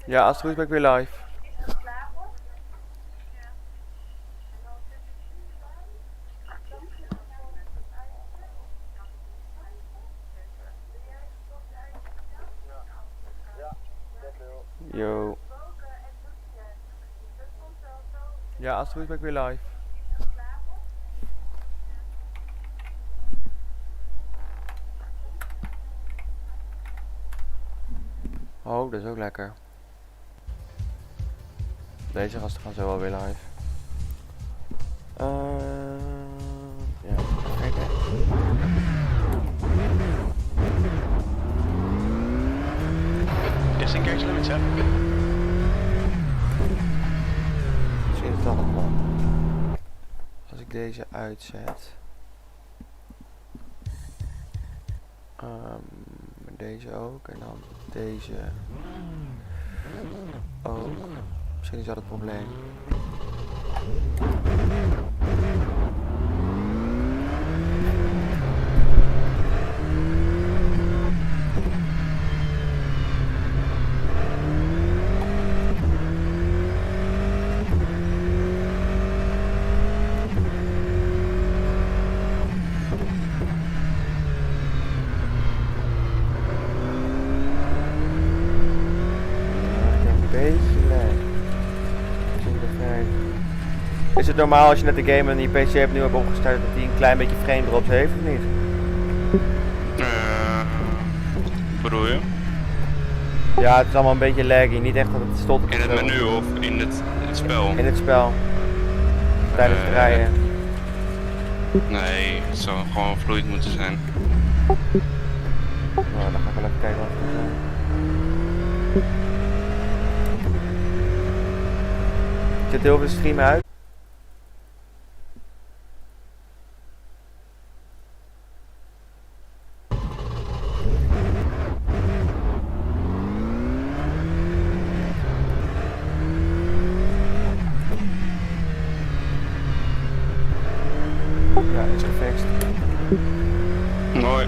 Ja, als het goed is ben ik weer live. Yo. Ja, als het goed is ben ik weer live. Oh, dat is ook lekker. Deze gasten gaan zo wel weer live. Ja, kijken. Just engage limits, hè? Misschien is het allemaal. Als ik deze uitzet. Deze ook. En dan deze ook. Misschien is dat het probleem. Is het normaal als je net de game en je PC hebt nu hebt opgestart dat hij een klein beetje frame drops heeft of niet? Bedoel je? Ja, het is allemaal een beetje laggy, niet echt dat het stottert. In het menu of in het spel? In het spel. Tijdens het rijden. Nee, het zou gewoon vloeiend moeten zijn. Nou, dan ga ik wel even kijken wat het moet zijn. Zit heel veel stream uit? Ja, is gefixt. Mooi.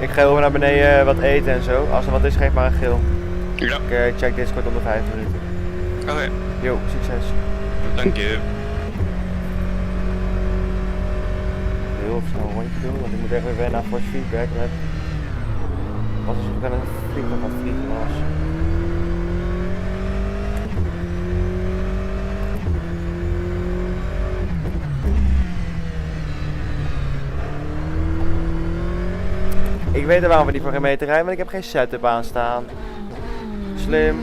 Ik ga over naar beneden wat eten en zo. Als er wat is, geef maar een geel. Ja. Ik check Discord om de 5 minuten. Oké. Yo, succes. Dank je. Heel snel een rondje doen, want ik moet echt weer wennen aan force feedback. Het was alsof ik aan een vliegtuig aan het vliegen was. Ik weet er waarom we die parameter rijden, want ik heb geen setup aanstaan. Slim.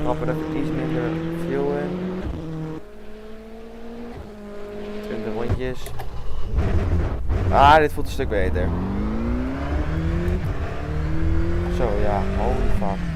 Trappen er even iets minder fuel in. 20 rondjes. Ah, dit voelt een stuk beter. Zo ja, holy fuck.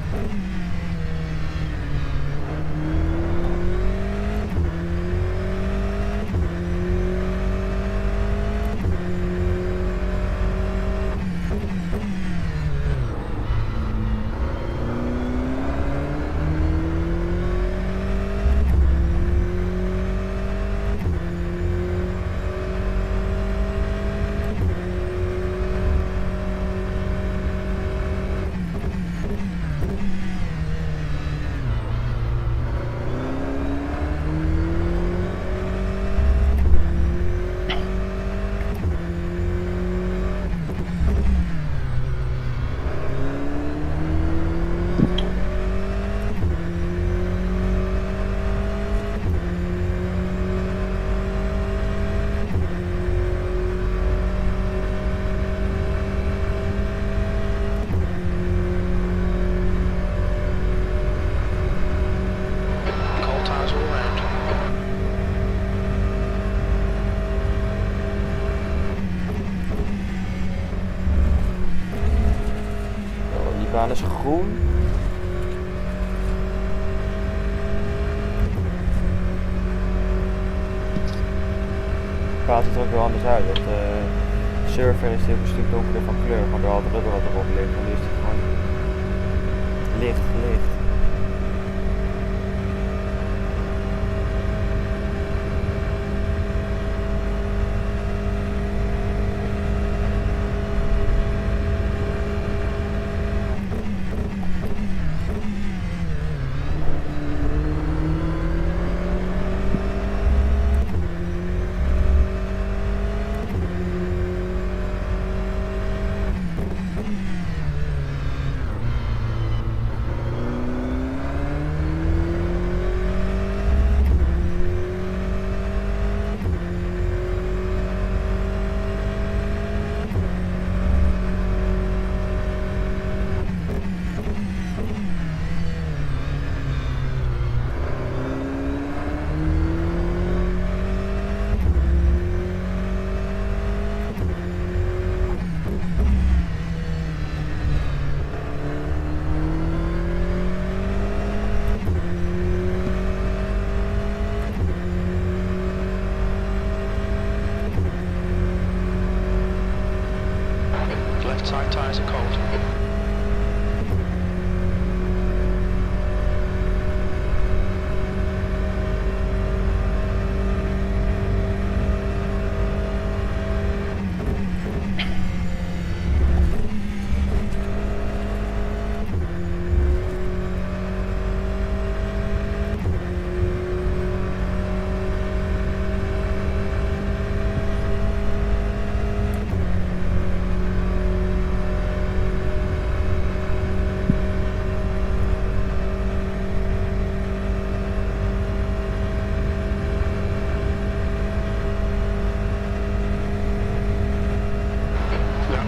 groen. Paalt het er ook heel anders uit. Dat surfer is een stuk donkerder van kleur, gewoon door al het rubber wat erop ligt. En nu is het gewoon licht. Side tyres are cold.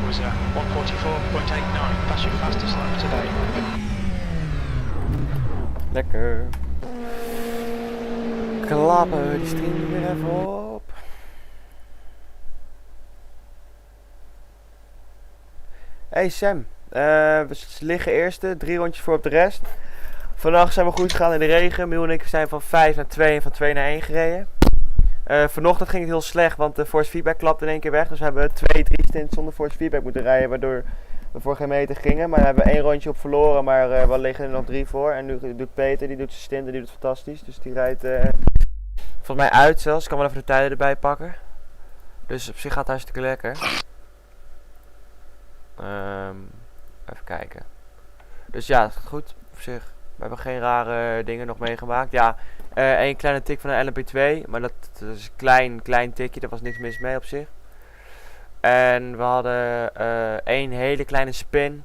Was 144.89. That's your fastest lap today. Lekker. Klappen we die stream weer even op. Hey Sam, we liggen eerste, 3 rondjes voor op de rest. Vannacht zijn we goed gegaan in de regen. Miel en ik zijn van 5 naar 2 en van 2 naar 1 gereden. Vanochtend ging het heel slecht, want de force feedback klapte in één keer weg. Dus we hebben 2-3 stints zonder force feedback moeten rijden, waardoor we voor geen meter gingen. Maar we hebben 1 rondje op verloren, maar we liggen er nog 3 voor. En nu doet Peter, die doet zijn stint en die doet het fantastisch. Dus die rijdt volgens mij uit zelfs. Ik kan wel even de tijden erbij pakken. Dus op zich gaat het hartstikke lekker. Even kijken. Dus ja, het gaat goed op zich. We hebben geen rare dingen nog meegemaakt. Ja, één kleine tik van de LMP2. Maar dat is een klein tikje. Daar was niks mis mee op zich. En we hadden 1 hele kleine spin.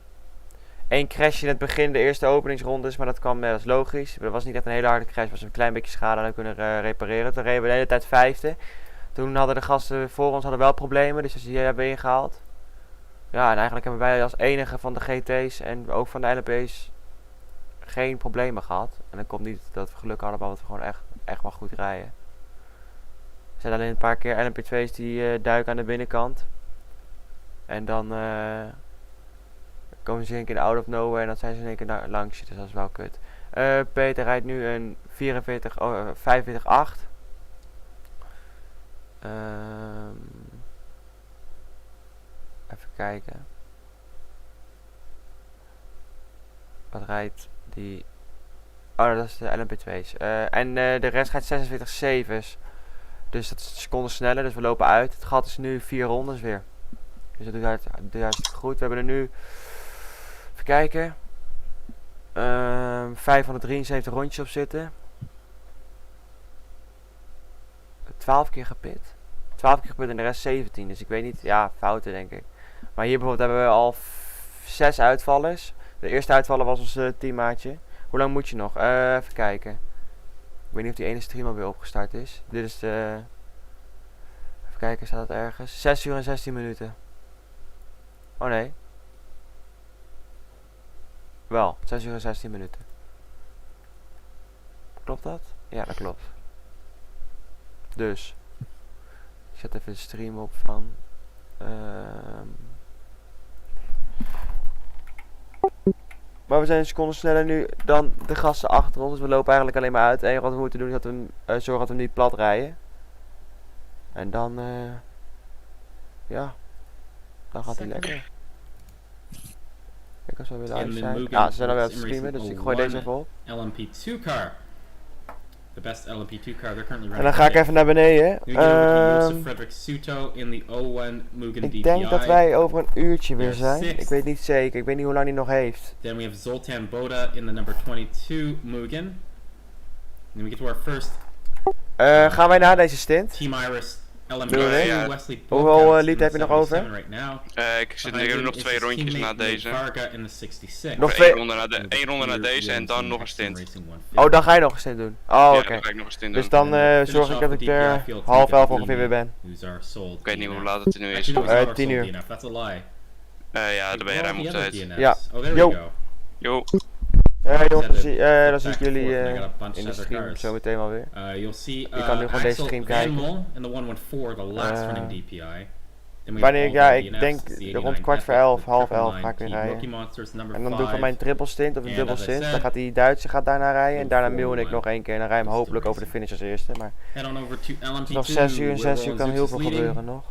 1 crash in het begin, de eerste openingsrondes. Maar dat kwam, dat is logisch. Dat was niet echt een hele harde crash. Het was een klein beetje schade en we kunnen repareren. Toen reden we de hele tijd 5e. Toen hadden de gasten voor ons wel problemen. Dus die hebben we ingehaald. Ja, en eigenlijk hebben wij als enige van de GT's en ook van de LMP's geen problemen gehad. En dan komt niet dat we geluk hadden, maar dat we gewoon echt wel goed rijden. Er zijn alleen een paar keer LMP2's die duiken aan de binnenkant. En dan komen ze in één keer out of nowhere en dan zijn ze in één keer langs je. Dus dat is wel kut. Peter rijdt nu een 45.8. Even kijken. Wat rijdt die? Oh, dat is de LMP2's. En de rest gaat 46.7's. Dus dat is een seconde sneller. Dus we lopen uit. Het gat is nu 4 rondes weer. Dus dat doet hartstikke goed. We hebben er nu... Even kijken. 573 rondjes op zitten. 12 keer gepit. 12 keer gepit en de rest 17. Dus ik weet niet. Ja, fouten denk ik. Maar hier bijvoorbeeld hebben we al 6 uitvallers. De eerste uitvaller was ons teammaatje. Hoe lang moet je nog? Even kijken. Ik weet niet of die ene stream alweer opgestart is. Dit is de... Even kijken, staat het ergens? 6 uur en 16 minuten. Oh nee. Wel, 6 uur en 16 minuten. Klopt dat? Ja, dat klopt. Dus. Ik zet even de stream op van... Maar we zijn een seconde sneller nu dan de gasten achter ons. Dus we lopen eigenlijk alleen maar uit. Het enige wat we moeten doen is dat we zorgen dat we niet plat rijden. En dan, ja, dan gaat hij lekker. Kijk als we weer live zijn. Ja, ze zijn alweer aan het streamen, dus ik gooi deze even op. LMP2 car. The best LMP2 car they're currently running. En dan ga ik even naar beneden. Ik denk dat wij over een uurtje weer zijn. Ik weet niet zeker. Ik weet niet hoe lang hij nog heeft. Then we have Zoltan Boda in the number 22 Mugen. Then we get to our first. Gaan wij na deze stint? Team Iris LMP2 Ja. Wesley. Hoeveel liter heb je nog over? Right now. Ik zit nu nog 2 rondjes na deze. In the 66. Nog één ronde na deze en dan nog een stint. Oh, dan ga je nog een stint doen. Oh, oké. Dan ga ik nog een stint doen. Dus dan zorg ik dat ik er 10:30 ongeveer weer ben. Ik weet niet hoe laat het nu is. 10 uur. Ja, dan ben je ruim op tijd. Ja. Yo. Yo. Jongens, dan zie ik jullie in de stream zo meteen wel weer. You'll see, Je kan nu gewoon deze stream kijken. In the 114, the last running DPI. Wanneer ik denk rond 11:15, half 11 ga ik weer rijden. En dan doe ik van mijn triple stint of een dubbel stint. Dan gaat die Duitse daarna rijden en daarna mail ik nog één keer. En dan rij ik hem hopelijk over de finish als eerste. Maar nog 6 uur en 6 uur kan heel veel gebeuren nog.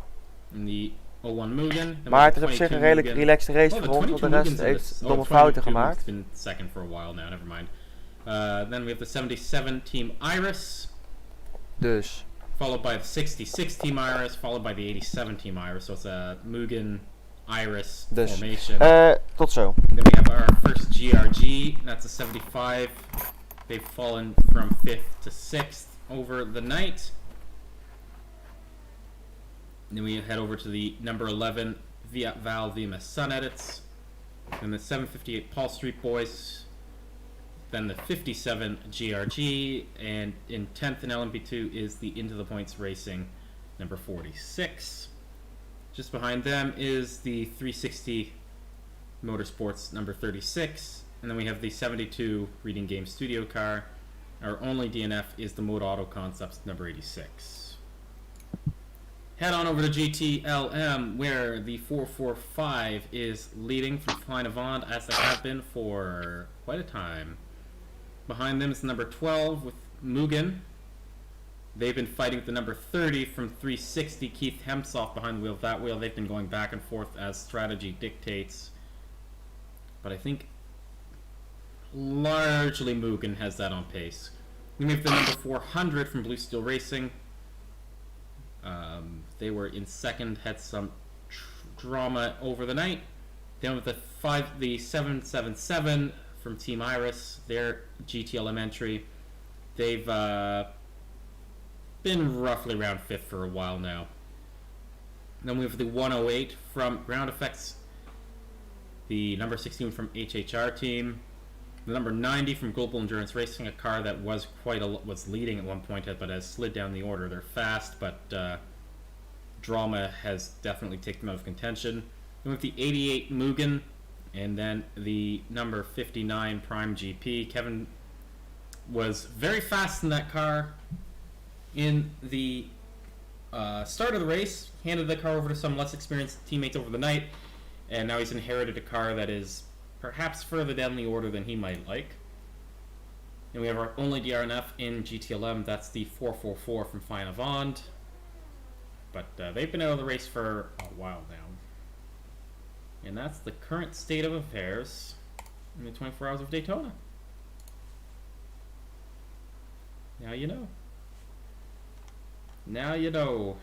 Maar het is op zich een redelijk relaxed race voor ons, want de rest heeft domme fouten gemaakt. Then we have the 77 Team Iris. Dus. Followed by the 66 Team Iris, followed by the 87 Team Iris. So it's a Mugen Iris formation. Tot zo. Then we have our first GRG, that's a 75. They've fallen from 5th to 6th over the night. Then we head over to the number 11 Val VMS Sun Edits. Then the 758 Paul Street Boys. Then the 57 GRG. And in 10th in LMP2 is the Into the Points Racing number 46. Just behind them is the 360 Motorsports number 36. And then we have the 72 Reading Game Studio car. Our only DNF is the Mode Auto Concepts number 86. Head on over to GTLM, where the 445 is leading from Flying Avant, as they have been for quite a time. Behind them is the number 12 with Mugen. They've been fighting with the number 30 from 360, Keith Hemsoff behind the wheel of that wheel. They've been going back and forth as strategy dictates. But I think largely Mugen has that on pace. Then we have the number 400 from Blue Steel Racing. They were in second, had some drama over the night. Then with the 777 from Team Iris, their GTLM entry, they've been roughly around 5th for a while now. Then we have the 108 from Ground Effects, the number 16 from HHR team, the number 90 from Global Endurance Racing, a car that was was leading at one point, but has slid down the order. They're fast, but drama has definitely taken them out of contention. Then with the 88 Mugen, and then the number 59 Prime GP. Kevin was very fast in that car in the start of the race, handed the car over to some less experienced teammates over the night, and now he's inherited a car that is perhaps further down the order than he might like. And we have our only DRNF in GTLM, that's the 444 from Flying Avant. But they've been out of the race for a while now. And that's the current state of affairs in the 24 Hours of Daytona. Now you know. Now you know.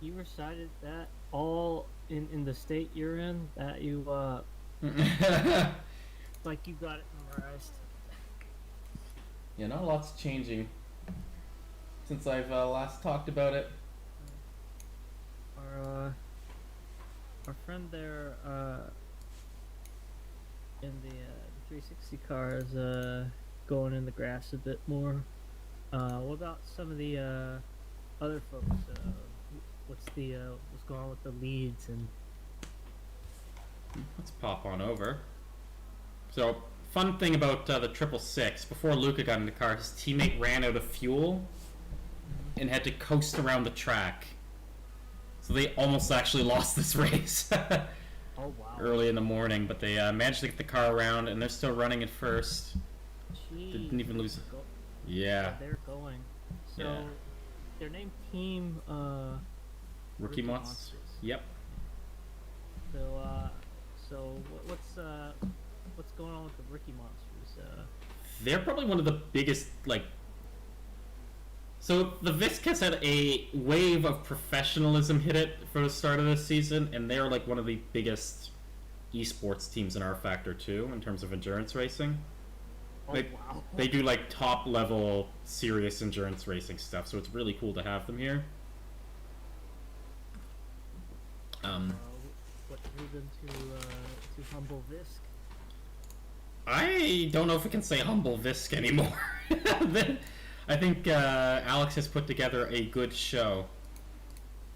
You recited that all in the state you're in? That you, like you got it memorized. Yeah, not a lot's changing since I've last talked about it. Our friend there, in the 360 car is going in the grass a bit more. What about some of the other folks? What's going on with the leads and? Let's pop on over. So, fun thing about the 666, before Luca got in the car, his teammate ran out of fuel and had to coast around the track. So they almost actually lost this race. Oh wow. early in the morning, but they managed to get the car around, and they're still running at first. Jeez. Didn't even lose. Go- Yeah, They're going. So, Yeah. their name Team Rookie Monsters. Yep. So what's going on with the Rookie Monsters? They're probably one of the biggest, like. So the Visk has had a wave of professionalism hit it for the start of this season, and they're like one of the biggest esports teams in our factor too, in terms of endurance racing. Oh Like, wow. They do like top level serious endurance racing stuff, so it's really cool to have them here. What drew them to humble Visk? I don't know if we can say humble Visk anymore. I think Alex has put together a good show,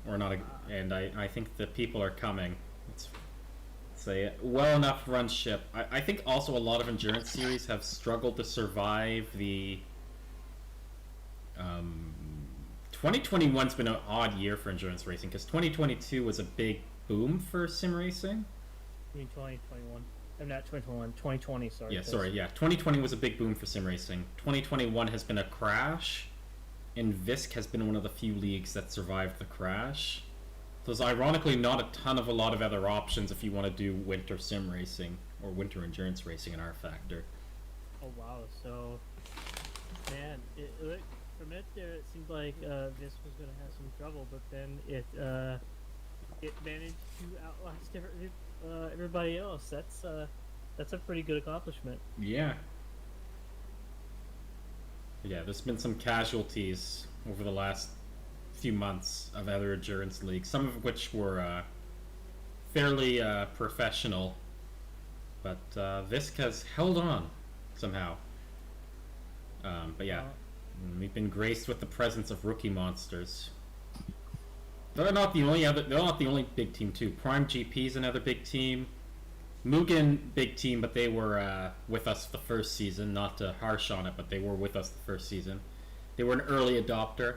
or not, and I think the people are coming. It's a well enough run ship. I think also a lot of endurance series have struggled to survive the. 2021's been an odd year for endurance racing because 2022 was a big boom for sim racing. I mean 2021. I'm not 2021. 2020. Sorry. Yeah, sorry. Yeah, 2020 was a big boom for sim racing. 2021 has been a crash, and Visk has been one of the few leagues that survived the crash. So there's ironically not a lot of other options if you want to do winter sim racing or winter endurance racing in our factor. Oh wow. So, man, for a minute there, it seemed like Visk was gonna have some trouble, but then it managed to outlast everybody else. That's a pretty good accomplishment. Yeah. Yeah, there's been some casualties over the last few months of other endurance leagues, some of which were fairly professional, but Visk has held on somehow. But yeah, we've been graced with the presence of rookie monsters. They're not the only big team too. Prime GP is another big team. Mugen, big team, but they were with us the first season. Not to harsh on it, but they were with us the first season. They were an early adopter.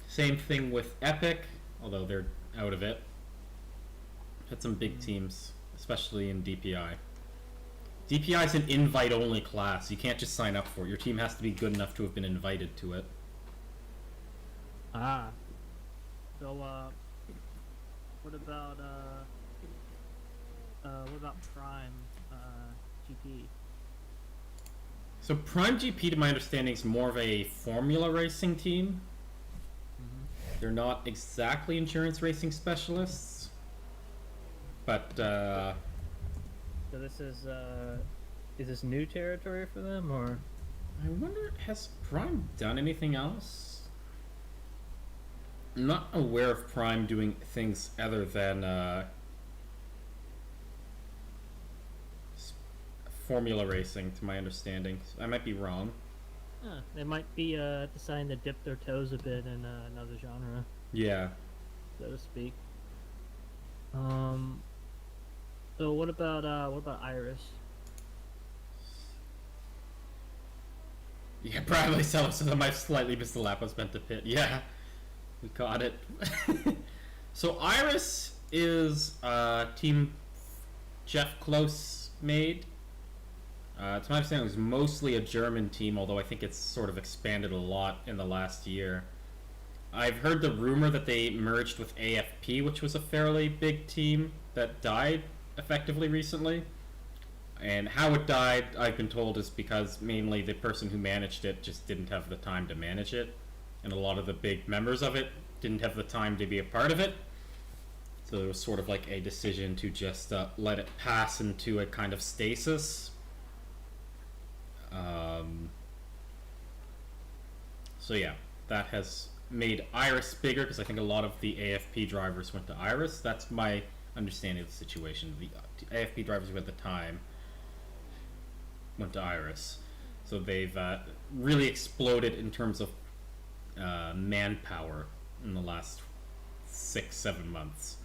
Same thing with Epic, although they're out of it. Had some big teams, especially in DPI. DPI is an invite-only class. You can't just sign up for it. Your team has to be good enough to have been invited to it. Ah. So, what about Prime GP? So Prime GP, to my understanding, is more of a formula racing team. They're not exactly endurance racing specialists, but So this is this new territory for them, or? I wonder, has Prime done anything else? I'm not aware of Prime doing things other than formula racing, to my understanding. I might be wrong. They might be deciding to dip their toes a bit in another genre, Yeah. so to speak. So what about Iris? Yeah, probably so. So I might slightly missed the lap I was meant to pit. Yeah, we caught it. So Iris is team Jeff Close made. To my understanding, it was mostly a German team, although I think it's sort of expanded a lot in the last year. I've heard the rumor that they merged with AFP, which was a fairly big team that died effectively recently. And how it died, I've been told, is because mainly the person who managed it just didn't have the time to manage it. And a lot of the big members of it didn't have the time to be a part of it. So it was sort of like a decision to just let it pass into a kind of stasis. So yeah, that has made Iris bigger because I think a lot of the AFP drivers went to Iris. That's my understanding of the situation. The AFP drivers who had the time went to Iris. So they've really exploded in terms of manpower in the last 6-7 months.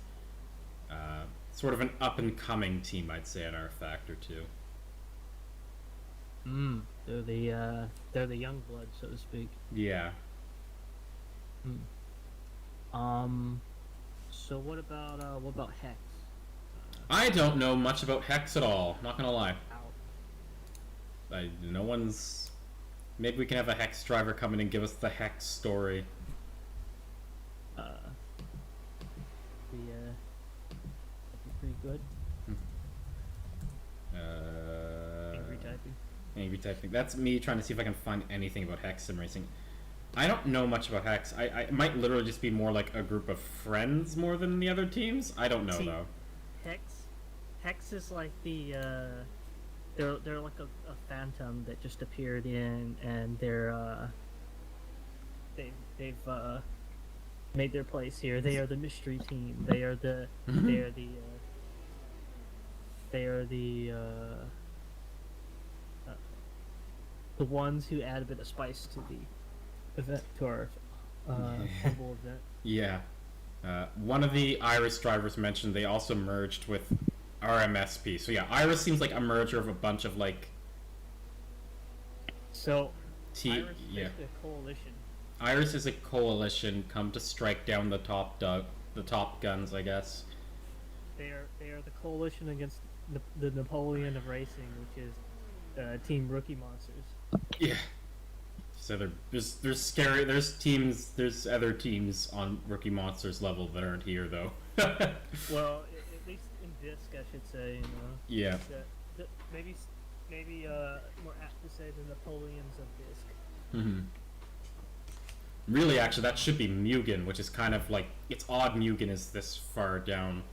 Sort of an up-and-coming team, I'd say, in our factor too. They're the young blood, so to speak. Yeah. So what about Hex? I don't know much about Hex at all. Not gonna lie. Ow. No one's. Maybe we can have a Hex driver come in and give us the Hex story. That'd be pretty good. Angry typing. Angry typing. That's me trying to see if I can find anything about Hex sim racing. I don't know much about Hex. I it might literally just be more like a group of friends more than the other teams. I don't know See, though. Hex is like the they're like a phantom that just appeared in, and they've made their place here. They are the mystery team. They are the the ones who add a bit of spice to the event, to our humble event. Yeah. One of the Iris drivers mentioned they also merged with RMSP. So yeah, Iris seems like a merger of a bunch of like So Iris is yeah. basically a coalition. Iris is a coalition come to strike down the top guns, I guess. They are the coalition against the Napoleon of racing, which is Team Rookie Monsters. Yeah. So there's other teams on Rookie Monsters level that aren't here though. Well, at least in Disc, I should say. You know. Yeah. Maybe more apt to say the Napoleons of Disc. Mm-hmm. Really, actually, that should be Mugen, which is kind of like, it's odd Mugen is this far down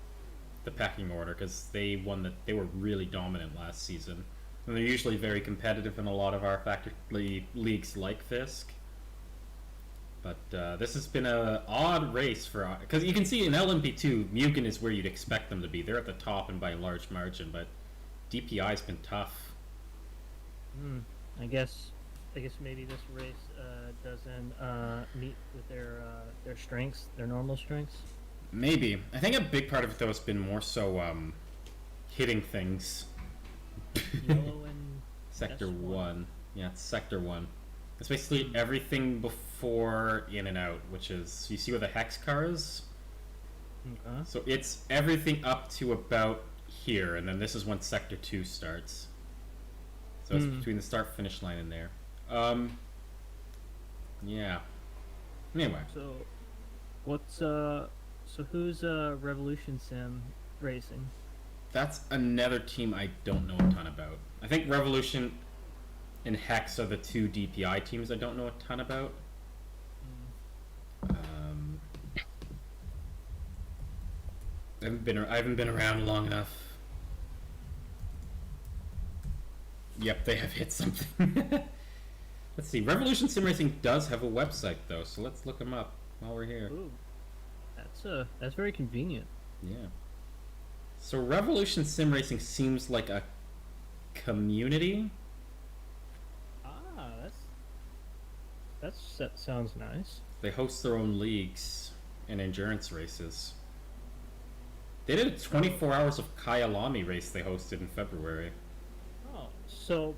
the pecking order because they were really dominant last season, and they're usually very competitive in a lot of our factory leagues like Fisk. But this has been an odd race for, because you can see in LMP2, Mugen is where you'd expect them to be. They're at the top and by a large margin, but DPI's been tough. I guess maybe this race doesn't meet with their strengths, their normal strengths. Maybe. I think a big part of it though has been more so hitting things. Yellow and Sector S1. 1. Yeah, it's Sector 1. It's basically everything before in and out, which is, you see where the hex car is? Okay. So it's everything up to about here, and then this is when Sector 2 starts. So it's between the start-finish line in there. Yeah. Anyway. So who's Revolution Sim racing? That's another team I don't know a ton about. I think Revolution and Hex are the two DPI teams I don't know a ton about. I haven't been around long enough. Yep, they have hit something. Let's see. Revolution Sim Racing does have a website though, so let's look them up while we're here. Ooh, that's very convenient. Yeah. So Revolution Sim Racing seems like a community. Ah, that sounds nice. They host their own leagues and endurance races. They did a 24 hours of Kyalami race they hosted in February. Oh, so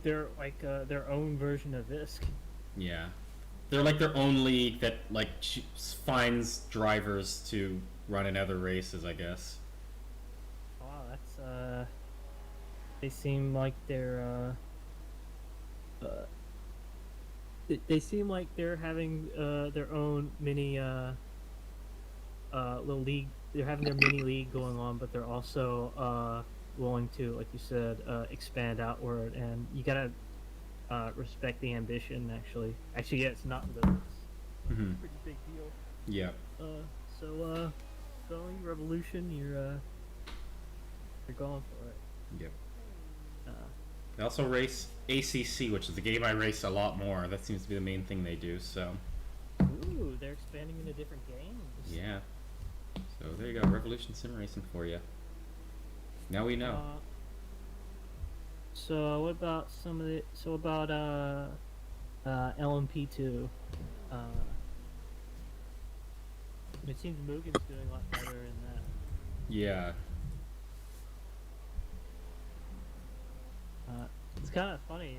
they're like their own version of Visk. Yeah. They're like their own league that like finds drivers to run in other races, I guess. Wow, that's they seem like they're they seem like they're having their own mini little league. They're having their mini league going on, but they're also willing to, like you said, expand outward, and you gotta respect the ambition. Actually, yeah, it's not little. It's a pretty big deal. Yeah. So Revolution, you're going for it. Yep. They also race ACC, which is the game I race a lot more. That seems to be the main thing they do. So. Ooh, they're expanding into different games. Yeah. So there you go, Revolution Sim Racing for you. Now we know. So what about LMP2? It seems Mugen's doing a lot better in that. Yeah. It's kind of funny.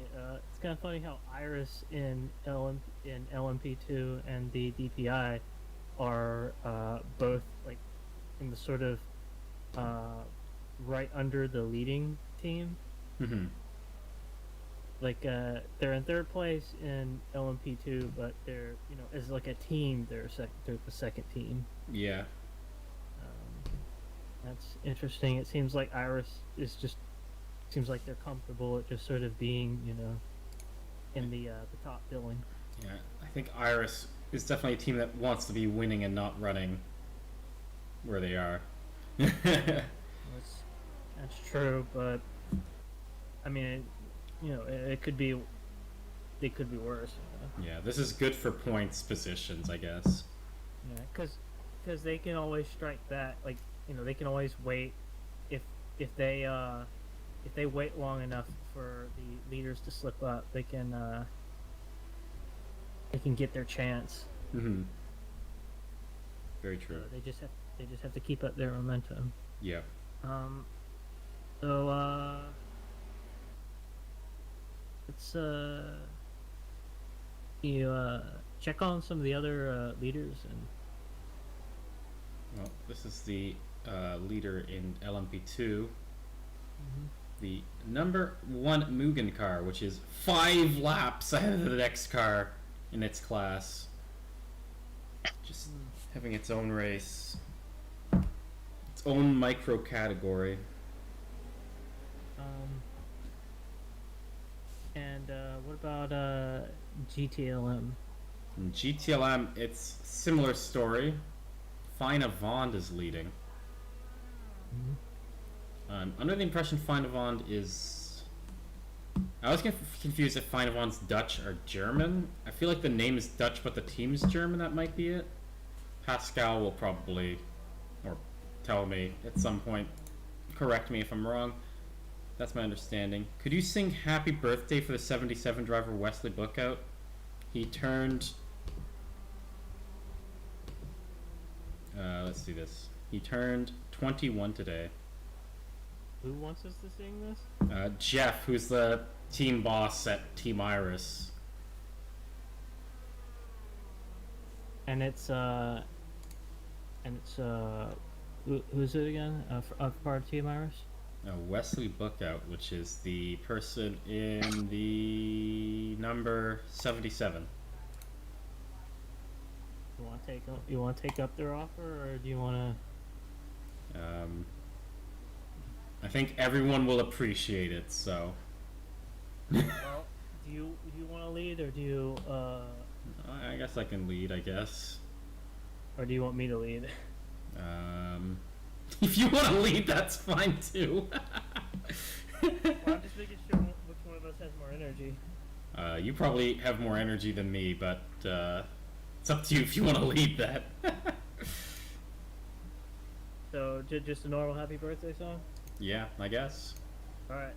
It's kind of funny how Iris in LMP2 and the DPI are both like in the sort of right under the leading team. Mm-hmm. Like they're in third place in LMP2, but they're as like a team they're the second team. Yeah. That's interesting. It seems like Iris seems like they're comfortable at just sort of being in the top billing. Yeah. I think Iris is definitely a team that wants to be winning and not running where they are. That's true, but I mean, it could be. They could be worse. Yeah, this is good for points positions, I guess. Yeah, because they can always strike back. Like they can always wait if they wait long enough for the leaders to slip up, they can get their chance. Mm-hmm. Very true. So they just have to keep up their momentum. Yeah. So let's check on some of the other leaders and. Well, this is the leader in LMP2. Mm-hmm. The number 1 Mugen car, which is 5 laps ahead of the next car in its class. Just having its own race. Its own micro category. And what about GTLM? In GTLM, it's similar story. Fine Avant is leading. I'm under the impression Fine Avant is... I always get confused if Fine Avant's Dutch or German. I feel like the name is Dutch, but the team's German. That might be it. Pascal will probably, or tell me at some point, correct me if I'm wrong. That's my understanding. Could you sing Happy Birthday for the 77 driver Wesley Bookout? He turned... let's do this. He turned 21 today. Who wants us to sing this? Jeff, who's the team boss at Team Iris. And it's who's it again? Part of Team Iris? Wesley Bookout, which is the person in the number 77. You want to take up their offer, or do you want to? I think everyone will appreciate it. So. Well, do you want to lead, or do you? I guess I can lead. I guess. Or do you want me to lead? If you want to lead, that's fine too. Well, I'm just making sure which one of us has more energy. You probably have more energy than me, but it's up to you if you want to lead that. So just a normal happy birthday song? Yeah, I guess. All right.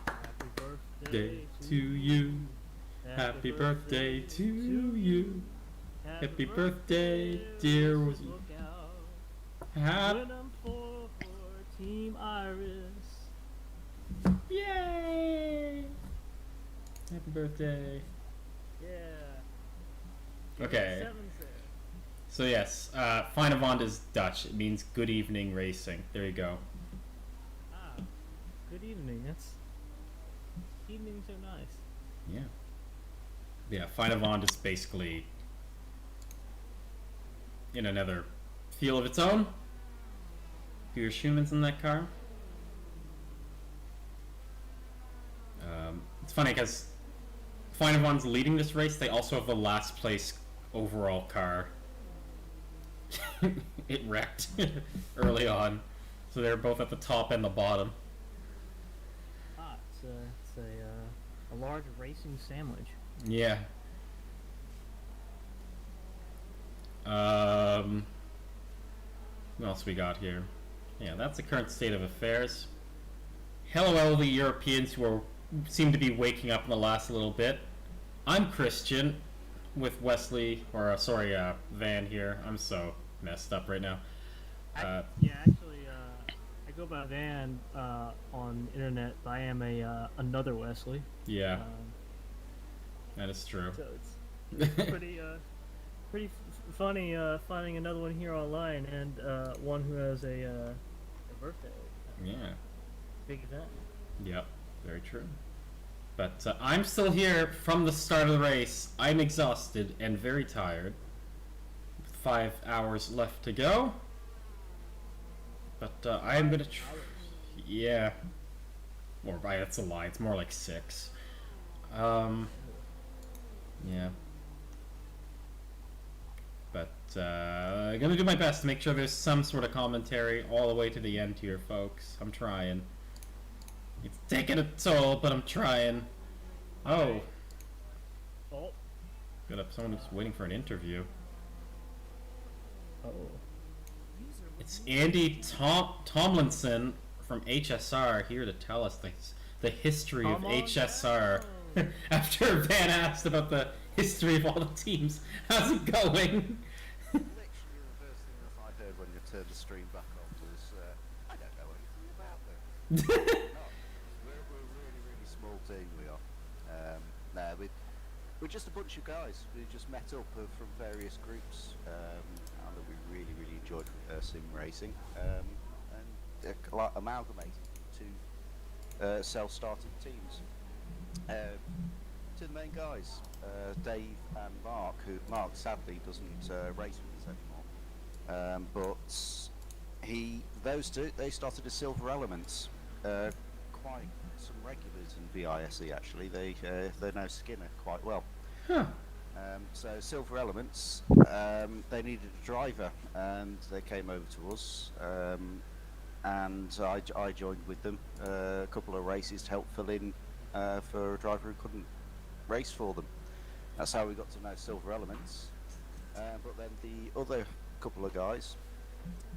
Happy birthday To you. Happy birthday to you. Happy birthday, dear. Look out. Happy. When I'm for Team Iris. Yay! Happy birthday. Yeah. Okay. Seven's there. So yes, Fine Avant is Dutch. It means good evening racing. There you go. Ah, good evening. Evenings are nice. Yeah. Yeah, Fine Avant is basically in another field of its own. Peter Schumann's in that car. It's funny because Fine Avant's leading this race. They also have the last place overall car. It wrecked early on, so they're both at the top and the bottom. Ah, it's a large racing sandwich. Yeah. What else we got here? Yeah, that's the current state of affairs. Hello, all the Europeans who seem to be waking up in the last little bit. I'm Christian, with Wesley, Van here. I'm so messed up right now. Yeah, actually, I go by Van on the internet. But I am another Wesley. Yeah, that is true. So it's pretty pretty funny finding another one here online and one who has a birthday. Yeah. Big event. Yep. Very true. But I'm still here from the start of the race. I'm exhausted and very tired. 5 hours left to go. But I'm gonna. Yeah. Or that's a lie. It's more like 6. Yeah. But I'm gonna do my best to make sure there's some sort of commentary all the way to the end here, folks. I'm trying. It's taking a toll, but I'm trying. Oh. Oh. Got up someone who's waiting for an interview. Oh. It's Andy Tomlinson from HSR here to tell us the history of HSR. After Van asked about the history of all the teams. How's it going? Literally the first thing that I heard when you turned the stream back on was, I don't know anything about them. We're a really, really small team, we are. We're just a bunch of guys. We just met up from various groups and that we really, really enjoyed sim racing and amalgamated into self-starting teams. To the main guys, Dave and Mark, who Mark sadly doesn't race with us anymore, but those two, they started as Silver Elements, quite some regulars in VISE actually. They know Skinner quite well. Huh. So Silver Elements, they needed a driver, and they came over to us, and I joined with them a couple of races to help fill in for a driver who couldn't race for them. That's how we got to know Silver Elements. But then the other couple of guys,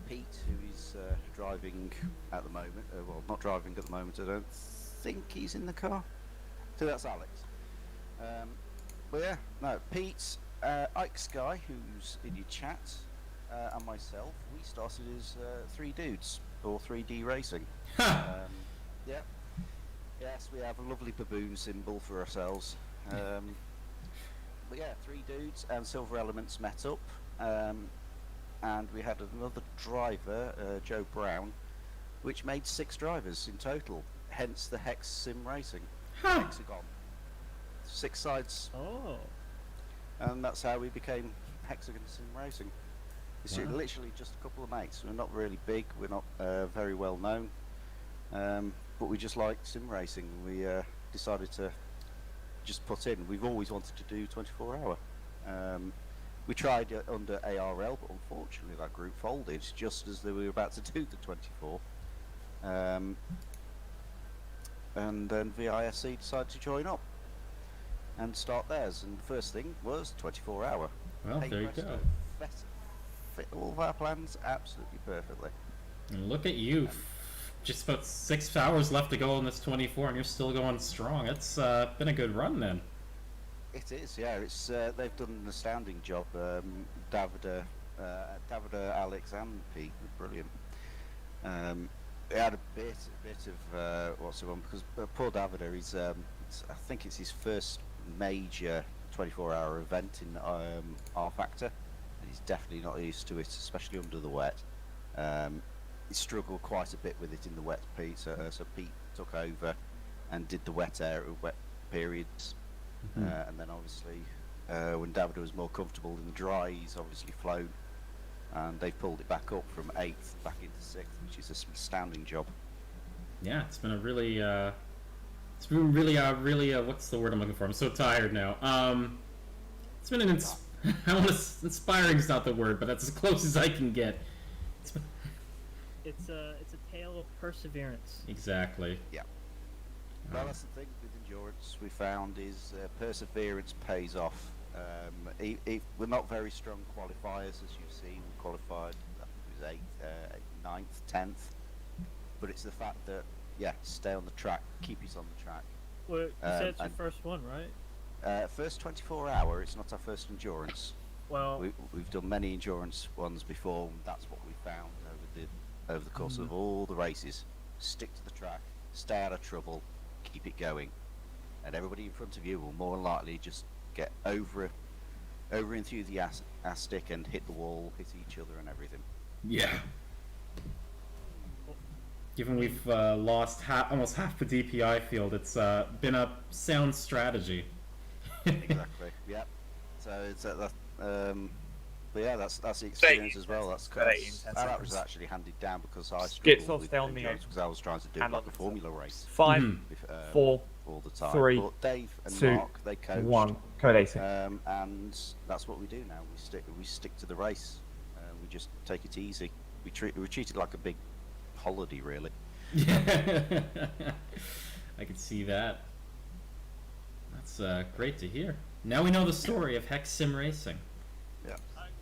Pete, who is driving at the moment, well, not driving at the moment, I don't think he's in the car. So that's Alex. But yeah, no, Pete, Ike Sky, who's in your chat, and myself, we started as 3 dudes, or 3D racing. Yeah. Yes, we have a lovely baboon symbol for ourselves. But yeah, 3 dudes and Silver Elements met up, and we had another driver, Joe Brown, which made 6 drivers in total, hence the Hex Sim Racing. Hexagon. 6 sides. Oh. And that's how we became Hexagon Sim Racing. It's literally just a couple of mates. We're not really big, we're not very well known, but we just like sim racing. We decided to just put in. We've always wanted to do 24-hour. We tried it under ARL, but unfortunately that group folded just as they were about to do the 24. And then VISE decided to join up and start theirs. And the first thing was 24-hour. Well, there you go. Fit all of our plans absolutely perfectly. And look at you. Just about 6 hours left to go on this 24, and you're still going strong. It's been a good run then. It is, yeah. It's they've done an astounding job. Davida, Alex, and Pete were brilliant. They had a bit of what's the one, because poor Davida is, I think it's his first major 24-hour event in R Factor, and he's definitely not used to it, especially under the wet. He struggled quite a bit with it in the wet, Pete. So Pete took over and did the wet periods, and then obviously when Davida was more comfortable in the dry, he's obviously flown, and they've pulled it back up from 8th back into 6th, which is an astounding job. Yeah, it's been a really, what's the word I'm looking for? I'm so tired now. It's been an inspiring's not the word, but that's as close as I can get. It's a tale of perseverance. Exactly. Yeah. Well, that's the thing with endurance we found is perseverance pays off. We're not very strong qualifiers, as you've seen. We qualified, I think it was 8th, 9th, 10th. But it's the fact that, yeah, stay on the track, keep it on the track. Well, you said it's your first one, right? First 24-hour, it's not our first endurance. Well, We've done many endurance ones before, and that's what we found over the course of all the races. Stick to the track, stay out of trouble, keep it going, and everybody in front of you will more than likely just get over over enthusiastic and hit the wall, hit each other and everything. Yeah. Given we've lost almost half the DPI field, it's been a sound strategy. Exactly. Yep. So it's but yeah, that's the experience as well. That was actually handed down because I struggled with endurance because I was trying to do like a formula race. 5, 4, all the time. 3, But Dave and 2, Mark, they coached. 1. Code 80. And that's what we do now. We stick to the race. We just take it easy. We treat it like a big holiday, really. Yeah, I could see that. That's great to hear. Now we know the story of Hex Sim Racing. Yeah,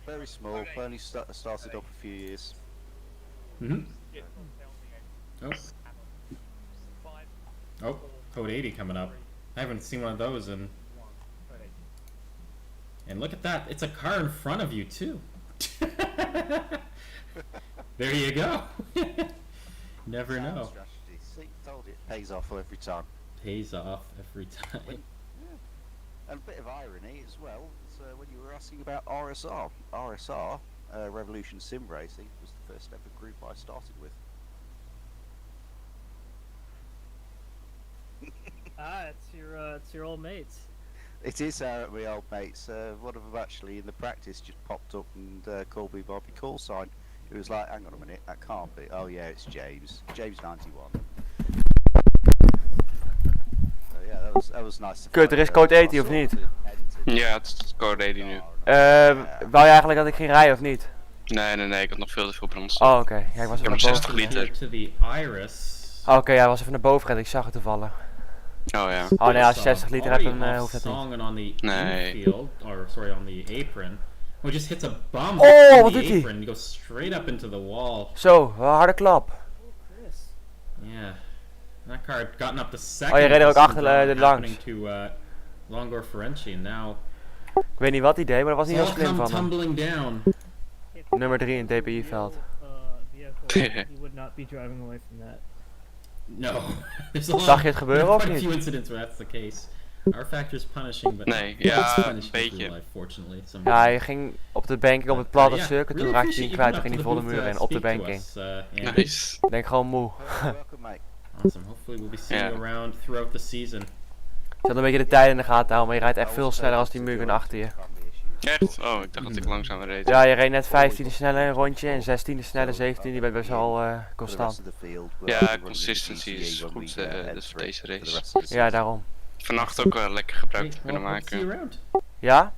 very small. Only started up a few years. Mm-hmm. Oh, Code 80 coming up. I haven't seen one of those in. And look at that! It's a car in front of you too. There you go. Never know. Strategy. See, told you, it pays off every time. Pays off every time. Yeah. And a bit of irony as well. So when you were asking about RSR, Revolution Sim Racing was the first ever group I started with. It's your old mates. It is my old mates. One of them actually in the practice just popped up and called me by my call sign. It was like, hang on a minute, that can't be. Oh yeah, it's James. James 91. So yeah, that was nice. To Kut, er is code 80 of niet? Ja, het is code 80 nu. Wou je eigenlijk dat ik ging rijden of niet? Nee, ik had nog veel te veel brandstof. Oh, oké. Ja, ik was Ik even heb naar nog boven. 60 liter. To the Iris. Oh, oké, hij was even naar boven gereden. Ik zag het toevallen. Oh ja. Oh nee, als je 60 liter hebt, dan hoeft het niet. Song on the Nee. infield, or sorry, on the apron. Well, just hits a bump Oh, on wat the doet hij? apron and goes straight up into the wall. Zo, wel een harde klap. Yeah. That car had gotten up to second. Oh, je reed er ook This achter was de happening langs. to Longor Ferenci, and now Ik weet niet wat hij deed, maar dat was niet heel all slim come van hem. tumbling down. Nummer 3 in het DPI-veld. He would not be driving away from that. No. There's a lot, Zag je het gebeuren of quite a niet? few incidents where that's the case. Our factor's punishing, but Nee, it's ja, punishing een in beetje. real life, fortunately. Ja, hij ging op de banking op het platte Yeah, circuit, toen really raakte hij hem appreciate kwijt, you toen ging die coming volle up to muur the in, op de booth to banking. speak to us, yeah. Nice. Ik denk gewoon moe. Welcome, mate. Awesome. Hopefully we'll be seeing you around throughout the season. Je had een beetje de tijd in de gaten houden, maar je rijdt echt veel sneller als die Mugen achter je. Echt? Oh, ik dacht dat ik langzamer reed. Ja, je reed net 15e sneller een rondje en 16e sneller, 17e, je bent best wel constant. Ja, consistency is goed dus voor deze race. Ja, daarom. Vannacht ook wel lekker gebruik Hey, kunnen well, hope to see you maken. around. Ja?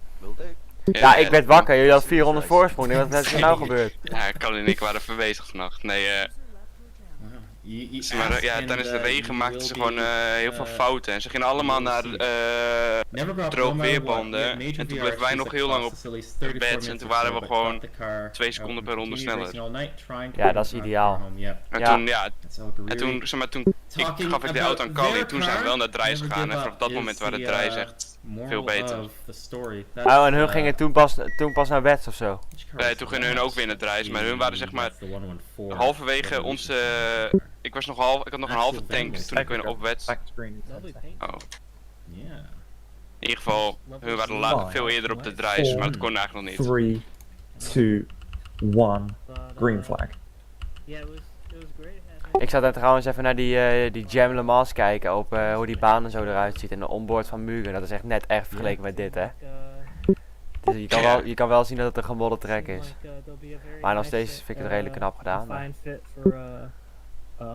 Ja, ik werd wakker, jullie hadden 400 voorsprong, wat is er nou gebeurd? Ja, Colin en ik waren even bezig vannacht. Nee, You maar asked ja, and, tijdens de regen you maakten will ze be, gewoon heel veel fouten. En ze gingen allemaal naar never got droog no matter what. weerbanden. We had major En toen VRs bleven wij nog that heel lang cost op us at least 34 beds en minutes toen or so, waren we but gewoon got the car 2 seconden out per and ronde continued sneller. racing all night, trying to Ja, get dat is the car ideaal. home. Yep. En Ja. toen, ja, That's all really en toen, zeg maar, toen talking gaf ik de auto aan about Colin, their toen zijn we wel naar het drijs never gegaan. give En up vanaf dat is moment waren the, het drijs echt moral veel beter. of the story. Oh, en hun gingen toen pas naar bed of zo? Nee, toen gingen hun ook weer naar het drijs, maar hun waren zeg maar halverwege onze... Ik had nog een halve tank toen ik weer op bed. Back screen. Oh. Yeah. In ieder geval, hun waren veel eerder op de drijs, maar dat kon eigenlijk nog niet. 3, 2, 1. Green flag. Yeah, it was great having. Ik zat daar trouwens even naar die Jam Le Mans kijken op hoe die baan en zo eruit ziet en de onboard van Mugen. Dat is echt net echt vergeleken met dit, hè. Dus je kan wel zien dat het een gemodde track is. Maar nog steeds vind ik het redelijk knap gedaan. Maar. Fine fit for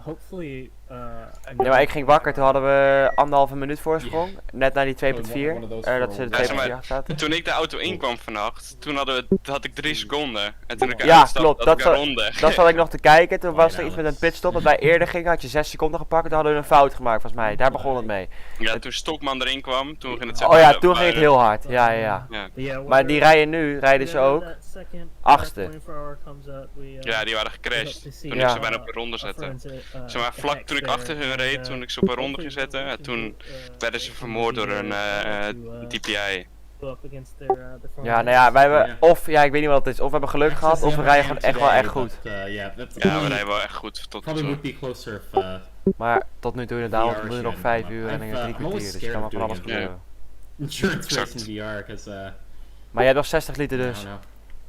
hopefully Nee, maar ik ging wakker, toen hadden we 1,5 minuut voorsprong. Net naar die 2.4, dat ze de 2.4 achter zaten. Toen ik de auto inkwam vannacht, toen had ik 3 seconden. En toen ik Ja, uitstapte, klopt, had ik dat een ronde. Dat zat ik nog te kijken, toen was er iets met een pitstop. Dat wij eerder gingen, had je 6 seconden gepakt, toen hadden we een fout gemaakt volgens mij. Daar begon het mee. Ja, toen Stokman erin kwam, toen ging het Oh ja, toen ging het heel hard. Ja, ja. Ja. Maar die rijden ze ook. Achtste. Ja, die waren gecrashed. Toen Ja. ik ze bijna op een ronde zette. Zeg maar, vlak toen ik achter hun reed, toen ik ze op een ronde ging zetten, en toen werden ze vermoord door een DPI. Ja, nou ja, wij hebben, of, ja, ik weet niet wat het is, of we hebben geluk gehad, of we rijden gewoon echt wel echt goed. Yeah, that's Ja, we rijden wel echt goed tot nu probably would toe. be closer if Maar tot nu toe inderdaad, want we moeten nog VR 5 uur en I'm 3 always kwartier, dus er kan wel van alles scared of gebeuren. insurance Exact. racing VR because Maar jij hebt nog 60 liter I dus. don't know.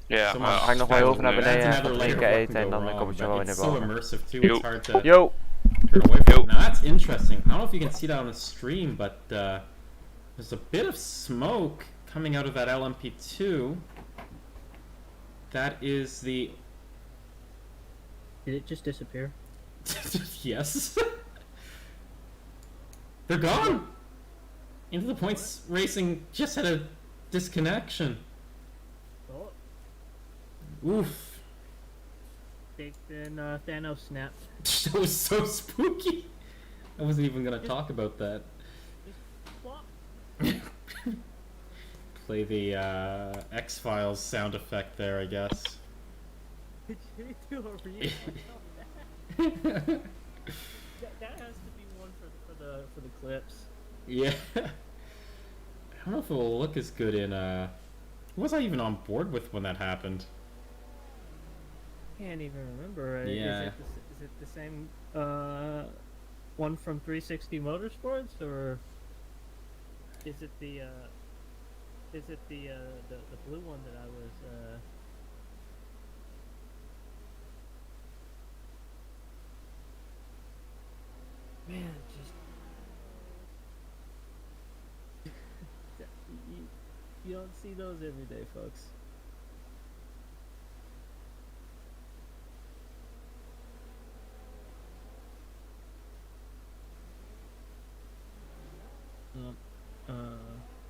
Ja, Zo maar maar ga ik nog wel heel veel naar nee. beneden. That's Even another wat layer of drinken, what eten can en go dan kom ik zo wrong, wel in but de it's so boven. immersive too. Yo. It's hard to Yo! turn away from it. Now that's interesting. I don't know if you can see that on the stream, but there's a bit of smoke coming out of that LMP2. That is the Did it just disappear? yes. They're gone. Into the Points Racing just had a disconnection. Oh, Oof. then Thanos snapped. That was so spooky. I wasn't even gonna talk about that. Flop. Play the X-Files sound effect there, I guess. Did you do a read? that has to be one for the clips. Yeah. I don't know if it will look as good in who was I even on board with when that happened? Can't even remember. Yeah. Is it the same one from 360 Motorsports, or is it the blue one that I was man, just you don't see those every day, folks.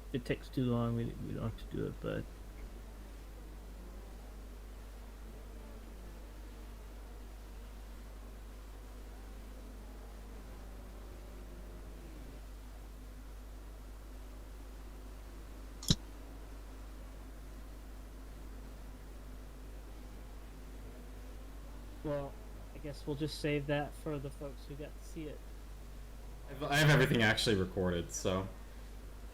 If it takes too long, we don't have to do it, but well, I guess we'll just save that for the folks who got to see it. I have everything actually recorded, so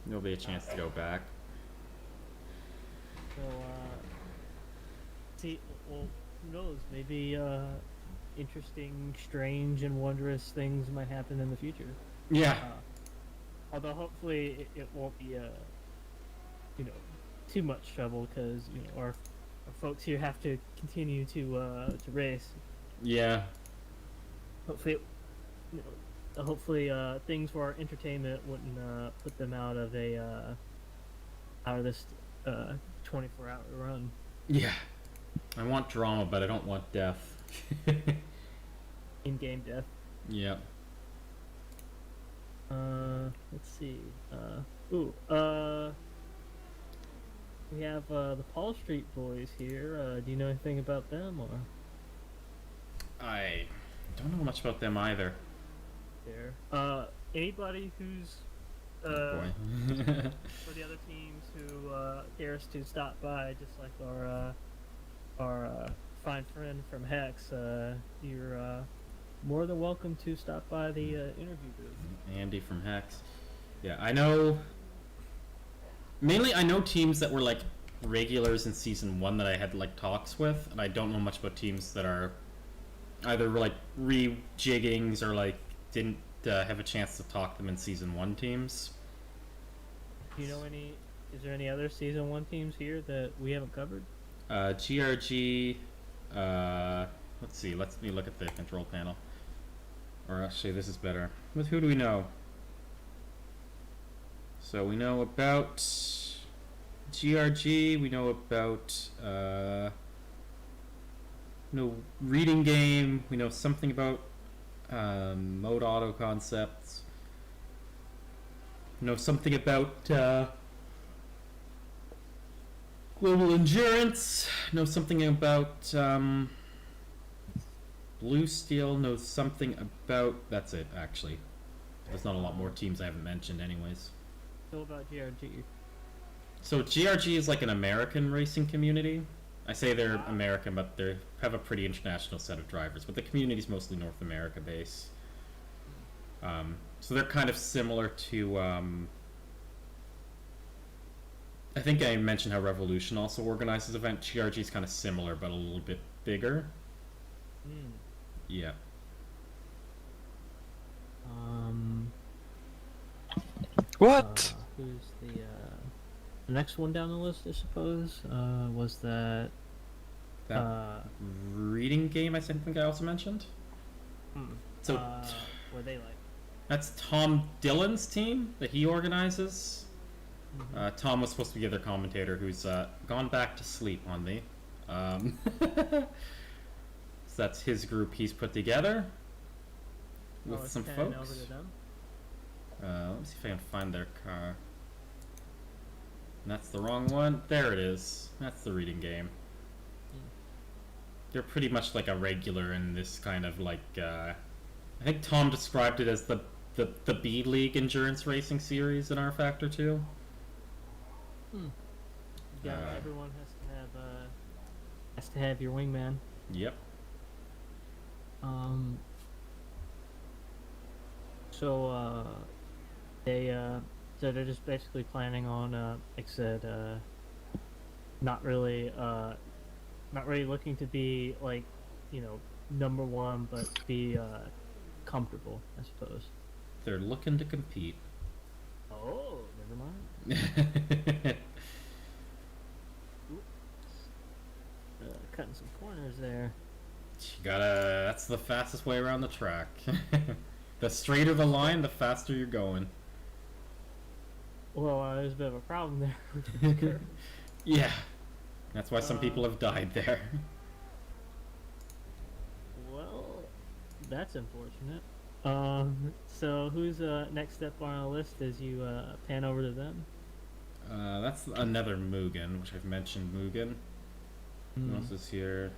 there'll be a chance to go back. So, see, well, who knows? Maybe interesting, strange, and wondrous things might happen in the future. Yeah. Although hopefully it won't be too much trouble, because our folks here have to continue to race. Yeah. Hopefully, things for our entertainment wouldn't put them out of this 24-hour run. Yeah. I want drama, but I don't want death. In-game death. Yep. Let's see. We have the Paul Street Boys here. Do you know anything about them, or? I don't know much about them either. There. Anybody who's Oh boy. for the other teams who dares to stop by, just like our fine friend from Hex, you're more than welcome to stop by the interview booth. Andy from Hex. Yeah, I know. Mainly, I know teams that were like regulars in season 1 that I had like talks with, and I don't know much about teams that are either like rejiggings or like didn't have a chance to talk to them in season 1 teams. Do you know any? Is there any other season 1 teams here that we haven't covered? GRG. Let's see. Let me look at the control panel. Or actually, this is better. With who do we know? So we know about GRG. We know about Reading Game. We know something about Mode Auto Concepts. Know something about Global Endurance. Know something about Blue Steel. Know something about. That's it, actually. There's not a lot more teams I haven't mentioned, anyways. What about GRG? So GRG is like an American racing community. I say they're American, but they have a pretty international set of drivers. But the community is mostly North America based. So they're kind of similar to. I think I mentioned how Revolution also organizes the event. GRG is kind of similar, but a little bit bigger. Yeah. What? Who's the the next one down the list, I suppose, was that. That reading game I think I also mentioned. So were they like? that's Tom Dillon's team that he organizes. Tom was supposed to be the other commentator who's gone back to sleep on me. So that's his group he's put together with some folks. Over to them? Let me see if I can find their car. And that's the wrong one. There it is. That's the reading game. They're pretty much like a regular in this kind of like, I think Tom described it as the B League endurance racing series in R Factor 2. Yeah, everyone has to have your wingman. Yep. So they're just basically planning on, like I said, not really looking to be like, number one, but be comfortable, I suppose. They're looking to compete. Oh, never mind. Cutting some corners there. That's the fastest way around the track. The straighter the line, the faster you're going. Well, there's a bit of a problem there. Yeah. That's why some people have died there. Well, that's unfortunate. So who's next up on our list as you pan over to them? That's another Mugen, which I've mentioned Mugen. Who else is here?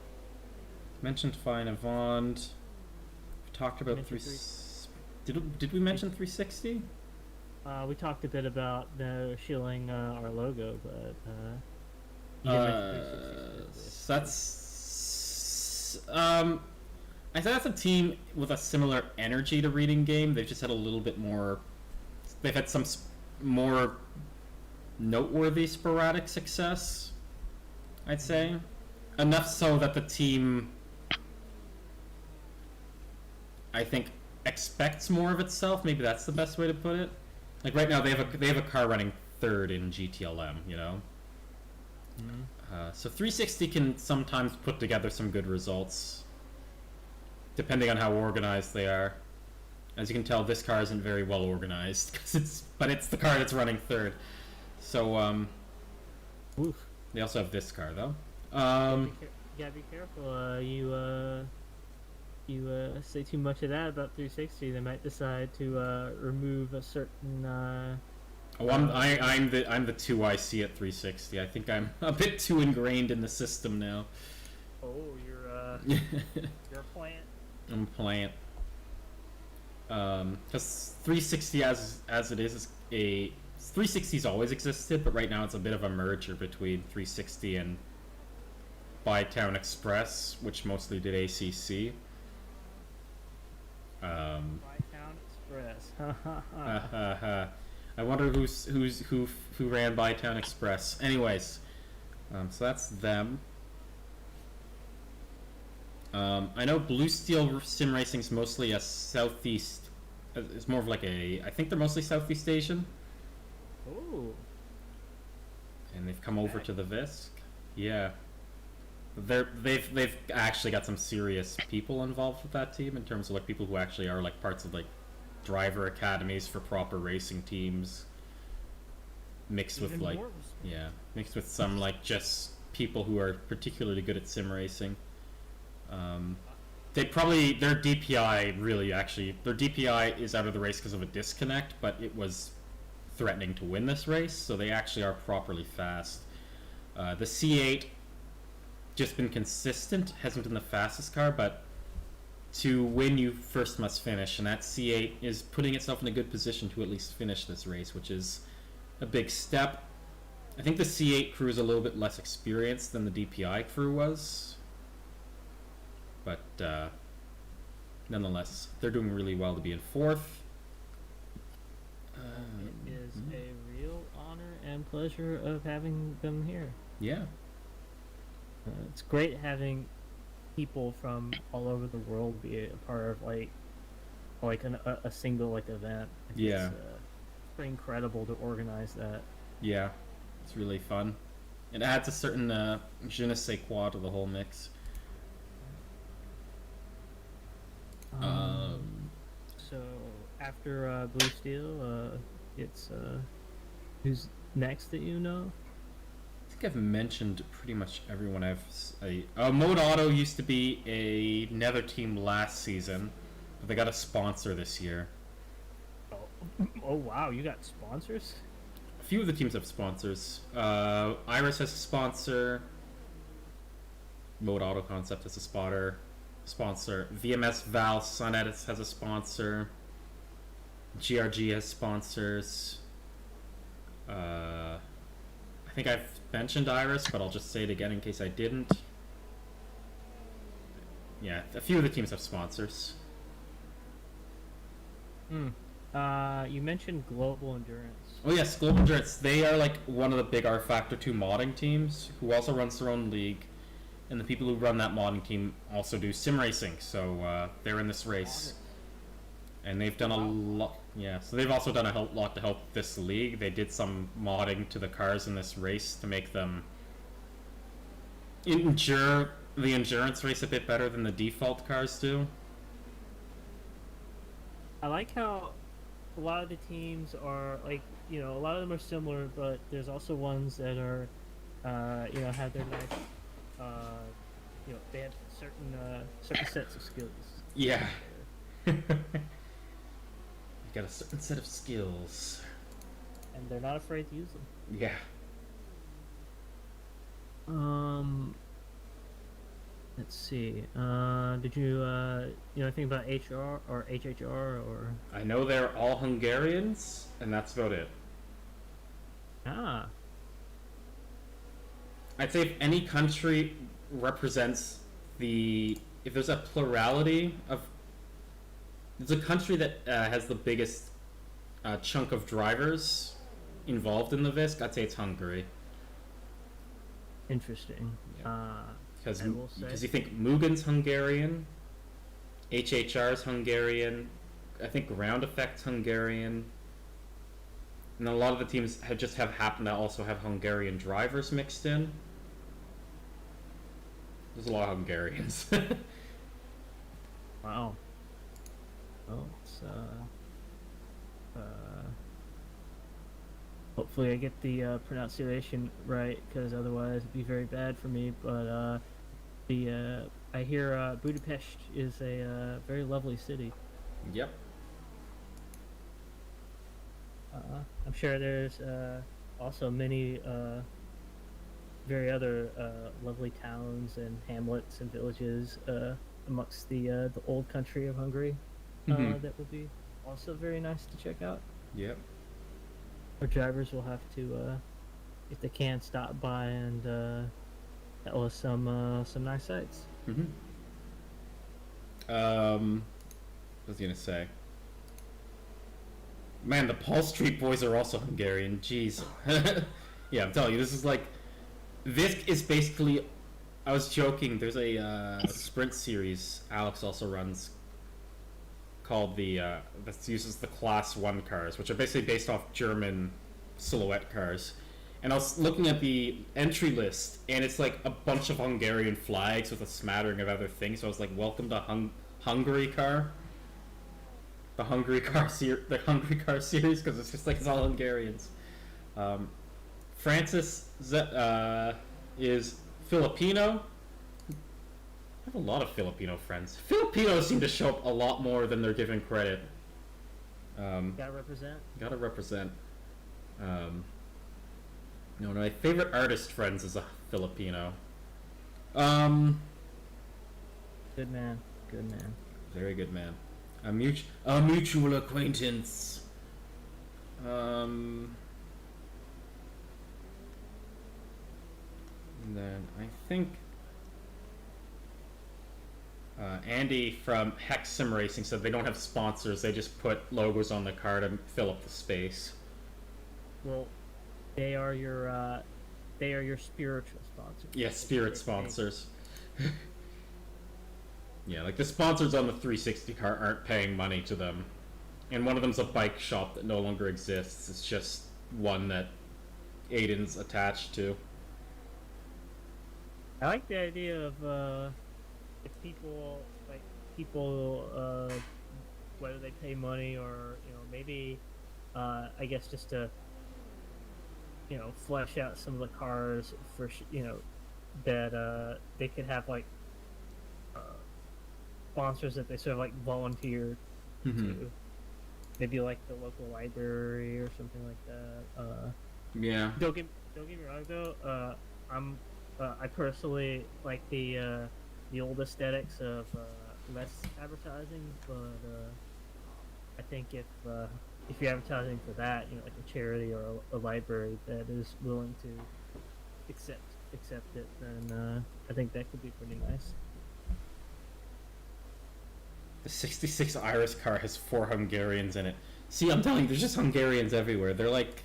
Mentioned Fine Avant. We talked about Did we mention 360? We talked a bit about shilling our logo, but you didn't mention 360. That's I said that's a team with a similar energy to Reading Game. They've just had a little bit more. They've had some more noteworthy sporadic success, I'd say. Enough so that the team, I think, expects more of itself. Maybe that's the best way to put it. Like right now, they have a car running third in GTLM. So 360 can sometimes put together some good results, depending on how organized they are. As you can tell, this car isn't very well organized, but it's the car that's running third. So they also have this car though. You gotta be careful. You say too much of that about 360, they might decide to remove a certain. I'm the 2IC at 360. I think I'm a bit too ingrained in the system now. Oh, you're a plant. I'm a plant. Because 360 as it is 360's always existed, but right now it's a bit of a merger between 360 and Bytown Express, which mostly did ACC. Bytown Express. I wonder who ran Bytown Express. Anyways, so that's them. I know Blue Steel Sim Racing's mostly a southeast. It's more of like I think they're mostly Southeast Asian. Oh. And they've come over to the VISC. Yeah. They've actually got some serious people involved with that team in terms of like people who actually are like parts of like driver academies for proper racing teams, mixed with like mixed with some like just people who are particularly good at sim racing. Their DPI is out of the race because of a disconnect, but it was threatening to win this race, so they actually are properly fast. The C8 just been consistent, hasn't been the fastest car, but to win you first must finish, and that C8 is putting itself in a good position to at least finish this race, which is a big step. I think the C8 crew is a little bit less experienced than the DPI crew was, but nonetheless, they're doing really well to be in fourth. It is a real honor and pleasure of having them here. Yeah. It's great having people from all over the world be a part of a single event. Yeah. It's pretty incredible to organize that. Yeah. It's really fun. It adds a certain je ne sais quoi to the whole mix. So after Blue Steel, it's who's next that you know? I think I've mentioned pretty much everyone Mode Auto used to be another team last season, but they got a sponsor this year. Oh wow, you got sponsors? A few of the teams have sponsors. Iris has a sponsor. Mode Auto Concept has a sponsor. VMS Val Sun Edits has a sponsor. GRG has sponsors. I think I've mentioned Iris, but I'll just say it again in case I didn't. Yeah, a few of the teams have sponsors. You mentioned Global Endurance. Oh yes, Global Endurance. They are like one of the big R Factor 2 modding teams who also runs their own league. And the people who run that modding team also do sim racing, so they're in this race. And they've done a lot, yeah, so they've also done a lot to help this league. They did some modding to the cars in this race to make them endure the endurance race a bit better than the default cars do. I like how a lot of the teams are, like, you know, a lot of them are similar, but there's also ones that are, you know, have their nice, you know, they have certain sets of skills. Yeah. You got a certain set of skills. And they're not afraid to use them. Yeah. Let's see. Did you know anything about HR or HHR or? I know they're all Hungarians, and that's about it. Ah. I'd say if any country represents if there's a plurality of, there's a country that has the biggest chunk of drivers involved in the VISC, I'd say it's Hungary. Interesting. Yeah. Because you think Mugen's Hungarian, HHR's Hungarian, I think Ground Effect's Hungarian, and a lot of the teams have happened to also have Hungarian drivers mixed in. There's a lot of Hungarians. Wow. Oh, it's hopefully I get the pronunciation right, because otherwise it'd be very bad for me. But I hear Budapest is a very lovely city. Yep. I'm sure there's also many very other lovely towns and hamlets and villages amongst the old country of Hungary that would be also very nice to check out. Yep. Our drivers will have to, if they can, stop by and tell us some nice sights. What was I gonna say? Man, the Paul Street Boys are also Hungarian. Jeez. Yeah, I'm telling you, this is basically. I was joking. There's a sprint series Alex also runs called that uses the Class 1 cars, which are basically based off German silhouette cars. And I was looking at the entry list, and it's like a bunch of Hungarian flags with a smattering of other things. So I was like, "Welcome to Hungary Car." The Hungary Car series, because it's just like it's all Hungarians. Francis is Filipino. I have a lot of Filipino friends. Filipinos seem to show up a lot more than they're given credit. Gotta represent. Gotta represent. No, my favorite artist friends is a Filipino. Good man. Good man. Very good man. A mutual acquaintance. And then I think Andy from Hex Sim Racing said they don't have sponsors, they just put logos on the car to fill up the space. Well, they are your spiritual sponsors. Yeah, spirit sponsors. Yeah, like the sponsors on the 360 car aren't paying money to them. And one of them's a bike shop that no longer exists. It's just one that Aiden's attached to. I like the idea of if people whether they pay money or maybe I guess just to flesh out some of the cars for that they could have like uh, sponsors that they sort of like volunteer to, maybe like the local library or something like that. Yeah. Don't get me wrong though. I personally like the old aesthetics of less advertising, but I think if you're advertising for that, like a charity or a library that is willing to accept it, then I think that could be pretty nice. The 66 Iris car has 4 Hungarians in it. See, I'm telling you, there's just Hungarians everywhere. They're like...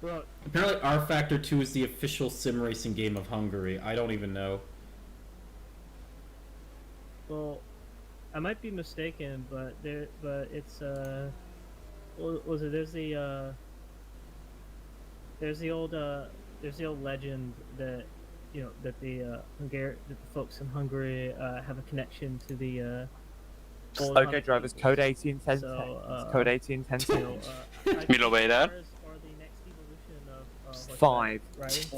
Well, apparently R Factor 2 is the official sim racing game of Hungary. I don't even know. well, I might be mistaken, but it's was it there's the old legend that that the folks in Hungary have a connection to the old Okay, Hungary drivers, peoples. code 18, 10, So, code 18, 10, you know, I think Milo, ben je daar? cars are the next evolution of Five. right?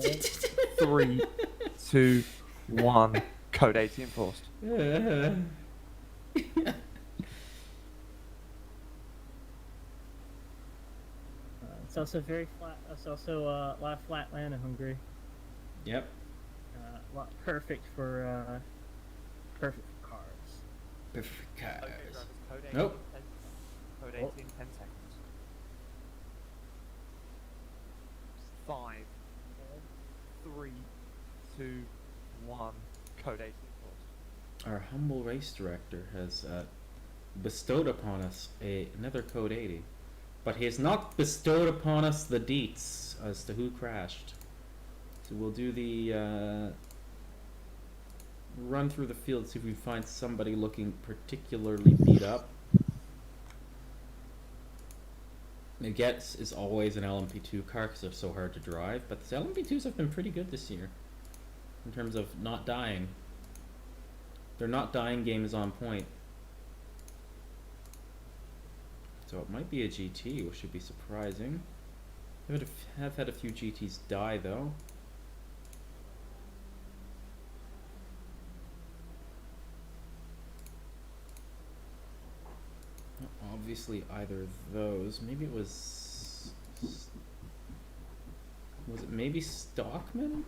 3, 2, 1, code 18 forced. It's also very flat. It's also a lot of flat land in Hungary. Yep. Perfect for cars. Perfect cars. Okay, drivers, code 18, Nope. 10, code 18, 10 seconds. 5, 3, 2, 1, code 18 forced. Our humble race director has bestowed upon us another code 80. But he has not bestowed upon us the deets as to who crashed. So we'll do the run through the field, see if we find somebody looking particularly beat up. Gets is always an LMP2 car because they're so hard to drive, but the LMP2s have been pretty good this year in terms of not dying. Their not dying game is on point. So it might be a GT, which should be surprising. I have had a few GTs die though. Obviously either of those. Maybe it was it maybe Stockman?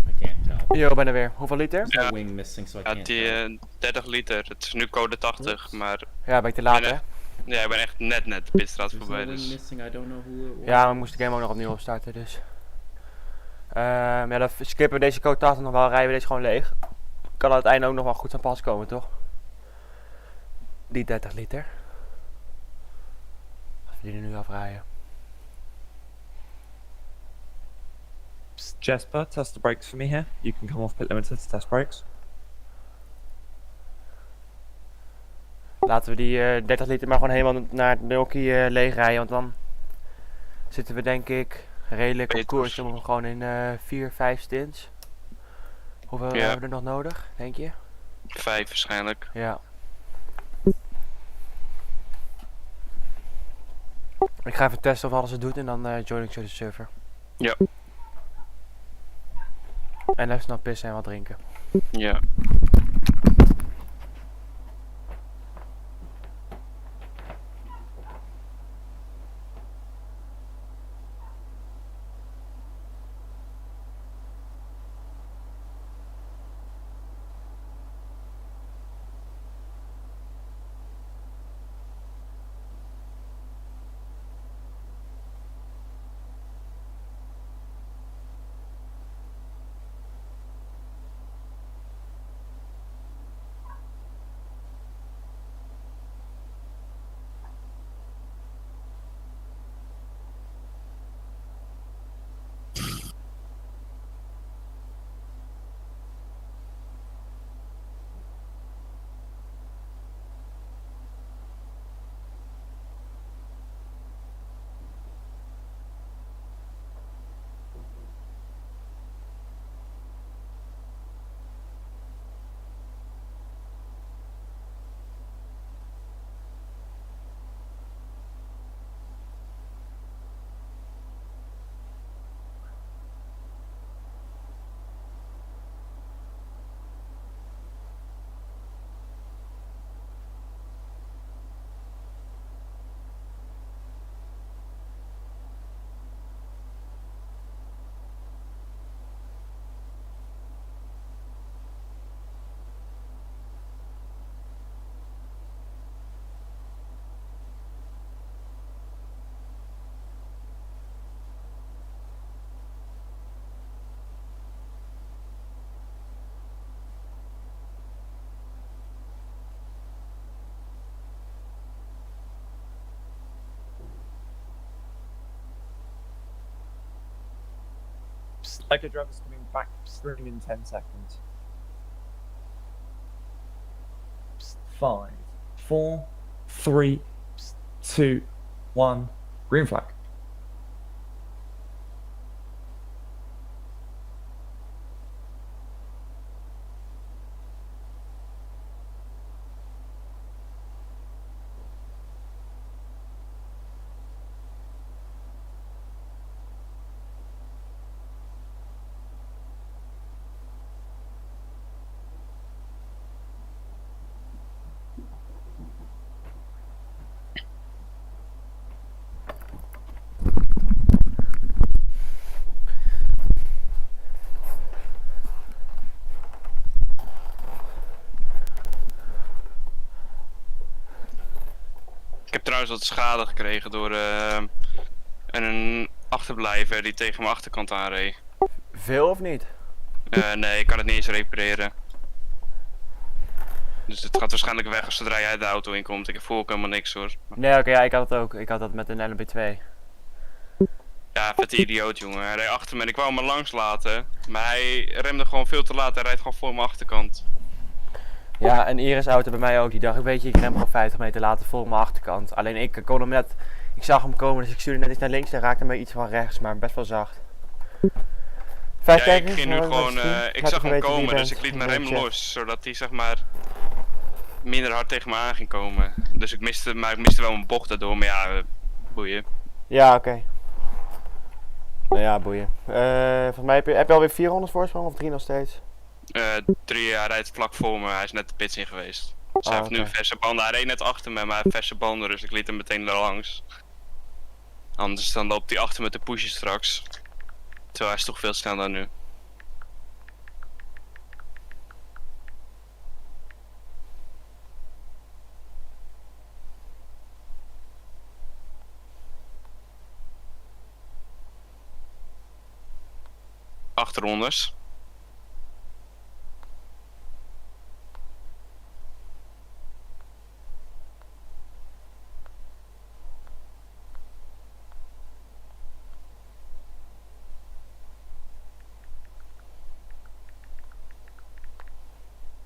I can't tell. Yo, ben er weer. Hoeveel liter? There's no wing missing, so I Ja, can't die tell. 30 liter. Het is nu code 80, maar Ja, ben ik te laat, hè? ja, ik ben echt net de pitstraat There's voorbij. no wing Dus missing, I don't know who it was. Ja, we moesten de game ook nog opnieuw opstarten, dus. Ja, dan skippen we deze code 80 nog wel, rijden we deze gewoon leeg. Kan aan het einde ook nog wel goed aan pas komen, toch? Die 30 liter. Als we die er nu afrijden. Jesper, test the brakes for me here. You can come off pit limited to test brakes. Laten we die 30 liter maar gewoon helemaal naar het Milky leeg rijden, want dan zitten we denk ik redelijk op koers. Dan moeten we gewoon in 4-5 stints. Hoeveel hebben we er nog nodig, denk je? 5 waarschijnlijk. Ja. Ik ga even testen of alles het doet en dan join ik zo de server. Ja. En even snel pissen en wat drinken. Ja. Echo driver's coming back stream in 10 seconds. 5, 4, 3, 2, 1. Green flag. Ik heb trouwens wat schade gekregen door een achterblijver die tegen mijn achterkant aanreed. Veel of niet? Nee, ik kan het niet eens repareren. Dus het gaat waarschijnlijk weg als zodra jij de auto inkomt. Ik voel ook helemaal niks hoor. Nee, oké, ja, ik had het ook. Ik had dat met een LMP2. Ja, vette idioot jongen. Hij reed achter me en ik wou hem er langs laten. Maar hij remde gewoon veel te laat. Hij rijdt gewoon voor mijn achterkant. Ja, en Iris auto bij mij ook. Die dacht, weet je, ik rem gewoon 50 meter later vol op mijn achterkant. Alleen ik kon hem net, ik zag hem komen, dus ik stuurde net iets naar links en raakte me iets van rechts, maar best wel zacht. Ja, ik ging nu gewoon, ik zag hem komen, dus ik liet mijn rem los, zodat hij zeg maar minder hard tegen me aan ging komen. Dus ik miste wel een bocht daardoor, maar ja, boeien. Ja, oké. Nou ja, boeien. Volgens mij heb je alweer 400 voorsprong of 3 nog steeds? 3 jaar rijdt vlak voor me, hij is net de pits in geweest. Dus hij heeft nu verse banden, hij reed net achter me, maar hij heeft verse banden, dus ik liet hem meteen er langs. Anders dan loopt hij achter me te pushen straks. Terwijl hij is toch veel sneller nu. Achterrondes.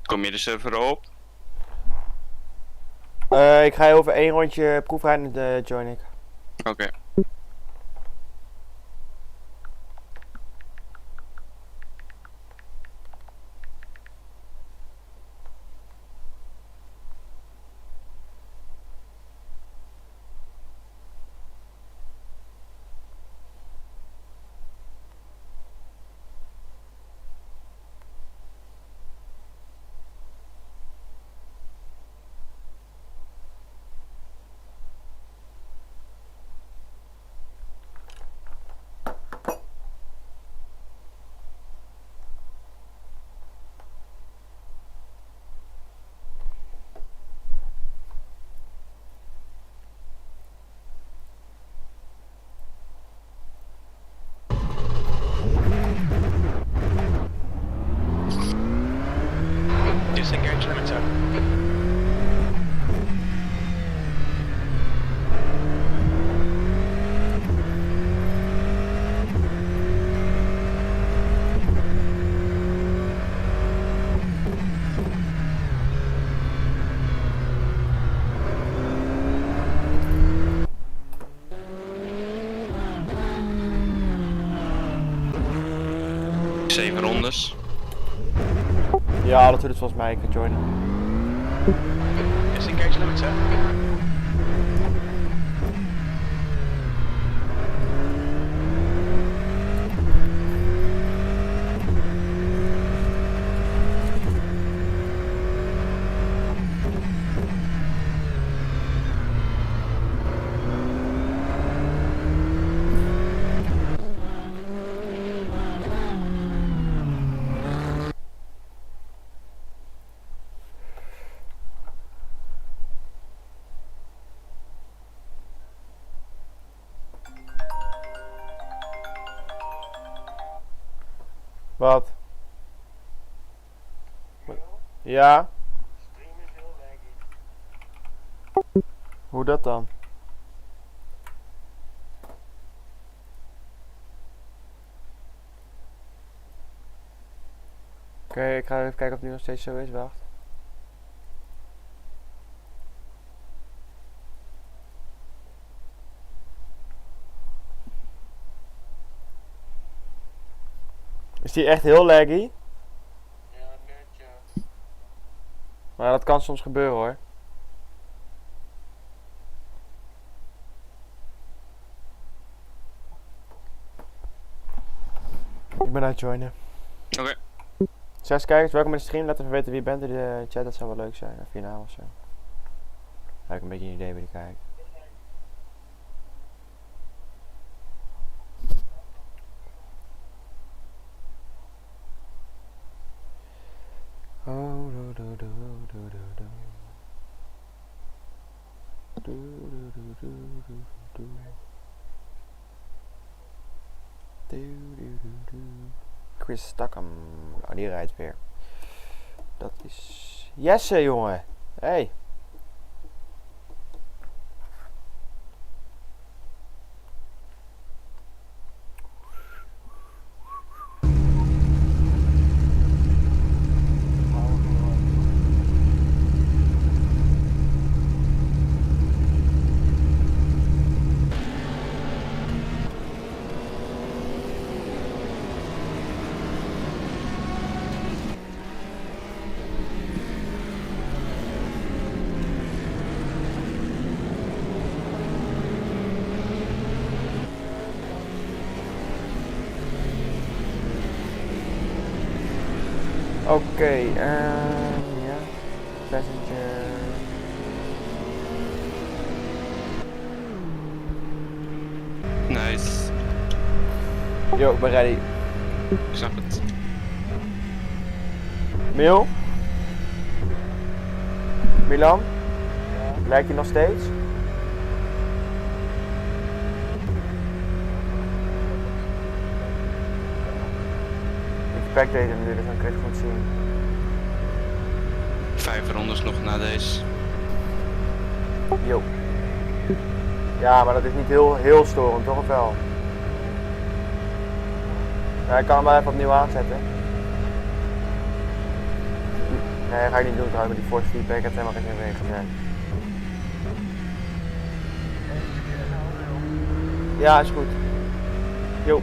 Kom je de server op? Ik ga over 1 rondje proefrijden join ik. Oké. Disengage limiter. Zeven rondes. Ja, dat doet het volgens mij. Ik ga joinen. Disengage limiter. Wat? Ja? Hoe dat dan? Oké, ik ga even kijken of het nu nog steeds zo is. Wacht. Is die echt heel laggy? Ja, net ja. Maar dat kan soms gebeuren hoor. Ik ben aan het joinen. Oké. 6 kijkers, welkom in de stream. Laat even weten wie je bent in de chat, dat zou wel leuk zijn. Of je naam of zo. Heb ik een beetje een idee wie die kijkt. Oh, do, do, do, do, do, do. Do, do, do, do, do, do. Do, do, do, do. Chris Stakkum. Oh, die rijdt weer. Dat is Jesse, jongen. Hey. Oké, ja. Passenger. Nice. Yo, ik ben ready. Ik snap het. Mil? Milan? Lijkt je nog steeds? Ik spectate hem nu, dus dan kun je het goed zien. 5 rondes nog na deze. Yo. Ja, maar dat is niet heel storend, toch of wel? Ja, ik kan hem wel even opnieuw aanzetten. Nee, dat ga ik niet doen trouwens met die force feedback. Ik heb helemaal geen zin meer gezet. Ja, is goed. Yo.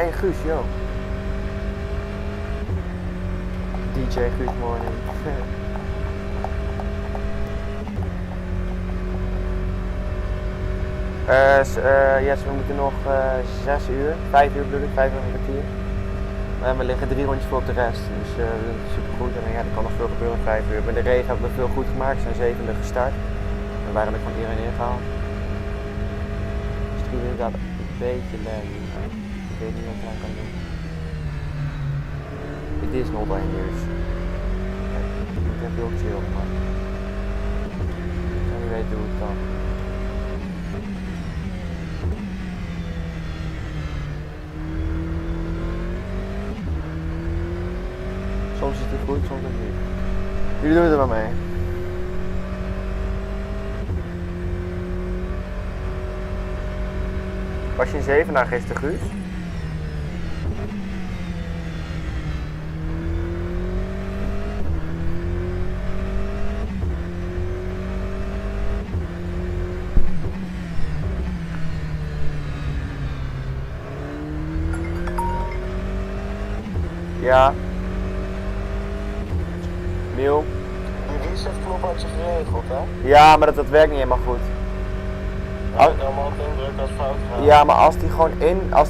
Hey Guus, yo. DJ Guus morning. Yes, we moeten nog 6 uur, 5 uur bedoel ik, 5 uur en een kwartier. We liggen 3 rondjes voor op de rest, dus super goed. En ja, er kan nog veel gebeuren in 5 uur. Met de regen hebben we veel goed gemaakt, we zijn 7e gestart. We waren er van iedereen ingehaald. Dus het is inderdaad een beetje laggy. Ik weet niet wat ik aan kan doen. It is not dangerous. Ik moet even heel chill, maar ik zou niet weten hoe het kan. Soms is het goed, soms ook niet. Jullie doen het er maar mee. Was je in 7 dagen gisteren, Guus? Ja. Miel. Die resetknop had je geregeld, hè? Ja, maar dat werkt niet helemaal goed. Nou, dan mag ik indrukken als fout gaat. Ja, maar als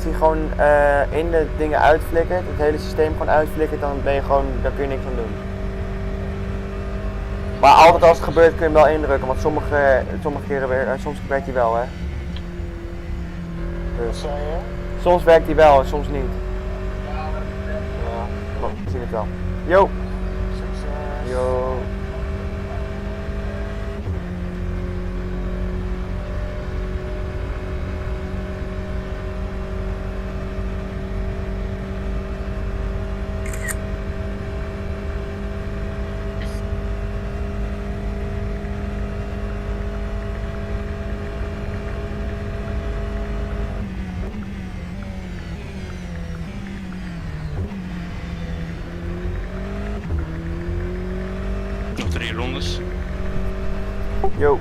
die gewoon in de dingen uitflikkert, het hele systeem gewoon uitflikkert, dan ben je gewoon, daar kun je niks aan doen. Maar altijd als het gebeurt kun je hem wel indrukken, want sommige keren soms werkt hij wel, hè. Wat Dus. zei je? Soms werkt hij wel en soms niet. Ja. Oh, we zien het wel. Yo! Succes. Yo! Nog 3 rondes. Yo!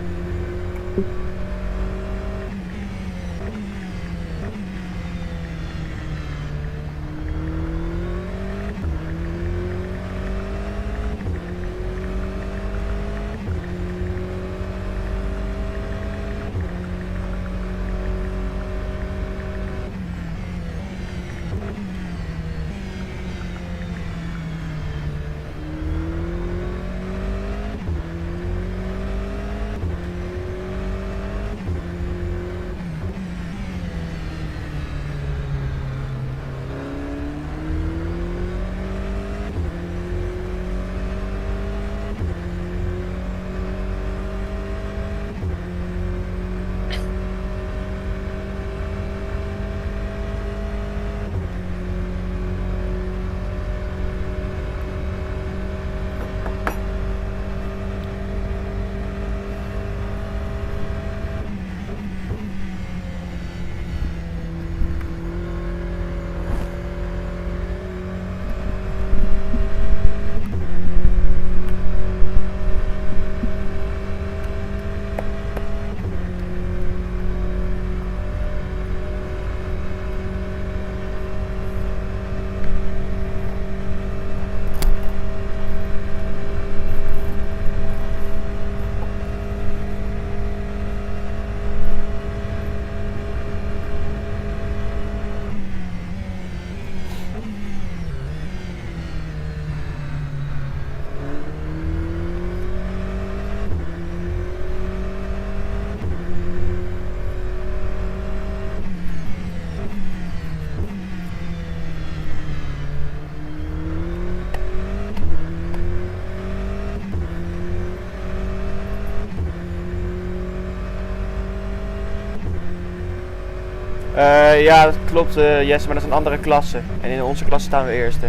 Ja, dat klopt Jesse, maar dat is een andere klasse. En in onze klasse staan we eerste.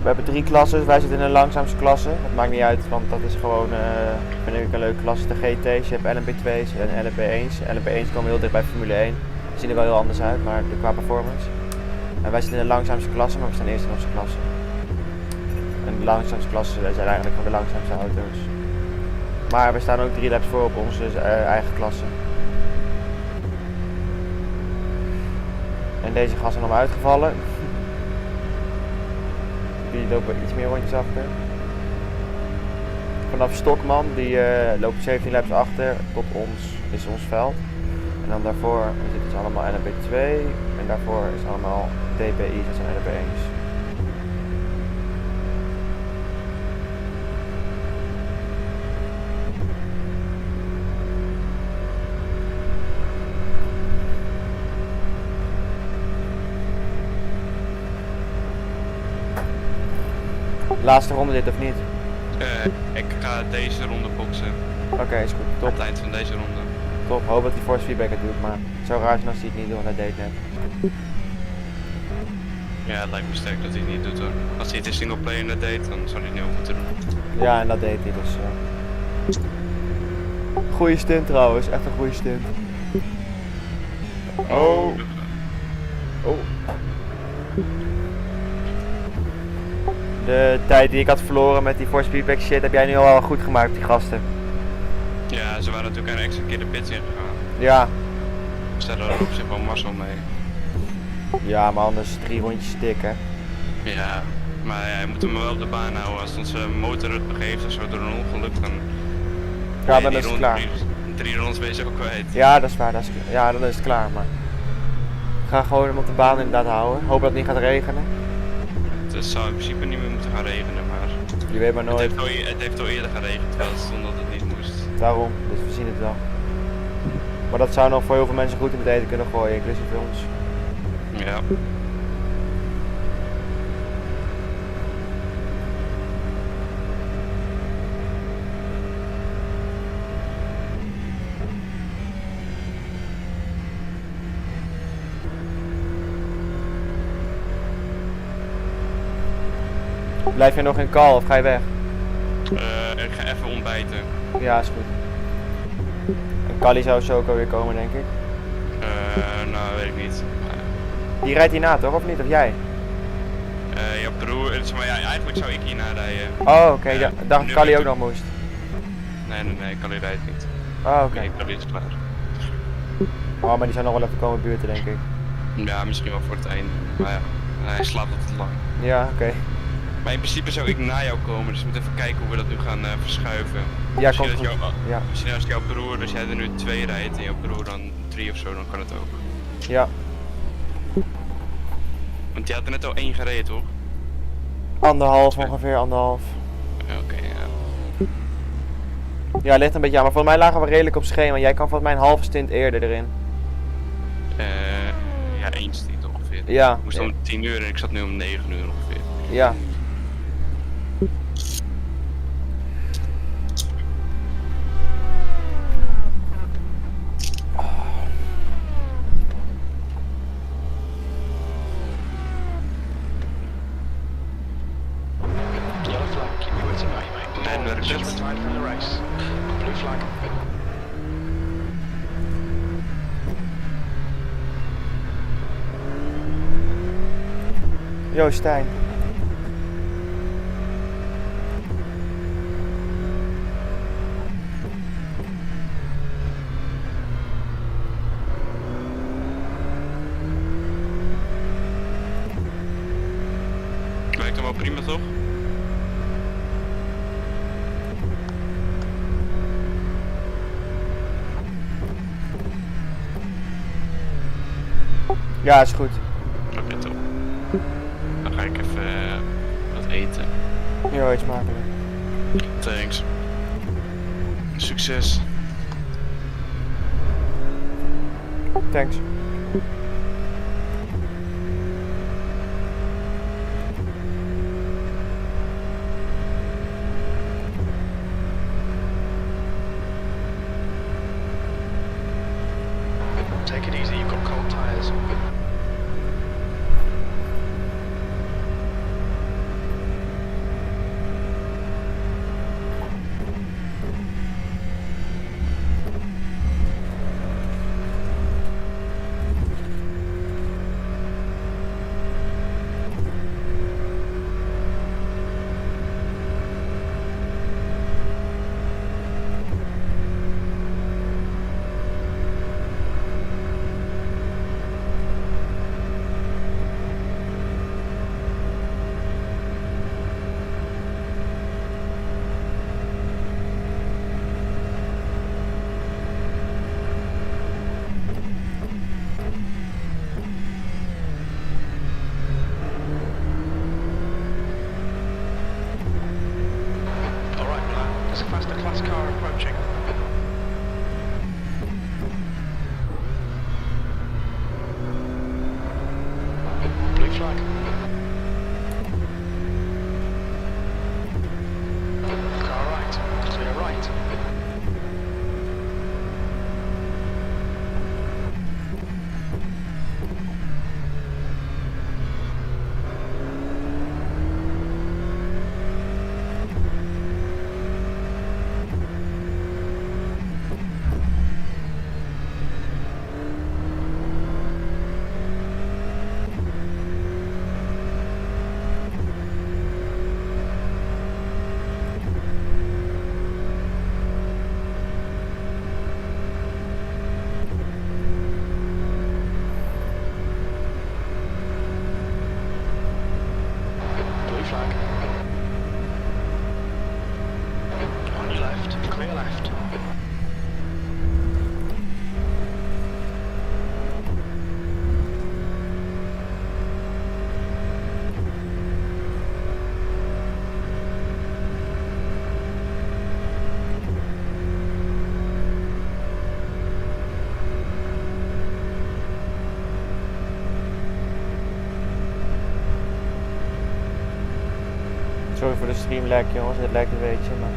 We hebben 3 klassen, wij zitten in de langzaamste klasse. Dat maakt niet uit, want dat is gewoon, vind ik een leuke klasse. De GT's, je hebt LMP2's en LMP1's. LMP1's komen heel dicht bij Formule 1. Die zien er wel heel anders uit, maar qua performance. En wij zitten in de langzaamste klasse, maar we staan eerst in onze klasse. En de langzaamste klassen zijn eigenlijk gewoon de langzaamste auto's. Maar we staan ook 3 laps voor op onze eigen klasse. En deze gasten zijn allemaal uitgevallen. Die lopen iets meer rondjes achter. Vanaf Stokman, die loopt 17 laps achter tot ons, is ons veld. En dan daarvoor zitten ze allemaal LMP2 en daarvoor is allemaal DPI's, dat zijn LMP1's. Laatste ronde dit of niet? Ik ga deze ronde boksen. Oké, is goed. Op Top. het eind van deze ronde. Top. Hoop dat hij force feedback het doet, maar het zou raar zijn als hij het niet doet, want hij deed net. Ja, het lijkt me sterk dat hij het niet doet hoor. Als hij het in singleplayer net deed, dan zou hij het nu ook moeten doen. Ja, en dat deed hij dus. Goeie stunt trouwens, echt een goede stunt. Oh. Oh. De tijd die ik had verloren met die force feedback shit heb jij nu al wel goed gemaakt, die gasten. Ja, ze waren natuurlijk een extra keer de pits ingegaan. Ja. Dus daar hadden we op zich wel mazzel mee. Ja, maar anders 3 rondjes dik, hè. Ja, maar ja, je moet hem wel op de baan houden. Als onze motor het begeeft of zo door een ongeluk, dan... Ja, ben je dan die is het rond- klaar. Drie rondes ben je zo kwijt. Ja, dat is waar. Ja, dan is het klaar, maar... Ik ga gewoon hem op de baan inderdaad houden. Hoop dat het niet gaat regenen. Het zou in principe niet meer moeten gaan regenen, maar... Je weet maar nooit. Het heeft al eerder geregend, terwijl het stond dat het niet moest. Daarom, dus we zien het wel. Maar dat zou nog voor heel veel mensen goed in het eten kunnen gooien, inclusief ons. Ja. Blijf je nog in call of ga je weg? Ik ga even ontbijten. Ja, is goed. En Kali zou zo ook alweer komen, denk ik. Nou, weet ik niet. Die rijdt hierna toch, of niet? Of jij? Jouw broer, zeg maar, ja, eigenlijk zou ik hierna rijden. Oh, oké. Ja, dacht nu Kali weet ook ik- nog moest. Nee, Kali rijdt niet. Oh, oké. Nee, Kali is klaar. Oh, maar die zou nog wel even komen buurten, denk ik. Ja, misschien wel voor het einde. Maar ja, hij slaapt altijd lang. Ja, oké. Maar in principe zou ik na jou komen, dus we moeten even kijken hoe we dat nu gaan verschuiven. Ja, misschien, komt als goed. jouw, Ja. misschien als jouw broer, als jij er nu 2 rijdt en jouw broer dan 3 of zo, dan kan het ook. Ja. Want jij had er net al 1 gereden, toch? Anderhalf ongeveer, anderhalf. Oké, ja. Ja, ligt een beetje aan, maar volgens mij lagen we redelijk op schema. Jij kan volgens mij een halve stint eerder erin. Ja, 1 stint ongeveer. Ja. Ik moest om 10 uur en ik zat nu om 9 uur ongeveer. Ja. Yellow flag, keep your wits about you, mate. En werkt Just het? retired from the race. Blue flag. Yo, Stijn. Lijkt hem wel prima, toch? Ja, is goed. Oké, top. Dan ga ik even wat eten. Yo, eet smakelijk. Thanks. Succes. Thanks. Take it easy, you've got cold tyres. de stream lek jongens, het lekt een beetje, maar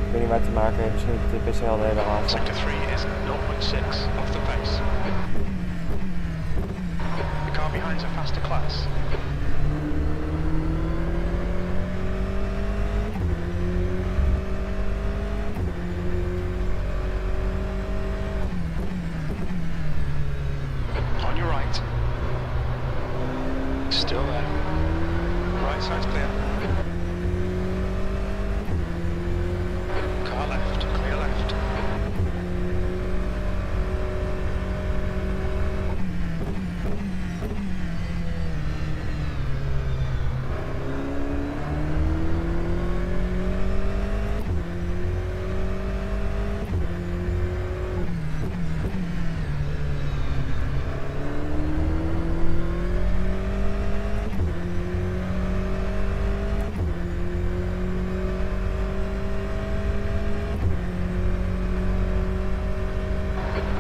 ik weet niet waar het te maken heeft, misschien dat de PC al de hele dag aan. Sector 3 is 0.6 off the pace. The car behind is a faster class. On your right. Still there. Right side's clear. Car left, clear left.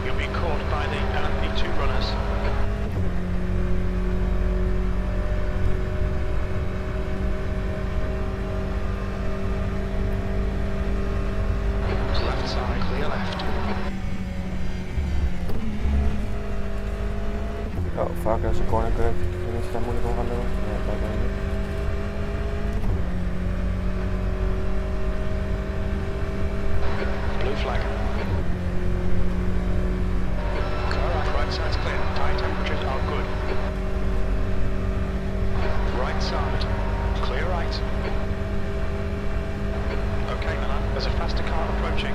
You'll be caught by the LMP2 runners. Left side, clear left. Oh fuck, dat is een corner cut. Ik weet niet of je daar moeilijk om gaan doen. Nee, dat lijkt me niet. Blue flag. Car right side's clear. Tire temperatures are good. Right side. Clear right. Okay, Milan. There's a faster car approaching.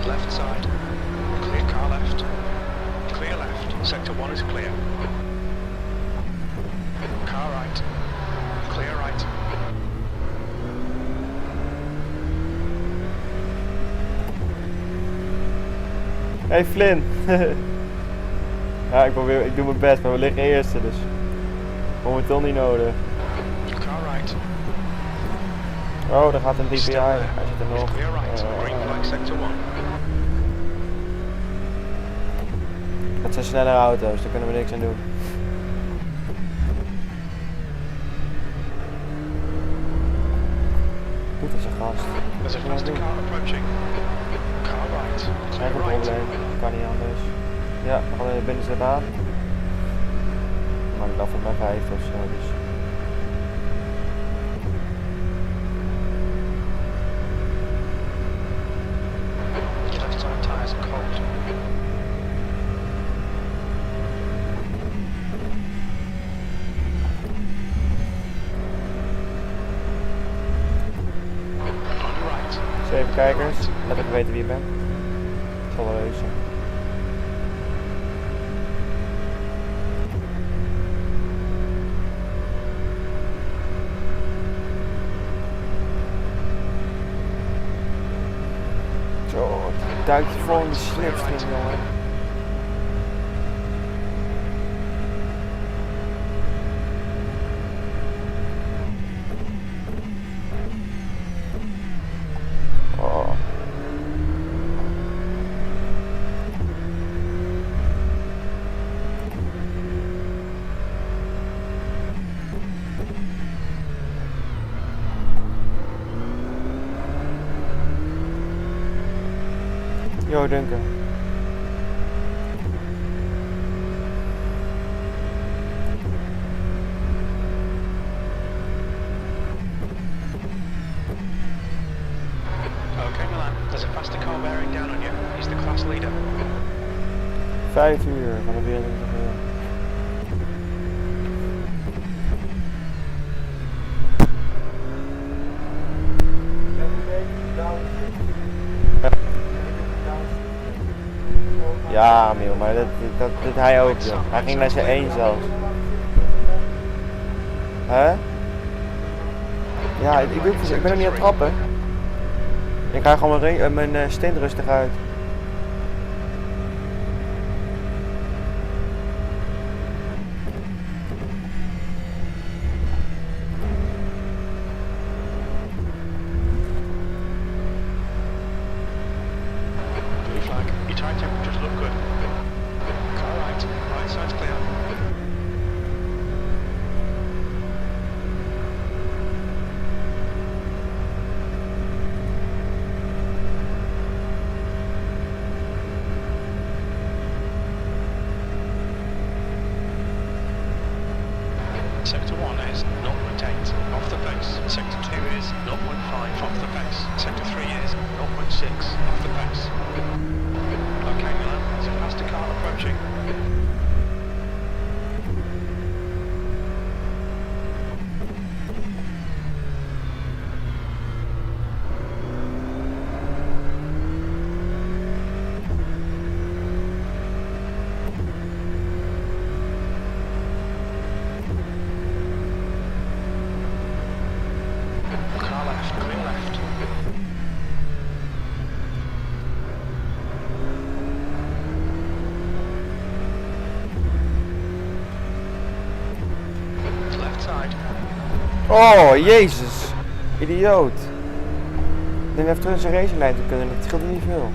Left side. Clear car left. Clear left. Sector 1 is clear. Car right. Clear right. Hey Flynn! Ja, ik doe mijn best, maar we liggen eerste, dus momenteel niet nodig. Car right. Oh, daar gaat een DPI. Still Hij there. zit er nog. Clear right. Green flag sector 1. Dat zijn snellere auto's, daar kunnen we niks aan doen. Doet het zijn gast. There's a faster car approaching. Car right. Geen Clear right. probleem, kan niet anders. Ja, alleen binnen de baan. Maar ik dacht volgens mij 5 of zo, dus. Left side tyres are cold. On your right. 7 kijkers, let even weten wie je bent. Zal wel leuk zijn. Zo, duikt je vol in de slipstream, jongen. Oh. Yo, Duncan. Okay, Milan. There's a faster car bearing down on you. He's the class leader. 5 uur van de 24 uur. Ja, Miel, maar dat doet hij ook, joh. Hij ging naar zijn 1 zelfs. Hè? Ja, ik ben er niet aan het trappen. Ik ga gewoon mijn stint rustig uit. Sector 1 is 0.8 off the pace. Sector 2 is 0.5 off the pace. Sector 3 is 0.6 off the pace. Okay, Milan, there's a faster car approaching. Car left, clear left. Left side. Oh, jezus. Idioot. Ik denk even terug in zijn racinglijn te kunnen, dat scheelt niet veel.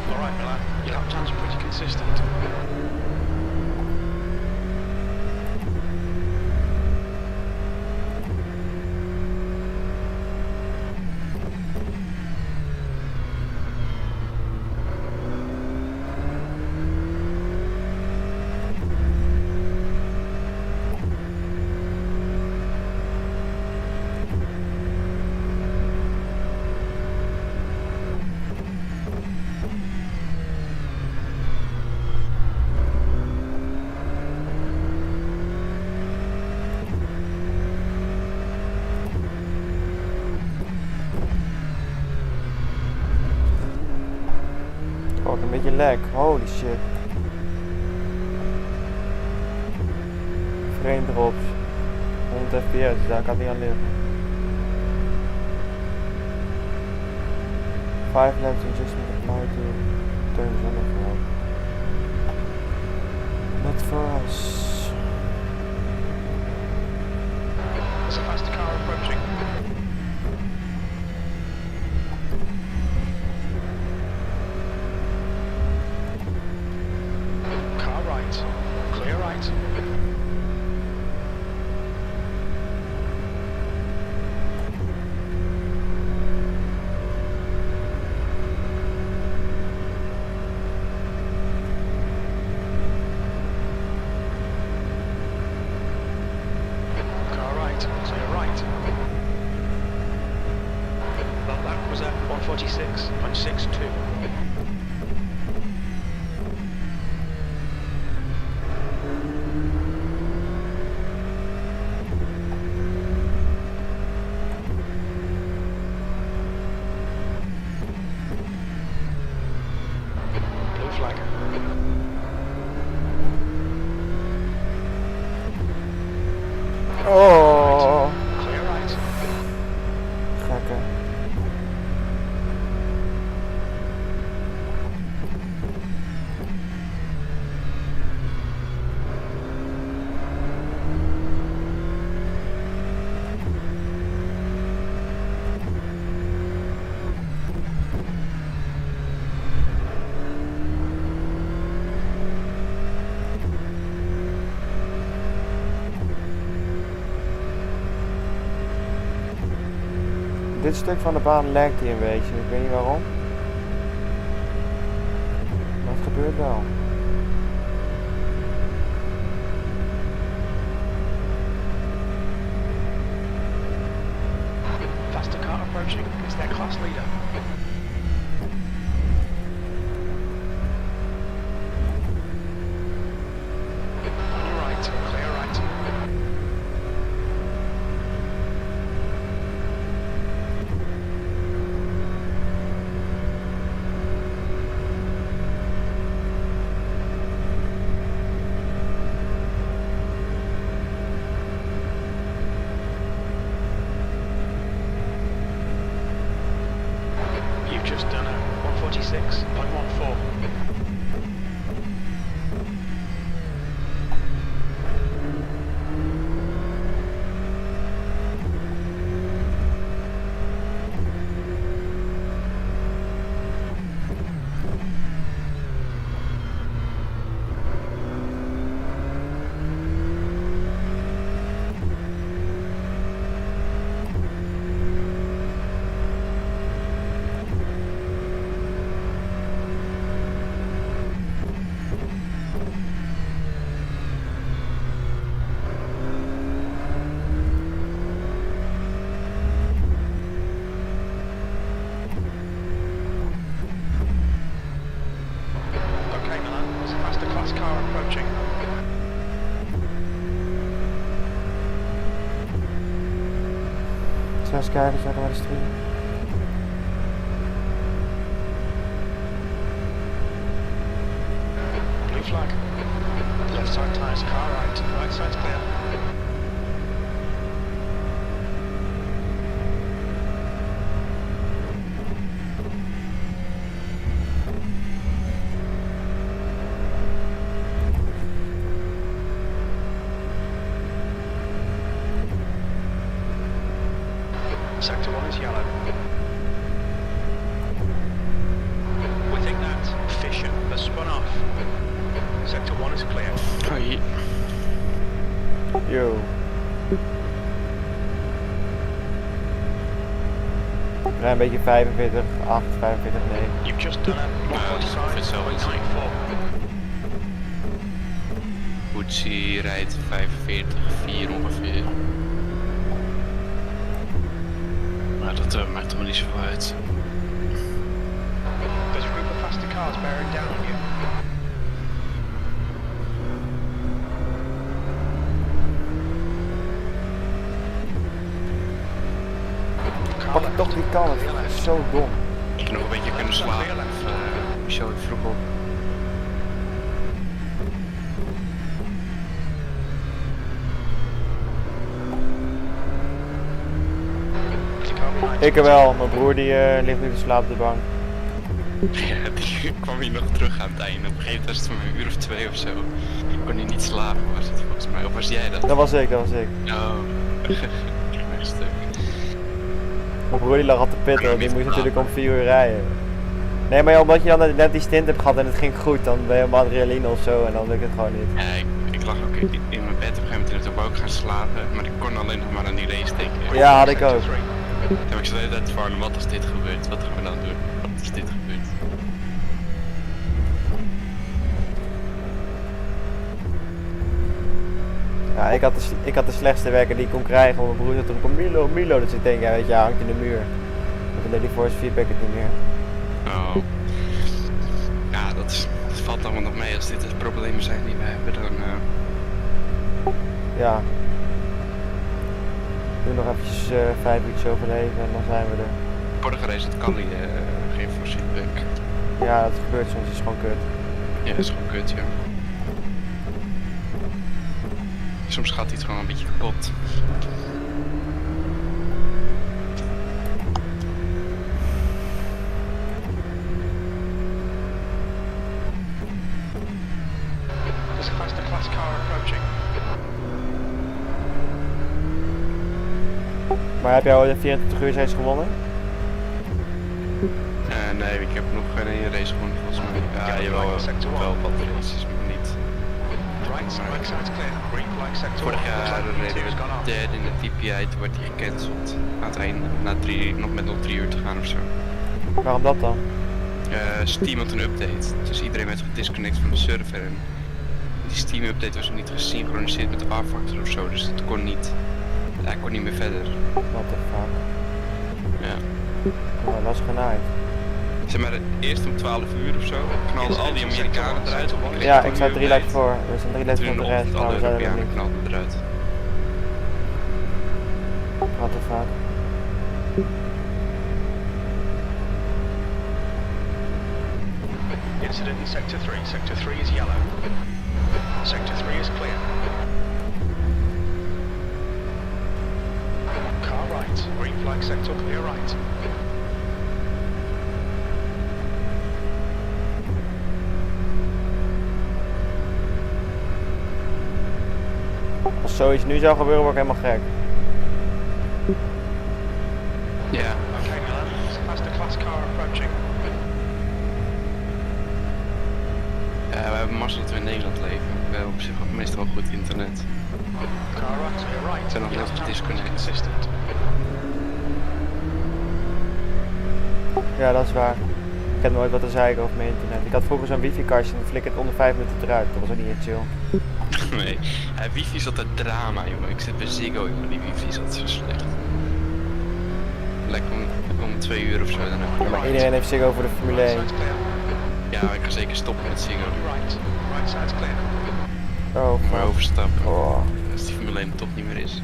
Alright, Milan, your lap times are pretty consistent. Oh, een beetje lag. Holy shit. Frame drops. 100 fps, daar kan het niet aan liggen. 5 laps adjustment applied to turns on of not. Not for us. There's a faster car approaching. Car right. Clear right. Car right. Clear right. That lap was at 146.62. Blue flag. Oh, Clear right. gekke. Dit stuk van de baan lekt hier een beetje, ik weet niet waarom. Maar het gebeurt wel. Faster car approaching. It's their class leader. On your right. Clear right. eens kijken, checken naar de stream. Blue flag. Left side tyres car right. Right side's clear. Sector 1 is yellow. We think that Fisher has spun off. Sector 1 is clear. Hoi. Yo. Ik rij een beetje 45, 8, 45, 9. You've just done a dat is zo. 1.94. Poetsie rijdt 45, 4 ongeveer. Maar dat maakt toch niet zoveel uit. There's a group of faster cars bearing down on you. Car Pak left. toch die kant, Clear dat left. is zo dom. Ik heb nog een beetje kunnen slapen. Clear left. Zo vroeg op. There's a car behind Ik you. wel, mijn broer die ligt nu te slapen op de bank. Ja, die kwam hier nog terug aan het einde. Op een gegeven moment was het voor een uur of 2 of zo. Ik kon hier niet slapen, was het volgens mij. Of was jij dat? Dat was ik, dat was ik. Oh. Ik ben echt stuk. Mijn broer die lag al te pitten, want die moest natuurlijk om 4 uur rijden. Nee, maar ja, omdat je dan net die stint hebt gehad en het ging goed, dan ben je op adrenaline of zo en dan lukt het gewoon niet. Ja, ik lag ook in mijn bed op een gegeven moment in het ook gaan slapen. Maar ik kon alleen nog maar aan die race denken. Ja, had ik ook. Sector 3. Toen heb ik zo de hele tijd van, wat is dit gebeurd? Wat gaan we dan doen? Wat is dit gebeurd? Ja, ik had de slechtste werker die ik kon krijgen, want mijn broer zat op Milo, Milo. Dus ik denk, ja weet je, hangt in de muur. Maar toen deed die force feedback het niet meer. Oh. Ja, dat valt allemaal nog mee. Als dit de problemen zijn die we hebben, dan... Ja. Nu nog eventjes 5 uurtjes overleven en dan zijn we er. Vorige race had Kali geen force feedback. Ja, dat gebeurt soms, het is gewoon kut. Ja, dat is gewoon kut, ja. Soms gaat iets gewoon een beetje kapot. There's a faster class car approaching. Maar heb jij al de 24 uur race gewonnen? Nee, ik heb nog geen ene race gewonnen volgens mij. Ja, jawel, wel wat races, maar niet. Right side's clear. Green flag sector 1. Vorig Looks jaar like reden Pt.6 has gone we off. derde in de TPI, toen werd hij gecanceld. Aan het einde, nog met nog 3 uur te gaan of zo. Waarom dat dan? Steam had een update, dus iedereen werd gedisconnect van de server. En die Steam update was niet gesynchroniseerd met de R-factor of zo, dus het kon niet. Hij kon niet meer verder. What the fuck? Ja. Oh, dat is genaaid. Zeg maar, eerst om 12 uur of zo knalden al die Amerikanen eruit. Ja, ik sta 3 lijkt voor. Er zijn 3 lijkt Toen voor in de de rest, ochtend maar alle we zijn er nog Europeanen niet. knalden eruit. What the fuck? Incident in Sector 3. Sector 3 is yellow. Sector 3 is clear. Car right. Green flag sector clear right. Als zoiets nu zou gebeuren, word ik helemaal gek. Ja, Okay, Milan. There's a faster class car approaching. ja, we hebben mazzel dat we in Nederland leven. We hebben op zich ook meestal goed internet. Car right, clear right. Zijn nog Your net time disconnect. is consistent. Ja, dat is waar. Ik heb nooit wat te zeiken over mijn internet. Ik had vroeger zo'n wifi-kastje en dat flikkert onder 5 minuten eruit. Dat was ook niet echt chill. Nee, wifi is altijd drama, jongen. Ik zit bij Ziggo, jongen. Die wifi is altijd zo slecht. Lekker om 2 uur of zo. Dan heb ik Ja, maar iedereen heeft zich over de Formule Right 1. side's clear. Ja, ik kan zeker stoppen met Ziggo. Right. Right side's clear. Oh, Maar fuck. overstappen. Oh. Als die Formule 1 toch niet meer is.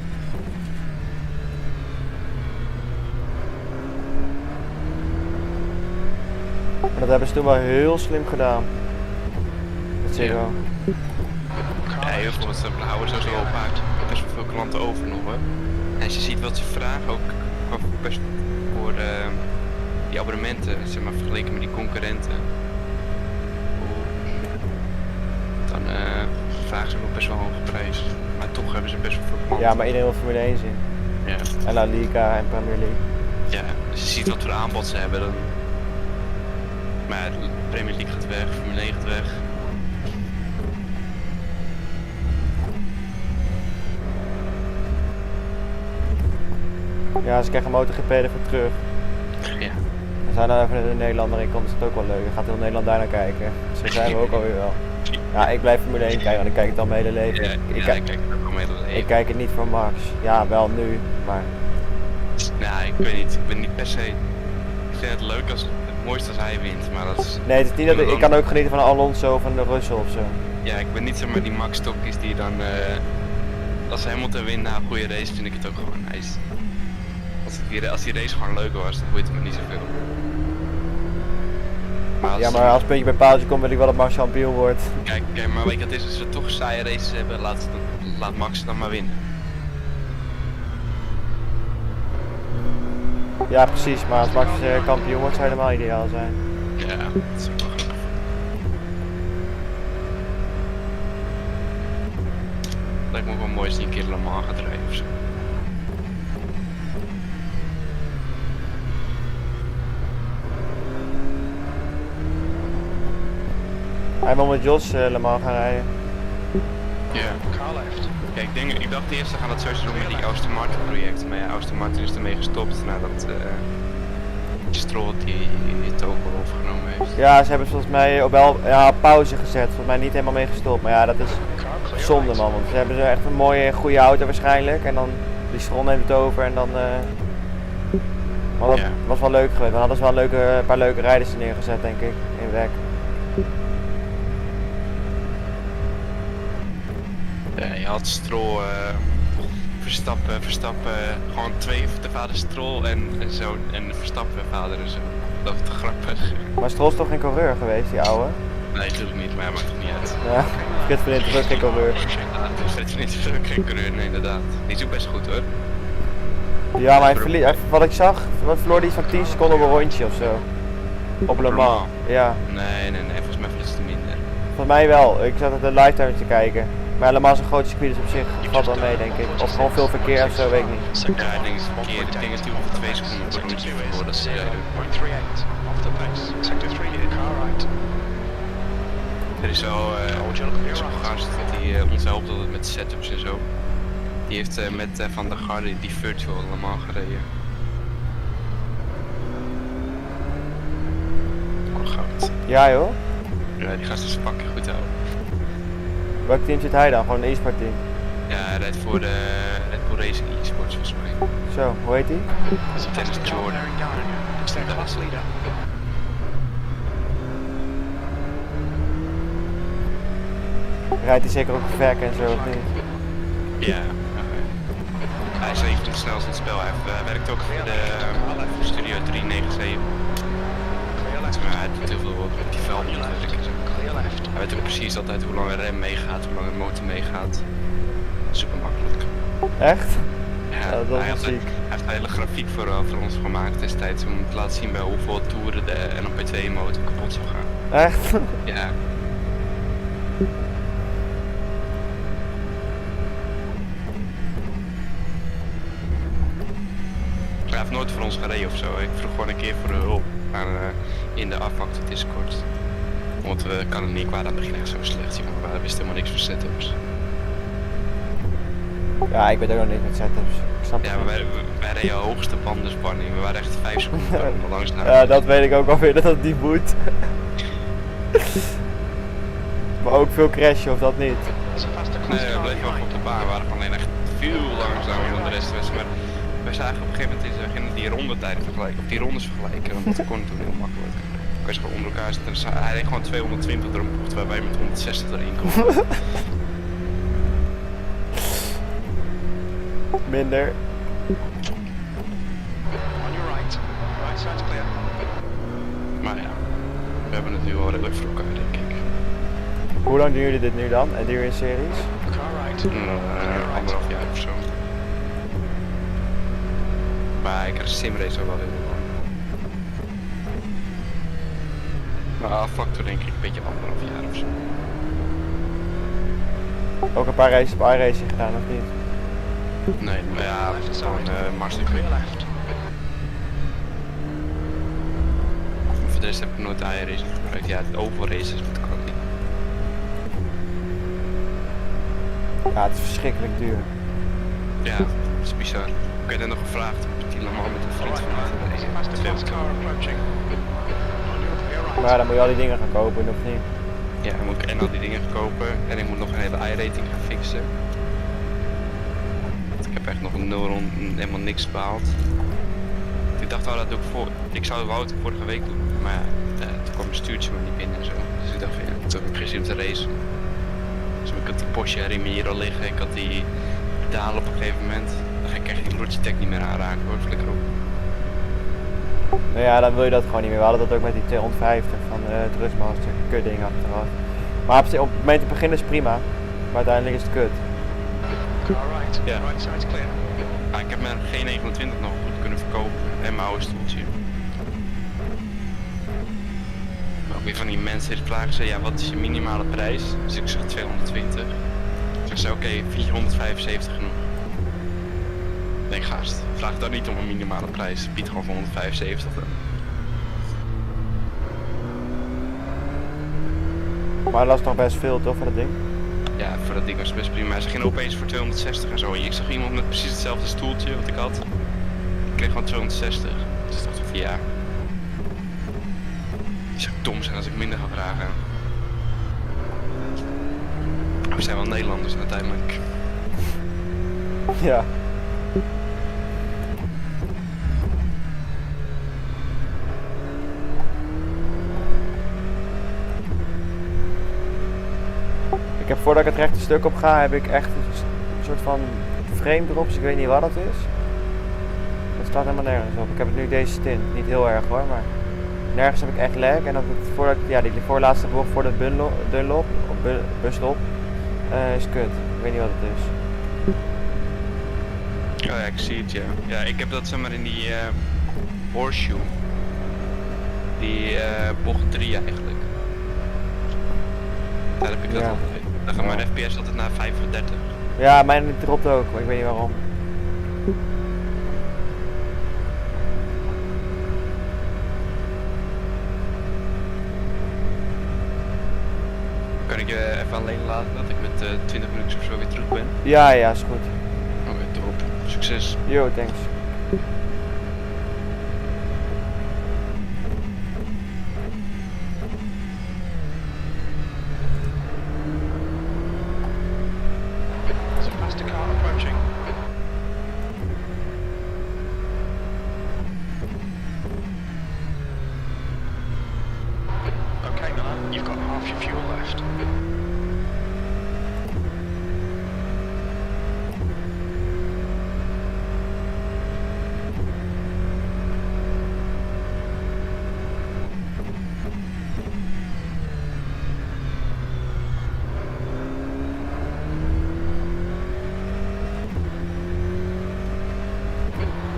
Maar dat hebben ze toen wel heel slim gedaan. Dat zie je wel. Ja, heel veel, want we houden sowieso al best wel veel klanten over nog hoor. En als je ziet wat ze vragen ook best voor die abonnementen, zeg maar vergeleken met die concurrenten. Dan vragen ze nog best wel een hoge prijs. Maar toch hebben ze best wel veel klanten. Ja, maar iedereen wil Formule 1 zien. Ja. En La Liga en Premier League. Ja, als je ziet wat voor aanbod ze hebben dan... Maar de Premier League gaat weg, Formule 1 gaat weg. Ja, ze krijgen MotoGP ervoor terug. Ja. Als hij nou even de Nederlander in komt, is het ook wel leuk. Dan gaat heel Nederland daar naar kijken. Zo zijn we ook alweer wel. Ja, ik blijf Formule 1 kijken, want ik kijk het al mijn hele leven. Ja, ik kijk het ook al mijn hele leven. Ik kijk het niet voor Max. Ja, wel nu, maar... Nou, ik weet niet. Ik ben niet per se... Ik vind het leuk als... Het mooiste als hij wint, maar dat is... Nee, het is niet dat ik kan ook genieten van Alonso of van de Russell of zo. Ja, ik ben niet zeg maar die Max Tokkies die dan... Als Hamilton wint na een goede race vind ik het ook gewoon nice. Als die race gewoon leuk was, dan boeit het me niet zoveel. Maar Ja, maar als puntje bij paaltje komt, wil ik wel dat Max kampioen wordt. Kijk, maar weet je wat het is? Als we toch saaie races hebben, laat Max dan maar winnen. Ja, precies, maar als Max kampioen wordt, zou helemaal ideaal zijn. Ja, dat is ook wel grappig. Lijkt me ook wel mooi als hij een keer Le Mans gaat rijden ofzo. Hij wil met Jos Le Mans gaan rijden. Ja. Kijk, ik dacht eerst, ze gaan dat sowieso doen met die Aston Martin project, maar ja, Aston Martin is ermee gestopt nadat Stroll die het ook wel overgenomen heeft. Ja, ze hebben volgens mij ook wel pauze gezet. Volgens mij niet helemaal mee gestopt. Maar ja, dat is zonde man. Want ze hebben zo echt een mooie, goede auto waarschijnlijk. En dan die Stroll neemt het over en dan... Maar dat was wel leuk geweest. Dan hadden ze wel een paar leuke rijders neergezet denk ik. In WEC. Ja, je had Stroll, Verstappen, gewoon twee, de vader Stroll en zo, en Verstappen vader en zo. Dat is te grappig. Maar Stroll is toch geen coureur geweest, die ouwe? Nee, natuurlijk niet, maar hij maakt het niet uit. Ja, Frit van Inter is ook geen coureur. Ja, Frit van Inter is ook geen coureur, nee inderdaad. Die is ook best goed hoor. Ja, maar wat ik zag, verloor hij van 10 seconden op een rondje of zo. Op Le Mans, ja. Nee, volgens mij is het minder. Volgens mij wel, ik zat het de lifetime te kijken. Maar Le Mans is een groot circuit, dus op zich valt wel mee denk ik. Of gewoon veel verkeer of zo, weet ik niet. Ja, ik denk het verkeer. Ik denk dat hij ongeveer 2 seconden per rondje verloor dat ze rijden. Er is wel zo'n gast die ons helpt altijd met setups en zo. Die heeft met Van der Garde die virtual Le Mans gereden. Oh, goud. Ja joh? Ja, die gast is fucking goed houden. Welk team zit hij dan? Gewoon een e-sport team? Ja, hij rijdt voor de Red Bull Racing e-sports volgens mij. Zo, hoe heet hij? Dennis Jordan. Rijdt hij zeker ook verk en zo of niet? Ja, hij is even het snelst in het spel. Hij werkt ook voor de Studio 397. Maar hij doet heel veel op die velden natuurlijk. Hij weet ook precies altijd hoe lang een rem meegaat, hoe lang een motor meegaat. Super makkelijk. Echt? Ja, dat hij is ziek. heeft een hele grafiek voor ons gemaakt destijds om te laten zien bij hoeveel toeren de LMP2 motor kapot zou gaan. Echt? Ja. Hij heeft nooit voor ons gereden ofzo. Ik vroeg gewoon een keer voor de hulp in de afwachting Discord. Want we kan het niet kwaad aan het begin echt zo slecht, jongen. We wisten helemaal niks van setups. Ja, ik weet ook nog niet met setups. Ik snap Ja, het maar niet. wij reden hoogste bandenspanning. We waren echt 5 seconden langs naar. Ja, dat weet ik ook alweer dat dat niet moet. Maar ook veel crashen of dat niet? Nee, we bleven wel op de baan. We waren gewoon alleen echt veel langzamer dan de rest. Maar wij zagen op een gegeven moment we gingen die rondetijden vergelijken, of die rondes vergelijken, want dat kon toen heel makkelijk. Dan kon je ze gewoon onder elkaar zetten. Dus hij reed gewoon 220 door een bocht, waar wij met 160 erin komen. Minder. On your right. Right side's clear. Maar ja, We hebben het nu al redelijk voor elkaar, denk ik. Hoe lang doen jullie dit nu dan? En doen jullie in series? Car right. Anderhalf jaar of zo. Maar ik krijg simrace al wel heel lang. Maar factor denk ik een beetje anderhalf jaar of zo. Ook een paar races op iRacing gedaan of niet? Nee, maar ja, gewoon Marscircuit. Clear left. Voor de rest heb ik nooit iRacing gebruikt. Ja, het oval races met de niet. Ja, het is verschrikkelijk duur. Ja, dat is bizar. Ik heb net nog gevraagd op die man met een vriend van mij. Easy past the fast car approaching. On your clear right. Maar dan moet je al die dingen gaan kopen, of niet? Ja, dan moet ik en al die dingen gaan kopen en ik moet nog een hele i-rating gaan fixen. Want ik heb echt nog een 0 rond helemaal niks behaald. Ik dacht al dat doe ik voor. Ik wou het vorige week doen, maar toen kwam mijn stuurtje maar niet binnen en zo. Dus ik dacht van ja, toen heb ik geen zin om te racen. Dus ik had die Porsche remmen hier al liggen, ik had die pedalen op een gegeven moment. Dan ga ik echt die Logitech niet meer aanraken hoor, flikker op. Nou ja, dan wil je dat gewoon niet meer. We hadden dat ook met die 250 van het Trustmaster. Kut ding achteraf. Maar op het moment te beginnen is prima. Maar uiteindelijk is het kut. Car right. Ja. Right side's clear. Ah, ik heb mijn G29 nog goed kunnen verkopen en mijn oude stoeltje. Maar ook weer van die mensen die vragen ze, ja wat is je minimale prijs? Dus ik zeg 220. Dus ik zei oké, 475 genoeg. Nee gast, vraag dan niet om een minimale prijs, bied gewoon voor 175 dan. Maar dat is nog best veel toch voor dat ding? Ja, voor dat ding was het best prima. Hij ging opeens voor 260 en zo. Ik zag iemand met precies hetzelfde stoeltje wat ik had. Ik kreeg gewoon 260. Dus ik dacht van ja. Het zou dom zijn als ik minder ga vragen. We zijn wel Nederlanders uiteindelijk. Ja. Ik heb voordat ik het rechte stuk op ga, heb ik echt een soort van frame drops. Ik weet niet wat dat is. Dat staat helemaal nergens op. Ik heb het nu deze stint. Niet heel erg hoor, maar nergens heb ik echt lag. En dat het voordat ik, ja, die voorlaatste bocht voor de Dunlop, of busstop, is kut. Ik weet niet wat het is. Oh ja, ik zie het ja. Ja, ik heb dat zeg maar in die horseshoe. Die bocht 3 eigenlijk. Daar heb ik dat Ja. altijd. Dan gaat mijn FPS altijd naar 35. Ja, mijn dropt ook, maar ik weet niet waarom. Kan ik je even alleen laten dat ik met 20 minuten of zo weer terug ben? Ja, ja, is goed. Oké, top. Succes. Yo, thanks. There's a faster car approaching. Okay, Milan, you've got half your fuel left.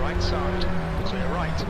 Right side, clear right.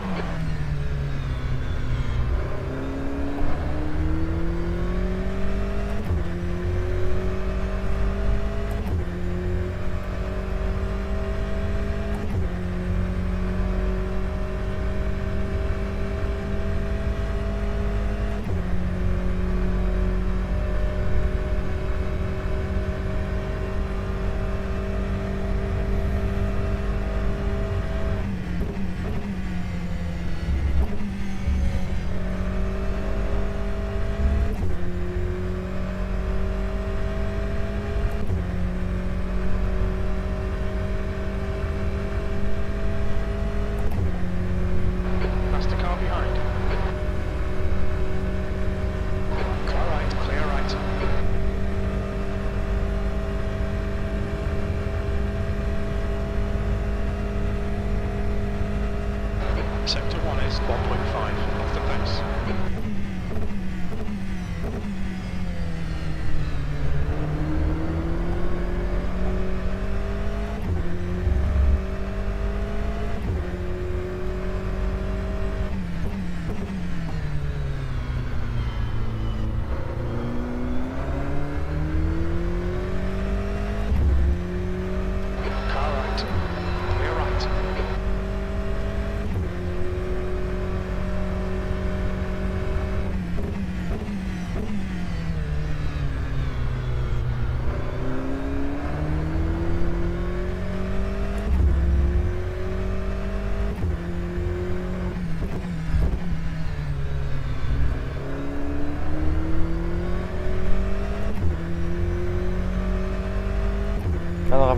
Faster car behind. Car right, clear right. Sector 1 is 1.5 off the pace.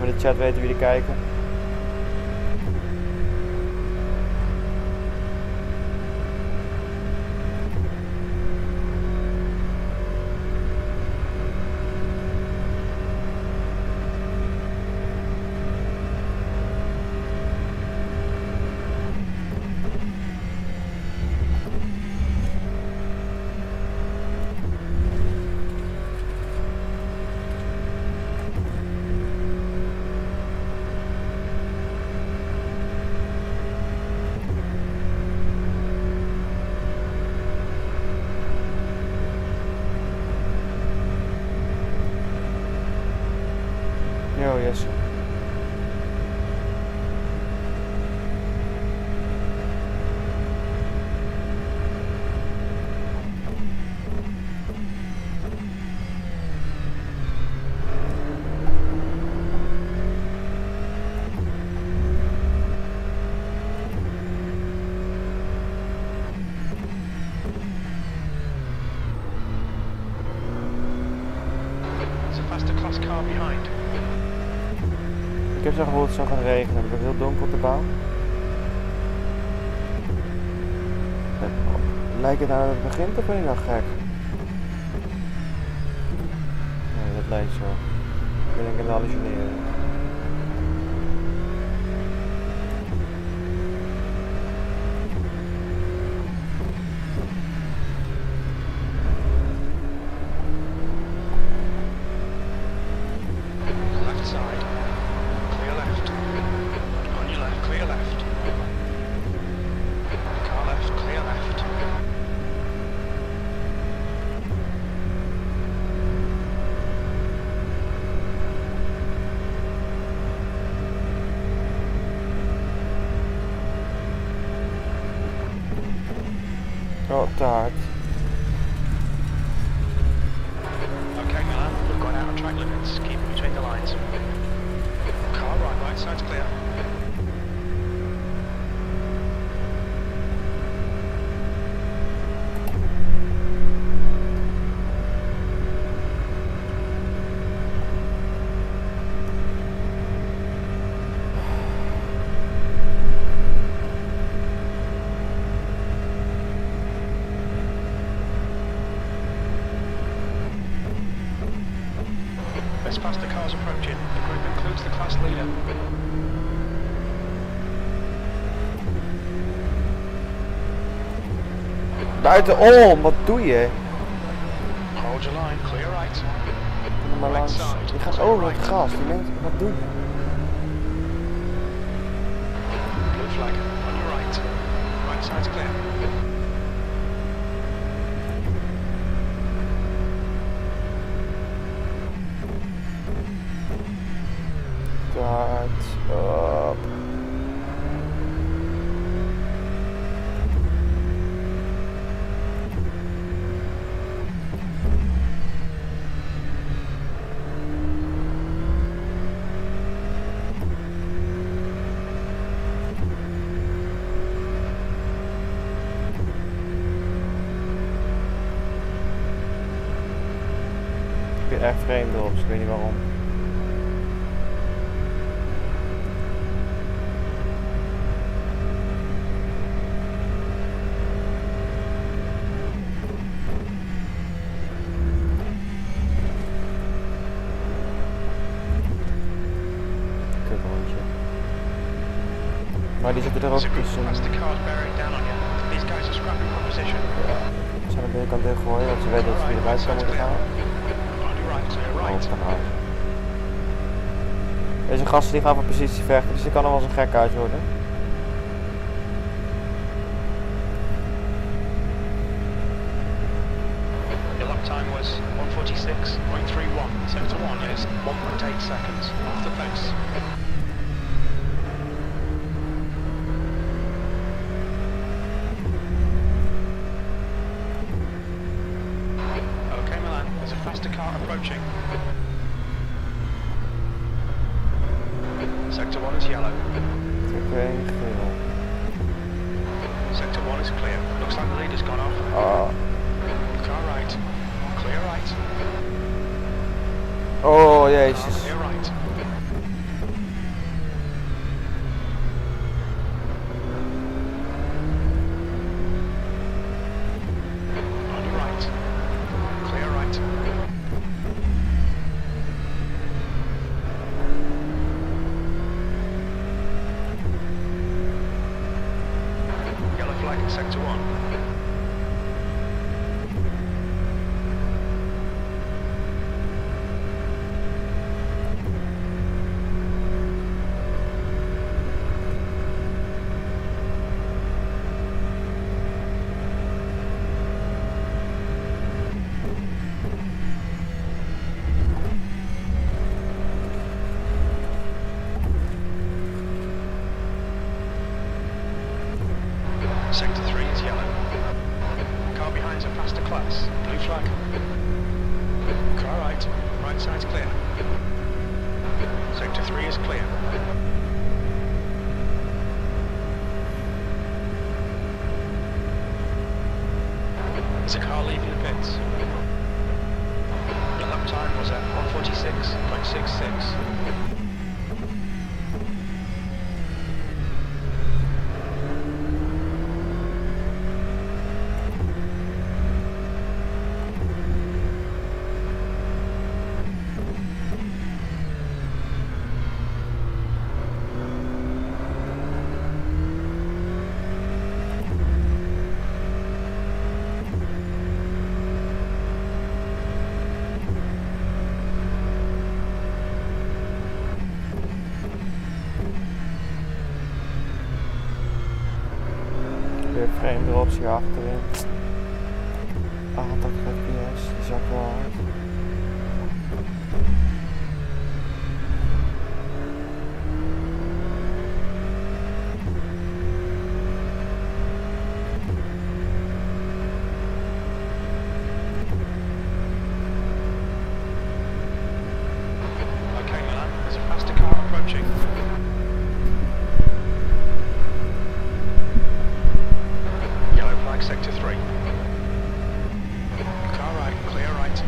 even in de chat weten wie er kijken. Yo, Jesse. There's a faster class car behind. Ik heb zo gehoord het zou gaan regenen. Het wordt heel donker op de baan. Lijkt het nou dat het begint of ben je nou gek? Nee, dat lijkt zo. Ik ben denk aan het hallucineren. Left side. Clear left. On your left, clear left. Car left, clear left. Oh, te hard. Okay, Milan, we've gone out of track limits. Keep it between the lines. Car right side's clear. Best past the cars approaching. The group includes the class leader. Buitenom, wat doe je? Hold your line, clear right. Kom er maar langs. Je gaat over het gas. Die mensen, wat doe je? Blue flag, on your right. Right side's clear. Te hard. Op. Ik ben echt vreemd erop, dus ik weet niet waarom. Kutrondje. Maar die zitten er ook There's a group tussen. past the cars bearing down on you. These guys are scrapping for position. Ze zijn aan de binnenkant dichtgooien, want ze weten dat ze weer naar buiten kan moeten gaan. On your right, clear Oh, right. van huis. Deze gasten die gaan van positie vechten, dus die kan nog wel eens een gek uit worden. Your lap time was 1:46.31. Sector 1 is 1.8 seconds off the pace. Okay, Milan, there's a faster car approaching. Sector 1 is yellow. Sector 1 geel. Sector 1 is clear. Looks like the leader's gone off. Ah. Car right. Clear right. Oh Car jezus. clear right. flag in sector 1. Sector 3 is yellow. Car behind's a faster class. Blue flag. Car right. Right side's clear. Sector 3 is clear. There's a car leaving the pits. The lap time was at 1:46.66. Weer frame drops hier achterin. 88 fps, die zakt wel hard. Okay, Milan, there's a faster car approaching. Yellow flag sector 3. Car right, clear right.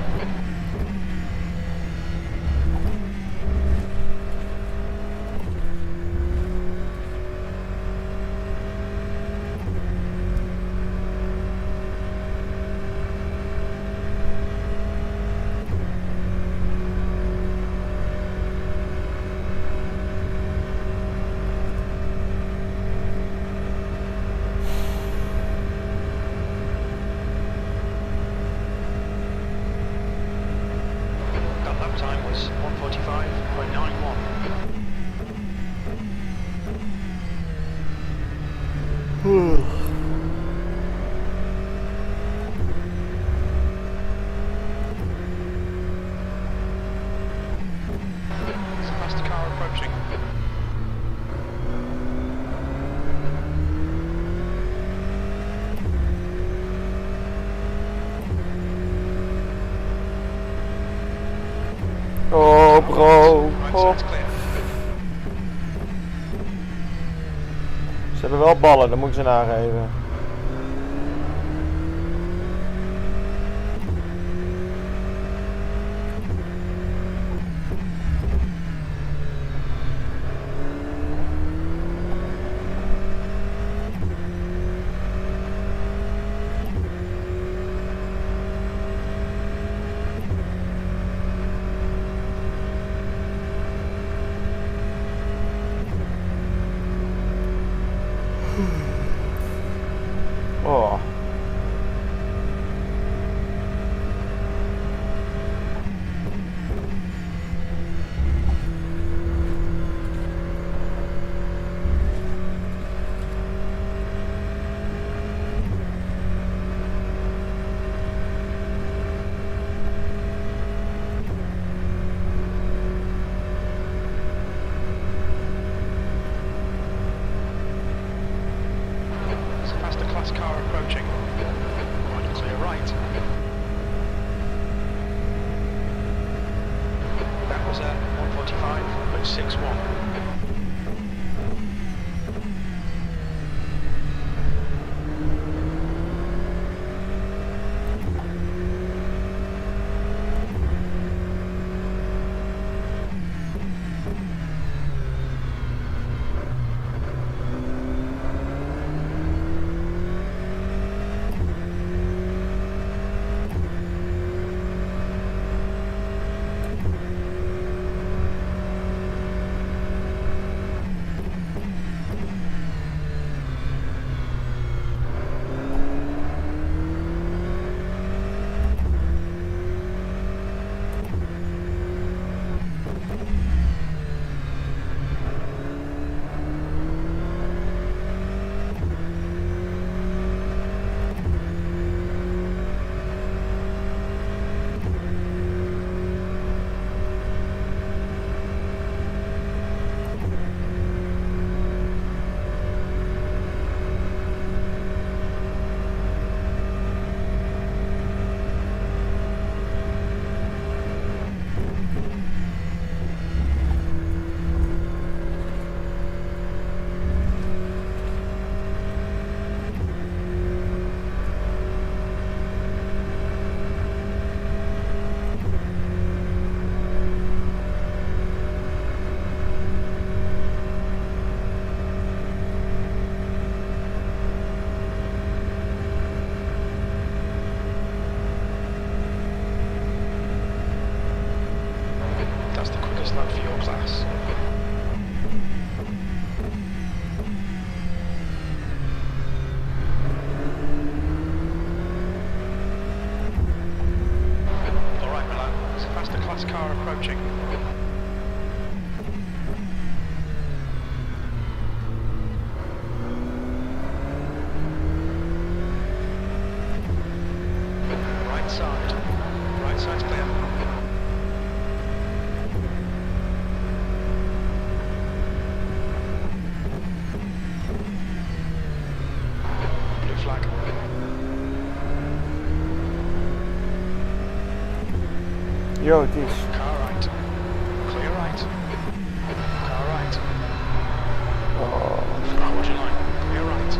That lap time was 1:45.91. There's a faster car approaching. Oh bro, Right oh. side's clear. Ze hebben wel ballen, dat moet ik ze nageven. Oh. Yo, het is. Car right. Clear right. Car right. Hold your line. Clear right.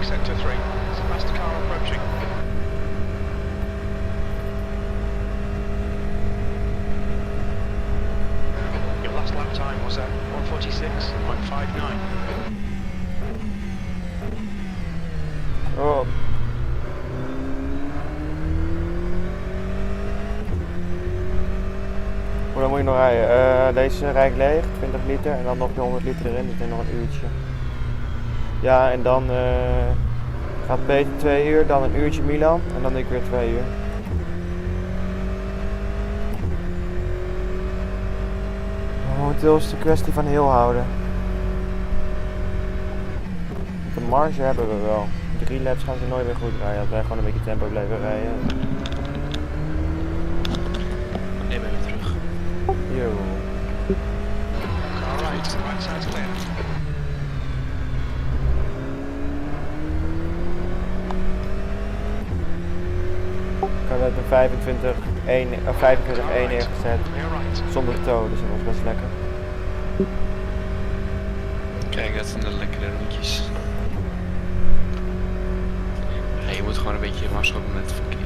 Sector 3. It's a faster car approaching. Your last lap time was at 1:46.59. Oh. Hoe lang moet je nog rijden? Deze rijd ik leeg, 20 liter en dan nog 100 liter erin, dus ik denk nog een uurtje. Ja, en dan gaat Peter 2 uur, dan een uurtje Milan en dan ik weer 2 uur. Momenteel is het een kwestie van heel houden. De marge hebben we wel. 3 laps gaan ze nooit meer goed rijden als wij gewoon een beetje tempo blijven rijden. Nee, ben weer terug. Yo. Car right. Right side's clear. Ik had een 25-1 neergezet. Zonder tow, dus dat was best lekker. Kijk, dat zijn de lekkere rondjes. Ja, je moet gewoon een beetje marschoppen met het verkeer.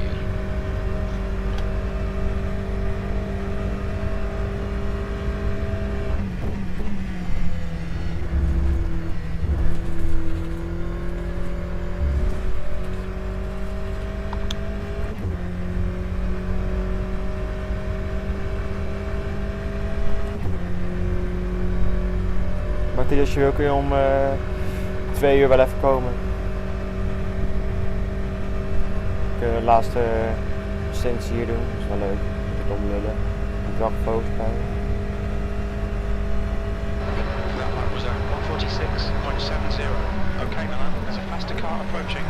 Martin, als je wil kun je om 2 uur wel even komen. Ik de laatste stints hier doen, dat is wel leuk. Niet omlullen. Ik wel gefocust bij. That lap was at 1:46.70. Okay, Milan, there's a faster car approaching.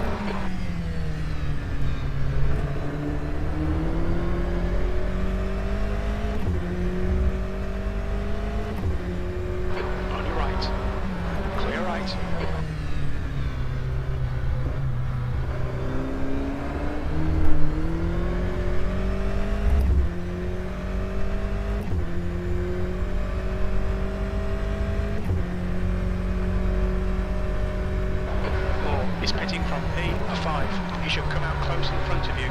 On your right. Clear right. Is pitting from E5. He should come out close in front of you.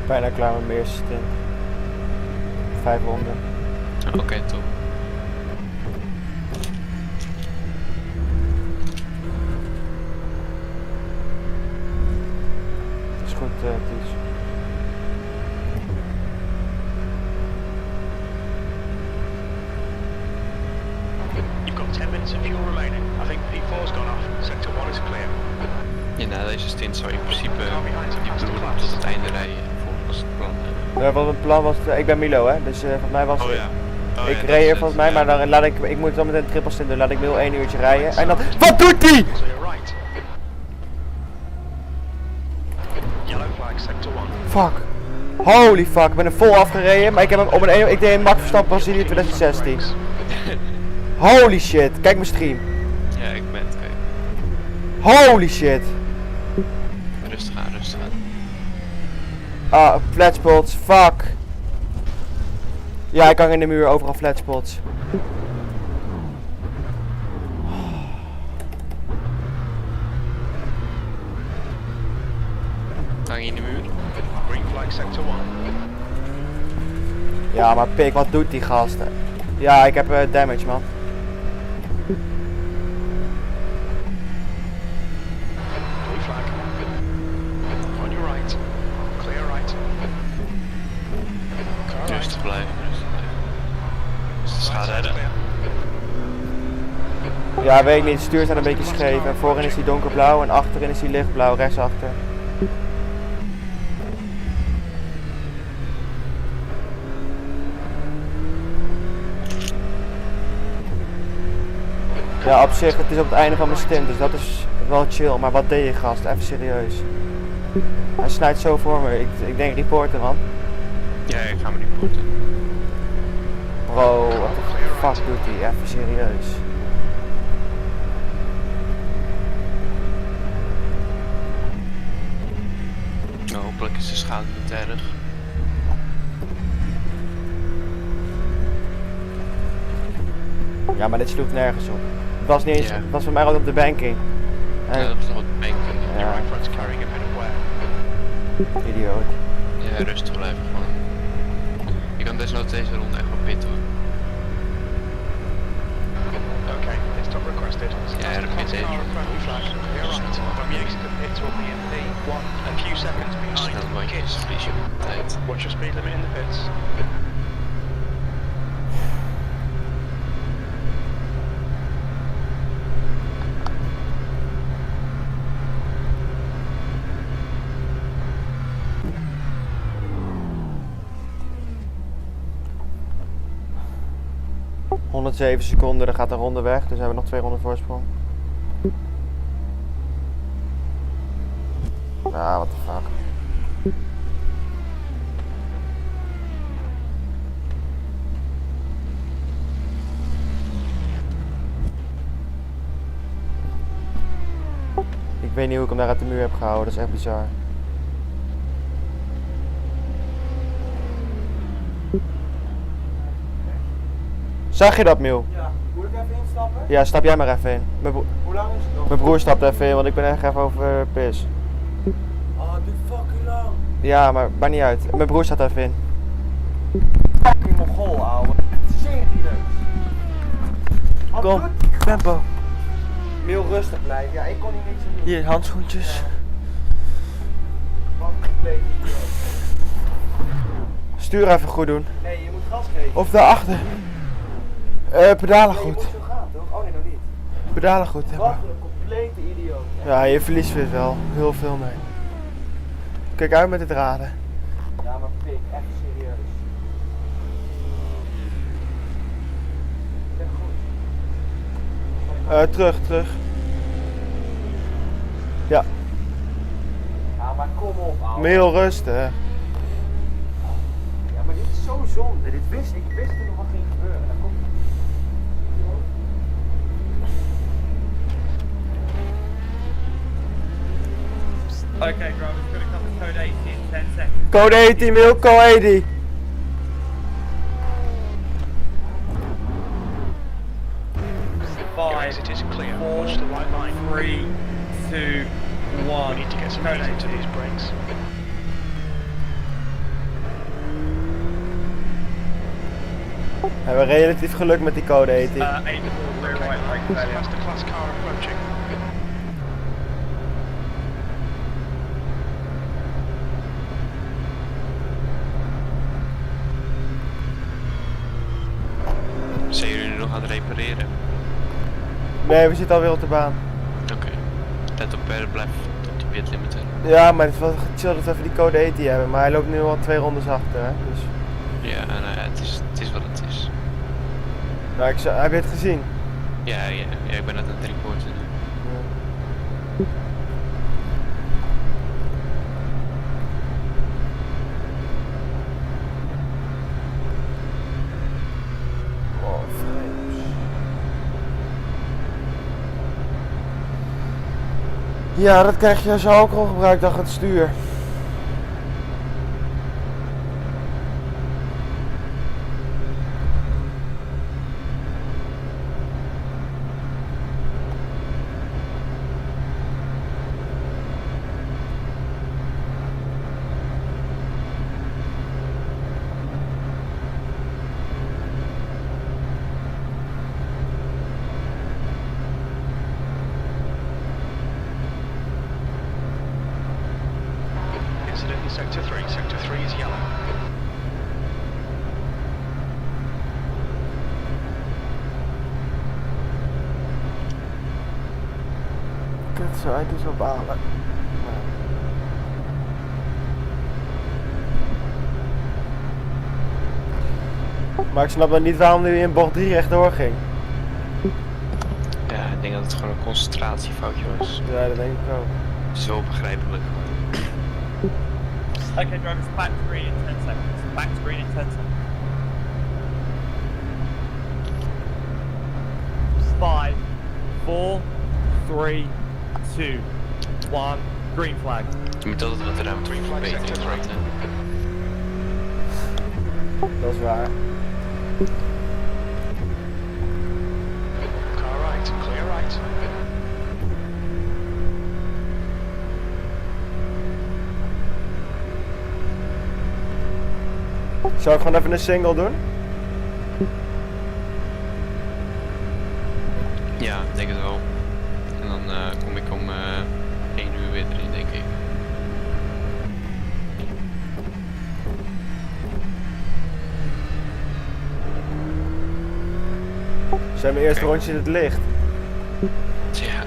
Bijna klaar met mijn eerste stint. 5 ronden. Oké, top. Het is goed, Ties. You've got 10 minutes of fuel remaining. I think P4's gone off. Sector 1 is clear. Ja, na deze stint zou je in principe die broer tot het einde rijden. Volgens het plan. Wat het plan was, ik ben Milo hè, dus volgens mij was Oh ja. Oh, ik ja, reed er dat volgens is mij, het, maar dan laat ik moet dan meteen een triple stint doen, laat ik Milo 1 uurtje rijden en dan... WAT DOET DIE?! Clear right. Yellow flag, sector 1. Fuck. Holy fuck, ik ben er vol afgereden, maar ik heb hem op ik deed een Max Verstappen Brazilië 2016. Holy shit, kijk mijn stream. Ja, ik ben het, kijk. Holy shit. Rustig aan, rustig aan. Ah, flatspots, fuck. Ja, ik hang in de muur, overal flatspots. Hang je in de muur? Green flag sector 1. Ja, maar pik, wat doet die gast? Ja, ik heb damage, man. Blue flag. On your right. Clear right. Car Rustig right. blijven, rustig blijven. Dus de schade Right side's redden. clear. Ja, weet ik niet, het stuur staat een beetje scheef. En voorin is hij donkerblauw en achterin is hij lichtblauw, rechtsachter. Ja, op zich, het is op het einde van mijn stint, dus dat is wel chill. Maar wat deed je, gast? Even serieus. Hij snijdt zo voor me. Ik denk reporten, man. Ja, ik ga me niet poeten. Bro, wat de fuck doet hij? Even serieus. Nou, hopelijk is de schade niet erg. Ja, maar dit sloeg nergens op. Het was niet eens, Ja. het was voor mij al op de banking. Ja, dat is nog wat banking. Your Ja, right front's carrying a bit of wear. idioot. Ja, rustig blijven gewoon. Je kan desnoods deze ronde echt wel pitten hoor. Okay, pit stop requested. Yeah, the pit is- Car and friendly flag. Clear right. When we exit the pits, we'll be in P1. A few seconds behind. Snelbandjes, Kids. verlies je tijd. Watch your speed limit in the pits. ...107 seconden, dan gaat de ronde weg, dus we hebben nog 2 ronden voorsprong. Ah, what the fuck. Ik weet niet hoe ik hem daar uit de muur heb gehouden, dat is echt bizar. Zag je dat, Miel? Ja, moet ik even instappen? Ja, stap jij maar even in. Hoe lang is het nog? Mijn broer stapt even in, want ik ben echt even over pis. Oh, het duurt fucking lang. Ja, maar maakt niet uit. Mijn broer staat even in. Fucking Mongool, ouwe. Serieus. Wat Kom, doet die gast? tempo. Heel rustig blijven. Ja, ik kon hier niks aan doen. Hier, handschoentjes. Wat compleet idioot. Stuur even goed doen. Nee, je moet gas geven. Of daarachter. Pedalen Nee, je moet goed. zo gaan, toch? Oh nee, nog niet. Pedalen goed, tempo. Wat een complete idioot. Ja, je verliest weer wel. Heel veel mee. Kijk uit met het raden. Ja, maar pik, echt serieus. Zeg goed. Terug. Ja, Ja, maar kom op, ouwe. maar heel rustig. Ja, maar dit is zo zonde. Ik wist dat er nog wat ging gebeuren. Dan komt... Okay, driver's gonna come with code 80 in 10 seconds. Code 80, Miel, code 80. Your 5, exit is clear. 4, Watch the white line. 3, 2, 1. We need to get some Code heat into 80. these brakes. We hebben relatief geluk met die code 80. 8 4 clear right brake failure. Faster class car approaching. Zijn jullie nu nog aan het repareren? Nee, we zitten alweer op de baan. Oké. Let op, blijf op die pit limiter. Ja, maar het is wel chill dat we even die code 80 hebben. Maar hij loopt nu al 2 rondes achter, hè. Dus... Ja, nou ja, het is wat het is. Nou, heb je het gezien? Ja, ik ben net aan het reporten. Oh, vreemd. Ja, dat krijg je als je alcohol gebruikt achter het stuur. Zo, hij doet wel balen. Maar ik snap dan niet waarom hij in bocht 3 rechtdoor ging. Ja, ik denk dat het gewoon een concentratiefoutje was. Ja, dat denk ik ook. Zo begrijpelijk. Okay, drivers, back to green in 10 seconds. Back to green in 10 seconds. 5, 4, 3, 2, 1. Green flag. Je moet altijd wat ruimte voor beter inrichten. Dat is waar. Car right, clear right. Zou ik gewoon even een single doen? Ja, ik denk het wel. En dan kom ik om 1 uur weer erin, denk ik. Zijn mijn eerste rondje in het licht? Ja.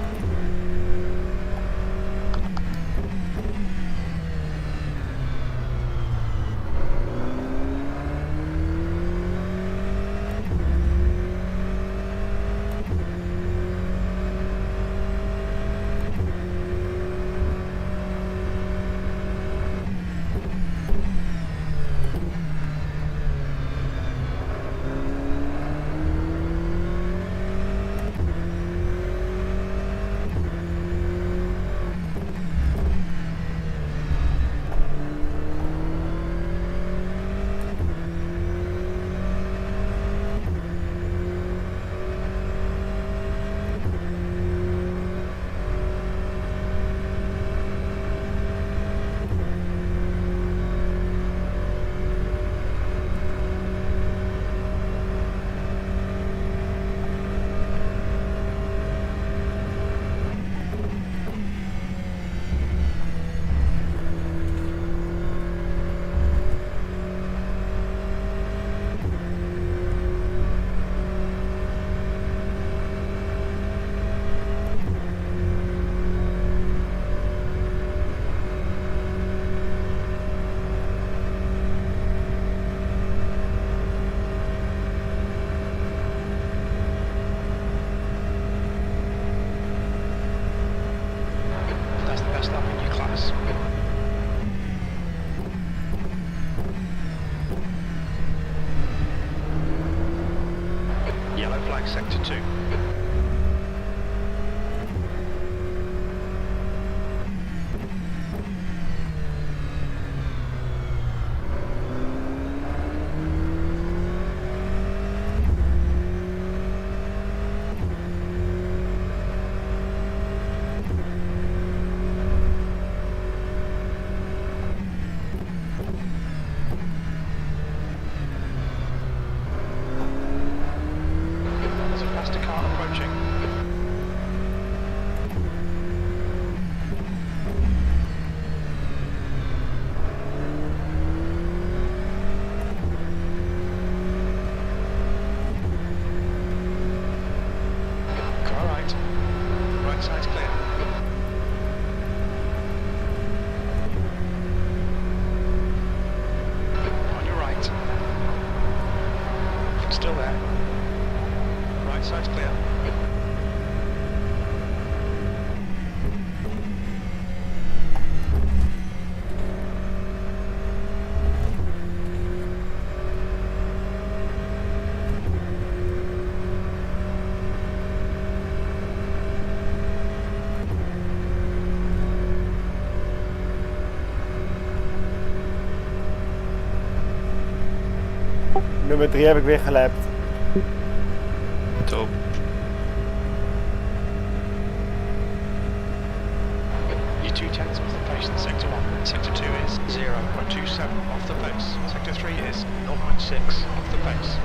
That's the best lap in your class. Yellow flag, sector 2. There's a faster car approaching. Car right. Right side's clear. On your right. Still there. Right side's clear. Nummer 3 heb ik weer gelapt. Top. You're 2/10 off the pace in sector 1. Sector 2 is 0.27 off the pace. Sector 3 is 0.6 off the pace.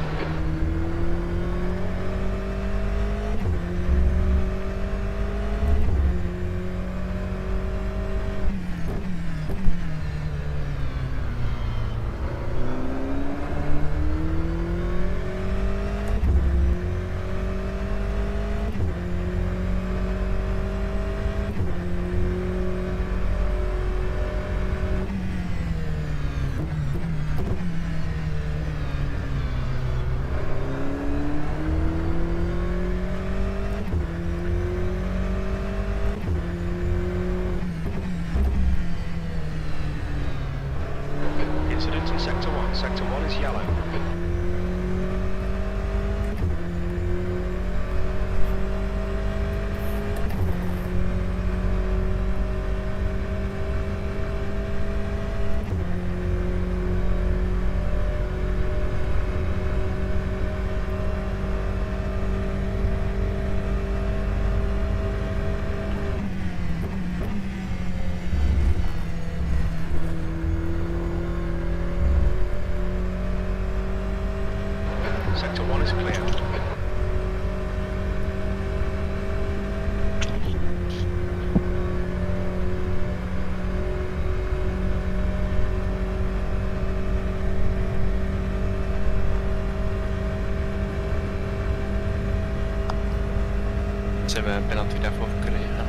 Ze hebben een penalty daarvoor gekregen.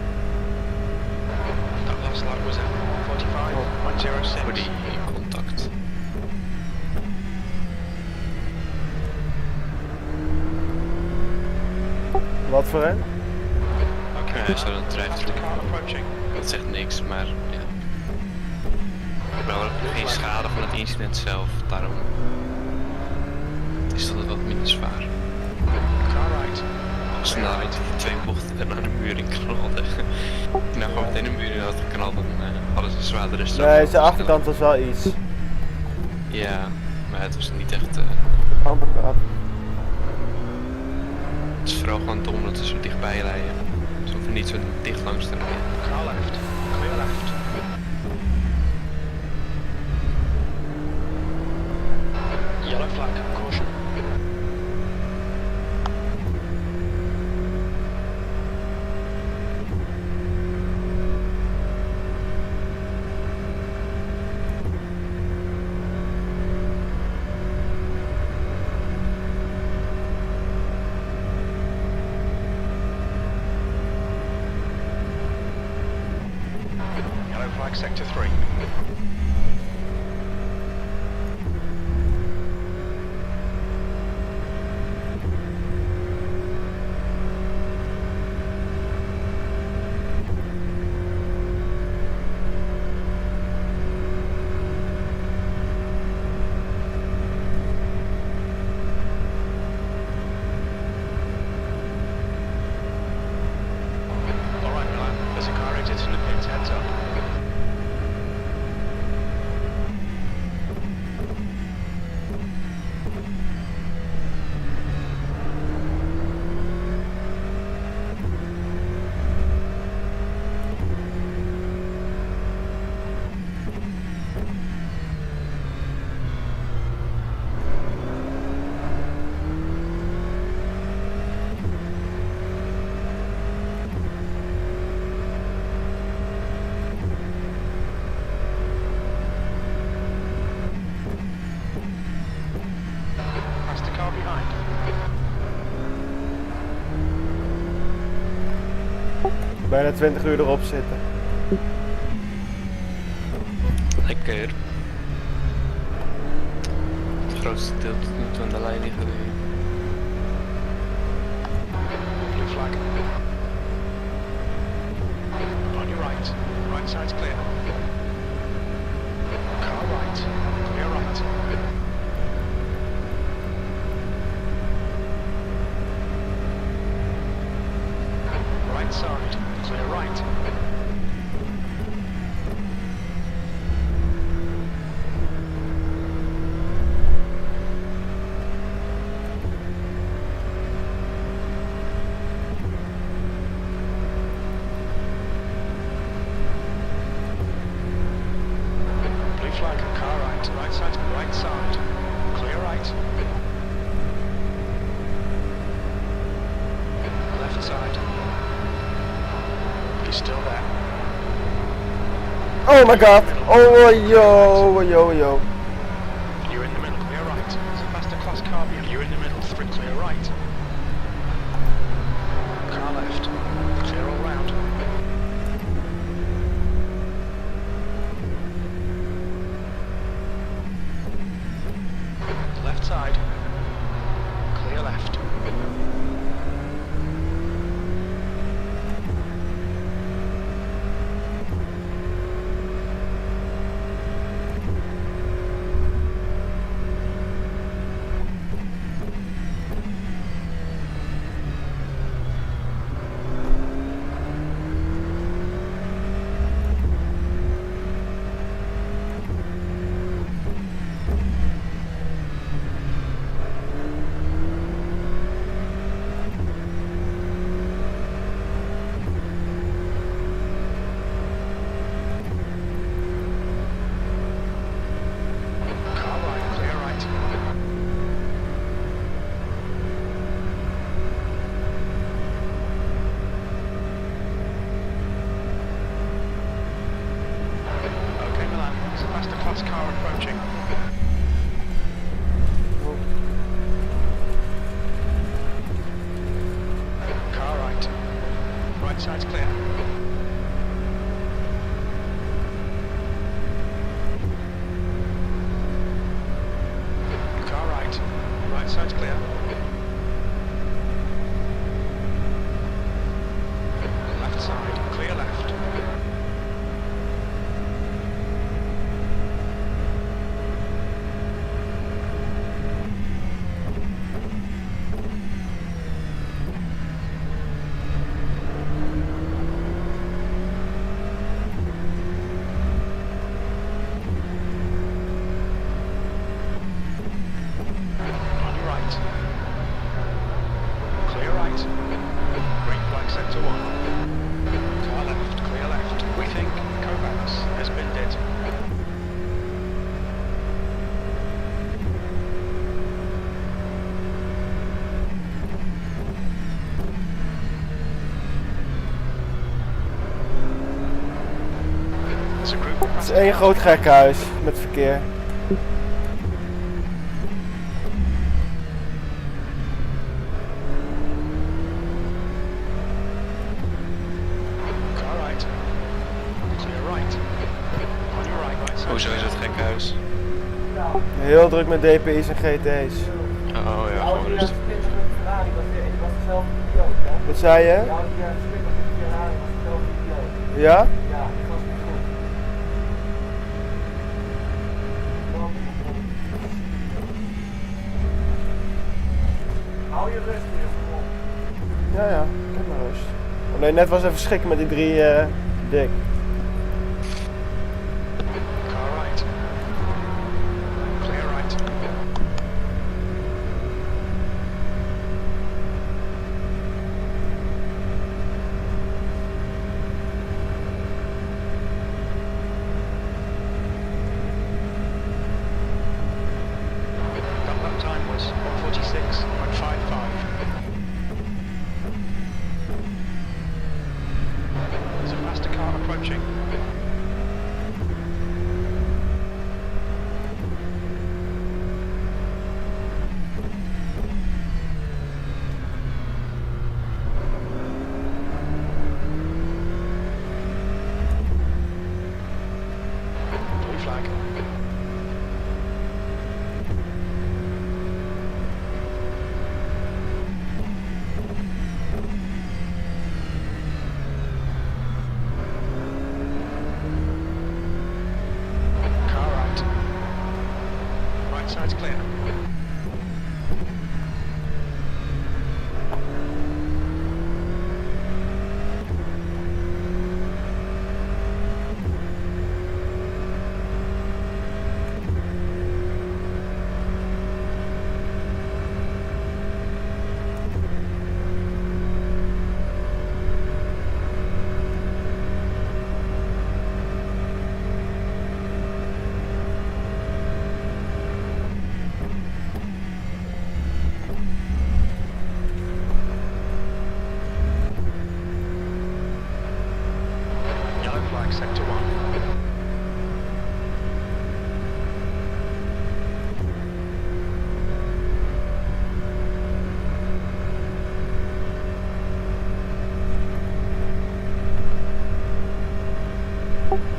That last lap was at 145.06. Voor die contact. Wat voor een? Okay, Zo dan drijft faster car approaching. Dat zegt niks, maar ja. Ik ben wel geen schade van het incident zelf, daarom is dat wat minder zwaar. Car right. Als ze nou uit 2 bochten er naar de muur in knalden. Nou gewoon meteen een muur in had geknald, dan hadden ze zwaardere straf. Nee, zijn achterkant was wel iets. Ja, maar het was niet echt... Oh my god. het is vooral gewoon dom dat ze zo dichtbij rijden. Ze hoeven niet zo dicht langs te rijden. Car left. Clear left. Yellow flag. Caution. Yellow flag sector 3. Alright, Milan, there's a car exiting the pits, heads up. Past the car behind. Bijna 20 uur erop zitten. Lekker. Het grootste deel tot nu toe aan de lijn liggen. Blue flag. On your right. Right side's clear. Car right. Clear right. Right side. Clear right. Blue flag. Car right. Right side. Right side. Clear right. Left side. He's still there. Oh my god. Oh yo, yo, yo. You're in the middle. Clear right. There's a faster class car behind. You're in the middle. 3 clear right. Car left. Clear all round. Left side. Clear left. Car right. Clear right. Okay, Milan. There's a faster class car approaching. Car right. Right side's clear. Car right. Right side's clear. Left side, clear left. On your right. Clear right. Green flag sector 1. Car left, clear left. We think Kovacs has been dead. There's a group of Het is één groot gekhuis met verkeer. Car right. Clear right. On your right, right side. Hoezo is het gekhuis? Heel druk met DPI's en GT's. Oh ja, Jouw gewoon die rustig. split met de Ferrari was dezelfde idioot, hè? Wat zei je? Jouw die split met de Ferrari was dezelfde idioot. Ja? Ja, die was niet goed. Hou je rust hier, kom op. Ja, ja. Ik heb maar rust. Alleen net was even schrikken met die 3 dik. Car right. Clear right. That lap time was 1:46.55. There's a faster car approaching. Blue flag. Car right. Right side's clear. Yellow flag sector 1.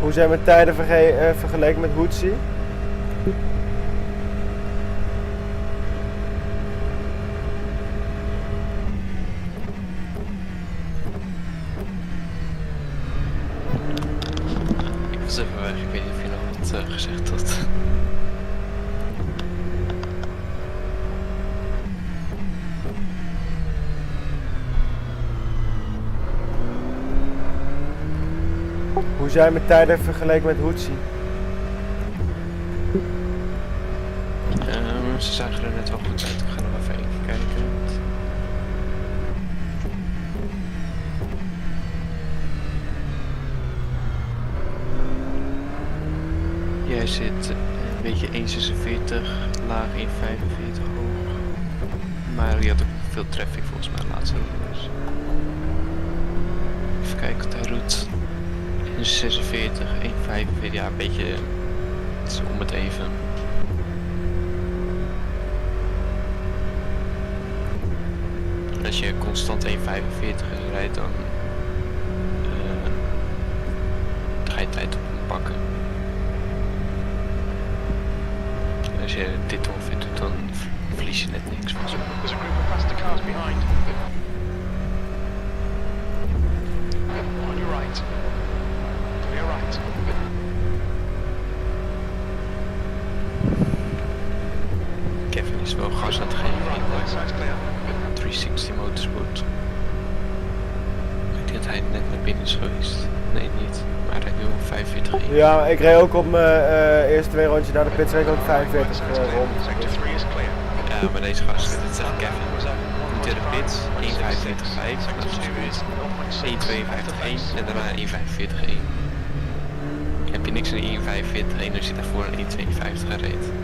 Hoe zijn mijn tijden vergeleken met Hootsie? Ik was even weg, ik weet niet of je nog wat gezegd had. Hoe zijn mijn tijden vergeleken met Hootsie? Ze zagen er net wel goed uit. Ik ga nog even even kijken. Jij zit een beetje 1,46 laag, 1,45 hoog. Maar je had ook veel traffic volgens mij de laatste ronde. Dus. Even kijken wat hij doet. 1,46, 1,45, ja een beetje zo om het even. Als je constant 1,45 rijdt, dan als je dit onfit doet, dan verlies je net niks van zo. There's a group of faster cars behind. On your right. Clear right. Kevin is wel gas aan het On geven your right, right in side's clear. 360 Motorsport. Ik denk dat hij net naar binnen is geweest. Nee, niet. Maar hij rijdt nu al 45 in. Ja, ik reed ook op mijn eerste 2 rondjes naar de pits, reed ik ook 45 rond. Sector 3 is clear. Ja, maar deze gast, dit zegt Kevin. Komt in de pits, 1.45.5, dat is weer 1.52.1 en daarna 1.45.1. Heb je niks in 1.45.1, dan zit daarvoor een 1.52 gereden.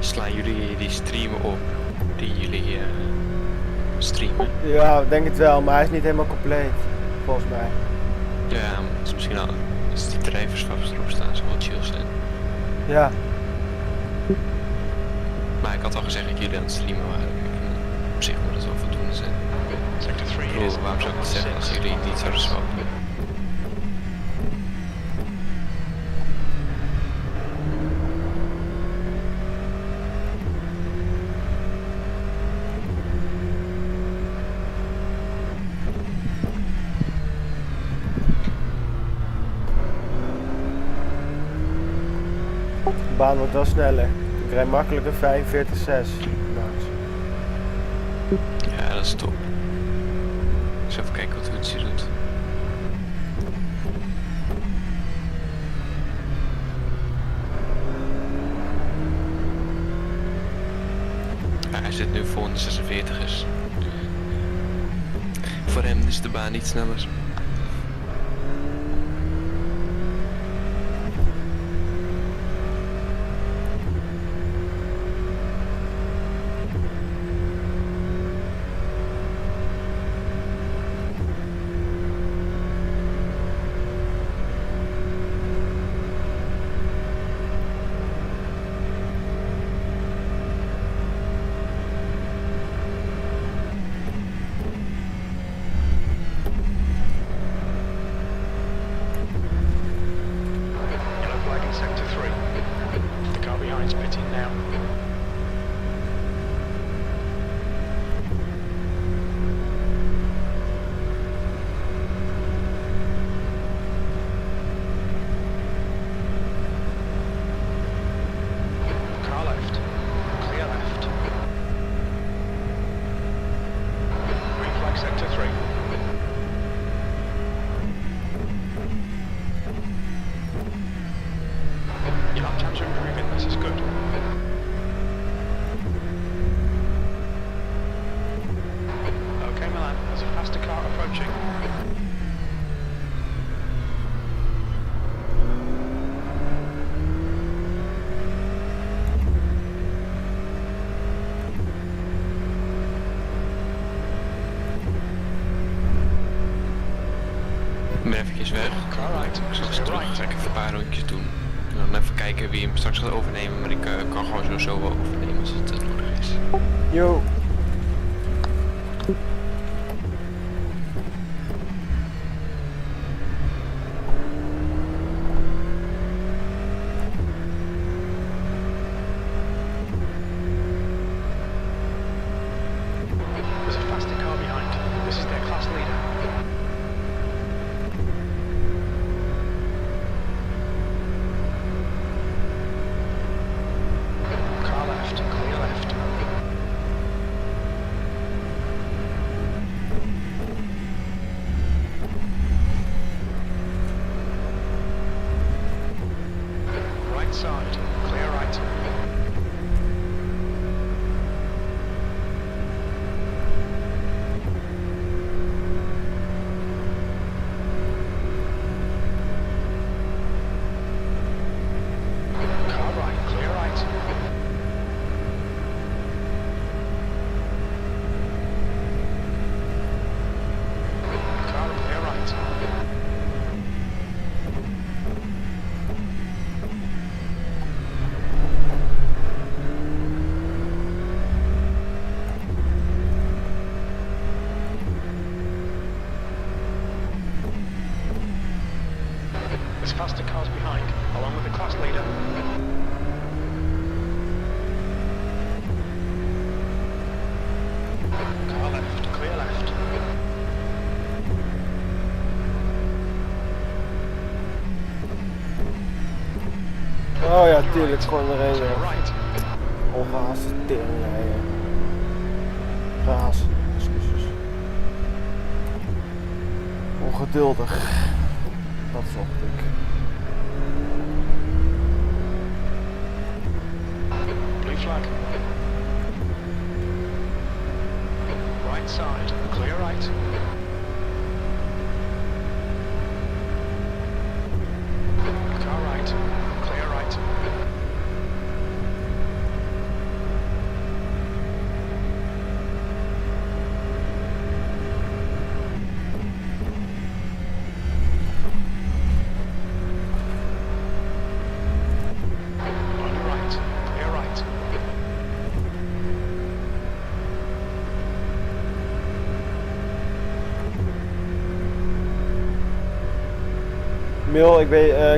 Slaan jullie die streamen op die jullie streamen? Ja, ik denk het wel, maar hij is niet helemaal compleet, volgens mij. Ja, maar het is misschien al, als die drijversvast erop staan, zou wel chill zijn. Ja. Maar ik had al gezegd dat jullie aan het streamen waren. Op zich moet het wel voldoende zijn. Sector 3 Ik bedoel, is waarom zou ik het zeggen als jullie niet zouden swappen? De baan wordt wel sneller. Ik rijd makkelijker 45.6. Max. Ja, dat is top. Ik zal even kijken wat Hutsie doet. Ja, hij zit nu vol in de 46ers. Voor hem is de baan niet sneller. yellow flag in sector 3. The car behind's pitting now. Car left. Clear left. Green flag sector 3. Your lap times are improving, this is good. Okay Milan, there's a faster car approaching. Ik ben eventjes weg. Car right, Ik zal eens clear terug, right. ga ik even een paar rondjes doen. En dan even kijken wie hem straks gaat overnemen, maar ik kan gewoon sowieso wel overnemen als het nodig is. Yo. There's faster cars behind, along with the class leader. Car left, clear left. Oh ja, tuurlijk, gewoon er een. Clear right. Ongehaast de tering rijden. Gehaast, excuses. Ongeduldig. Dat zocht ik. Blue flag. Right side, clear right. Car right, clear right. On your right, clear right. Mil, ik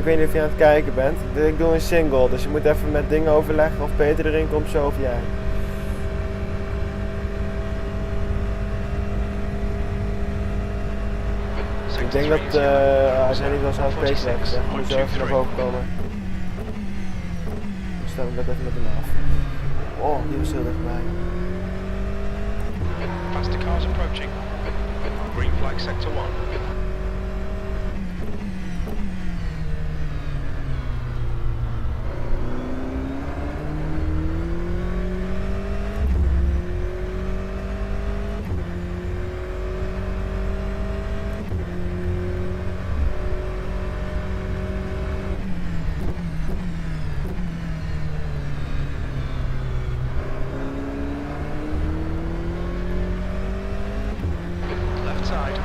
weet niet of je aan het kijken bent. Ik doe een single, dus je moet even met dingen overleggen of Peter erin komt zo of jij. Ik denk dat als hij niet was aan het Peter heeft gezegd, moet je zo even naar boven komen. Dan stel ik dat even met hem af. Oh, die was heel dichtbij. Faster cars approaching. Green flag sector 1. Left side.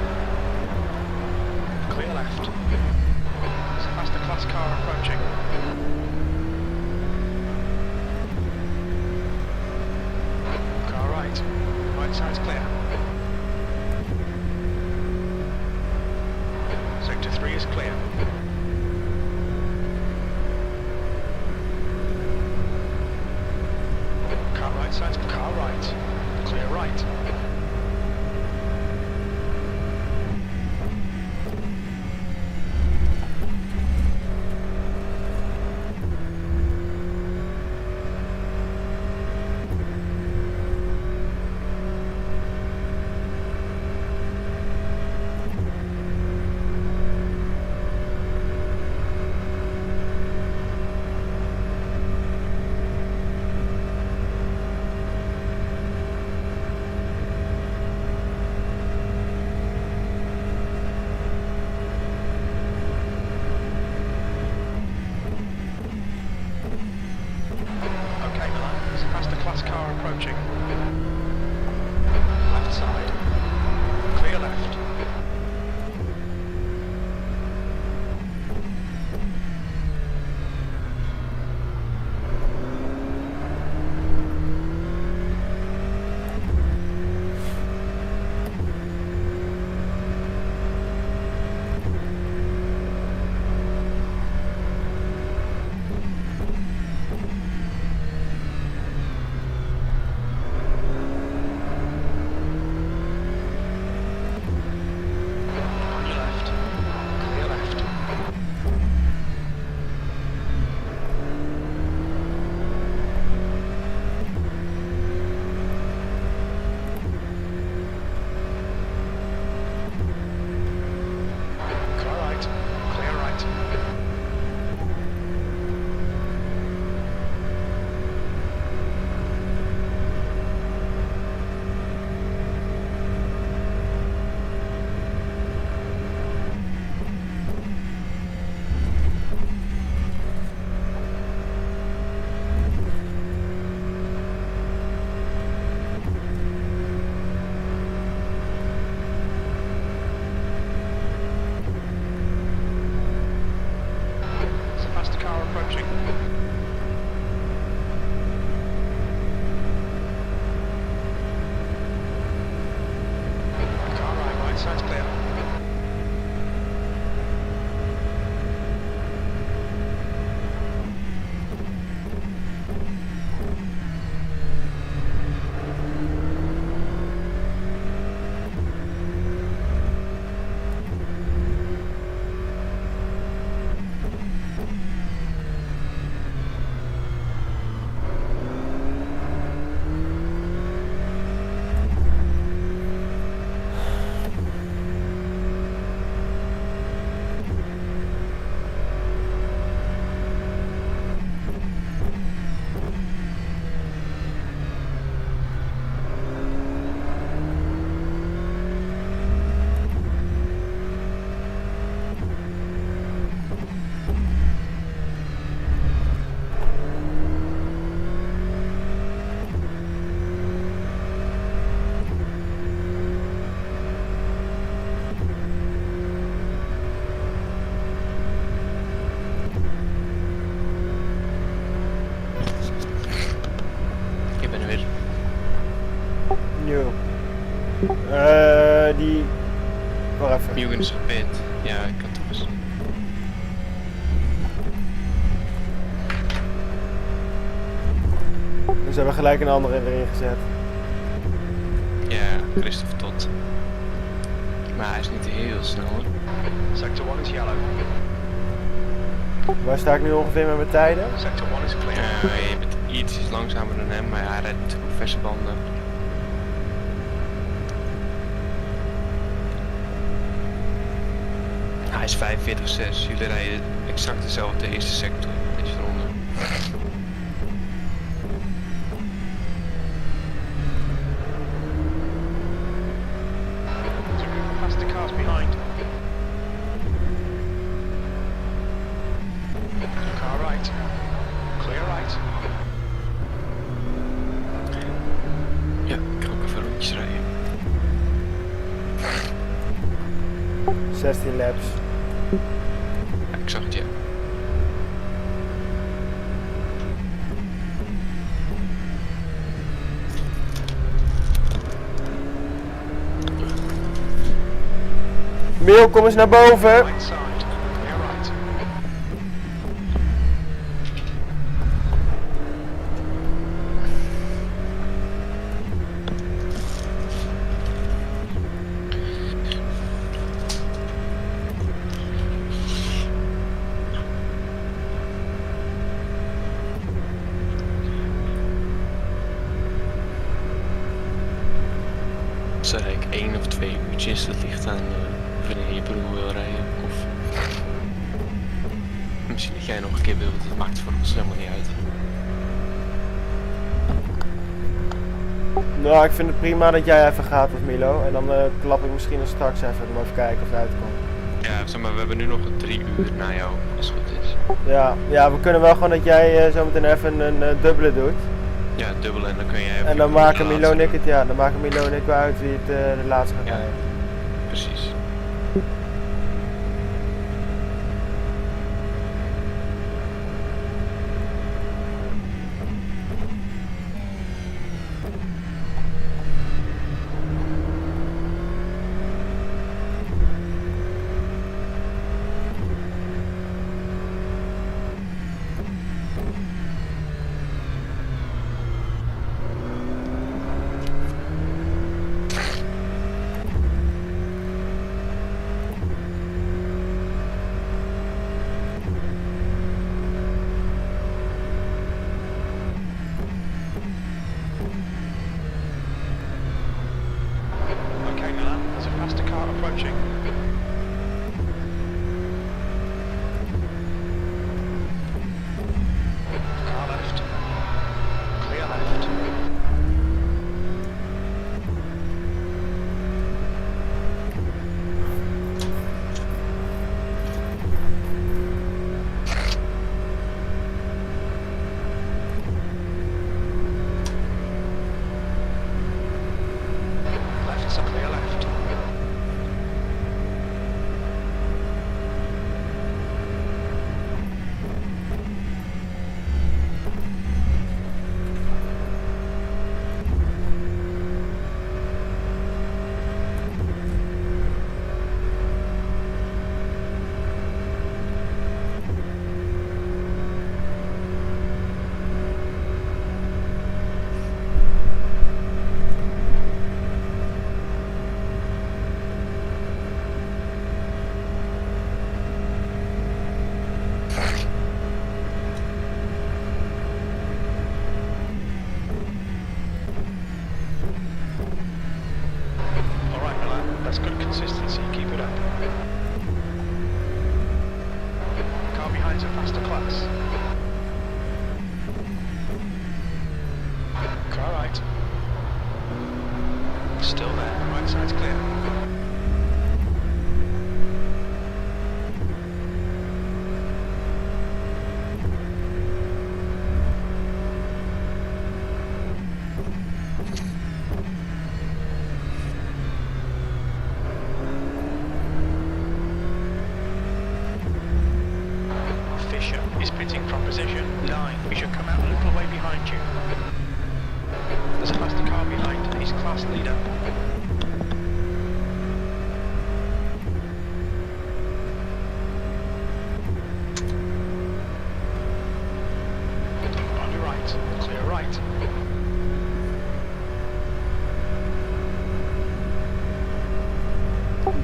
Dugan is gepit. Ja, ik kan toch eens. Dus hebben we gelijk een andere erin gezet. Ja, Christopher Todd. Maar hij is niet heel snel hoor. Sector 1 is yellow. Waar sta ik nu ongeveer met mijn tijden? Sector 1 is clear. Je bent iets langzamer dan hem, maar hij rijdt natuurlijk op verse banden. Hij is 45-6. Jullie rijden exact dezelfde eerste sector deze ronde. Past the cars behind. Car right. Clear right. Ja, ik kan ook even rondjes rijden. 16 laps. Ja, ik zag het ja. Miel, kom eens naar boven. Right side. Clear right. Dus dan rijd ik 1 of 2 uurtjes, dat ligt aan wanneer je broer wil rijden. Of misschien dat jij nog een keer wilt, dat maakt voor ons helemaal niet uit. Nou, ik vind het prima dat jij even gaat of Milo. En dan klap ik misschien nog straks even. Dan even kijken of het uitkomt. Ja, zeg maar, we hebben nu nog 3 uur na jou, als het goed is. Ja, we kunnen wel gewoon dat jij zometeen even een dubbele doet. Ja, dubbel en dan kun jij even... En dan maken Milo en ik het, ja, dan maken Milo en ik wel uit wie het de laatste gaat Ja. rijden. Precies. Okay, Milan, there's a faster car approaching. Car left. Clear left. Left, so clear left. Alright, Milan, that's good consistency. Keep it up. Car behind's a faster class. Car right. Still there. Right side's clear. Fisher is pitting from position 9. We should come out a little way behind you. There's a faster car behind. He's class leader.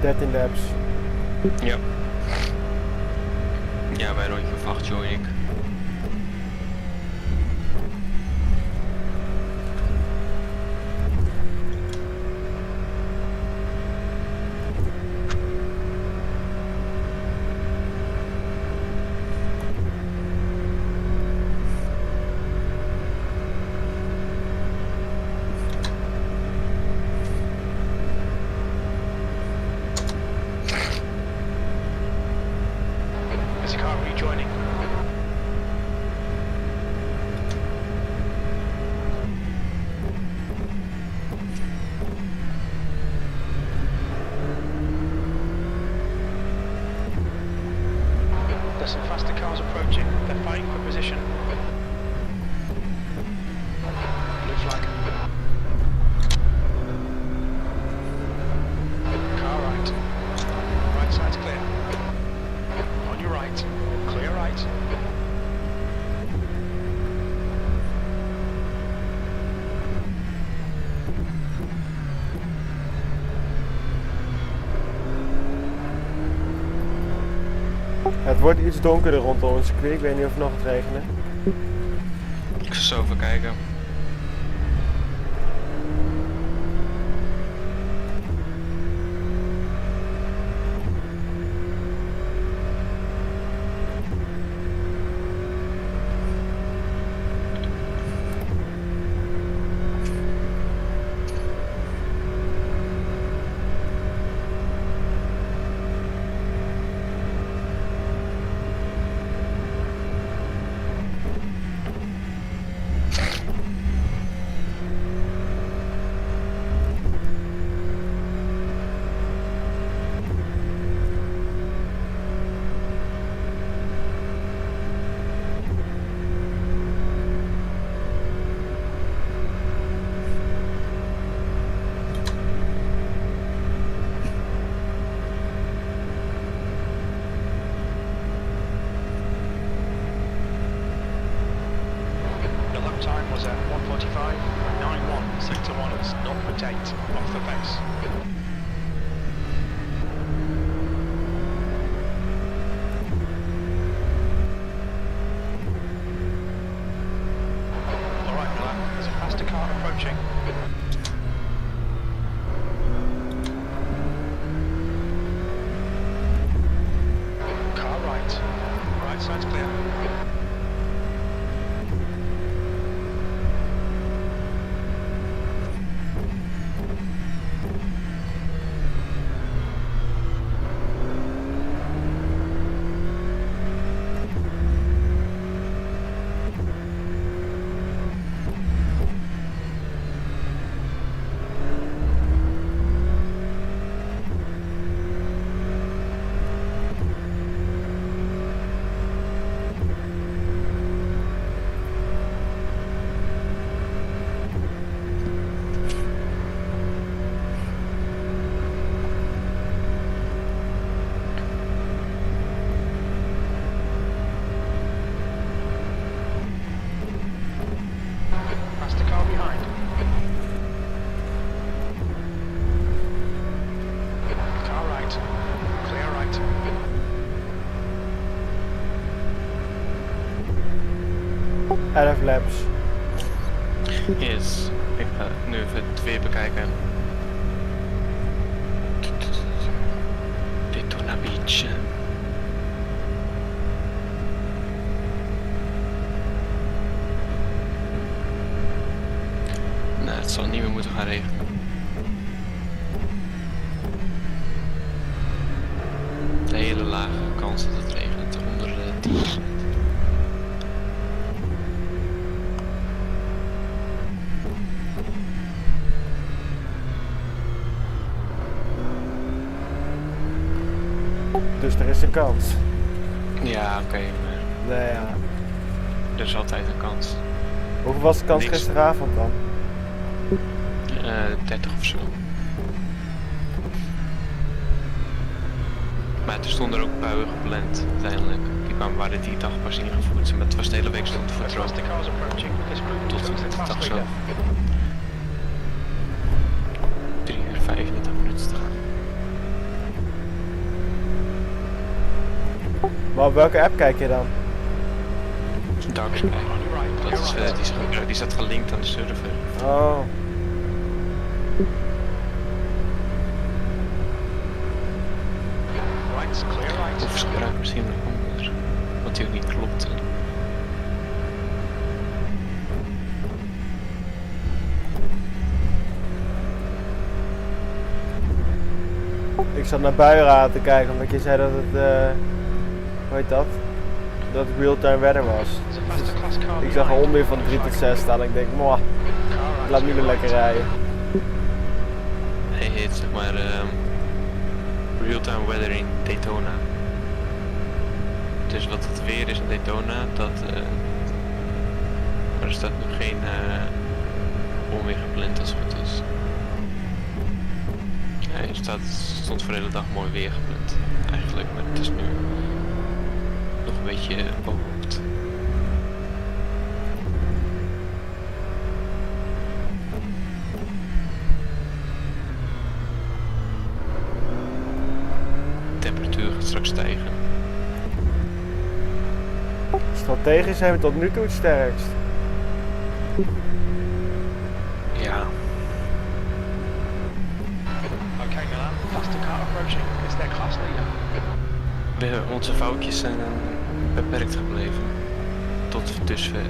13 laps. Ja. Ja, bij rondje of 8 join ik. Is the car rejoining? There's some faster cars approaching. They're fighting for position. Blue flag. Car right. Right side's clear. On your right. Clear right. Het wordt iets donkerder rondom het circuit. Ik weet niet of het nog gaat regenen. Ik zal zo even kijken. The lap time was at 1:45.91. Sector 1 is 0.8 off the pace. Alright, Milan, there's a faster car approaching. Car right. Right side's clear. Faster car behind. Car right. Clear right. Elf laps. Yes. Ik ga nu even het weer bekijken. Daytona Beach. Nou, het zal niet meer moeten gaan regenen. Een hele lage kans dat het regent, onder de 10%. Dus er is een kans. Ja, oké, maar Nee, ja. er is altijd een kans. Hoeveel was de kans Niks. gisteravond dan? 30 of zo. Maar er stonden er ook buien gepland uiteindelijk. Die waren die dag pas ingevoerd. Maar het was de hele week stond voor droog. Faster cars approaching. This group Tot is de the fast dag zo. leader. 3 uur 35 minuten te gaan. Maar op welke app kijk je dan? Dark Sky. Dat is, die staat gelinkt aan de server. Oh. Of ze gebruiken misschien nog anders. Wat die ook niet klopt. Ik zat naar buienraad te kijken omdat je zei dat het, hoe heet dat? Dat het real-time weather was. Ik zag een onweer van 3 tot 6 staan en ik denk, moah, ik laat nu weer lekker rijden. Hij heet zeg maar real-time weather in Daytona. Dus wat het weer is in Daytona, maar er staat nog geen onweer gepland als het goed is. Ja, er stond voor de hele dag mooi weer gepland eigenlijk, maar het is nu nog een beetje bewolkt. De temperatuur gaat straks stijgen. Strategisch zijn we tot nu toe het sterkst. Ja. Okay, Milan, faster car approaching. It's their class leader. Onze foutjes zijn beperkt gebleven. Tot dusver.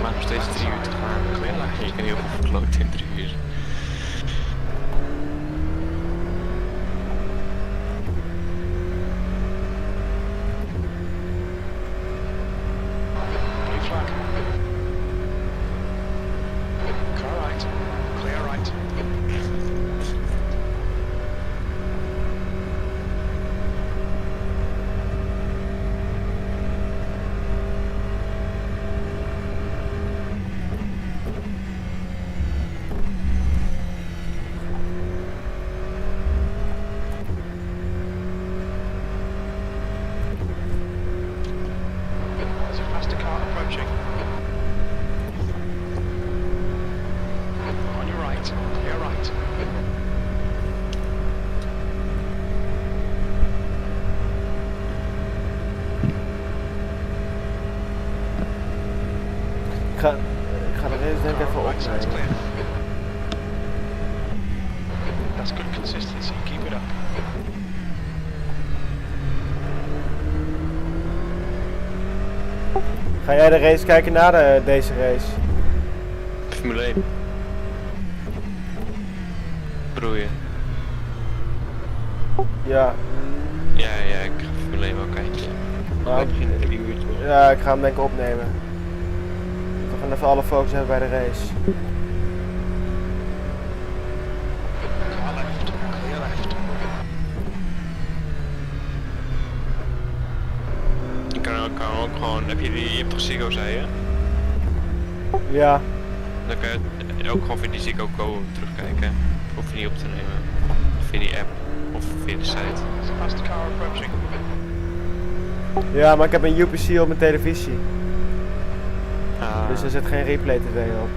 Maar nog steeds 3 uur te gaan. Je kan heel veel verkloot in 3 uur. Blue flag. Car right. Clear right. There's a faster car approaching. On your right, clear right. Ik ga er eens denk ik even Right side's opnemen. clear. That's good consistency, keep it up. Ga jij de race kijken na deze race? Formule 1. Broeien. Ja. Ja, ik ga Formule 1 wel kijken. Nou, Dat begint 3 uur toch? ja, ik ga hem denk ik opnemen. We gaan even alle focus hebben bij de race. Car left, clear left. Je kan ook gewoon, je hebt toch Ziggo zei je? Ja. Dan kan je ook gewoon via die Ziggo Go terugkijken. Of niet op te nemen. Of via die app. Of via de site. There's a faster car approaching. Ja, maar ik heb een UPC op mijn televisie. Ah, Dus er zit geen replay tv op.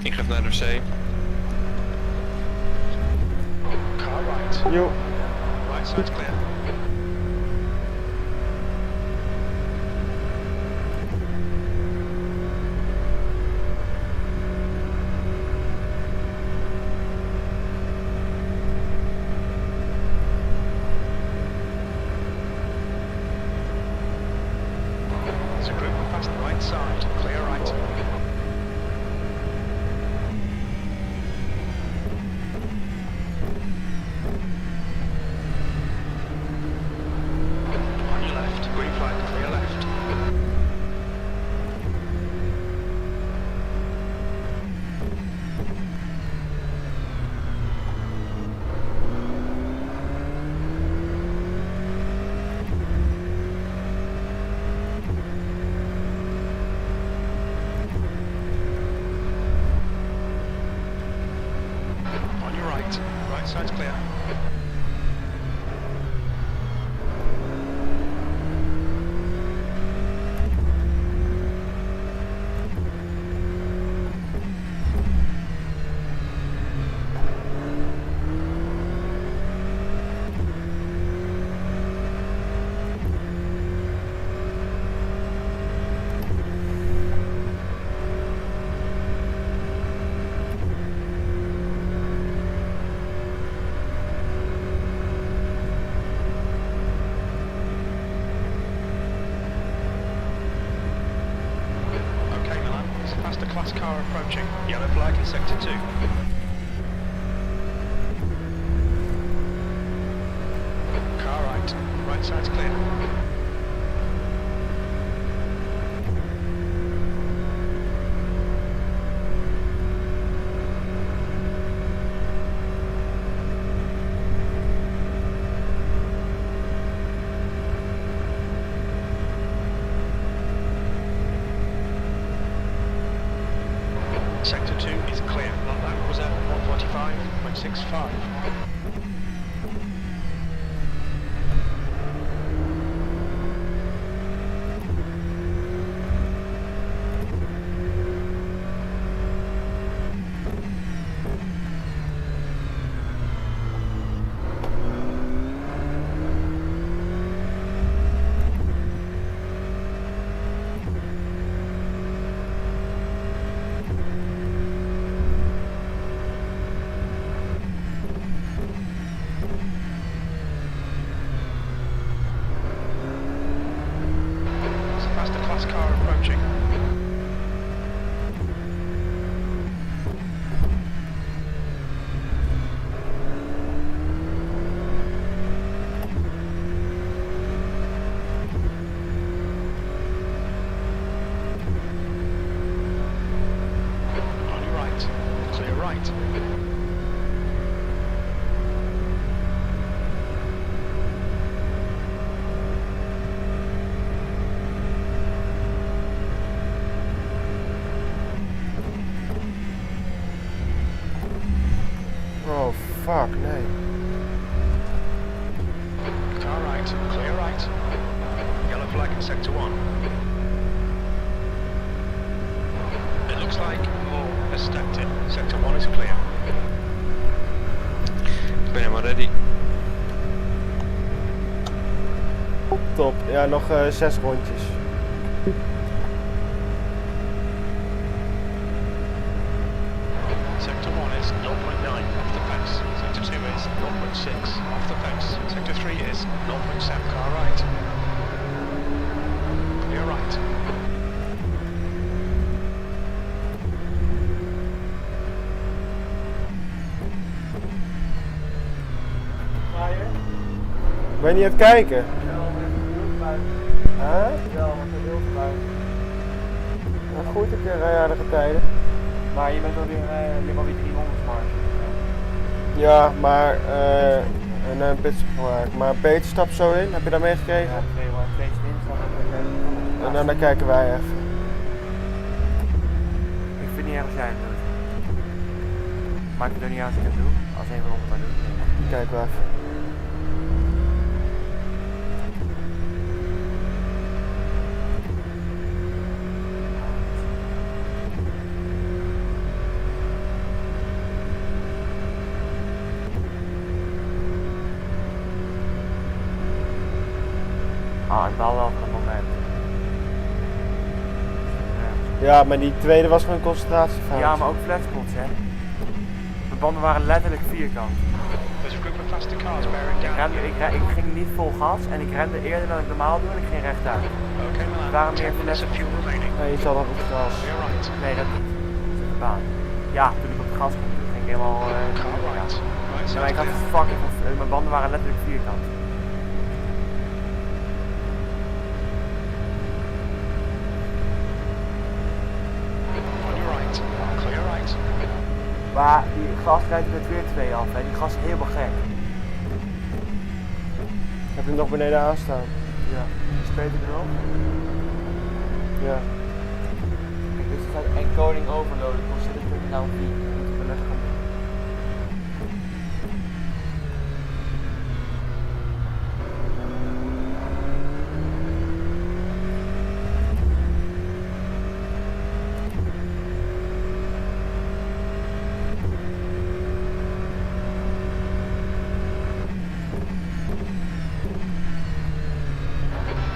ik ga even naar de wc. Car right. Jo. Right side's clear. There's a group past the right side. Clear right. On your left, green flag, clear left. On your right, right side's clear. car approaching. Yellow flag in sector 2. Car right. Right side's clear. Sector 2 is clear. That was at 145.65. Faster class car approaching. On your right. Clear right. Oh, fuck, nee. Car right. Clear right. Yellow flag in sector 1. It looks like more has stacked it. Sector 1 is clear. Ik ben helemaal ready. Top. Ja, nog 6 rondjes. Sector 1 is 0.9 off the pace. Sector 2 is 0.6 off the pace. Sector 3 is 0.7 car right. Clear right. Ben je niet aan het kijken? Huh? Wel, want dat heel veel. Nou, goed, ik rij aardige tijden. Maar je bent alweer 300 marge. Ja, maar een pitstop gemaakt. Maar Peter stapt zo in, heb je dat meegekregen? Ja, twee stints dan. En dan kijken wij even. Ik vind niet erg als jij het doet. Maakt het er niet uit als ik het doe, als een van ons het maar doet. Kijken we even. Ah, ik baal wel van het moment. Ja, maar die tweede was gewoon een concentratiefout. Ja, maar ook flatspots, hè. De banden waren letterlijk vierkant. There's a group of faster cars bearing down. Ik ging niet vol gas en ik rende eerder dan ik normaal doe en ik ging rechtuit. Okay, Milan. Waarom meer 10 minutes of fuel remaining. Nee, je zat op het gas. Clear right. Nee, dat niet. Dat is de baan. Ja, toen ik op het gas ging, toen ging ik helemaal... Car right. Right Ja, side maar ik had clear. fucking... Mijn banden waren letterlijk vierkant. On your right. Clear right. Maar die gas rijdt er met weer 2 af, hè. Die gas is helemaal gek. Heb je hem nog beneden aanstaan? Ja. Is Peter er ook? Ja. Kijk, dit is uit encoding overload. Ik kon zitten tot nou 4. Moet ik beleggen gaan doen.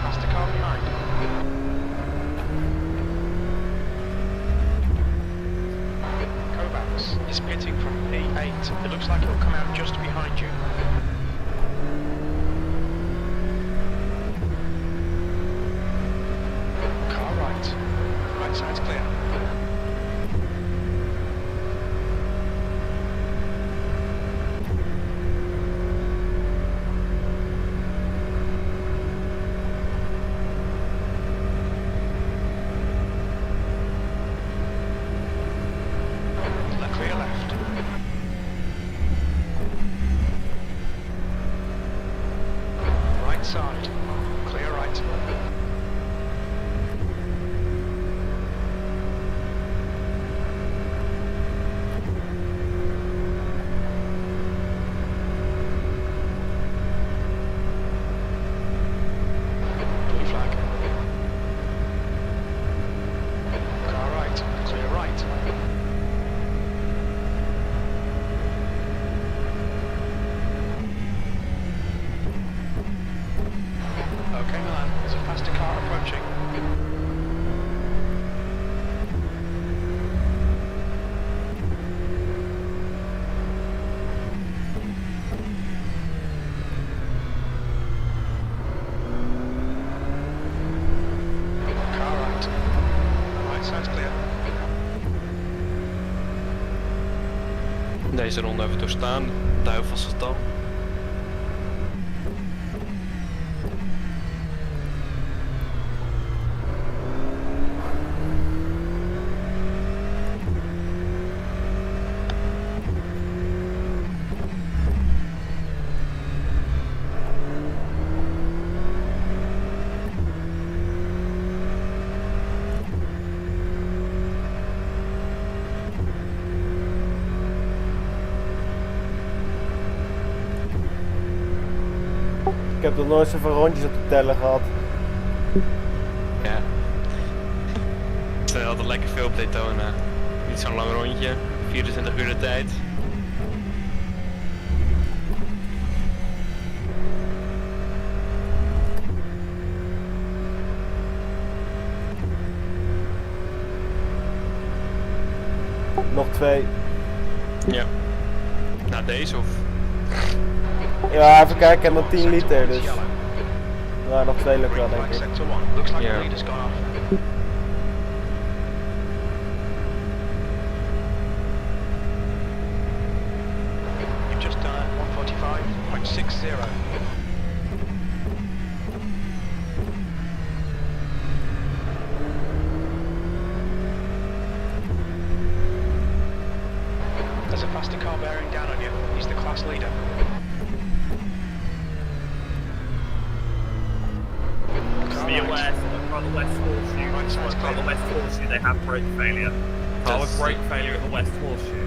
Faster car behind. Kovacs. inside. Clear right. Blue flag. Car right. Clear right. Okay, Milan, there's a faster car approaching. Car right. Right side's clear. Deze ronde even doorstaan. Duivelsgetal. Ik heb nog nooit zoveel rondjes op de teller gehad. Ja. Het zijn altijd lekker veel op Daytona. Niet zo'n lang rondje. 24 uur de tijd. Nog 2. Ja. Na deze of? Ja, even kijken, ik heb nog 10 liter, dus... Ja, nog 2 lukt wel, denk ik. Sector 1. Looks like Yeah. the leader's gone off. You've just done 145.60. There's a faster car bearing down on you. He's the class leader. Car Be right. aware, so on the West Horseshoe, Right side's on the clear. West Horseshoe they have brake failure. Car with brake failure at the West Horseshoe.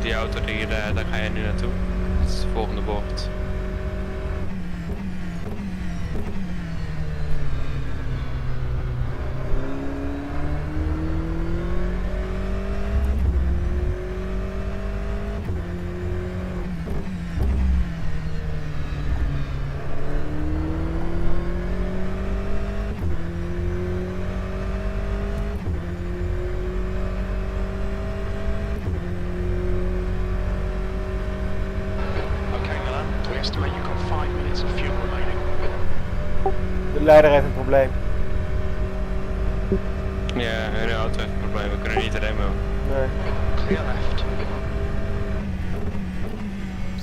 Die auto die, daar ga je nu naartoe. Dat is de volgende bocht. Okay, Milan, we estimate you've got 5 minutes of fuel remaining. De leider heeft een probleem. Ja, hun auto heeft een probleem. We kunnen niet remmen. Nee. Clear left.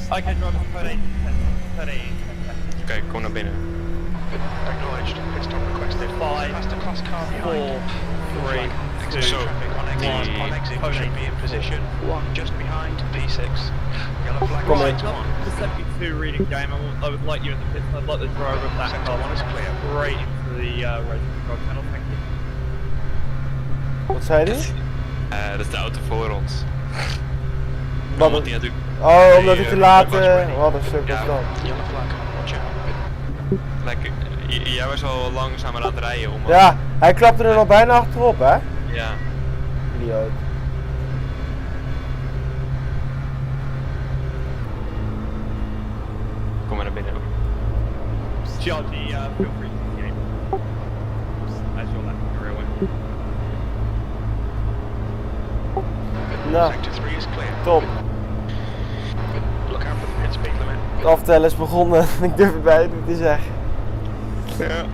Okay, driver, put it in. Oké, kom naar binnen. Acknowledged. Pit stop requested. Five, Faster class car behind. 4, 3, Exit 2, traffic on exit. one. On exit Code should be in position. Just behind B6. Yellow flag Come right on. one. The 72 reading game, I would like you in the pits, I'd like the driver of that Sector car one is clear. straight into the racing control panel, thank you. Wat zei hij? Dat is de auto voor ons. Wat Omdat een- die natuurlijk... Oh, omdat ik te laat... was ready. Wat een stuk was Ja. dat. Yellow flag. Watch out. Lekker. Jij was al langzamer aan het rijden om... Ja, hij klapte er nog bijna achterop, hè? Ja. Idioot. Kom maar naar binnen. Charlie, feel free to game. As you're left the railway. Nou, Sector 3 is clear. top. Look out for the pit speed limit. Het aftellen is begonnen. Ik durf het bijna niet te zeggen. Ja.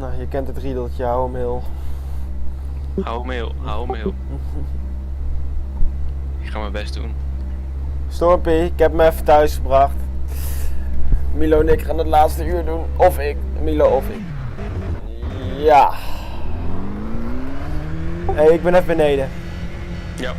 Nou, je kent het riedeltje, hou hem heel. Hou hem heel. Ik ga mijn best doen. Stormpie, ik heb hem even thuis gebracht. Milo en ik gaan het laatste uur doen. Of ik. Milo of ik. Ja. Hé, ik ben even beneden. Ja.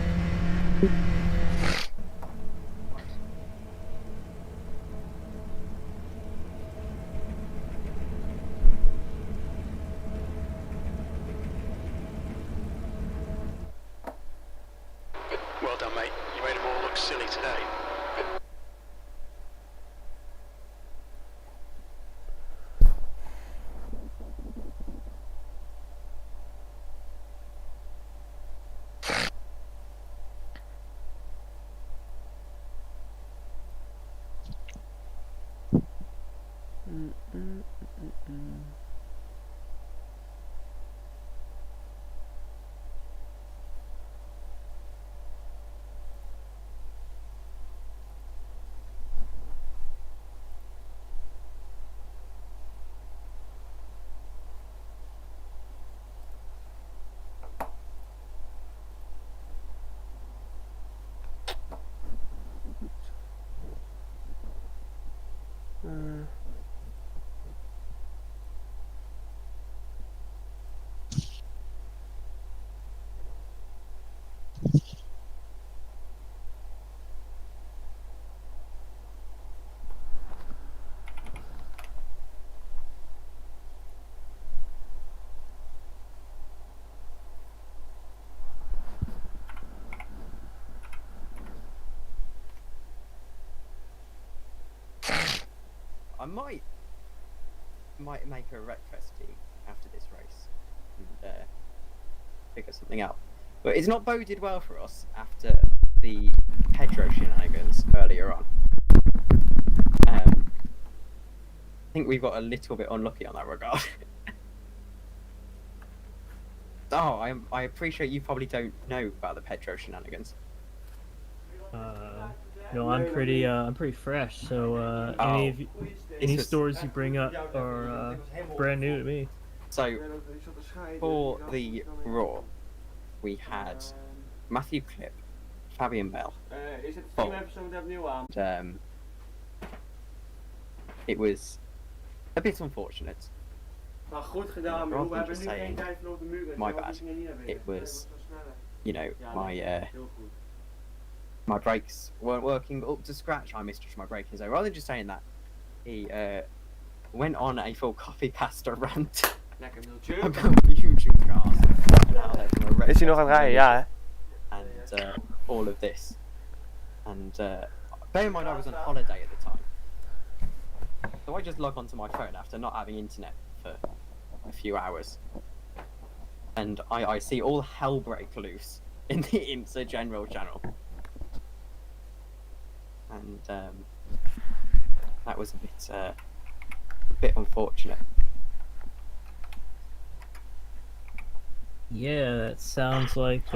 Well done, mate. You made them all look silly today. I might make a Wreckfest team after this race and figure something out. But it's not boded well for us after the Pedro shenanigans earlier on. I think we got a little bit unlucky on that regard. Oh, I appreciate you probably don't know about the Pedro shenanigans. No, I'm pretty fresh. So any stories you bring up are brand new to me. So for the Raw, we had Matthew Clip, Fabian Bell, Bob, and it was a bit unfortunate. Rather than just saying, my bad, it was, you know, my brakes weren't working up to scratch. I misjudged my braking. So rather than just saying that, he went on a full copy pasta rant about Eugene cars and how they're going to wreck. Is hij nog aan het rijden? Ja, hè? And all of this. And bear in mind, I was on holiday at the time, so I just log onto my phone after not having internet for a few hours, and I see all hell break loose in the Insta General channel. And that was a bit unfortunate. Yeah, that sounds like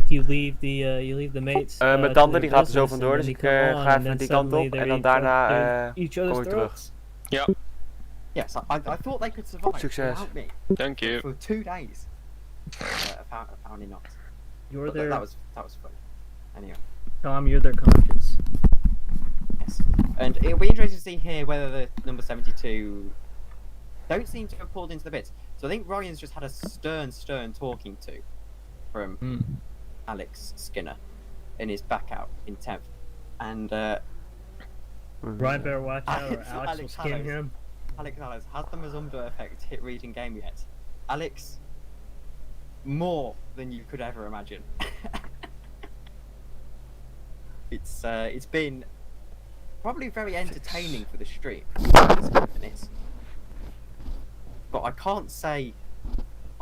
you leave the mates. Mijn tante die gaat er zo vandoor, dus ik ga even die kant op en dan daarna kom ik terug. Ja. Yes, I thought they could survive without me. Thank you. For 2 days. Apparently not. You're But their that was fun. Anyway. Tom, you're their conscience. Yes. And it'll be interesting to see here whether the number 72 don't seem to have pulled into the bits. So I think Ryan's just had a stern talking to from Alex Skinner in his back out in 10th. And Ryan better watch out or Alex will skin him. Alex, has the Mazumba effect hit reading game yet? Alex, more than you could ever imagine. It's been probably very entertaining for the stream for 10 minutes, but I can't say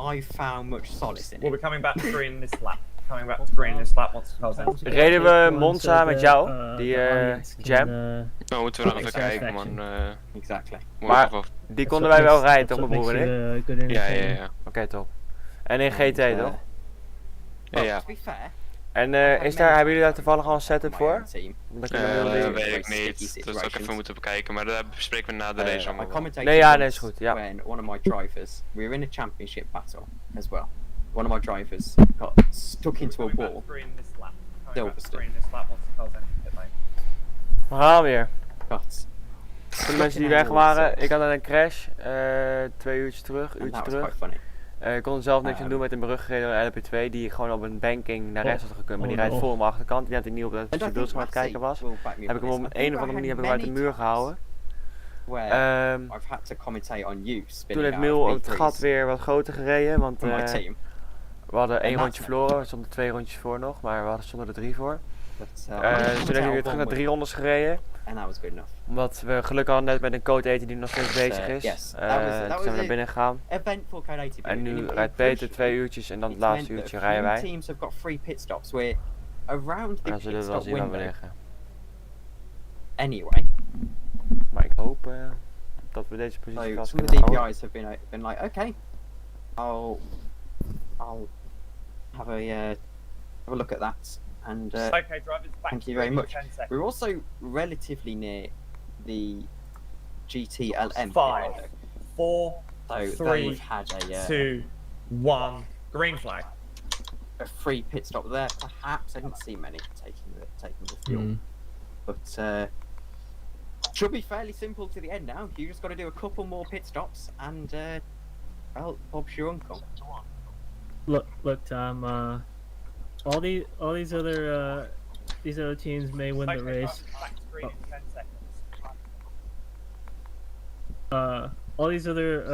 I found much solace in it. We'll be coming back to green this lap. Coming back to green this lap once the car's empty. Reden we Monza met jou? Die jam? Nou, moeten we nog even kijken, man. Exactly. Maar die konden wij wel rijden, toch, mijn broer en ik? Ja. Oké, top. En in GT, toch? Well, to be fair, En hebben jullie daar toevallig al een setup voor? Team. Dan kunnen we Weet ik niet. Dat zou ik even moeten bekijken, maar dat bespreken we na de race I allemaal. commentated Nee, ja, nee, once is goed, ja. when one of my drivers, we were in a championship battle as well. One of my drivers got stuck into a wall. Silverstone. We gaan weer. Got Voor de mensen die weg waren, ik had een crash, 2 uurtjes terug, and uurtje that was terug. quite funny. Ik kon er zelf niks aan doen met een brug gereden door een LP2 die gewoon op een banking naar rechts had gekund. Maar die rijdt vol op mijn achterkant, die had ik niet op And het I think beeldscherm aan het kijken was. will back me up Heb ik hem on op this. I een think of andere I manier had uit de many muur times gehouden. Where I've had to commentate on you Toen spinning heeft out Mil of het gat weer wat groter gereden, want for my team. we hadden 1 En rondje dat- verloren, er stonden 2 rondjes voor nog, maar we stonden er 3 voor. But, Dus toen heeft hij weer terug naar 3 rondes gereden. And that was good enough. Omdat we gelukkig hadden net met een code 18 die nog steeds bezig is. yes, that Toen was zijn we naar it. binnen gegaan. Eventful code 80. En nu rijdt Peter 2 uurtjes en dan het laatste uurtje rijden wij. Teams have got 3 pit stops. We're around En the dan zullen pit we wel stop zien waar we window. liggen. Anyway, Maar ik hoop dat we deze positie so vast some of kunnen the houden. DPI's have been like, okay, I'll have a look at that. And Okay, drivers, back thank to you very grid in much. 10 seconds. We're also relatively near the GTLM. 5, 4, So 3, they've had 2, 1, green flag. a free pit stop there. Perhaps I didn't see many taking the fuel, but should be fairly simple to the end now. You just got to do a couple more pit stops, and well, Bob's your uncle. Look, Tom. All these other teams may win the Okay, race. drivers, back to green in 10 seconds. All these other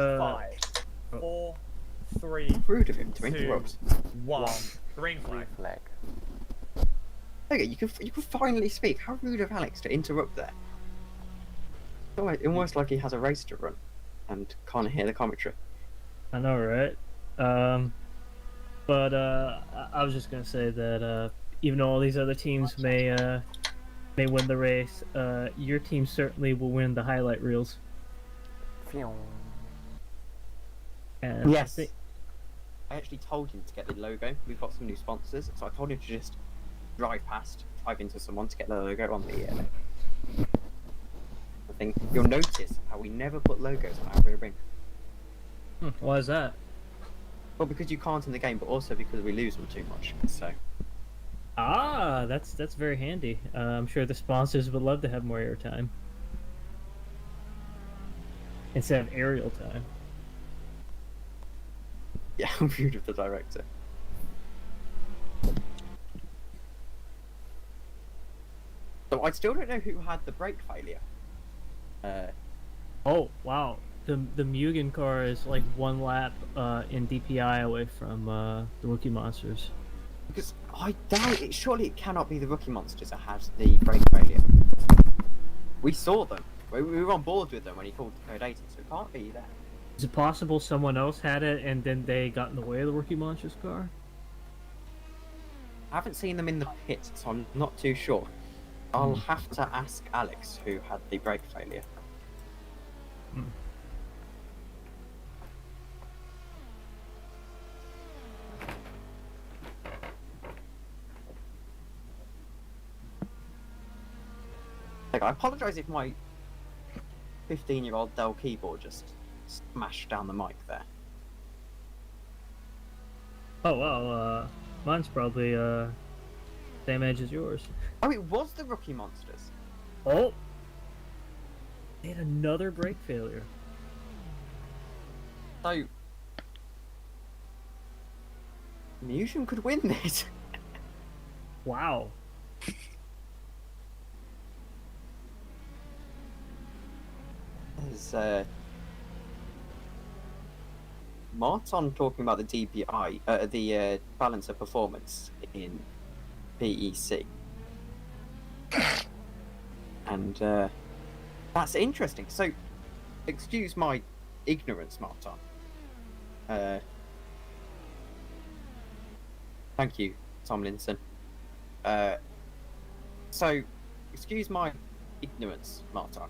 5, 4, 3, Rude of him to 2, interrupt. 1, green flag. Flag. Okay, you can finally speak. How rude of Alex to interrupt there. Almost like he has a race to run, and can't hear the commentary. I know, right? But I was just gonna say that even though all these other teams may win the race, your team certainly will win the highlight reels. And Yes. I actually told him to get the logo. We've got some new sponsors, so I told him to just drive into someone to get the logo on the thing. You'll notice how we never put logos on our rear ring. Why is that? Well, because you can't in the game, but also because we lose them too much. So Ah, that's very handy. I'm sure the sponsors would love to have more airtime instead of aerial time. yeah, I'm rude of the director. So I still don't know who had the brake failure. Oh wow, the Mugen car is like 1 lap in DPI away from the Rookie Monsters. Because I doubt it. Surely it cannot be the Rookie Monsters that has the brake failure. We saw them. We were on board with them when he called the code 80, so it can't be that. Is it possible someone else had it and then they got in the way of the Rookie Monsters car? I haven't seen them in the pit, so I'm not too sure. I'll have to ask Alex who had the brake failure. Like, I apologise if my 15-year-old Dell keyboard just smashed down the mic there. Oh wow, mine's probably same age as yours. Oh, it was the Rookie Monsters. Oh, they had another brake failure. So, Musion could win this. Wow. There's Martin talking about the DPI, the balance of performance in Pt.6. And that's interesting. So, excuse my ignorance, Martin. Thank you, Tomlinson. So, excuse my ignorance, Martin.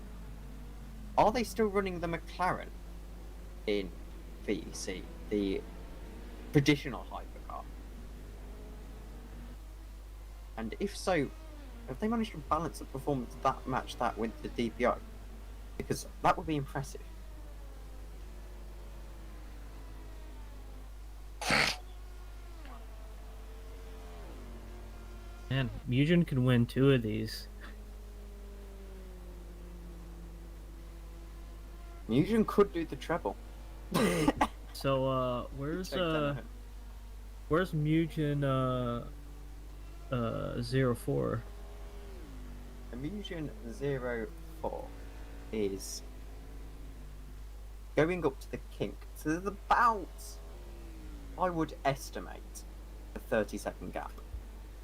Are they still running the McLaren in VEC, the traditional hypercar? And if so, have they managed to balance the performance that match that with the DPI? Because that would be impressive. Man, Mugen can win 2 of these. Mugen could do the treble. So, where's Mugen 04? The Mugen 04 is going up to the kink. So there's about, I would estimate, a 30-second gap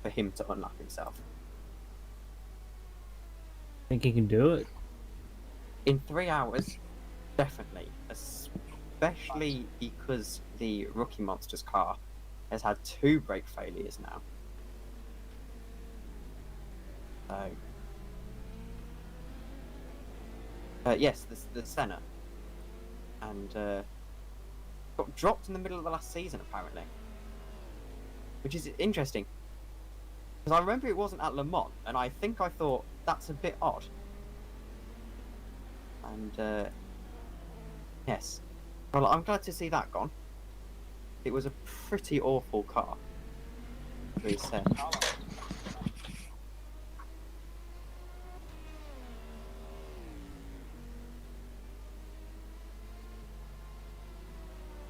for him to unlock himself. Think he can do it? In 3 hours, definitely. Especially because the Rookie Monsters car has had 2 brake failures now. So, yes, the Senna. And got dropped in the middle of the last season, apparently. Which is interesting. Because I remember it wasn't at Le Mans, and I thought, that's a bit odd. And, yes. Well, I'm glad to see that gone. It was a pretty awful car, to be said.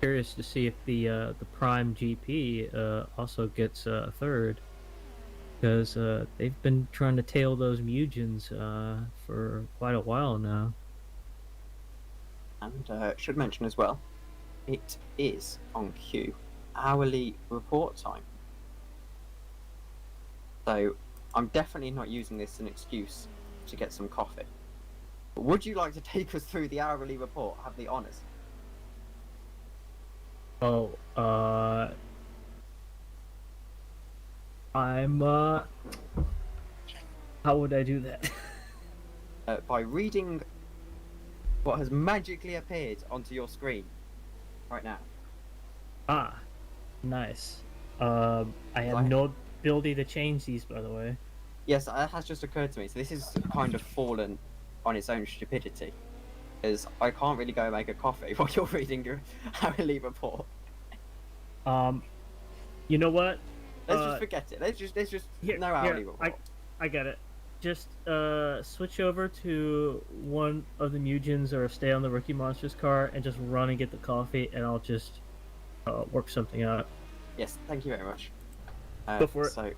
Curious to see if the Prime GP also gets a third, because they've been trying to tail those Mugens for quite a while now. And should mention as well, it is on cue hourly report time. So I'm definitely not using this as an excuse to get some coffee. But would you like to take us through the hourly report? Have the honours. Oh, I'm how would I do that? By reading what has magically appeared onto your screen right now. Ah, nice. I have no ability to change these, by the way. Yes, that has just occurred to me. So this is kind of fallen on its own stupidity. Because I can't really go and make a coffee while you're reading your hourly report. You know what? Let's just forget it. Let's just no hourly report. I get it. Just switch over to one of the Mugens or stay on the Rookie Monsters car and just run and get the coffee, and I'll just work something out. Yes, thank you very much. Go for it. So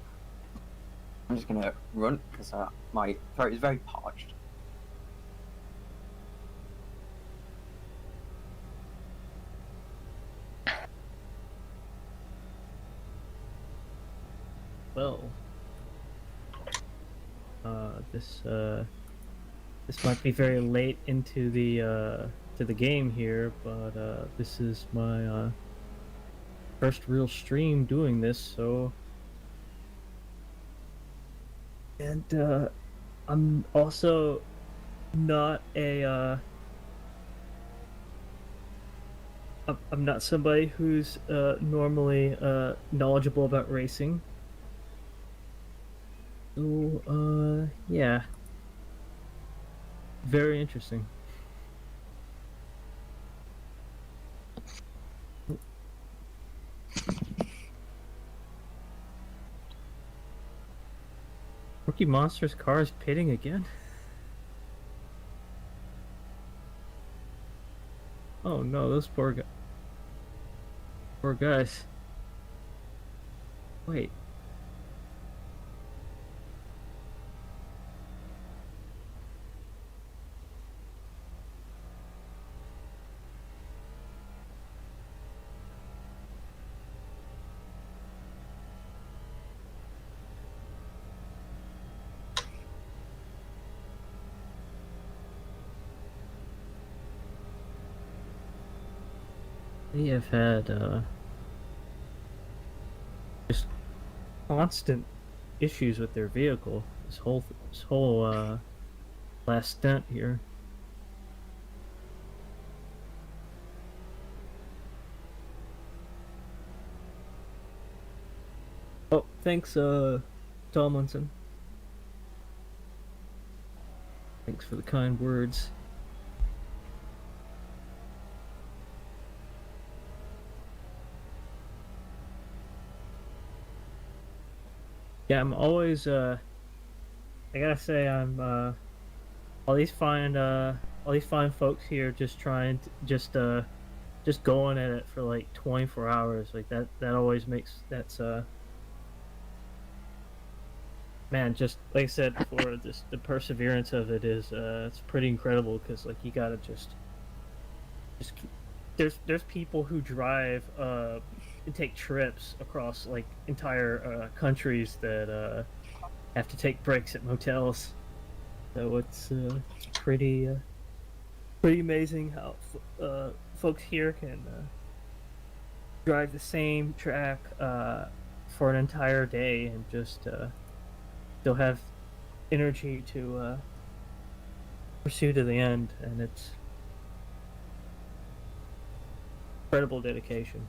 I'm just gonna run because my throat is very parched. Well, this might be very late into the game here, but this is my first real stream doing this, so. And I'm also not a I'm not somebody who's normally knowledgeable about racing. So, yeah. Very interesting. Rookie Monsters car is pitting again? Oh no, those poor guys. Poor guys. Wait. They have had just constant issues with their vehicle this whole last stint here. Oh, thanks Tomlinson. Thanks for the kind words. Yeah, I'm always I gotta say I'm all these fine folks here just trying to just going at it for like 24 hours like that always makes man, just like I said before, just the perseverance of it is it's pretty incredible because like you gotta just there's people who drive and take trips across like entire countries that have to take breaks at motels, so it's pretty amazing how folks here can drive the same track for an entire day and just still have energy to pursue to the end, and it's incredible dedication.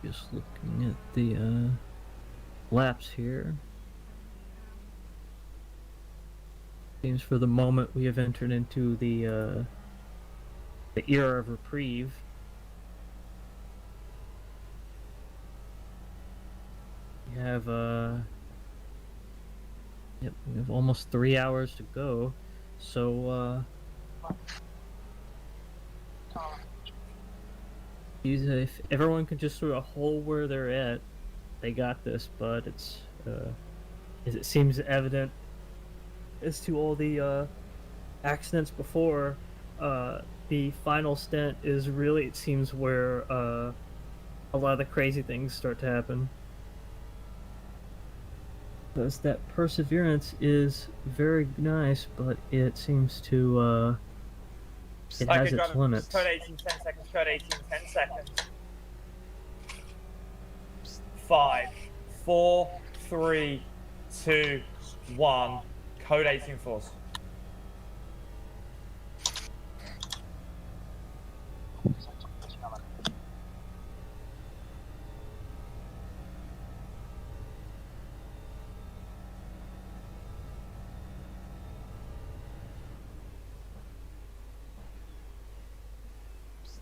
Just looking at the laps here. Seems for the moment we have entered into the era of reprieve. We have yep, we have almost 3 hours to go, so if everyone could just sort of hold where they're at, they got this. But it's as it seems evident as to all the accidents before, the final stint is really, it seems, where a lot of the crazy things start to happen. Because that perseverance is very nice, but it seems to it has its limits. Code 18, 10 seconds, code 18, 10 seconds. 5, 4, 3, 2, 1. Code 18 force.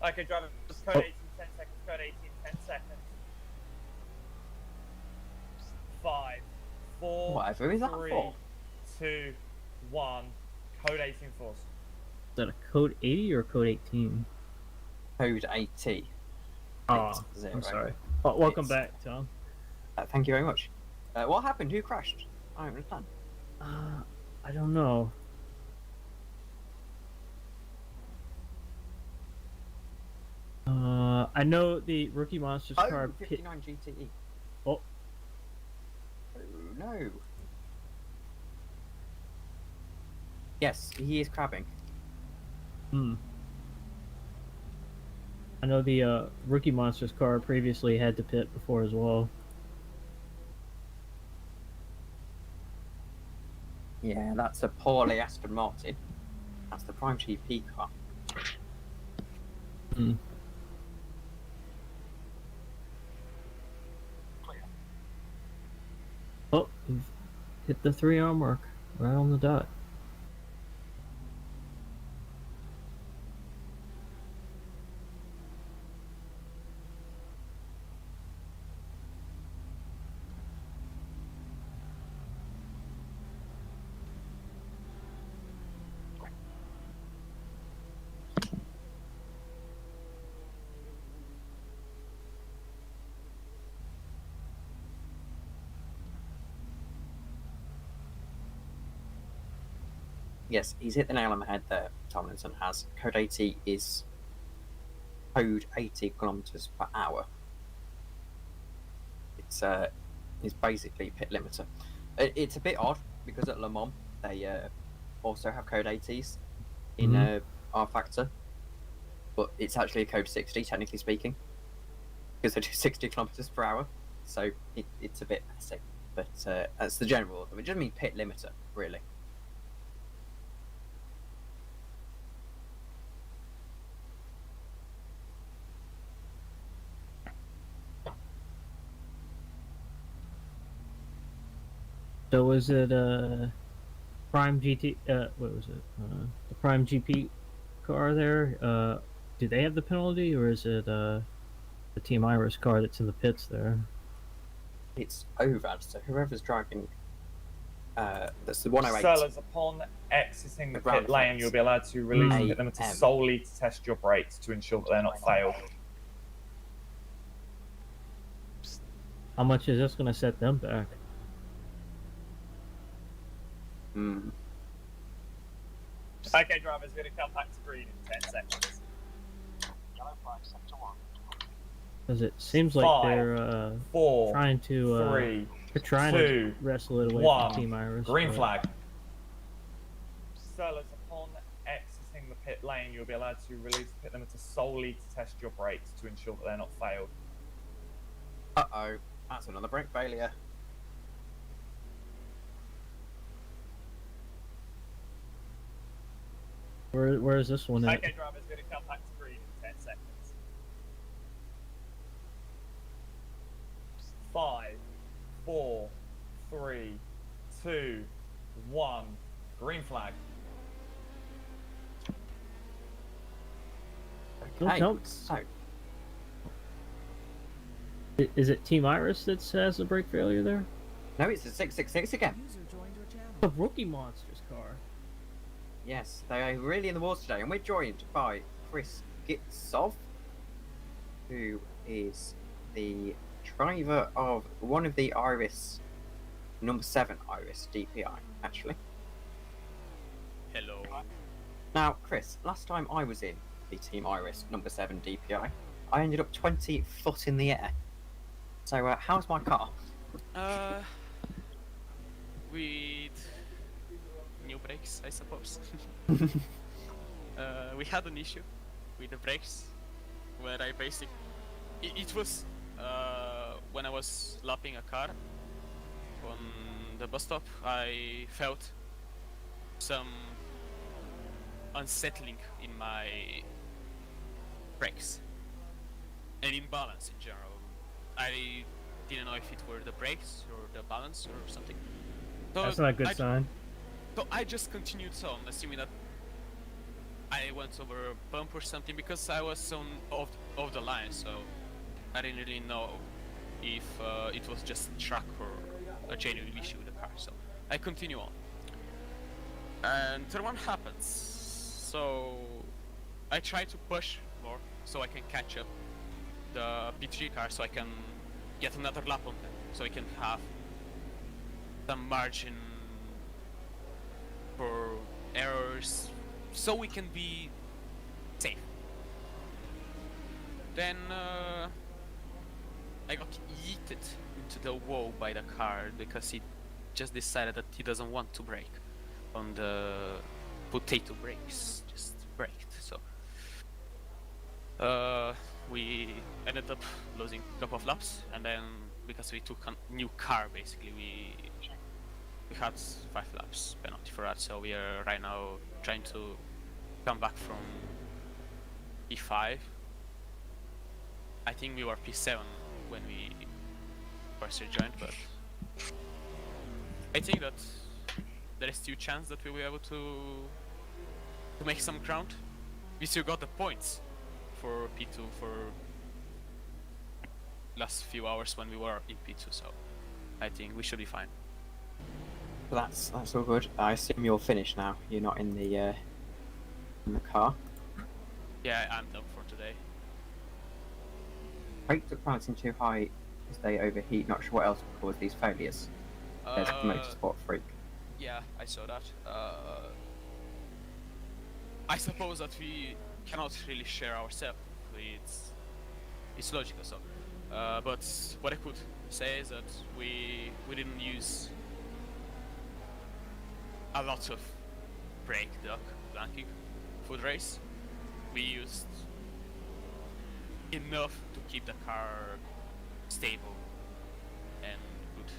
Okay, driver, code 18, 10 seconds, code 18, 10 seconds. 5, 4, Whatever is that 3, for? 2, 1. Code 18 force. Is that a code 80 or code 18? Code 80. Oh, 80. I'm sorry. Oh, welcome back, Tom. Thank you very much. What happened? Who crashed? I don't understand. I don't know. I know the Rookie Monsters car. 59 GTE. Oh. Oh no. Yes, he is crabbing. I know the Rookie Monsters car previously had to pit before as well. Yeah, that's a poorly Aston Martin. That's the Prime GP car. Oh, you've hit the 3-hour mark right on the dot. Yes, he's hit the nail on the head there, Tomlinson has. Code 80 is code 80 kilometers per hour. It's basically pit limiter. It's a bit odd because at Le Mans they also have code 80s in R Factor, but it's actually a code 60 technically speaking because they do 60 kilometers per hour. So it's a bit messy, but that's the general of them. It doesn't mean pit limiter, really. So was it Prime GT? What was it? The Prime GP car there? Do they have the penalty, or is it the Team Iris car that's in the pits there? It's OVAD, so whoever's driving. That's the 108. Sellers, upon exiting the ground pit lane, effects. you'll be allowed to release the pit limiter AM. solely to test your brakes to ensure that they're not failed. How much is this going to set them back? Hmm. Okay, drivers, going to come back to green in 10 seconds. Because it seems like 5, they're 4, trying to 3, they're trying 2, to wrestle it away 1. from Team Iris. Green but- flag. Sellers, upon exiting the pit lane, you'll be allowed to release the pit limiter solely to test your brakes to ensure that they're not failed. Uh-oh. That's another brake failure. Where is this one at? Okay, drivers, going to come back to green in 10 seconds. 5, 4, 3, 2, 1. Green flag. Okay, no. so Is it Team Iris that has a brake failure there? no, it's a 666 again. The Rookie Monsters car. Yes, they are really in the wars today, and we're joined by Chris Gitsov, who is the driver of one of the Iris, number 7 Iris DPI, actually. Hello. Now, Chris, last time I was in the Team Iris number 7 DPI, I ended up 20 foot in the air. So, how's my car? With new brakes, I suppose. We had an issue with the brakes where I basically it was when I was lapping a car on the bus stop. I felt some unsettling in my brakes and imbalance in general. I didn't know if it were the brakes or the balance or something. So That's not a good sign. So I just continued on, assuming that I went over a bump or something, because I was on off the line, so I didn't really know if it was just a truck or a genuine issue with the car. So I continue on, and turn one happens. So I try to push more so I can catch up the P3 car, so I can get another lap on them, so I can have some margin for errors, so we can be safe. Then I got yeeted into the wall by the car because he just decided that he doesn't want to brake on the potato brakes, just braked. So we ended up losing a couple of laps, and then because we took a new car, basically we had 5 laps penalty for that. So we are right now trying to come back from P5. I think we were P7 when we first rejoined, but I think that there is still chance that we will be able to make some ground. We still got the points for P2 for last few hours when we were in P2, so I think we should be fine. That's all good. I assume you're finished now. You're not in the car. Yeah, I'm done for today. Brakes are balancing too high as they overheat. Not sure what else would cause these failures. There's Motorsport Freak. Yeah, I saw that. I suppose that we cannot really share ourselves. It's logical. So, but what I could say is that we didn't use a lot of brake blanking for the race. We used enough to keep the car stable and good.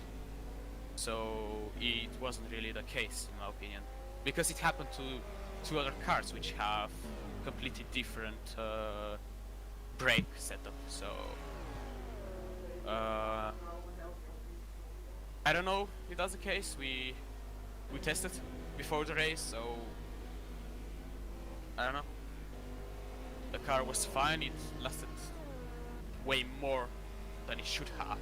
So it wasn't really the case, in my opinion, because it happened to two other cars which have completely different brake setup. So I don't know if that's the case. We tested before the race, so I don't know. The car was fine. It lasted way more than it should have,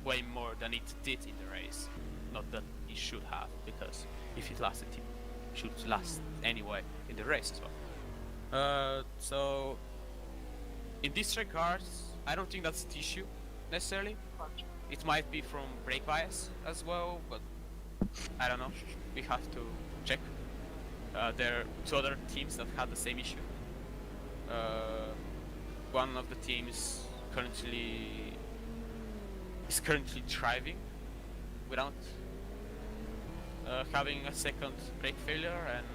way more than it did in the race. Not that it should have, because if it lasted, it should last anyway in the race as well. So in this regards, I don't think that's the issue necessarily. It might be from brake bias as well, but I don't know. We have to check. There are two other teams that had the same issue. One of the teams is currently driving without having a second brake failure, and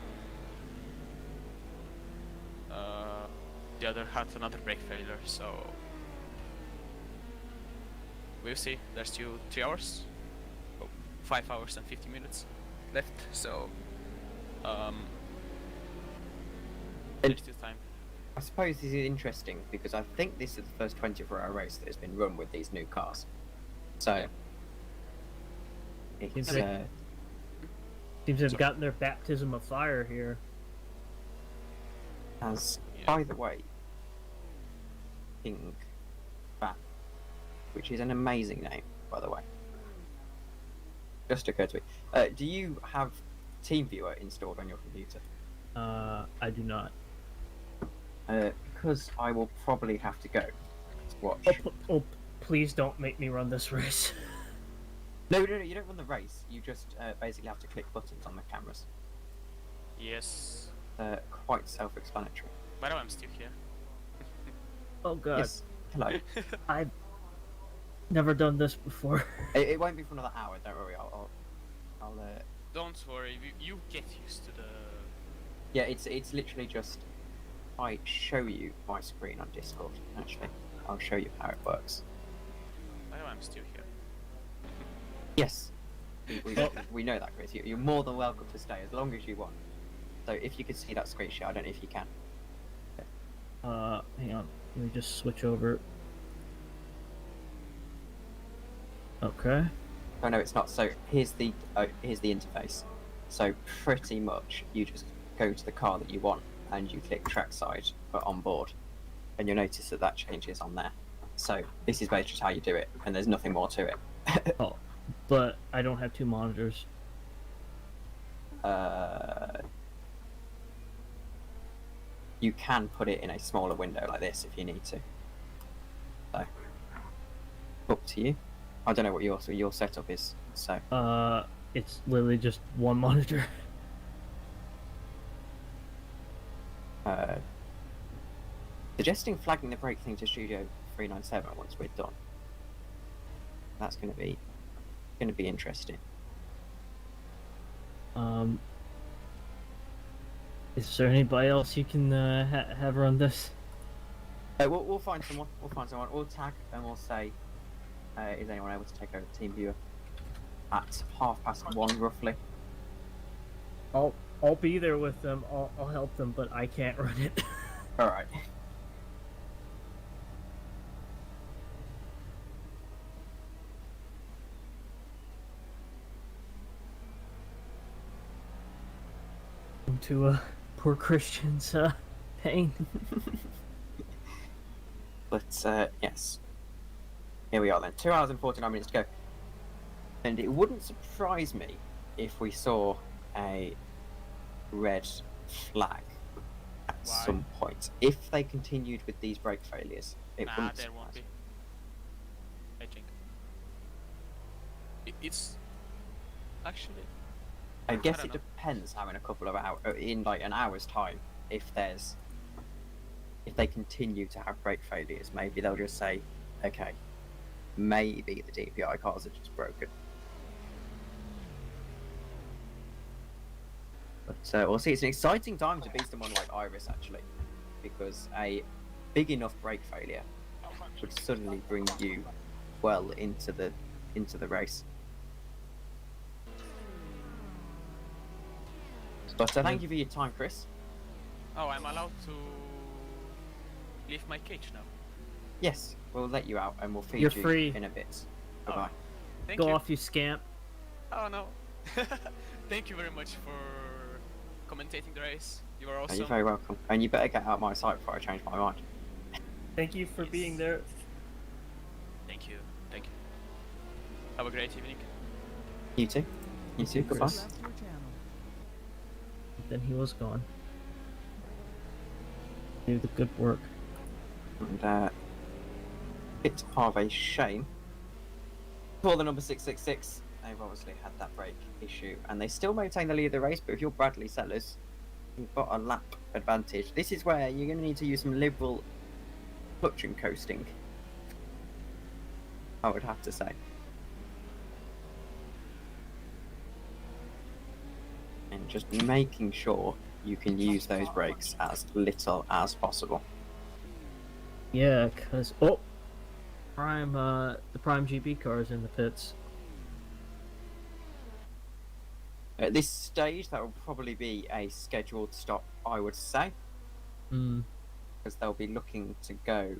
the other had another brake failure. So we'll see. There's still 3 hours, 5 hours and 50 minutes left. So there's still time. I suppose this is interesting because I think this is the first 24-hour race that has been run with these new cars. So it's seems to have gotten their baptism of fire here. As by the way, King Van, which is an amazing name, by the way, just occurred to me. Do you have TeamViewer installed on your computer? I do not. Because I will probably have to go to watch. Oh, please don't make me run this race. No, you don't run the race. You just basically have to click buttons on the cameras. Yes. Quite self-explanatory. By the way, I'm still here. Oh god. Yes. Hello. I've never done this before. It won't be for another hour. Don't worry. I'll Don't worry. You get used to the. Yeah, it's literally just. I show you my screen on Discord. Actually, I'll show you how it works. By the way, I'm still here. Yes. We know that, Chris. You're more than welcome to stay as long as you want. So if you could see that screenshot, I don't know if you can. Hang on. Let me just switch over. Okay. Oh no, it's not. So here's the interface. So pretty much you just go to the car that you want and you click trackside for on board, and you'll notice that changes on there. So this is basically how you do it, and there's nothing more to it. Oh, but I don't have 2 monitors. You can put it in a smaller window like this if you need to. So, up to you. I don't know what your setup is. So. It's literally just 1 monitor. Suggesting flagging the brake thing to Studio 397 once we're done. That's going to be interesting. Is there anybody else you can have run this? We'll find someone. We'll tag and we'll say, is anyone able to take over TeamViewer at 1:30 roughly? I'll be there with them. I'll help them, but I can't run it. All right. To poor Christian's pain. But yes, here we are then. 2 hours and 49 minutes to go, and it wouldn't surprise me if we saw a red flag at some point if they continued with these brake failures. It wouldn't there won't be. I think it's actually. I guess it depends how in a couple of hours, in like an hour's time, if they continue to have brake failures, maybe they'll just say, okay, maybe the DPI cars are just broken. But we'll see. It's an exciting time to be someone like Iris actually, because a big enough brake failure would suddenly bring you well into the race. But thank you for your time, Chris. Oh, I'm allowed to leave my cage now. Yes, we'll let you out and we'll feed You're you free. in a bit. Bye-bye. Thank Go you. off, you scamp. Oh no. Thank you very much for commentating the race. You are Oh, awesome. you're very welcome. And you better get out of my sight before I change my mind. Thank you for being there. Thank you. Thank you. Have a great evening. You too. You too. Goodbye. Chris. Then he was gone. Do the good work. And bit of a shame for the number 666. They've obviously had that brake issue, and they still maintain the lead of the race. But if you're Bradley Sellers, you've got a lap advantage. This is where you're going to need to use some liberal clutch and coasting, I would have to say. And just making sure you can use those brakes as little as possible. Yeah, cause the Prime GB car is in the pits. At this stage, that will probably be a scheduled stop, I would say. Hmm. Because they'll be looking to go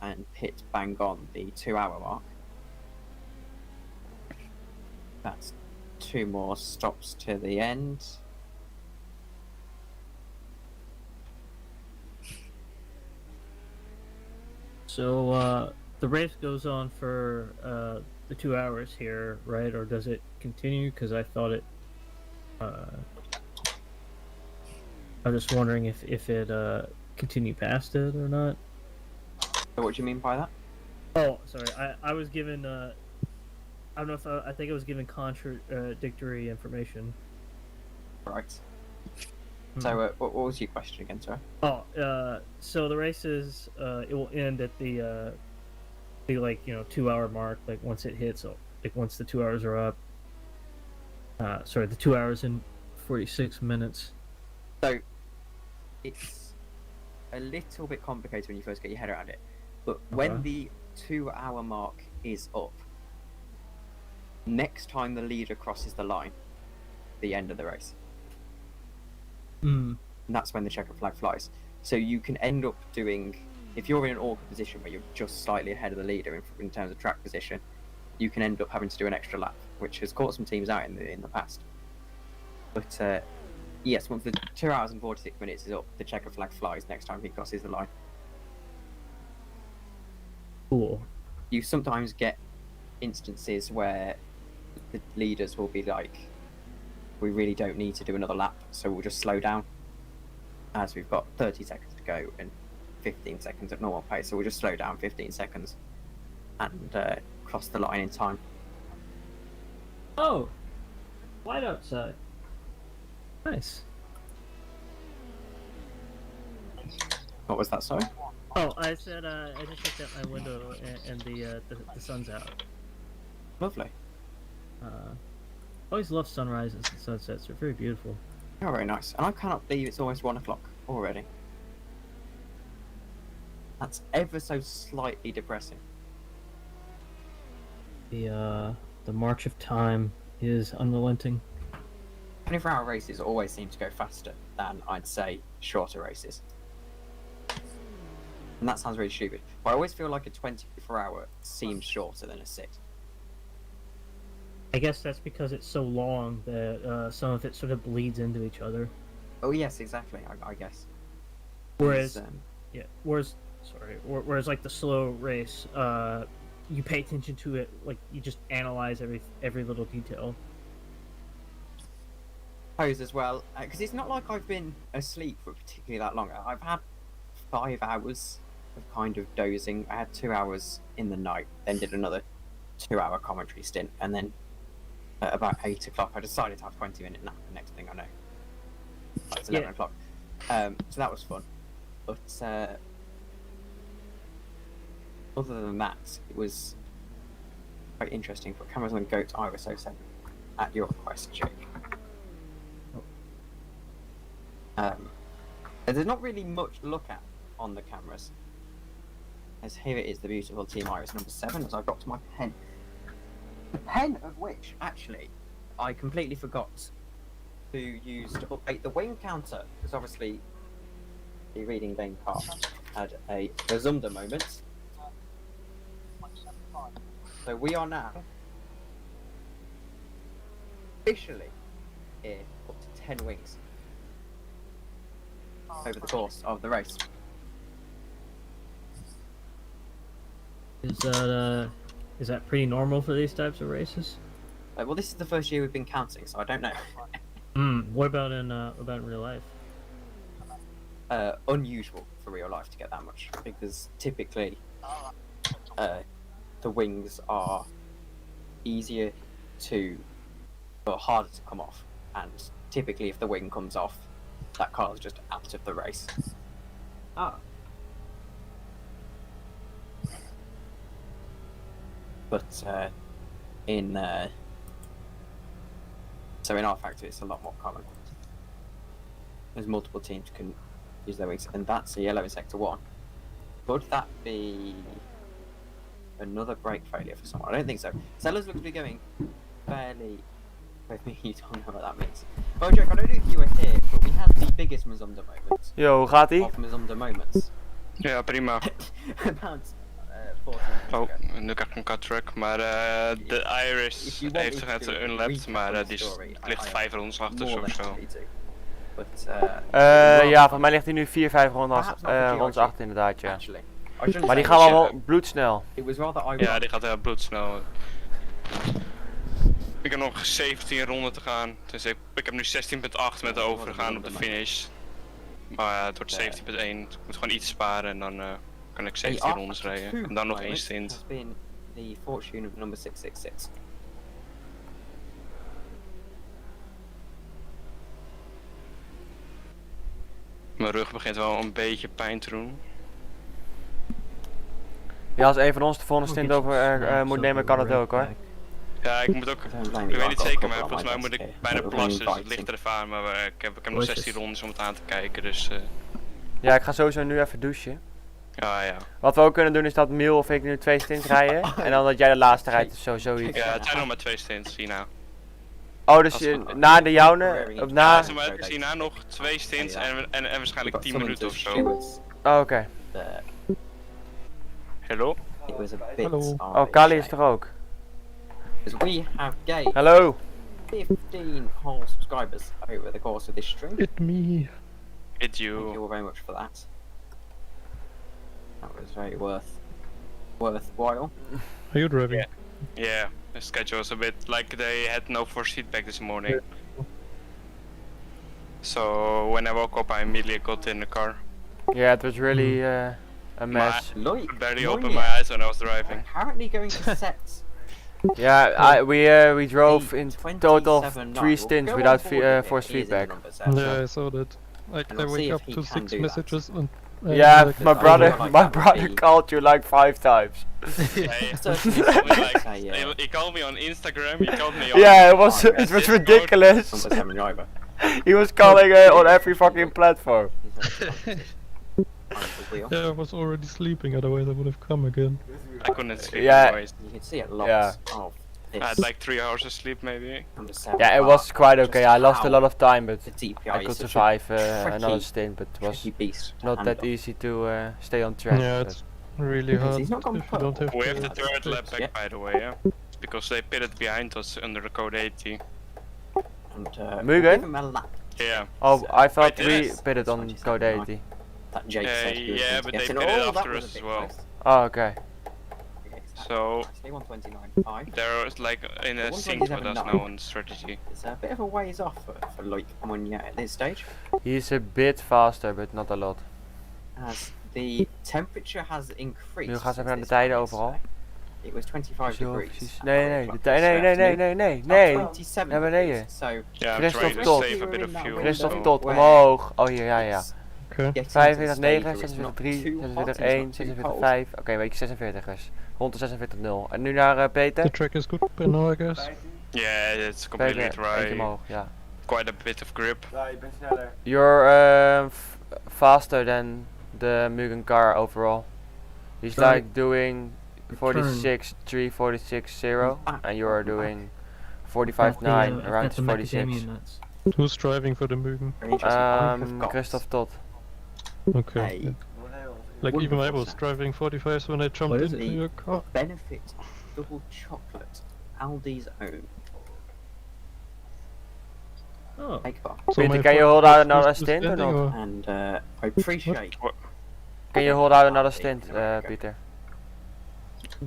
and pit bang on the 2-hour mark. That's 2 more stops to the end. So the race goes on for the 2 hours here, right? Or does it continue? Because I thought it. I'm just wondering if it continued past it or not. So what do you mean by that? Oh, sorry. I was given. I don't know if I think I was given contradictory information. Right. So what was your question again, sorry? Oh, so the race is it will end at the 2-hour mark. Like once it hits, like once the 2 hours are up. Sorry, the 2 hours and 46 minutes. So it's a little bit complicated when you first get your head around it, but when the 2-hour mark is up, next time the leader crosses the line, the end of the race. Mm. And that's when the checkered flag flies. So you can end up doing, if you're in an awkward position where you're just slightly ahead of the leader in terms of track position, you can end up having to do an extra lap, which has caught some teams out in the past. But yes, once the 2 hours and 46 minutes is up, the checkered flag flies next time he crosses the line. Cool. You sometimes get instances where the leaders will be like, we really don't need to do another lap, so we'll just slow down, as we've got 30 seconds to go and 15 seconds at normal pace, so we'll just slow down 15 seconds and cross the line in time. Oh, light outside. Nice. What was that, sorry? Oh, I said I just looked out my window and the sun's out. Lovely. Always love sunrises and sunsets. They're very beautiful. Oh, very nice. And I cannot believe it's almost 1 o'clock already. That's ever so slightly depressing. The march of time is unrelenting. 24-hour races always seem to go faster than, I'd say, shorter races. And that sounds really stupid, but I always feel like a 24-hour seems shorter than a 6. I guess that's because it's so long that some of it sort of bleeds into each other. Oh yes, exactly. I guess. Whereas, whereas like the slow race, you pay attention to it, like you just analyze every little detail. Suppose as well, because it's not like I've been asleep for particularly that long. I've had 5 hours of kind of dozing. I had 2 hours in the night, then did another 2-hour commentary stint, and then at about 8 o'clock I decided to have a 20-minute nap. The next thing I know, it's 11 o'clock. So that was fun. But other than that, it was quite interesting. For cameras on Goat hourssss at your request, Jake. There's not really much to look at on the cameras. As here it is, the beautiful Team Iris number 7, as I've got to my pen. The pen of which, actually, I completely forgot to use to update the wing counter, because obviously the reading lane car had a Zumda moment. So we are now officially here up to 10 wings over the course of the race. Is that pretty normal for these types of races? Well, this is the first year we've been counting, so I don't know. What about in real life? Unusual for real life to get that much, because typically the wings are easier to, but harder to come off, and typically if the wing comes off, that car is just out of the race. Ah. But in our factory, it's a lot more common. There's multiple teams can use their wings, and that's a yellow in sector 1. Could that be another brake failure for someone? I don't think so. Sellers looks to be going fairly. With me, you don't know what that means. Oh, Jack, I don't know if you were here, but we had the biggest Mazumda moment. Yo, hoe gaat ie? Of Mazumda moments. Ja, prima. About 14 Oh, minutes ago. nu krijg ik een cut track, maar de Iris heeft zich net unlapped, maar die ligt 5 rondes achter of zo. Ja, voor mij ligt hij nu 4-5 rondes achter inderdaad, ja. Maar die gaan wel bloedsnel. Ja, die gaat heel bloedsnel. Ik heb nog 17 ronden te gaan, dus ik heb nu 16.8 met de overgaan op de finish. Maar het wordt 17.1, ik moet gewoon iets sparen en dan kan ik 17 rondes rijden. En dan nog 1 stint. The fortune of number 666. Mijn rug begint wel een beetje pijn te doen. Ja, als een van ons de volgende stint over moet nemen, kan het ook hoor. Ja, ik moet ook, ik weet niet zeker, maar volgens mij moet ik bijna plassen, dus het ligt er even aan. Maar ik heb nog 16 rondes om het aan te kijken, dus... Ja, ik ga sowieso nu even douchen. Ja. Wat we ook kunnen doen is dat Miel of ik nu 2 stints rijden. En dan dat jij de laatste rijdt of zo, zoiets. Ja, het zijn nog maar 2 stints hierna. Oh, dus na de jouwe? Of na... Ja, maar het is hierna nog 2 stints en waarschijnlijk 10 minuten of zo. Oh, oké. Hallo? Hallo. Oh, Kali is er ook. Because we have gained Hello. 15 whole subscribers over the course of this stream. It's me. It's you. Thank you all very much for that. That was very worthwhile. Are you driving? Yeah, the schedule was a bit like they had no force feedback this morning. So when I woke up, I immediately got in the car. Yeah, it was really a mess. I barely opened my eyes when I was driving. Apparently going to set. Yeah, we drove in total 3 stints without force feedback. Yeah, I saw that. Like I wake up to 6 messages and yeah, like, my brother called you like 5 times. He called me on Instagram, he called me on yeah, it was ridiculous. He was calling on every fucking platform. Yeah, I was already sleeping, otherwise I would have come again. I couldn't sleep You anyways. can see a lot of I had like 3 hours of sleep maybe. Yeah, it was quite okay. I lost a lot of time, but TPI I could survive another stint, but it was not that easy to stay on track. Yeah, it's really hard if you don't have We have the 3rd lap back by the way, yeah? Because they pitted behind us under the code 80. Mugen? Yeah. Oh, I thought we pitted on code 80. Yeah, but they pitted after us as well. Oh, okay. So they're like in a sync with us now on strategy. It's a bit of a ways off for like when you're at this stage. He's a bit faster, but not a lot. As the temperature has increased. Nu gaan ze even naar de tijden overal. It was 25 degrees. Nee, naar beneden. Christophe tot. Christophe tot, omhoog. Oh hier, ja. 45, 9, 46, 3, 46, 1, 46, 5. Oké, weet je, 46ers. Rond de 46-0. En nu naar Peter. The track is good by now, I guess. Yeah, it's completely dry. Omhoog, ja. Quite a bit of grip. Ja, je bent sneller. You're faster than the Mugen car overall. He's like doing 46.3, 46.0, and you are doing 45.9, around 46. Who's driving for the Mugen? Very interesting. I have got Christoph Todd. Okay. a Like even I wonderful was snack. driving 45s when I jumped What is into it? your car. Benefit double chocolate, Aldi's own Oh, egg bar. So Peter, my can you phone hold out is another still stint or standing, not? And I appreciate. Can you hold out another stint, Peter?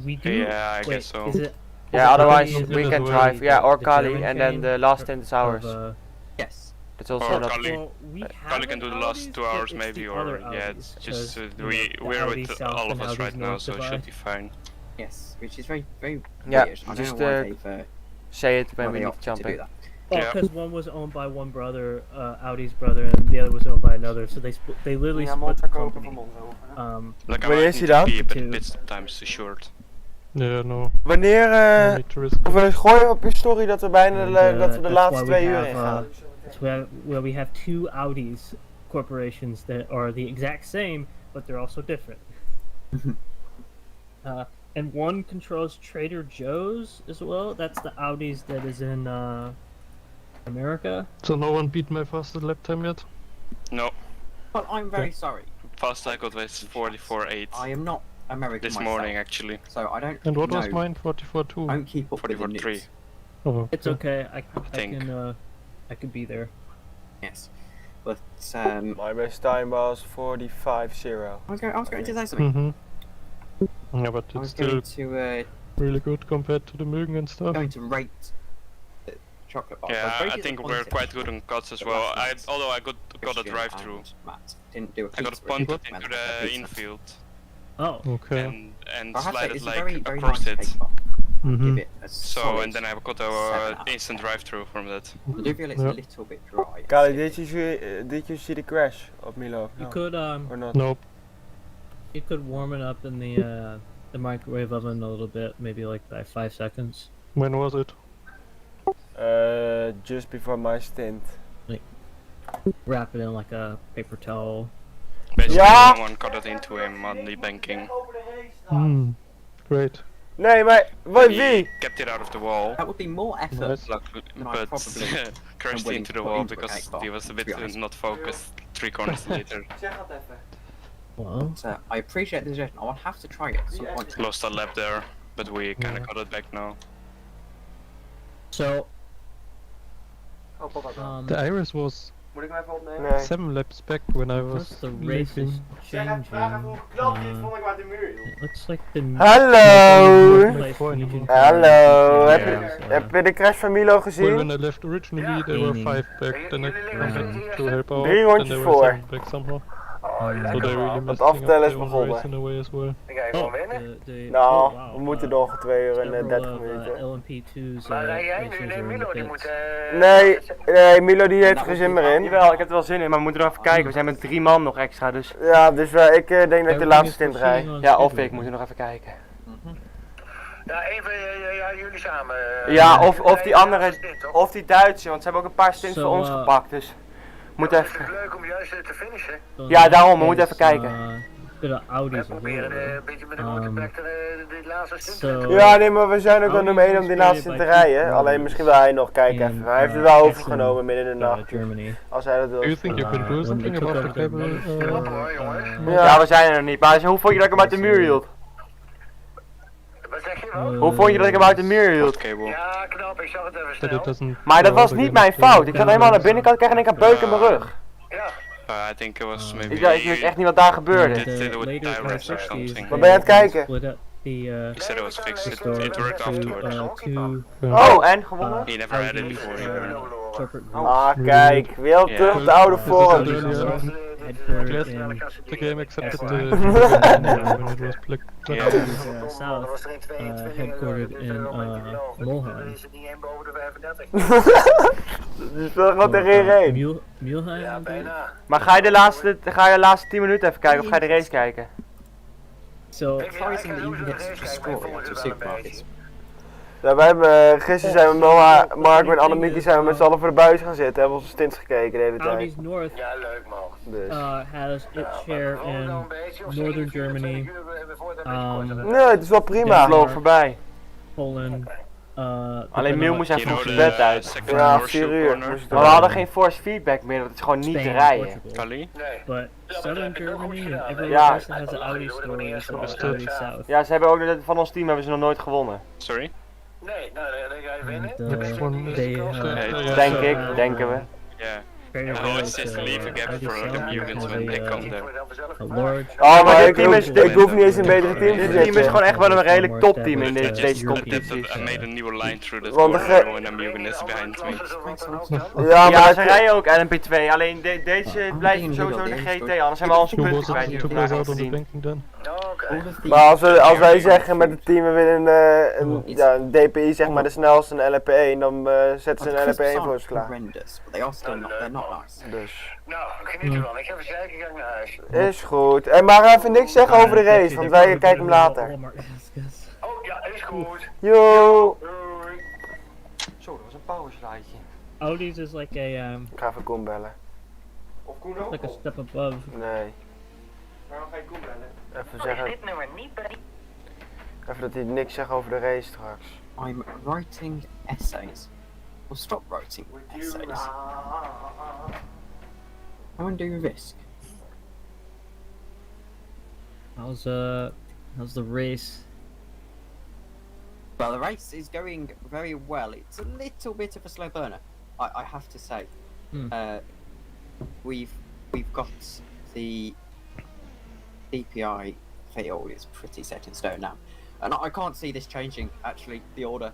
we do. Yeah, I wait, guess so. Is it? Yeah, is it otherwise Kali- is we it can the- drive. Yeah, or the Kali, German and then game the last of- stint is of, ours. Yes. It's also Or not. Kali. Well, we have Kali can do the last Audis, 2 but hours it's maybe, the or other yeah, Audis, it's 'cause, just you know, we're Audi with South all and of us Audi right now, North so it divide. should be fine. Yes, which is very, very Yeah, weird. I just, don't know why they've Say it when why we they need opted to jumping. do that. Well, Yeah. because one was owned by one brother, Audi's brother, and the other was owned by another. So they literally split the company. Like I Wanneer might is need hij to dan? pee, but Two. pit stop time is too short. Yeah, no. Wanneer, No need to risk it. of gooi je op je story dat we bijna And, dat we de that's laatste why 2 we uur have, ingaan. that's where we have two Audis corporations that are the exact same, but they're also different. And one controls Trader Joe's as well. That's the Audis that is in America. So no one beat my fastest lap time yet? No, But I'm very sorry. fast I got was 44.8 I am not American this myself, morning actually. so I don't. And what know. was mine? 44.2? I don't keep up with the 44.3. news. Oh, It's okay. I think. I can be there. Yes, but My best time was 45.0. I was going to say something. Mm-hmm. Yeah, but I it's was still going to really good compared to the Mugen and stuff. going to rate the chocolate bar. Yeah, was I very think we're disappointed quite good on cuts as that well. last Although I got a Christian drive-through. and Matt didn't do a I got pizza, punted which into meant that the pizza. infield Oh. Okay. and I have to say, slided it's a like very, very across nice it. cake bar. Mm-hmm. Give it a So solid and then I got 7 a out of instant 10. drive-through from that. I do feel it's Yeah. a little bit dry. Kali, did you see the crash op Milo? You No. could Or not? Nope. you could warm it up in the microwave oven a little bit, maybe like by 5 seconds. When was it? Just before my stint. Wrap it in like a paper towel. Basically Ja! someone got it into him on the banking. Hmm. Great. Nee, maar wat He wie? kept it out of the wall. That would be more effort. Nice. Luckily, Then I but probably crashed willing into to the put wall into a because cake bar, he was a to bit be honest. not focused 3 corners later. Well, So I appreciate the suggestion. I will have to try it at some point. Lost a lap there, but we kinda got it back now. so The Iris was Moet ik hem even opnemen? Nee. 7 laps back when I was because the race is leaving. changing. Vond ik uit de muur, joh. It looks like the Hallo! Place Legion Hallo! car Heb is, heb je de crash van Milo Well, gezien? when I left originally, they were 5 back. Then I came to help out, 3 and rondjes they were voor. 7 back somehow. So they really messed aftellen is up the begonnen. race in a way as well. Ik ga Oh, gewoon winnen. Nou, oh, wow. we moeten nog 2 uur en Several 30 of, minuten. LMP2's Maar rij jij nu? races Nee, are in the Milo, die pits. moet... Nee, Milo die heeft er geen zin meer in. Jawel, ik heb er wel zin in, maar we moeten nog even kijken. We zijn met 3 man nog extra, dus... Ja, dus ik denk dat ik de laatste stint rij. Ja, of ik moet er nog even kijken. Ja, even, ja, jullie samen. Ja, of die andere, of die Duitse, want ze hebben ook een paar stints voor ons gepakt, dus... Moet Het is even... natuurlijk leuk om juist te finishen. Ja, daarom, we moeten even kijken. De Audi's We proberen een beetje met een multiplek dit laatste stint te doen. Ja, nee, maar we zijn ook wel nummer 1 om die laatste stint te rijden. Alleen misschien wil hij nog kijken even. Hij heeft het wel overgenomen midden in de nacht. Als hij dat wil. Do you think you can do something about the cable? Ja, we zijn er nog niet. Maar hoe vond je dat ik hem uit de muur hield? Wat zeg je wel? Hoe vond je dat ik hem uit de muur hield? Ja, knap, ik zag het even That it snel. doesn't Maar dat was go niet again mijn to- fout. Ik zat helemaal naar binnenkant, kreeg en ik een beuk in mijn rug. Ja. I think it was maybe... Ik wist echt niet wat daar gebeurde. Did it with tires or something. Wat ben je aan het kijken? He said it was fixed, it worked afterwards. Oh, en gewonnen? He never had it before either. Ah, kijk, weer terug op de oude vorm. Glad the game accepted the when it was South, headquartered in Mulheim. Je speelt gewoon tegen iedereen. Mulheim? Ja, bijna. Maar ga je de laatste 10 minuten even kijken of ga je de race kijken? So, Cars in the even get to score to supermarkets. Ja, wij hebben, gisteren zijn we met Mark en Annemieke zijn we met z'n allen voor de buis gaan zitten. Hebben onze stints gekeken de hele tijd. Audi's North Ja, leuk man. Dus. has its share in northern Germany, Nee, het is wel prima. Vloog voorbij. Poland, Alleen Miel moest even You op know zijn the bed uit. second Ja, horseshoe 4 uur. corner? Moest ik Maar we er- hadden geen force feedback meer, dat is gewoon niet te Spain, rijden. Portugal. Kali? But Southern Germany and everywhere Ja. else that has an Audi store is Audi South. Ja, ze hebben ook van ons team hebben ze nog nooit gewonnen. Sorry? Nee, they ga winnen. Next one is They, also- Denk ik, denken we. Yeah. very I rarely, always just so, leave a gap Audi for South the has Mugans when they come there. a large. Oh, maar dit ik, team is- ik hoef niet eens een betere team te Dit team is zetten. gewoon echt wel een redelijk topteam in I deze just competities. I made a new line through that Want de corner ge- when a Mugan is behind me. Ja, Ja, maar ze rijden ook LMP2, alleen deze blijft sowieso in de GT, anders hebben we al onze Who punten was kwijt it? die Who we was vandaag out hebben on the verdiend. banking then? Maar als wij zeggen met het team we willen een DPI zeg maar de snelste een LP1, dan zetten ze een LP1 voor ons klaar. Horrendous, but they are still not. They're not nice. Dus. Nou, geniet ervan. Ik ga even zeiken, ga ik naar huis. Is goed. En maar even niks zeggen over de race, want wij kijken hem later. Oh ja, is goed. Yo! Doei. Zo, dat was een powerslideje. Audi's is like a Ik ga even Koen bellen. Of Koen ook? like a step above. Nee. Waarom ga je Koen bellen? Even zeggen. Even dat hij niks zegt over de race straks. I'm writing essays. Well, stop writing essays. Go and do Risk. How's the race? Well, the race is going very well. It's a little bit of a slow burner, I have to say. We've got the DPI field is pretty set in stone now, and I can't see this changing. Actually, the order,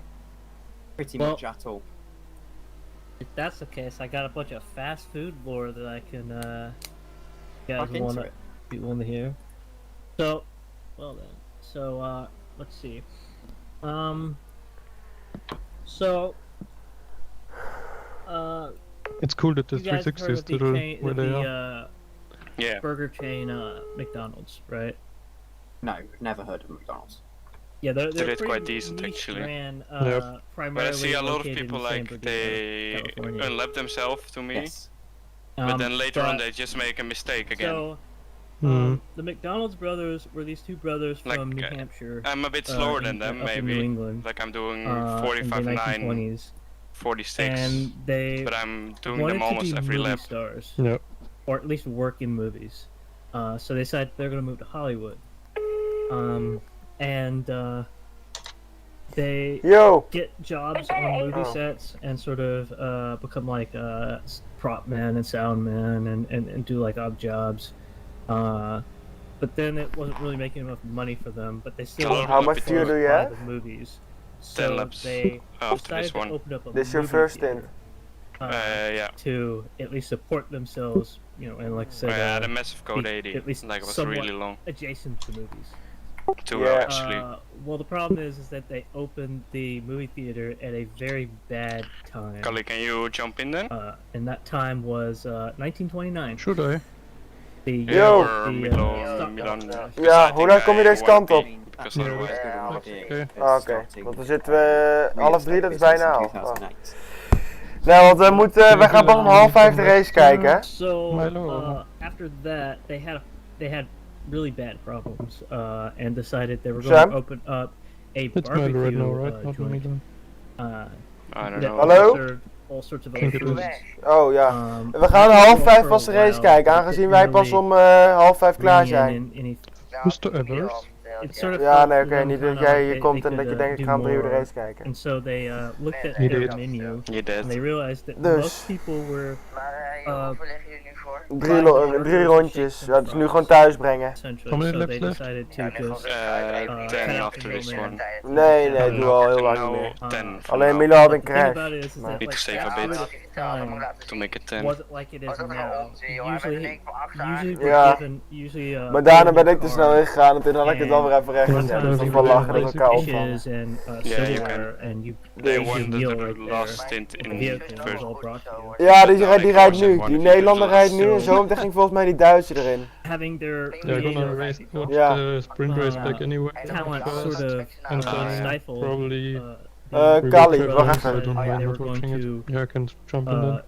pretty much at all. If that's the case, I got a bunch of fast food lore that I can you guys Look into wanna it. be willing to hear. So, well then. So let's see. So It's cool that the you guys 360 heard is of the still chain, where they the are. Yeah. burger chain McDonald's, right? No, never heard of McDonald's. Yeah, they're They did pretty quite decent, niche actually. brand, Yep. primarily But I see a lot of located in people San like Bernardino, they California. unlap themselves to me, Yes. but then later on but- they just make a mistake again. So, the McDonald's brothers were these two brothers Like, from New Hampshire. I'm a bit slower than them, up in New maybe. England, Like I'm doing in the 45.9, 1920s. 46, And they but I'm doing wanted them almost to be every movie lap. stars, Yep. or at least work in movies. So they decided they're going to move to Hollywood. And they Yo! get jobs on movie sets and sort of become like prop man and sound man and do like odd jobs. But then it wasn't really making enough money for them. But they still How wanted much to fuel do you buy have? the movies. 10 So laps they after this decided to one. open up a This your movie first theater, stint? Yeah. to at least support themselves, and like I said, I had a massive code be 80, at least like it was somewhat really long. adjacent to movies. 2 Yeah. hours actually. Well, the problem is that they opened the movie theater at a very bad time. Kali, can you jump in then? And that time was 1929. Should I? The Yo! Or Milan. Ja, hoe lang kom je deze kant op? Because otherwise. Okay. Oké, want dan zitten we half 3, dat is bijna al. Oh. Nou, want we gaan pas om 4:30 de race kijken. So Milo. after that, they had really bad problems, and decided they were Sam? going to open up a It's Milo right barbecue now, right? Not joint. Milan. I don't that know. Hallo? served all sorts of Think other it is. foods. Oh ja. We gaan for om 4:30 a pas de race while, kijken, but aangezien it wij pas really om 4:30 klaar ran zijn. in any- Who's the others? It sort of Ja, felt nee, to oké, them niet dat kinda jij like hier they komt en dat could, je denkt ik do ga om 3 uur de more. race kijken. And so they looked at You their did. menu, You and did. they realized that Dus. most people were Drie rondjes, ja, dus nu gewoon thuis brengen. essentially, How many so laps they left? decided to just 10 after this one. Nee, nee, doe al heel lang niet Now meer. 10 for Alleen now. Milo had een the thing crash. about it is maar- that Need to like save a that bit period of time to make it 10. wasn't like it is now. Usually Ja. we're given Maar daarna ben ik te snel ingegaan en toen had ik het wel weer even recht one gezet. time Dus dat you was wel were lachen dat we doing elkaar dishes opvangen. and Yeah, you silverware, can. and you They ate your won meal the right last there. stint The in vehicle was first. all brought to you. Ja, die rijdt nu. Die Nederlander rijdt nu en zo ging volgens mij die Duitser erin. Having their They're gonna race watch Yeah. the sprint race back anyway. talent First, sort of and then stifled. probably Kali, we wacht will even. I don't know, They I'm were not going watching it. to, Yeah, I can jump in then.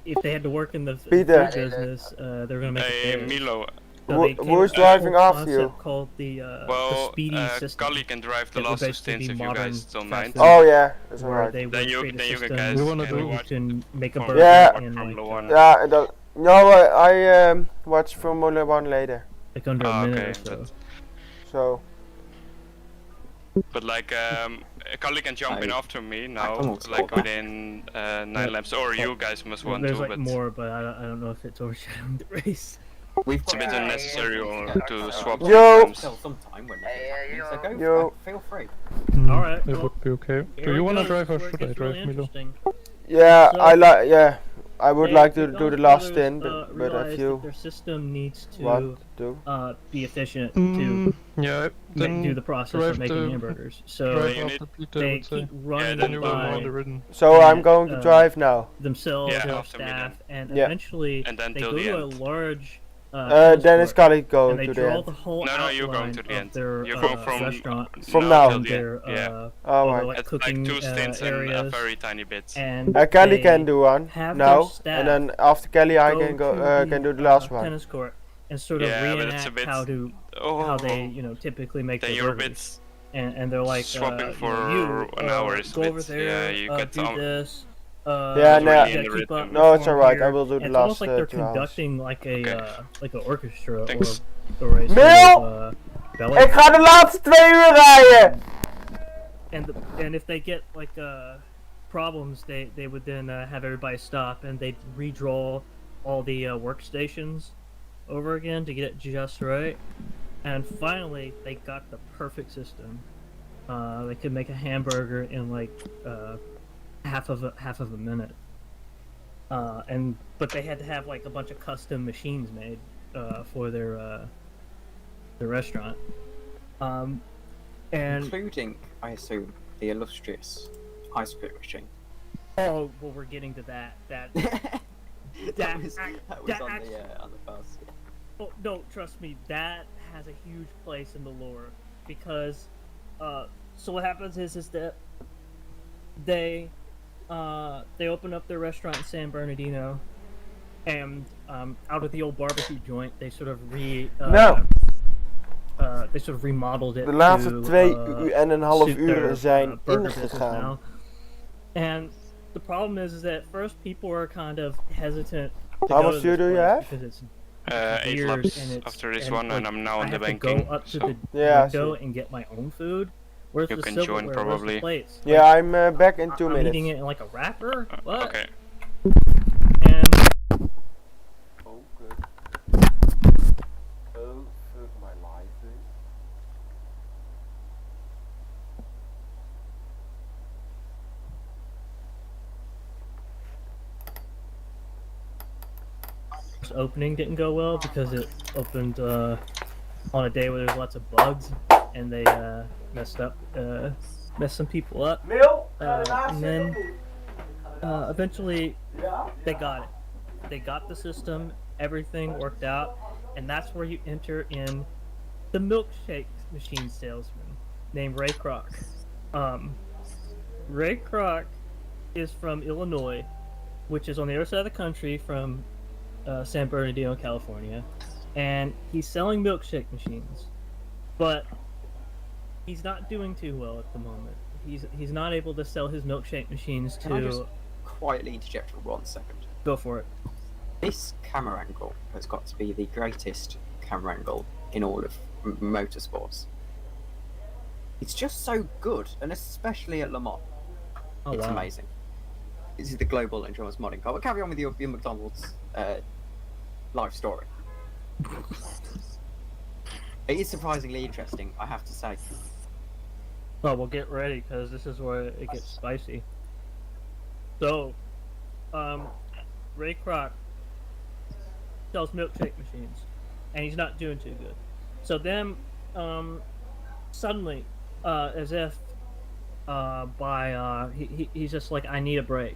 if they had to work in the Peter. food business, they were going to make it Hey theirs. Milo, So they came who's up with a whole driving after you? concept called the speedy system. Cully can drive the that would last two basically stints be if you modern guys don't fast mind. food, Oh yeah, that's where alright. they would Then you create a guys system We wanna can do- where you watch can make a Formula burger Yeah. in like, Formula One. Yeah, no, I watch Formula 1 later. like under a minute or so. So, But like, Cully can jump in after me now, almost like thought that. within 9 laps, or you guys must want There's to, like but more, but I don't know if it's overshadowing the race. We've it's a bit unnecessary to swap Yo. sometimes. Still sometime when nothing's happening, so go Yo. feel free. Alright, It well, would be okay. here Do we you wanna go. drive or This is should where I it gets drive, really Milo? interesting. yeah, So- I would They- like to the do the Jonas last brothers, stint, but realized if that you their system needs to want to. be efficient Mm, to yeah, then do the process drive of making the- hamburgers. So drive you after Peter, I they would say. keep running then You will by more the ridden. So and, I'm going to drive now. themselves, Yeah, their after me staff, and Yeah. eventually And then they till go the to a end. large Then it's Cully and going they to the draw end. the whole No, you're going outline to the of end. their You're going from restaurant From now. till and the their end. Yeah. Oh all their, my. like It's cooking like 2 stints and a areas, very tiny bit. and Kelly they can do one have their now, staff and then after Kelly I can to can do the last one. tennis court and sort of Yeah, but it's a reenact bit- how they typically make Then their you're a burgers. bit And they're like swapping for you, an hour is a go bit, over there, yeah, you get do some- this. Yeah, you no, gotta in the keep rhythm. up No, it's the form alright, I here. will do the And it's last, almost like they're 2 hours. conducting like an orchestra Thanks. or a race Mil! of, ballet. Ik ga de laatste 2 uur rijden! And if they get like problems, they would then have everybody stop and they'd redraw all the workstations over again to get it just right. And finally, they got the perfect system. They could make a hamburger in like half of a minute. But they had to have like a bunch of custom machines made for their restaurant. And Including, I assume, the illustrious ice cream machine. oh, well, we're getting to that. That that was ac- on act- the bus. Yeah. Oh, no, trust me, that has a huge place in the lore because so what happens is that they open up their restaurant in San Bernardino, and out of the old barbecue joint they sort of they sort of remodeled it. De laatste to, 2,5 suit uur their, zijn burger business ingegaan. now. And the problem is that first people are kind of hesitant to How go much to fuel this do you place have? because it's 8 weird laps and it's- after this and, one, and like, I'm now I on the have to banking. go up to So the Yeah, I window see. and get my own food. Where's You the can silverware? join Where's the probably. plates? Yeah, I'm back in 2 I'm minutes. eating it in like a wrapper. What? okay. And Oh, good. Oh, fuck my life, dude. this opening didn't go well because it opened on a day where there's lots of bugs, and they messed some people up. And then eventually they got it. They got the system, everything worked out, and that's where you enter in the milkshake machine salesman named Ray Kroc. Ray Kroc is from Illinois, which is on the other side of the country from San Bernardino, California, and he's selling milkshake machines, but he's not doing too well at the moment. He's not able to sell his milkshake machines Can I just to. quietly interject for 1 second? Go for it. This camera angle has got to be the greatest camera angle in all of motorsports. It's just so good, and especially at Le Mans. Oh, It's wow. amazing. This is the global endurance modding car. But carry on with your McDonald's life story. It is surprisingly interesting, I have to say. Oh, well, get ready, because this is where it gets spicy. So, Ray Kroc sells milkshake machines, and he's not doing too good. So then, suddenly, as if he's just like, I need a break,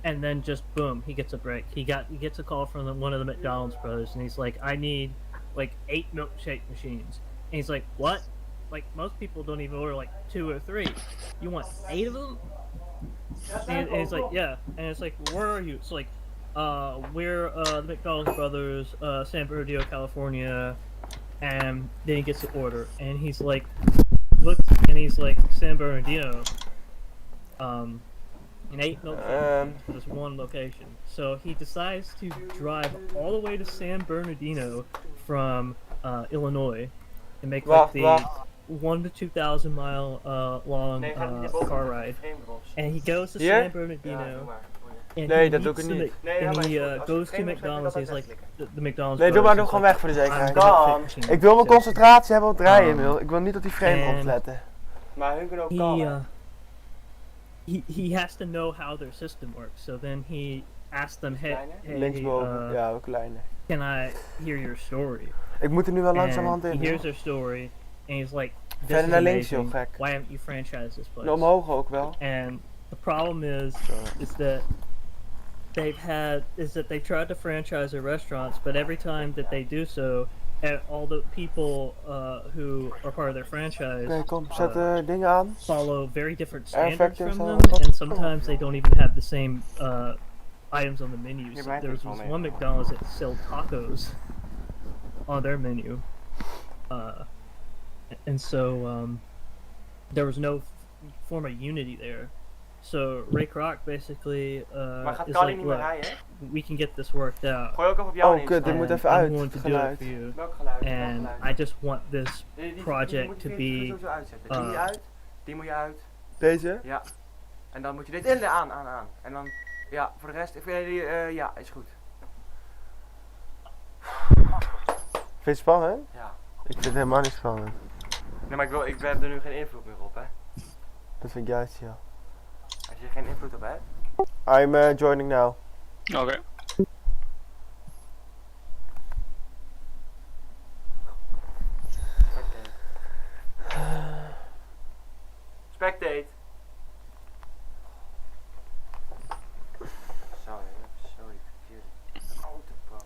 and then just boom, he gets a break. He gets a call from one of the McDonald's brothers, and he's like, I need like 8 milkshake machines, and he's like, what? Like, most people don't even order like 2 or 3. You want 8 of them? And it's like, yeah. And it's like, where are you? It's like, we're the McDonald's brothers, San Bernardino, California. And then he gets the order, and he's like, looks, and he's like, San Bernardino. And 8 milk cartons for this one location. So he decides to drive all the way to San Bernardino from Illinois and make like the 1 to 2,000 mile long car ride. And he goes to San Bernardino. And nee, dat doe ik niet. And he goes to McDonald's. He's like the McDonald's. Nee, doe maar gewoon weg voor de zekerheid. Ik wil mijn concentratie hebben op het rijden. Ik wil niet op die frame opletten. Maar hun kunnen ook kallen. He has to know how their system works. So then he asked them, hey, linksboven, ja, ook kleiner. Can I hear your story? Ik moet er nu wel langzamerhand in. He hears their story, and he's like, this verder naar links, joh, gek. Why haven't you franchised this place? Nou, omhoog ook wel. And the problem is that they tried to franchise their restaurants, but every time that they do so, all the people who are part of their franchise kom, zet de dingen aan. Follow very different standards from them, and sometimes they don't even have the same items on the menus. There was one McDonald's that sold tacos on their menu, and so there was no form of unity there. So Ray Kroc basically is like, look, we can get this worked out. Oh, kut, dit moet even uit. I'm going to do it for you. And I just want this project to be... Die moet je uit. Deze? Ja. En dan moet je dit in de aan. En dan, ja, voor de rest, ja, is goed. Vind je het spannend? Ja. Ik vind het helemaal niet spannend. Nee, maar ik heb er nu geen invloed meer op, hè. Dat vind ik juist, ja. Als je geen invloed op hebt. I'm joining now. Oké. Spectate.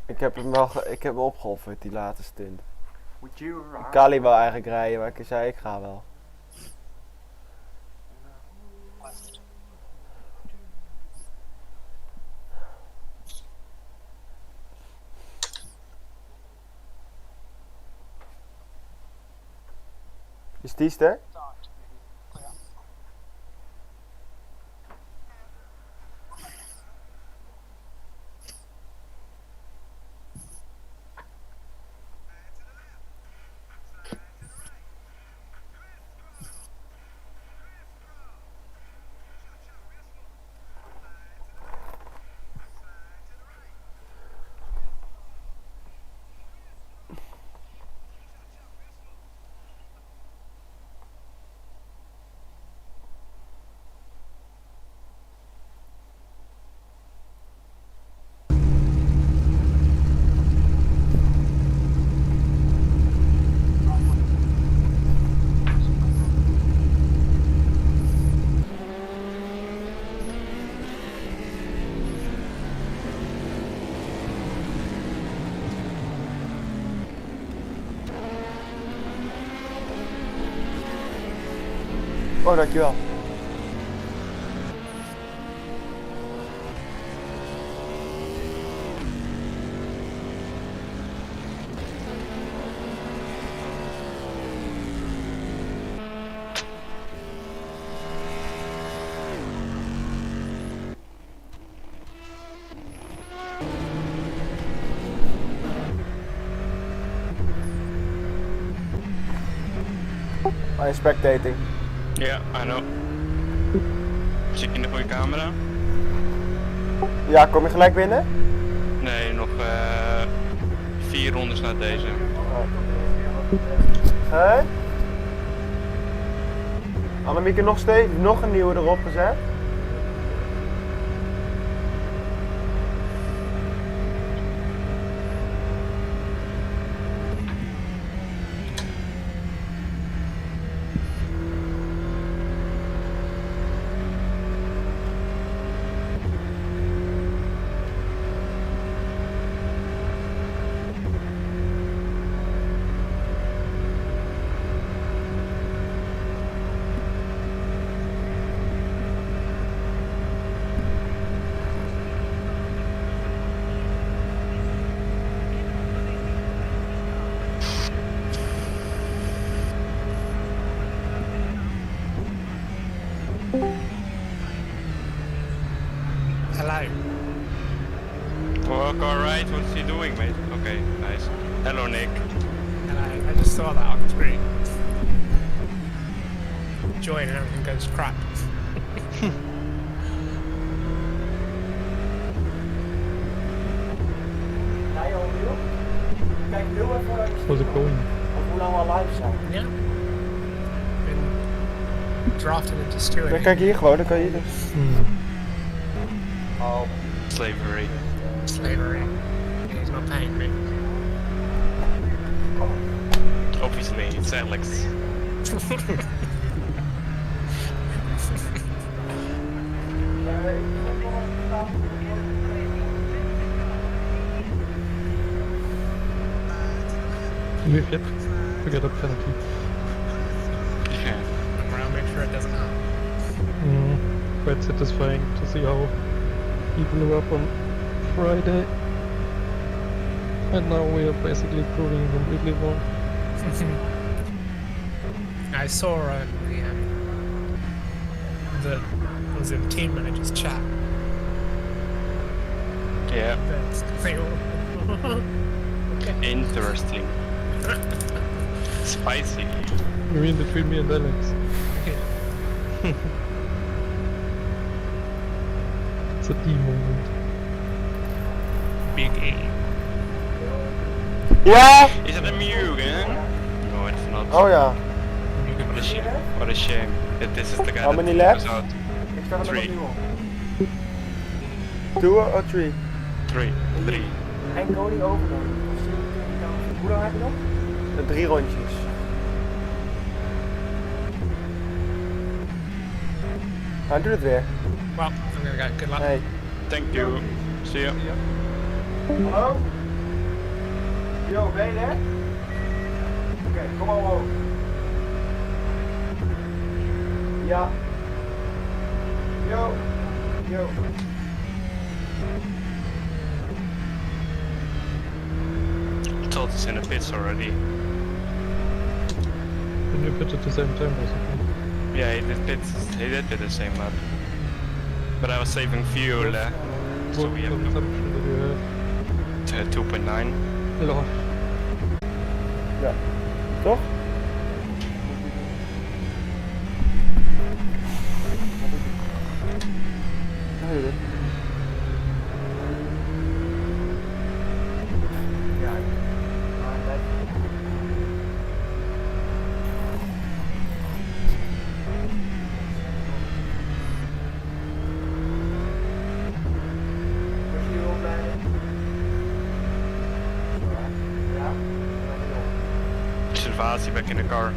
Ik heb hem opgeofferd, die laatste stint. Kali wou eigenlijk rijden, maar ik zei ik ga wel. Is die ster? Oh, dankjewel. I'm spectating. Ja, I know. Zit je in de goede camera? Ja, kom je gelijk binnen? Nee, nog 4 rondes na deze. Hé? Annemieke nog steeds, nog een nieuwe erop gezet. what's he doing, mate? Okay, nice. Hello, Nick. And I just saw that on the screen. Join and everything goes crap. How's it going? Hoe lang we al live zijn? Ja. Been drafted into stewing. Dan kijk hier gewoon, dan kan je dus. Oh. Slavery. Slavery. He's not paying me. Obviously, it's Alex. Move yet. Forget a penalty. Yeah. Around, make sure it doesn't happen. Quite satisfying to see how he blew up on Friday. And now we are basically proving completely wrong. I saw the was in team manager's chat. Yeah. That's okay. Interesting. Spicy. You mean between me and Alex? It's a D moment. Big E. Ja! Is it a Mugen? No, it's not. Oh ja. What a shame. What a shame. This is the guy How that many laps? goes out. Ik sta er nog 3. opnieuw op. 2 or 3? 3. En Cody overnemen. Hoe lang heb je nog? 3 rondjes. Hij doet het weer. Well, I'm gonna go. Good luck. Hey. Thank you. See you. Hallo? Yo, ben je er? Oké, kom maar omhoog. Ja. Yo. Yo. I thought it's in the pits already. When you pit at the same time, basically. Yeah, he did pits. He did pit the same lap. But I was saving fuel. So What we have consumption did you have? 2.9. Lol. Ja. Toch? Sylvasi back in the car.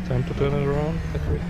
Time to turn it around, Patrick.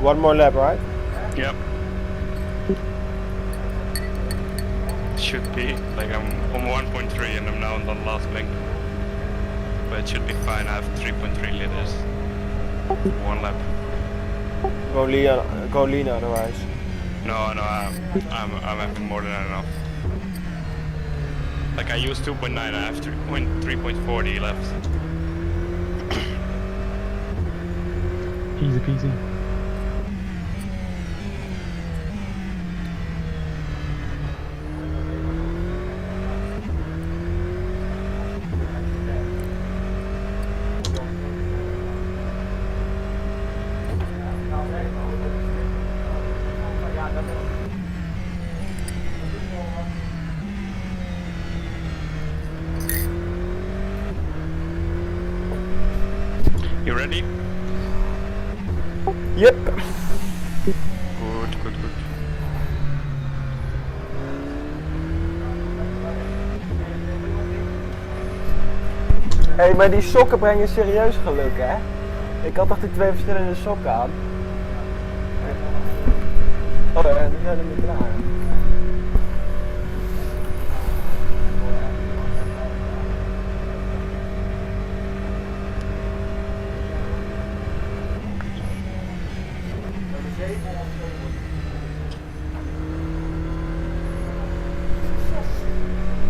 One more lap, right? Yep. Should be. Like I'm on 1.3 and I'm now on the last link. But it should be fine. I have 3.3 liters. 1 lap. Go lean otherwise. No, I'm having more than enough. Like I use 2.9, I have 3.40 left. Easy peasy. ready? Yep. Goed. Hé, maar die sokken brengen serieus geluk, hè? Ik had toch die 2 verschillende sokken aan? Oh ja, die zijn er niet klaar.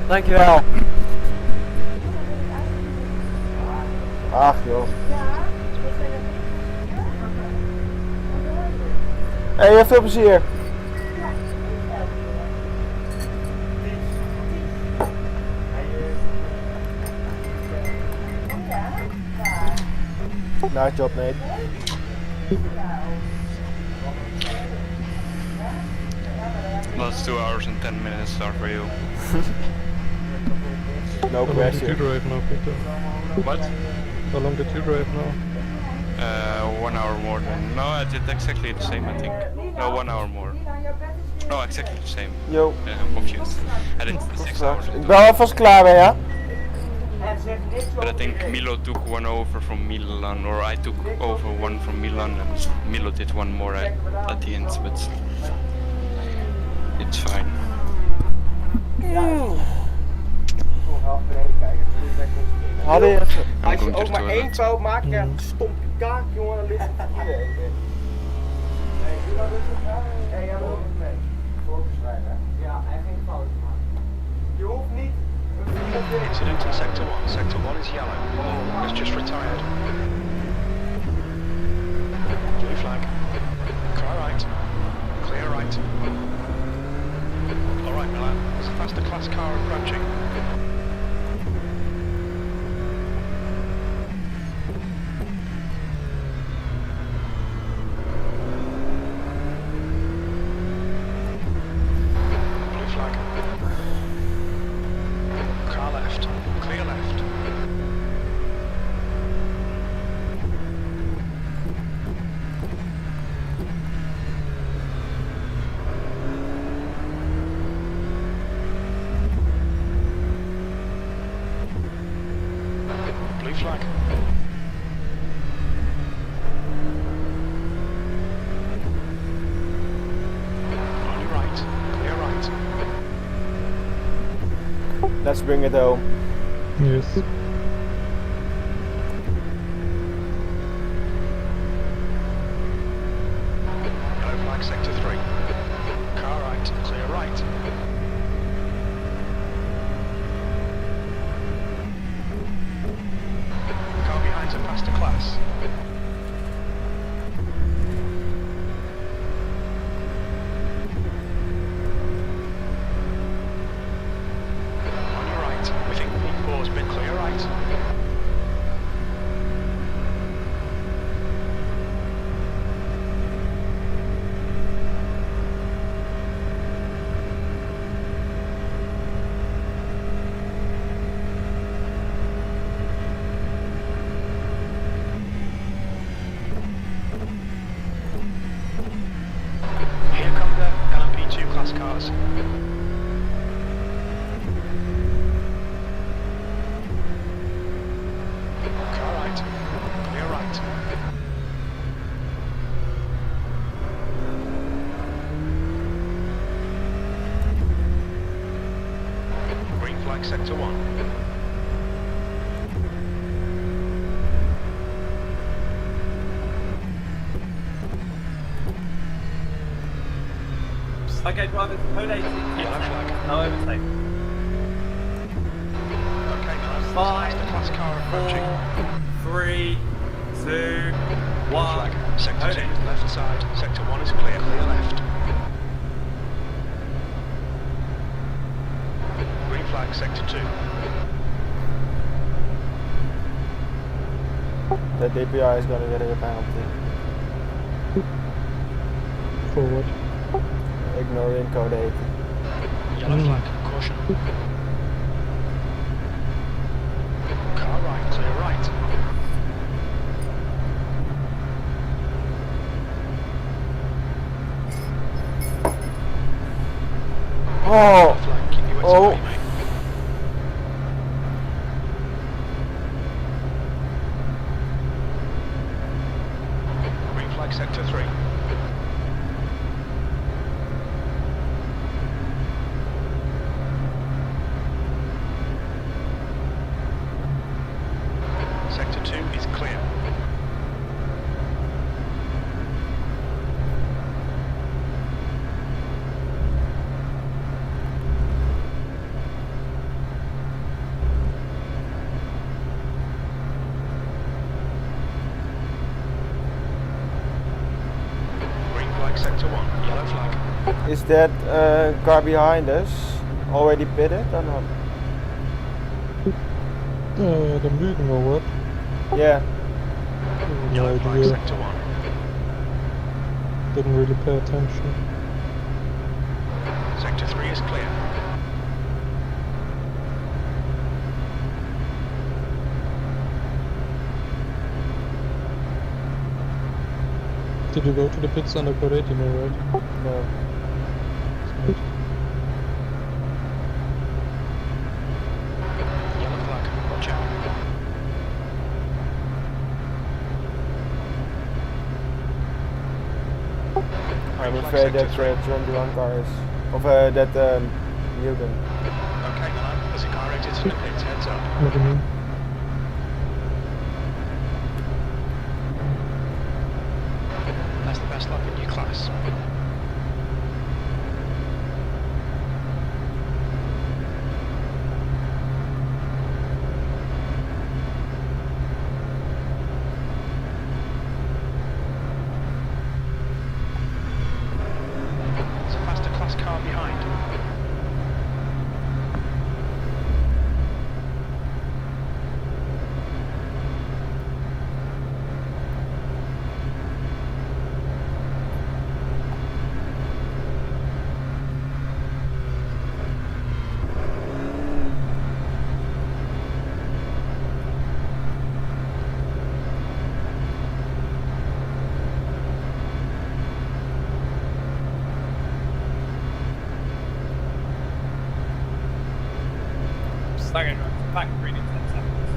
Dankjewel. Ach joh. Hey, veel plezier. Nice job, mate. Last 2 hours and 10 minutes are for you. No How long did you drive now, Peter? What? How long did you drive now? 1 hour more than... No, I did exactly the same, I think. No, 1 hour more. No, exactly the same. Yo. I'm confused. I did 6 hours. Ik ben alvast klaar weer, ja? But I think Milo took one over from Milan, or I took over one from Milan, and Milo did one more at the end, but it's fine. Hadden je... Als je ook maar 1 fout maakt, krijg je een stompje kaak, jongen, dan ligt het iedereen. Nee, wie nou dus het gaan? Nee, jij wil het mee. Voorbeschrijven, hè? Ja, hij geen fouten maken. Je hoeft niet... Incident in Sector 1. Sector 1 is yellow. Has just retired. Blue flag. Car right. Clear right. Alright, Milan. There's a faster class car approaching. Flag. On your right. Clear right. Let's bring it home. Yes. Yellow flag sector 3. Car right. Clear right. To faster class. On your right, we think P4's been clear right. Cars. Car right. Clear right. Green flag sector 1. Okay, driver, code 80. Yellow flag. No overtake. Okay, man. 5, the class car approaching. 4, 3, 2, 1. Flag. Sector 2, left side. Sector 1 is clear. Clear left. Green flag, sector 2. The DPI is gonna get a penalty. Forward. Ignoring code 80. Yellow flag, caution. Car right, clear right. Oh. Flag, keep your wits Oh. about you, mate. Green flag sector 3. Sector 2 is clear. Green flag sector 1, yellow flag. Is that car behind us already pitted or not? The Mugen or what? Yeah. No Yellow flag idea. sector 1. Didn't really pay attention. Sector 3 is clear. Did you go to the pits under Coretino, right? No. Smart. Yellow flag, watch out. I'm afraid that 21 car is, of that Mugen. Okay, Milan, there's a car exiting the pits, heads up. What do you mean? That's the best lap in your class. There's a faster class car behind. Staggering back green in 10 seconds.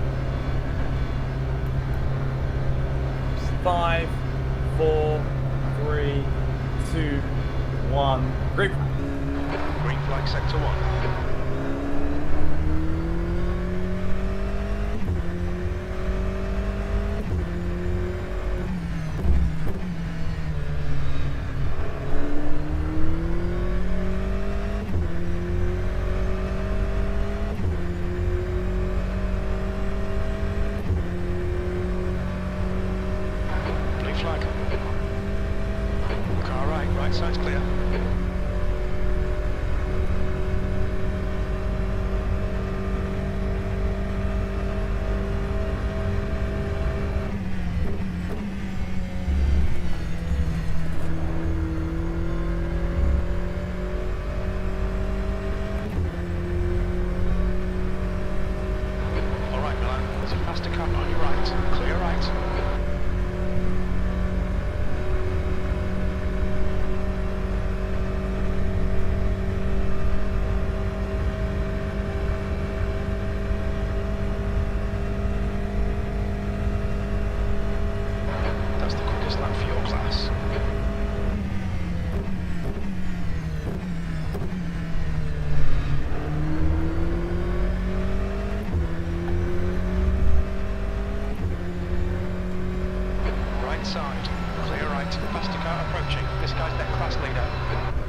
5, 4, 3, 2, 1. Green flag. Green flag sector 1. Blue flag. Car right side's clear. Alright Milan, there's a faster car on your right. Clear right. That's the quickest lap for your class. Right side, clear right, faster car approaching. This guy's their class leader.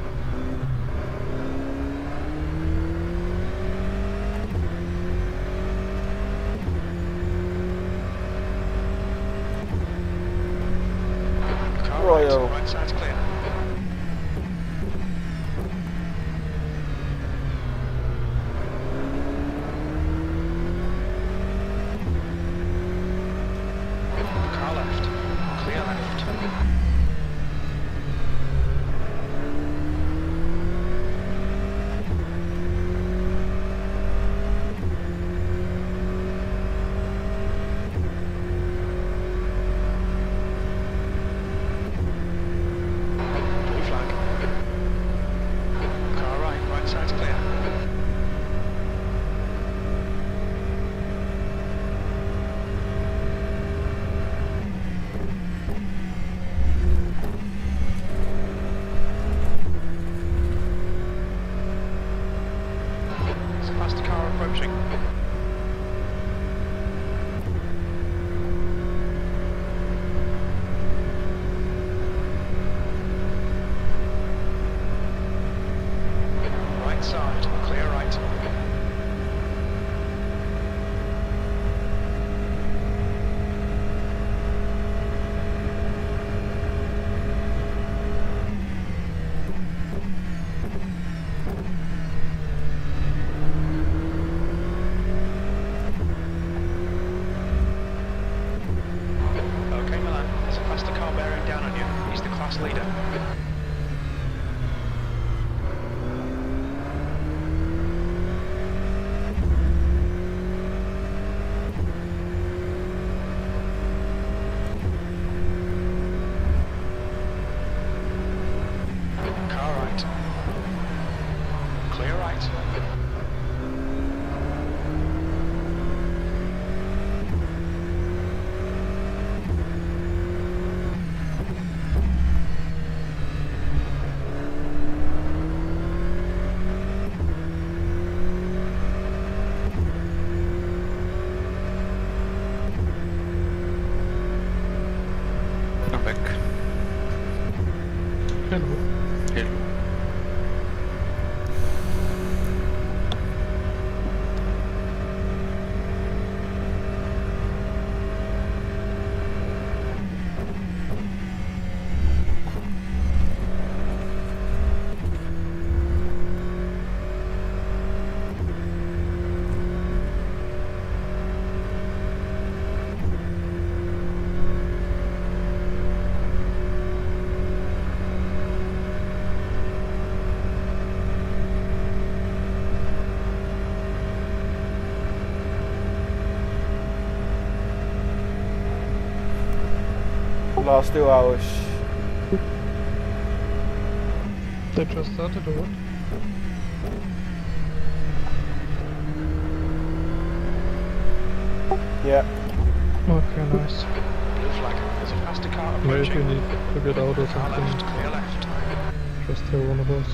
Car right, Royal. right side's clear. Car left, clear left. Blue flag. Car right side's clear. bearing down on you. He's the class leader. Car right. Clear right. I'm back. Hello. Hello. Last 2 hours. They just started or what? Yeah. Okay, nice. Blue flag. There's a faster car Maybe approaching. you need to get out or Car left, something. clear left. Just tell one of us.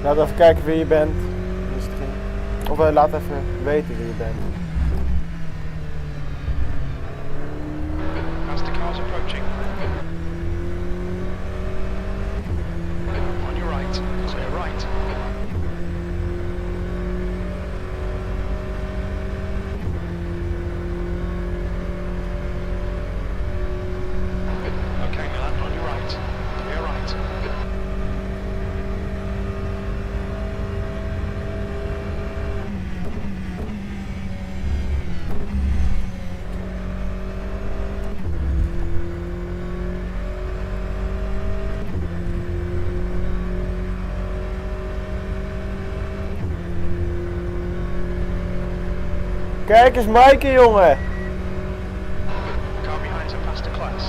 Laat even kijken wie je bent. Misschien. Of laat even weten wie je bent. Faster cars approaching. On your right, clear right. Okay, Milan, on your right, clear right. Kijk eens Maaike, jongen! Car behind's a faster class.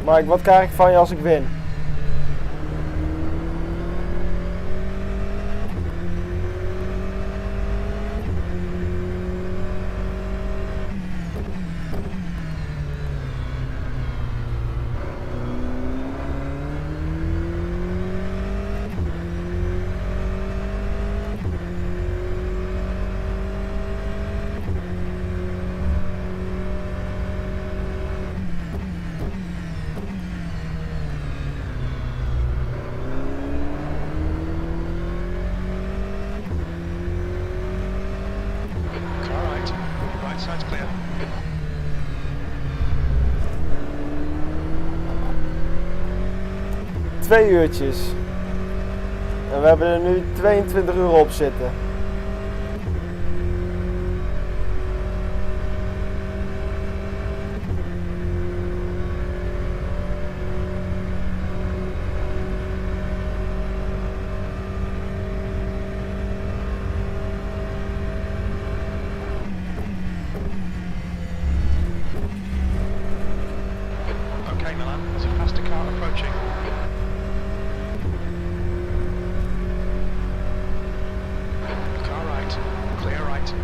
Mike, wat krijg ik van je als ik win? Car right, right side's clear. Twee uurtjes. En we hebben er nu 22 uur op zitten. Okay, Milan, there's a faster car approaching. Car right, clear right.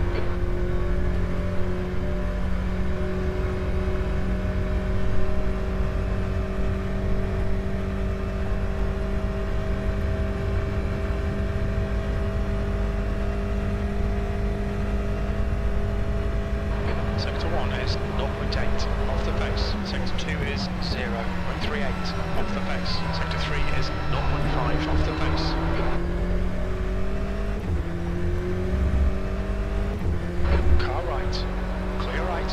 1 is 0.8 off the pace. Sector 2 is 0.38 off the pace. Sector 3 is 0.5 off the pace. Car right. Clear right.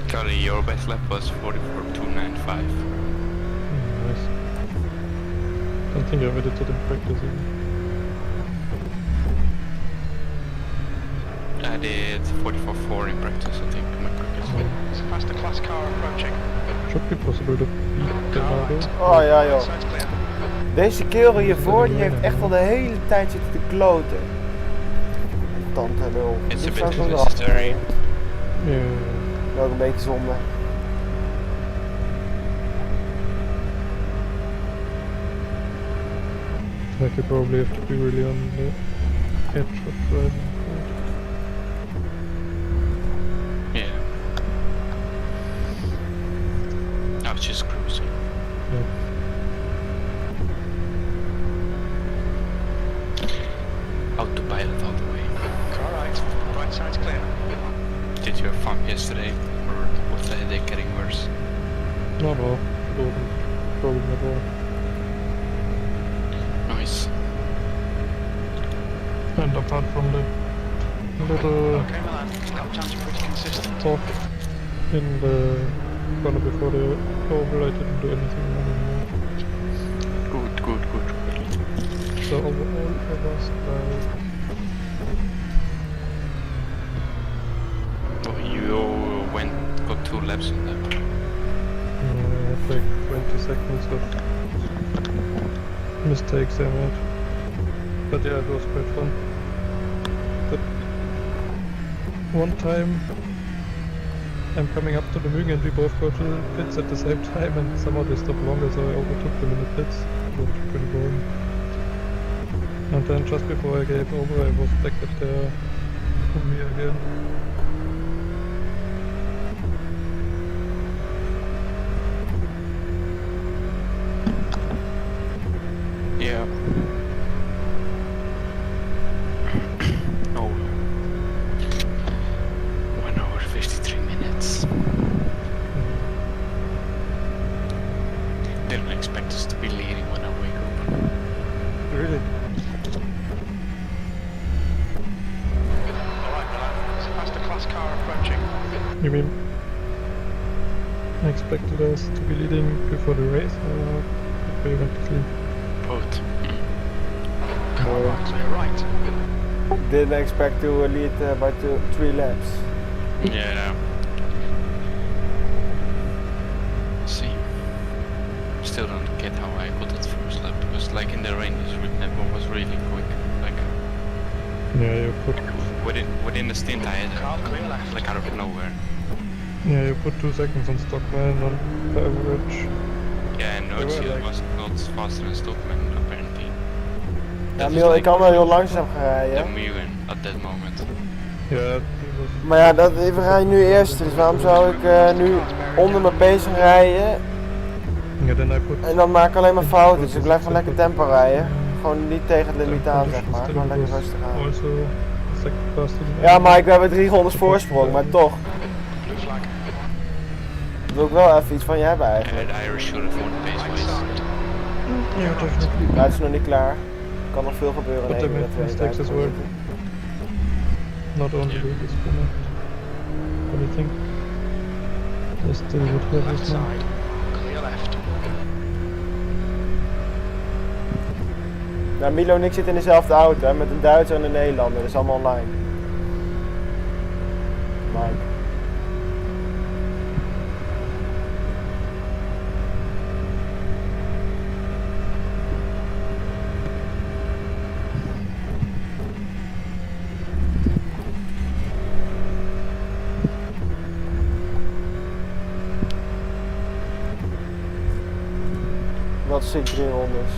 Charlie, your best lap was 44.295. Nice. Don't think I've edited in practice even. I did 44.4 in practice, I think, my quickest. There's a faster class car approaching. Should be possible to beat Bernardo. Oh ja joh. Deze kerel hiervoor die heeft echt al de hele tijd zitten te kloten. Tante lul. It's a Dit zou bit ik wel necessary. Yeah. Ook een beetje zonde. Like you probably have to be really on the edge of driving. Yeah. I was just cruising. Yeah. Autopilot all the way. Car right. Right side's clear. Did you have fun yesterday? Or was the headache getting worse? No, no. Wasn't a problem at all. Nice. And apart from the little Okay, Milan. Lap times are pretty consistent. talk in the corner before the oval, I didn't do anything wrong anymore. Good, good, good. So overall, I was like Oh, you got 2 laps in that. like 20 seconds of mistakes I made. But yeah, it was quite fun. But one time I'm coming up to the Mügen and we both go to the pits at the same time and somehow they stopped longer, so I overtook them in the pits. It was pretty boring. And then just before I gave over I was back at the me again. Yeah. Oh. 1 hour 53 minutes. Didn't expect us to be leading when I wake up. Really? Alright, Milan. There's a faster class car approaching. You mean I expected us to be leading before the race or before you went to sleep? Both. Car right, clear right. Didn't expect to lead by 3 laps. Yeah. See. Still don't get how I got that first lap because like in the rain it was really quick. Like Yeah, you put within the stint I had like out of nowhere. Yeah, you put 2 seconds on Stockman on average. Yeah, and Notia was not faster than Stockman apparently. Ja, Miel, ik kan wel heel langzaam gaan rijden. The Mugen at that moment. Ja, Maar ja, we rijden nu eerst, dus waarom zou ik nu onder mijn pace gaan rijden? En dan maak ik alleen maar fouten, dus ik blijf gewoon lekker tempo rijden. Gewoon niet tegen het limiet aan, zeg maar. Gewoon lekker rustig aan. Ja, Mike, we hebben 300 voorsprong, maar toch. Wil ik wel even iets van je hebben eigenlijk. The Irish should have won the pace race. Ja, definitely. Ja, het is nog niet klaar. Er kan nog veel gebeuren But in they 1 made minuut mistakes as well. Not only Lucas, but I think they still would have Left this now. side. Clear left. Nou, Milo en ik zitten in dezelfde auto, hè, met een Duitser en een Nederlander, dat is allemaal online. Mike. Wat is 3 rondes?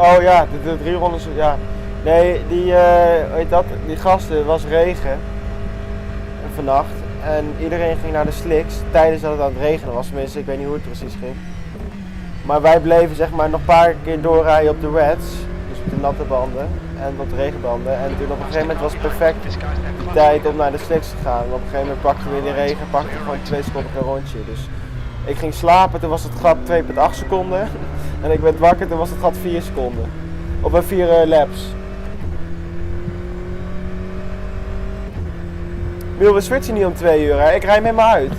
Oh ja, de 3 rondes, ja. Nee, die, weet dat, die gasten, was regen. Vannacht. En iedereen ging naar de slicks tijdens dat het aan het regenen was. Tenminste, ik weet niet hoe het precies ging. Maar wij bleven zeg maar nog een paar keer doorrijden op de wets. Dus op de natte banden en op de regenbanden. En toen op een gegeven moment was het perfect de tijd om naar de slicks te gaan. En op een gegeven moment pakten we in de regen, pakten we gewoon 2 seconden per rondje. Dus ik ging slapen, toen was het gat 2,8 seconden. En ik werd wakker, toen was het gat 4 seconden. Op 4 laps. Wil, we switchen niet om 2 uur, hè? Ik rij hem helemaal uit.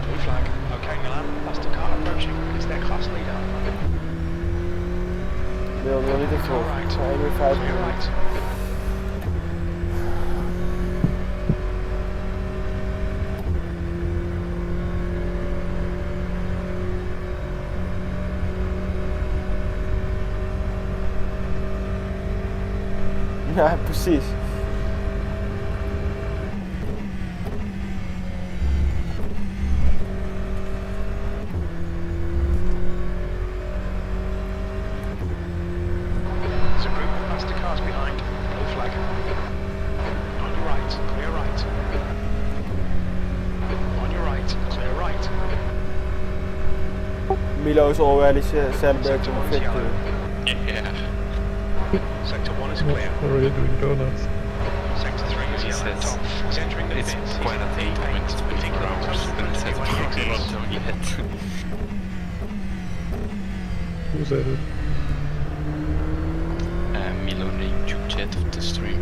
Blue flag. Okay, Milan. That's the car approaching. It's their class leader. Wil niet te vroeg. Alright. 1 uur 5 Clear minuten. right. Ja, precies. There's a group of faster cars behind. Blue flag. On your right. Clear right. On your right. Clear right. Milo is already celebrating the victory. Yeah. Sector 1 is clear. Already doing donuts. Sector 3 is yellow at top. He's entering the It's pits. quite a thing when it's 24 hours, but it says we're not done yet. Who said it? Milo in the YouTube chat of the stream.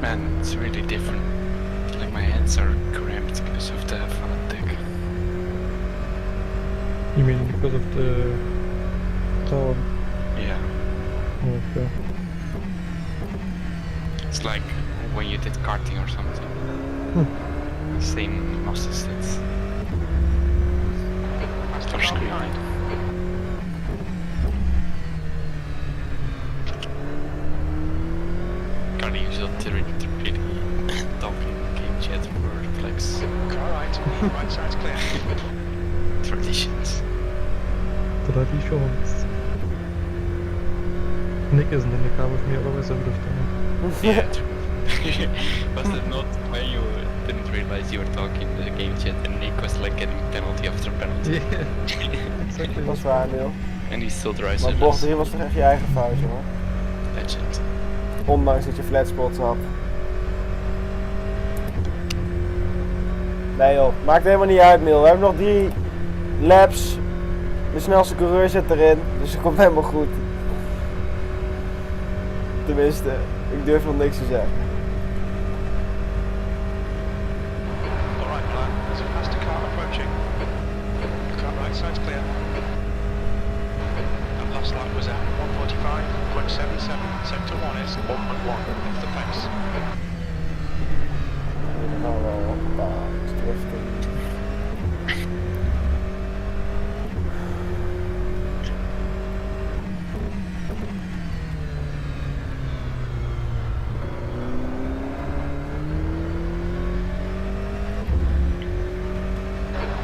Man, it's really different. Like my hands are cramped because of the fanatic. You mean because of the town? Yeah. Okay. It's like when you did karting or something. Same muscle sets. Touch screen. Gotta use it to really talking game chat for flex. Car right. Right side's clear. Traditions. Traditions. Nick isn't in the car with me, otherwise I would have done it. Yeah, true. Was it not when you didn't realize you were talking in the game chat and Nick was like getting penalty after penalty? Yeah, exactly. Dat is waar, Neil. And he still drives Maar it. bocht 3 was toch echt je eigen fout, hoor. Legend. Ondanks dat je flatspots had. Nee joh, maakt helemaal niet uit, Neil. We hebben nog 3 laps. De snelste coureur zit erin, dus het komt helemaal goed. Tenminste, ik durf nog niks te zeggen. Alright, Milan. There's a faster car approaching. Car right side's clear. And last lap was at 145.77. Sector 1 is 1.1 off the pace. Dan gaan we wel een paar driften.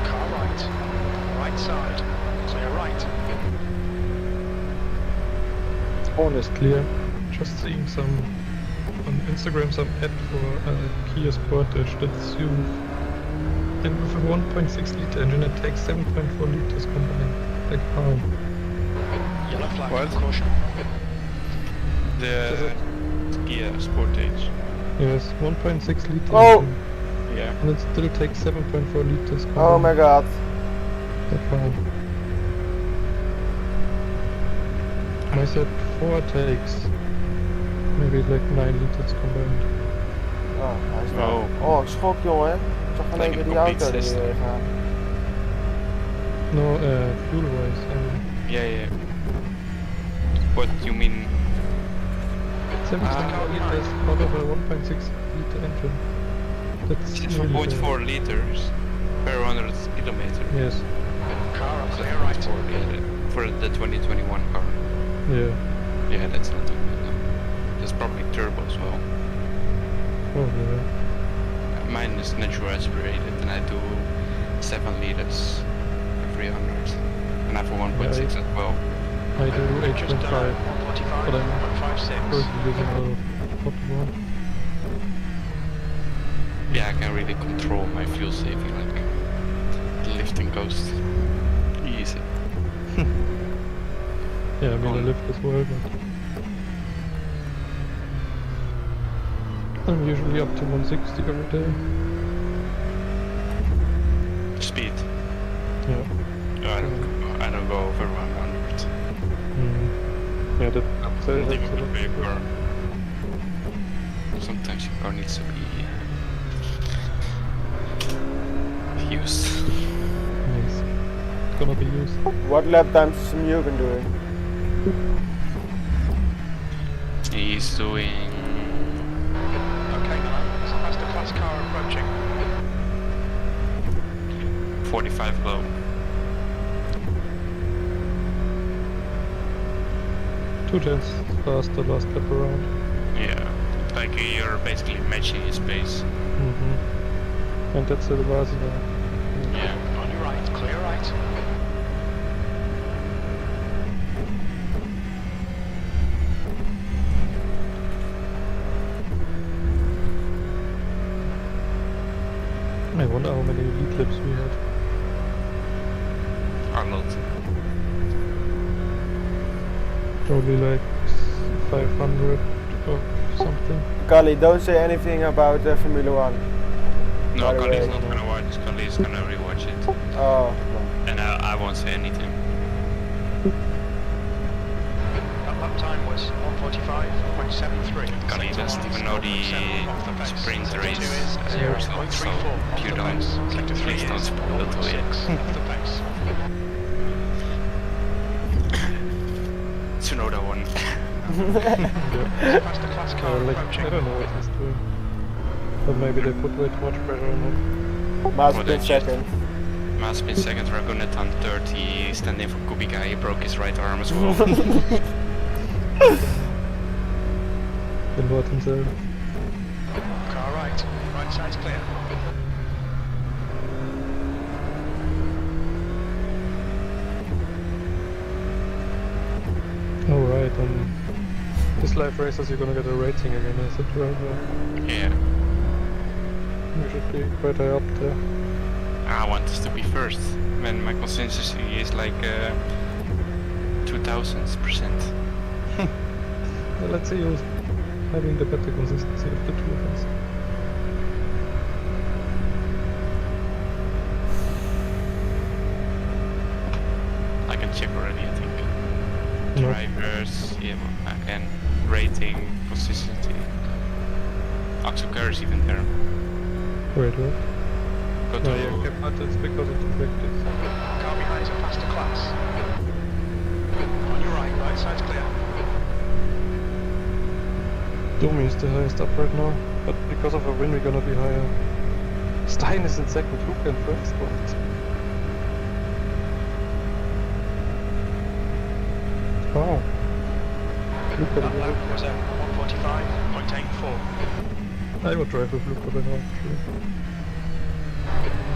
Car right. Right side. Clear right. All is clear. Just seeing some on Instagram some ad for Kia Sportage that's you. And with a 1.6 liter engine it takes 7.4 liters combined. Like how? Yellow flag. What? Caution. The Kia Sportage. Yes, 1.6 liter Oh! engine. Yeah. And it still takes 7.4 liters combined. Oh my god. Like how? And I said 4 takes. Maybe like 9 liters combined. Oh, hij is wel. Oh, ik schrok, jongen. Ik zag van één keer die auto er weer gaan. No, fuel wise, I mean. Yeah. What you mean? 7.4 liters out of a 1.6 liter engine. That's It's really 4.4 liters per 100 kilometers. Yes. Car on clear right. For the 2021 car. Yeah. Yeah, that's not too bad. No. That's probably turbo as well. Probably, yeah. Mine is natural aspirated and I do 7 liters every 100. And I have a 1.6 as well. I do 8.5, but I'm 1.56. currently using a 41. Yeah, I can really control my fuel saving, like the lifting goes easy. Yeah, I mean I lift as well, but I'm usually up to 160 every day. Speed. Yeah. I don't go over 100. Yeah, that Not even with a big car. Sometimes your car needs to be used. Yes. It's gonna be used. What lap times is Mugen doing? He's doing Okay, Milan. That's the class car approaching. 45 low. Two tenths faster last lap around. Yeah, like you're basically matching his pace. And that's the base now. Yeah. On your right, clear right. I wonder how many lead laps we have. A lot. Probably like 500 or something. Kali, don't say anything about Formula 1. No, By the Kali's way. not gonna watch this. Kali's gonna rewatch it. Oh, And I won't say anything. That lap time was 1:45.73. Kali doesn't even know the sprint race results, so if you don't, please don't spoil it to it. Off the pace. Tsunoda won. Past the class car Like, approaching. I don't know what he's doing. But maybe they put way too much pressure on him. Mazepin second. Mazepin second, Ragunet on third. He standing for Kubica. He broke his right arm as well. Then what himself. Car right. Right side's clear. Alright, this live races you're gonna get a rating again, is it right? Yeah. We should be quite high up there. I want us to be first. Man, my consistency is like 2000%. Well, let's see who's having the better consistency of the two of us. I can check already, I think. No. Drivers, yeah, again, rating, consistency. Axel Kerr is even there. Wait, what? Go to No, yeah, okay, but it's because of the practice. Car behind is a faster class. On your right, right side's clear. Domi is the highest up right now, but because of a win we're gonna be higher. Stein is in second, Luke in first. What? Wow. Luca That lap was at 1:45.84. I would drive with Luca by now, sure.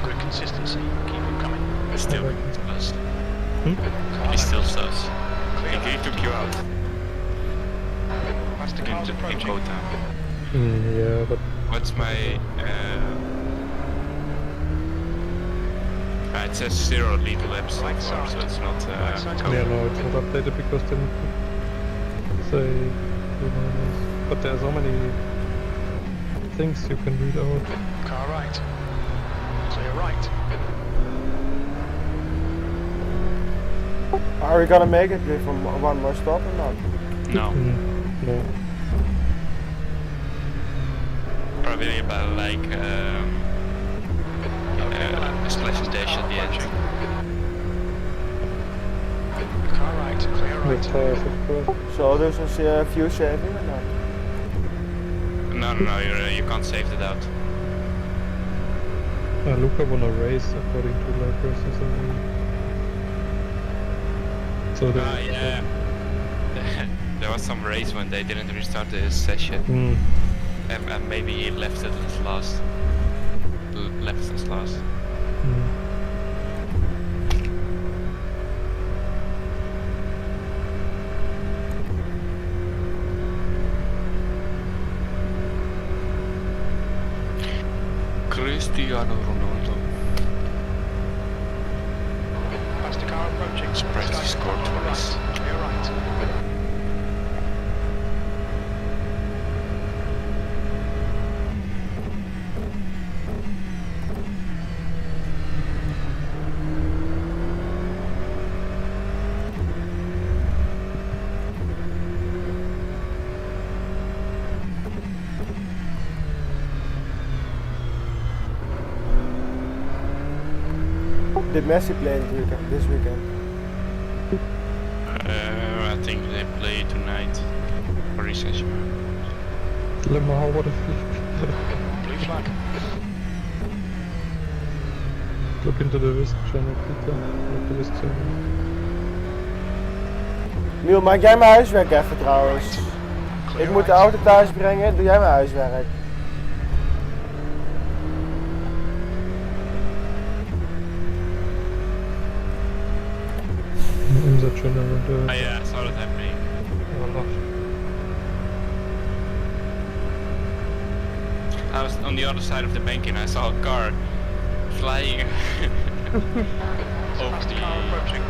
Good consistency. Keep it coming. Still sus. He still sus. He took you out. Faster cars In approaching. Kota. Yeah, but What's my it says 0 lead laps so far, so it's not counted. yeah, no, it's not updated because then say reminders. But there are so many things you can read out. Car right. Clear right. Are we gonna make it with one more stop or not? No. No. Probably about like a splash and dash at the end. Car right. Clear With right. tires, of course. So there's a fuel saving or not? No, you can't save it out. Luca won a race according to Lurkers or something. So yeah. There was some race when they didn't restart the session. And maybe he left it as last. Left as last. Cristiano Ronaldo. Faster car approaching. Surprised he scored twice. Clear right. Did Messi play this weekend? I think they play tonight. Paris Saint-Germain. Lemar, what a flip. Blue flag. Look into the wrist channel, Peter. Look the wrist channel. Miel, maak jij mijn huiswerk even trouwens. Ik moet de auto thuis brengen, doe jij mijn huiswerk. In the channel. Oh yeah, I saw that happening. I was on the other side of the bank and I saw a car flying over the... car approaching.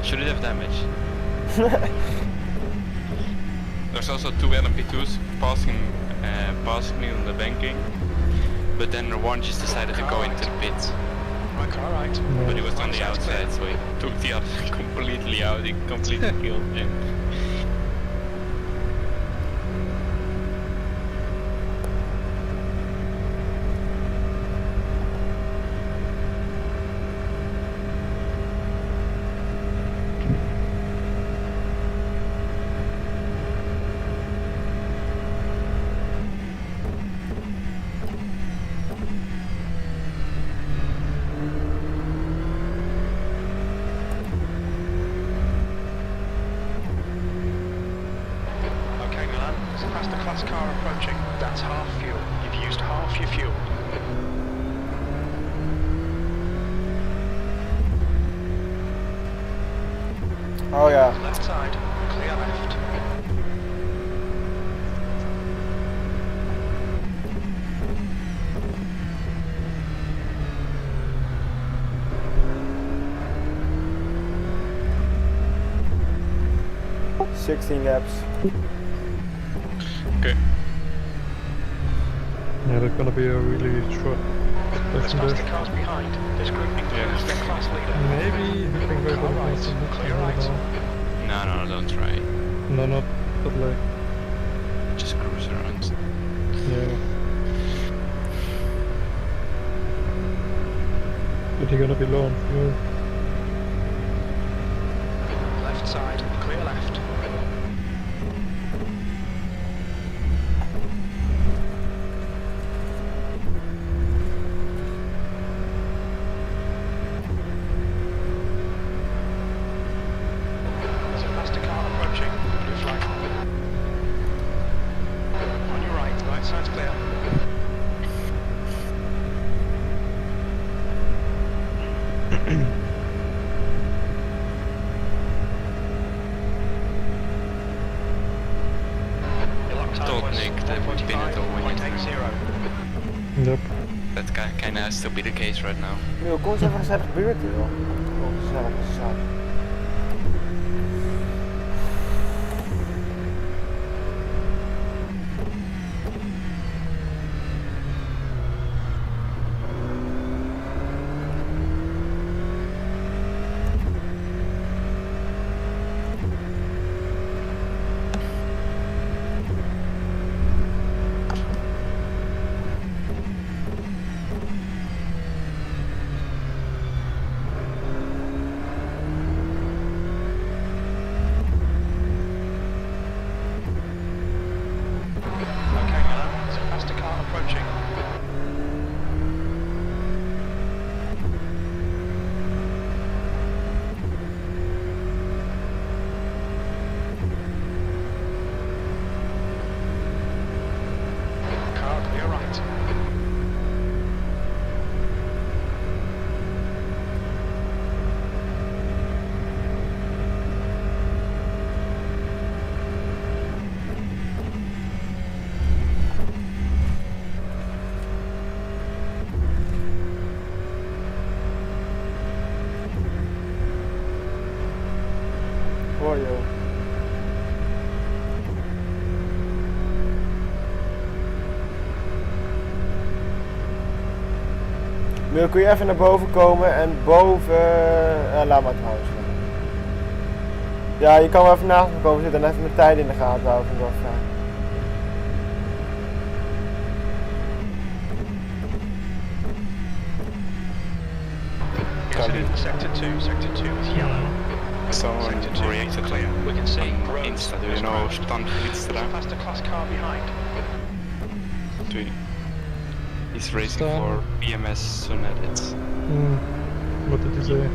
Should it have damage? There's also two LMP2s passing me on the banking, but then one just decided to go into the pit. Right car right. But he was on the outside, so he took the other completely out, he completely killed him. Oh ja. Left side, clear left. Laps. Okay. Yeah, that's gonna be a really short There's session faster there. cars behind. This group includes their class leader. Maybe he can go Car for the right, most clear right. No, don't try. No, not but like, Just cruise around. yeah. But you're gonna be low on fuel. Left side, clear left. There's a faster car approaching. Blue flag. On your right side's clear. Told Nick that we've been at the win. 0.80. Yep. That kinda has to be the case right now. Miel, kom eens even gezellig buurten, joh. Kom gezellig, gezellig. Mil, kun je even naar boven komen en boven... laat maar trouwens. Ja, je kan wel even naast me komen zitten en even mijn tijd in de gaten houden. Vind ik wel fijn. Sector 2. Sector 2 is yellow. Someone reacted Clear. We can see on Insta, do you know Stan Glidstra? Past a class car behind. He's racing Stan. for BMS Sonedits. What did you say?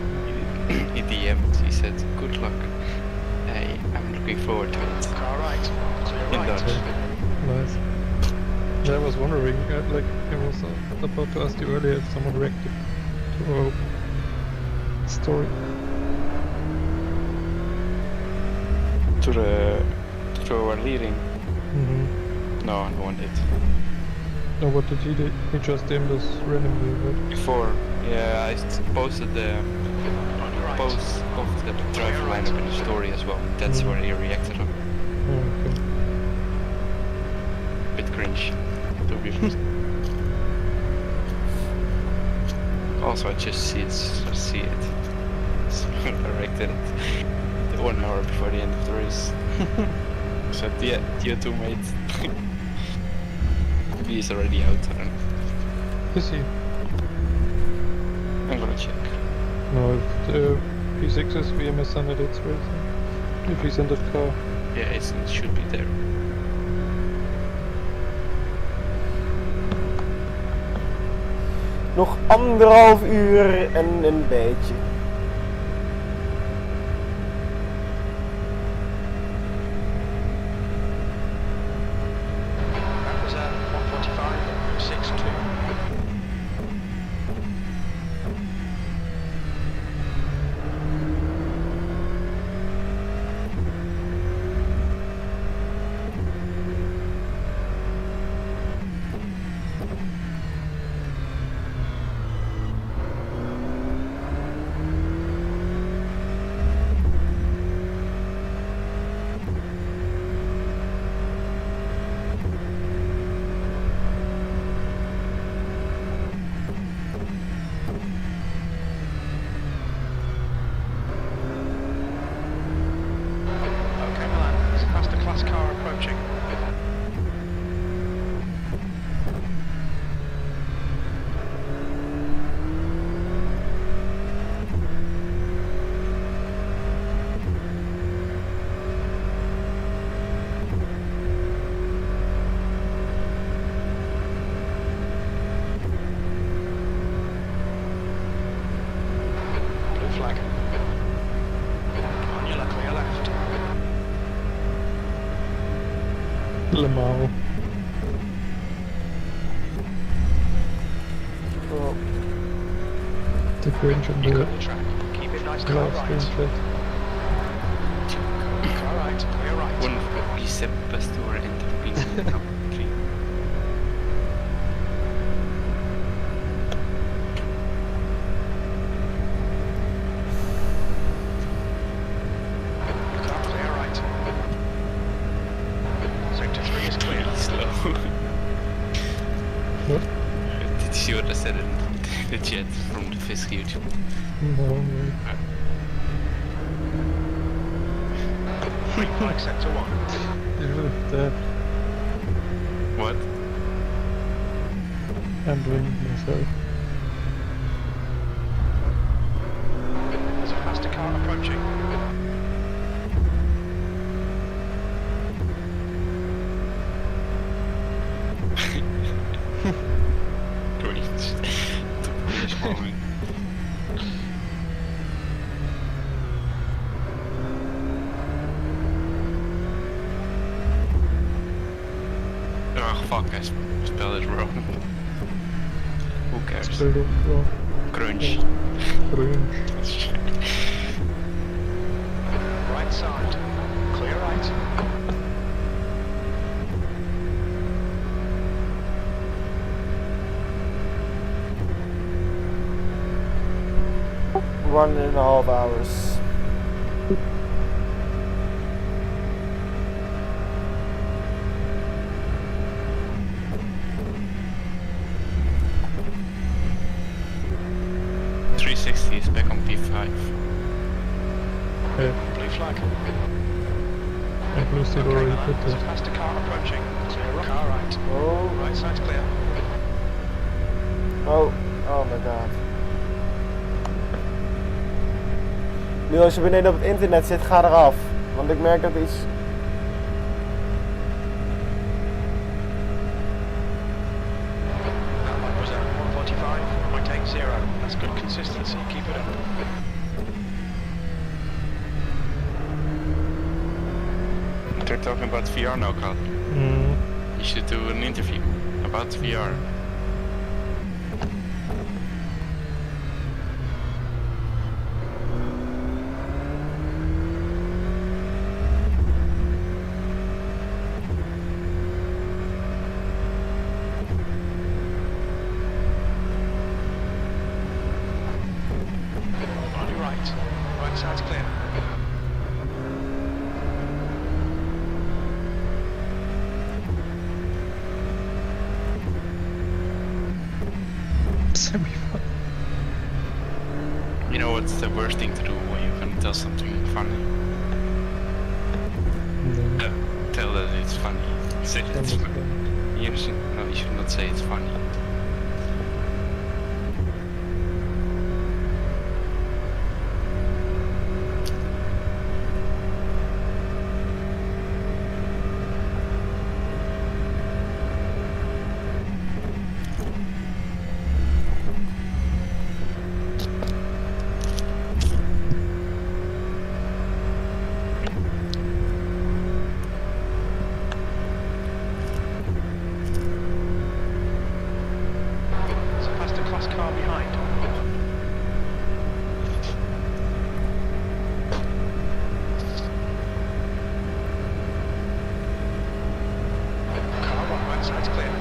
He DM'd, he said, good luck. Hey, I'm looking forward to it. Car right. Clear In right. Dutch. Nice. Yeah, I was wondering, like, I was about to ask you earlier if someone reacted to our story. To our leading? No, no one did. No, what did he do? He just aimed us randomly, right? Before, yeah, I posted the post of the driver lineup in the story as well. That's where he reacted on. Oh, okay. Bit cringe, to be honest. Also, I just see it. So I directed it 1 hour before the end of the race. So yeah, DO2 mate. Maybe he's already out. I don't know. Is he? I'm gonna check. No, if the P6 is VMS under its racing. If he's in that car. Yeah, it should be there. Nog 1,5 uur en een beetje. That was at 145.62. Okay, Milan, there's a faster class car approaching. Blue flag. On your clear left. Lemao. Oh. The cringe on You the got the track. Keep it nice, car live right. stream chat. Car right, clear right. One of Giuseppe Pastore ended up being in the top 3. Car clear right. Sector 3 is clear. Slow. What? Did you see what I said in the chat from the Fisk YouTube? No, wait. Green flag sector 1. You're dead. What? I'm doing it myself. There's a faster car approaching. Cringe. The cringe moment. Oh fuck, I spelled it wrong. Who cares? Spelled it wrong. Crunch. Cringe. Right side. Clear right. One and a half hours. 360 is back on P5. Okay. Blue flag. And blue steel already Milan, put there's a it. faster car approaching. Clear car right. Oh, Right side's clear. oh, oh my god. Nu als je beneden op het internet zit, ga eraf. Want ik merk dat iets... That was at 145.80. That's good consistency. Keep it up. They're talking about VR now, Carl. You should do an interview about VR. On your right. Right side's clear. Semi-fun. You know what's the worst thing to do when you're gonna tell something funny? Tell that it's funny. Say it's funny. You should not say it's funny. There's a faster class car behind. Car on right side's clear.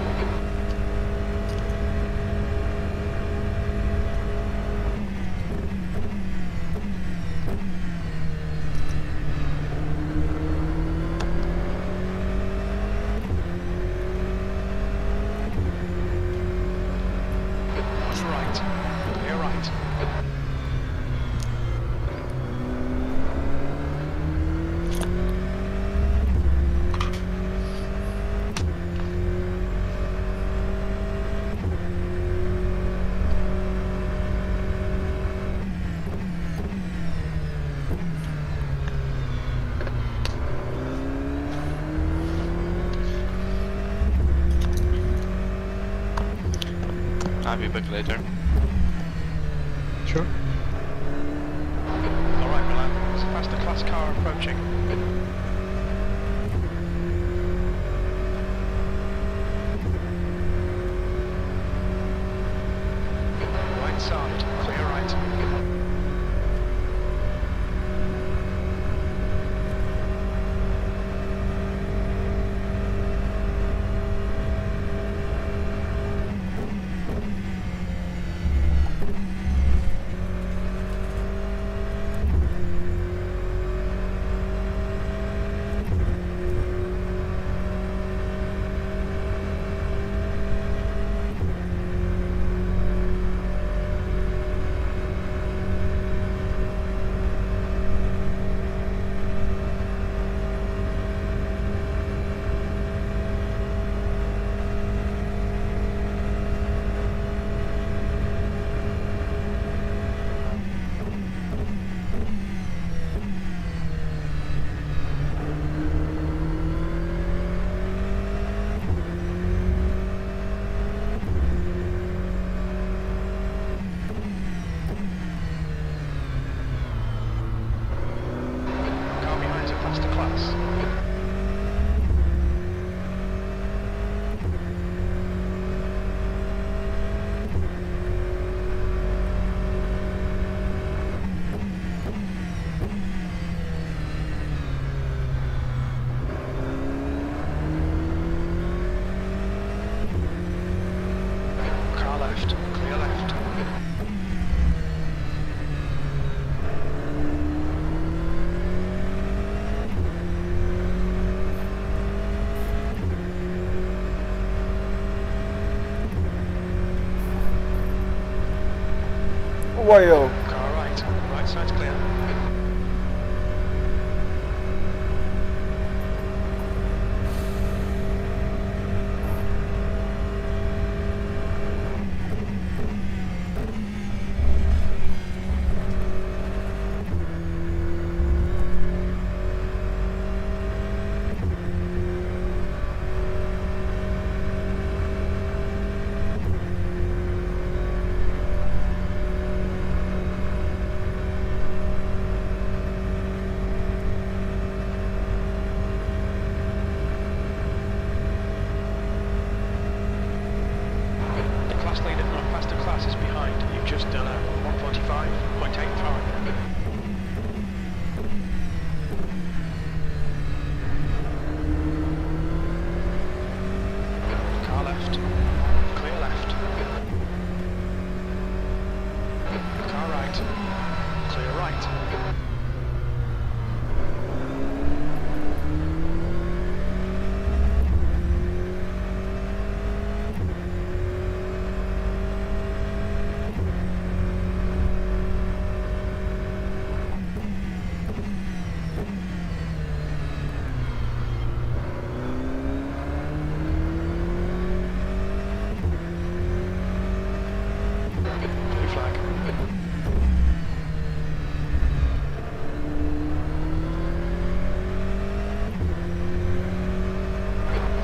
Watch right. Clear right. I'll be back later. Sure. Alright, Milan. There's a faster class car approaching. Right side. Clear right. Wow. Car right. Right side's clear. Just done a 145.85. Car left. Clear left. Car right. Clear right.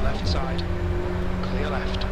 Left side. Clear left.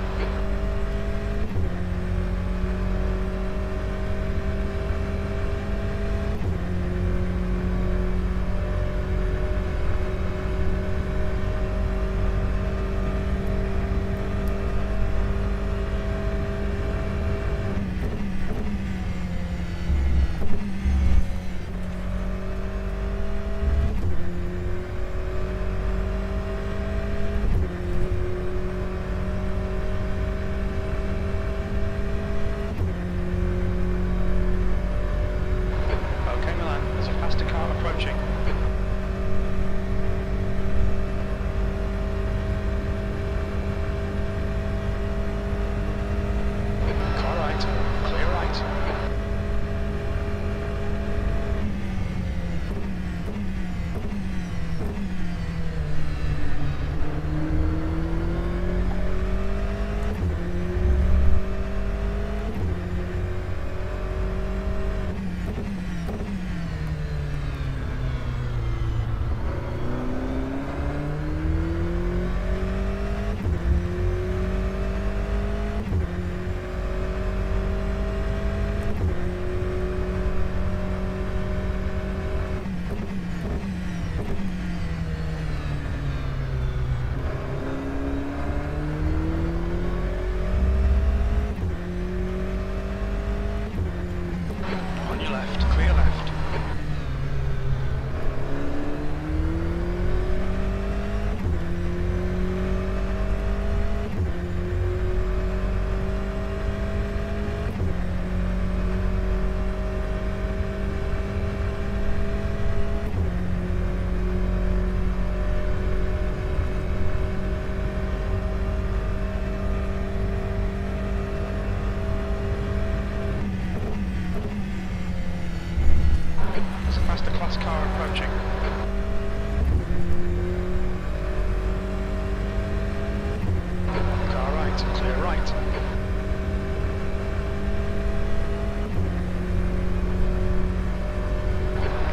Approaching. Car right, clear right. Left, clear left. Faster class car approaching. Car right, clear right.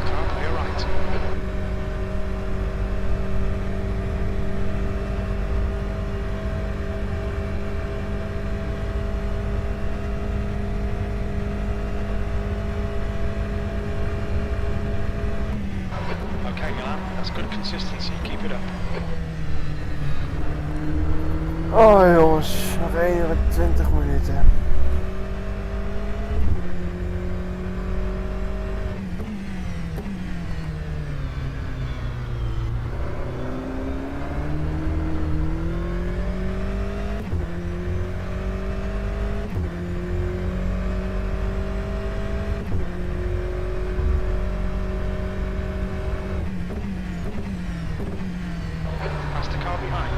Car clear right. Okay, Milan, that's good consistency. Keep it up. Oh jongens, nog 21 minuten. Past the car behind.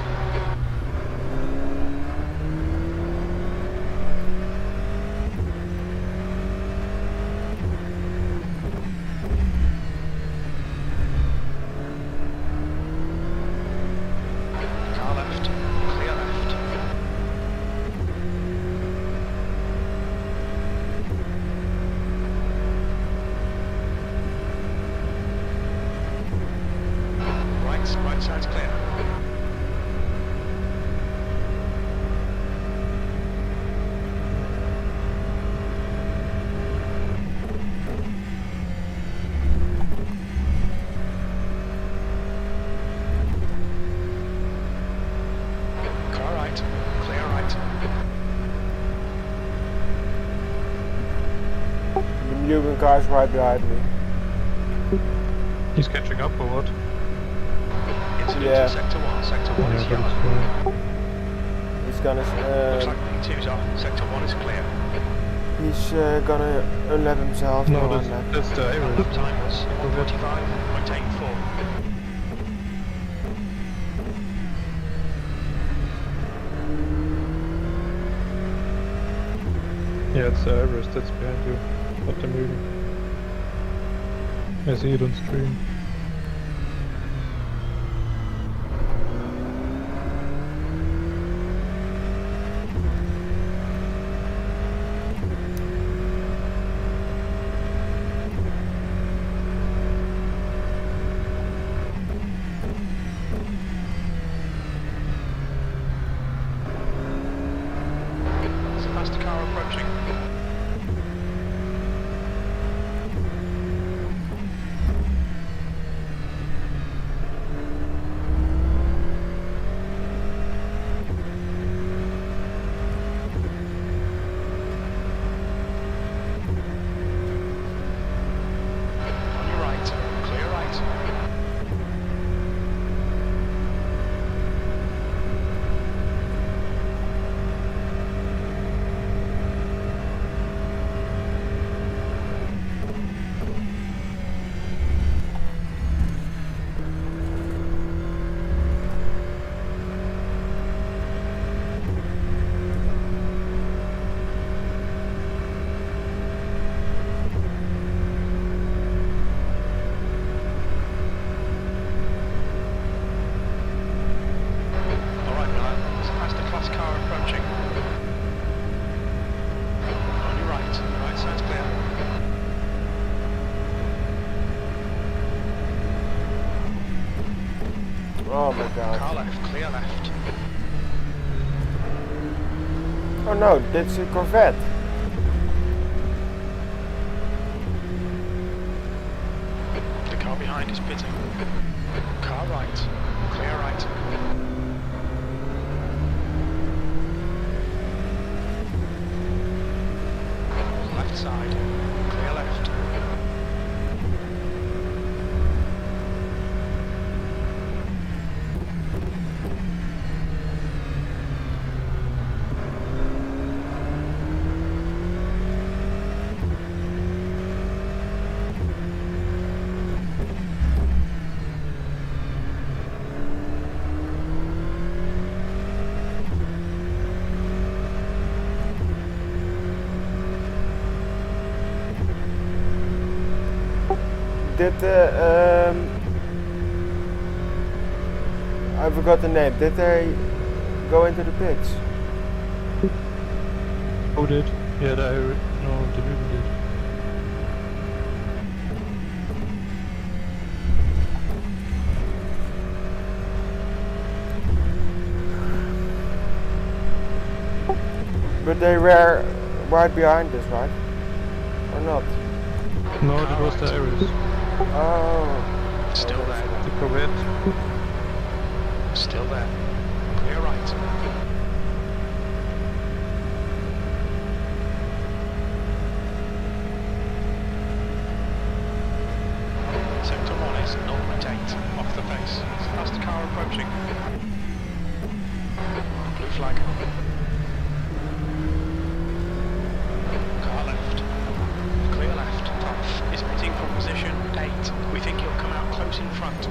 Mugen car is right behind me. He's catching up or what? Incident Yeah. to Sector 1. Sector 1 is Yeah, yellow. but Looks He's gonna like P2's off. Sector 1 is clear. he's gonna unlap himself. no, No, that's, unlap. that's the Iris. Lap time was 1:45.84. Yeah, it's the Iris that's behind you, not the Mugen. I see it on stream. There's a faster car approaching. On your right. Clear right. Alright, Milan. There's a faster class car approaching. On your right. Right side's clear. Oh my god. Car left. Clear left. Oh no, that's a Corvette. The car behind is pitting. Car right. Clear right. Left side. Clear left. Did I forgot the name. Did they go into the pits? Who did? Yeah, the Iris. No, the Mugen did. But they were right behind us, right? Or not? No, that was the Iris. Oh. Still there. The Corvette. Still there. Clear right. Sector 1 is 0.8 off the pace. Faster car approaching. Blue flag. Car left. Clear left. Tough is pitting from position 8. We think he'll come out close in front.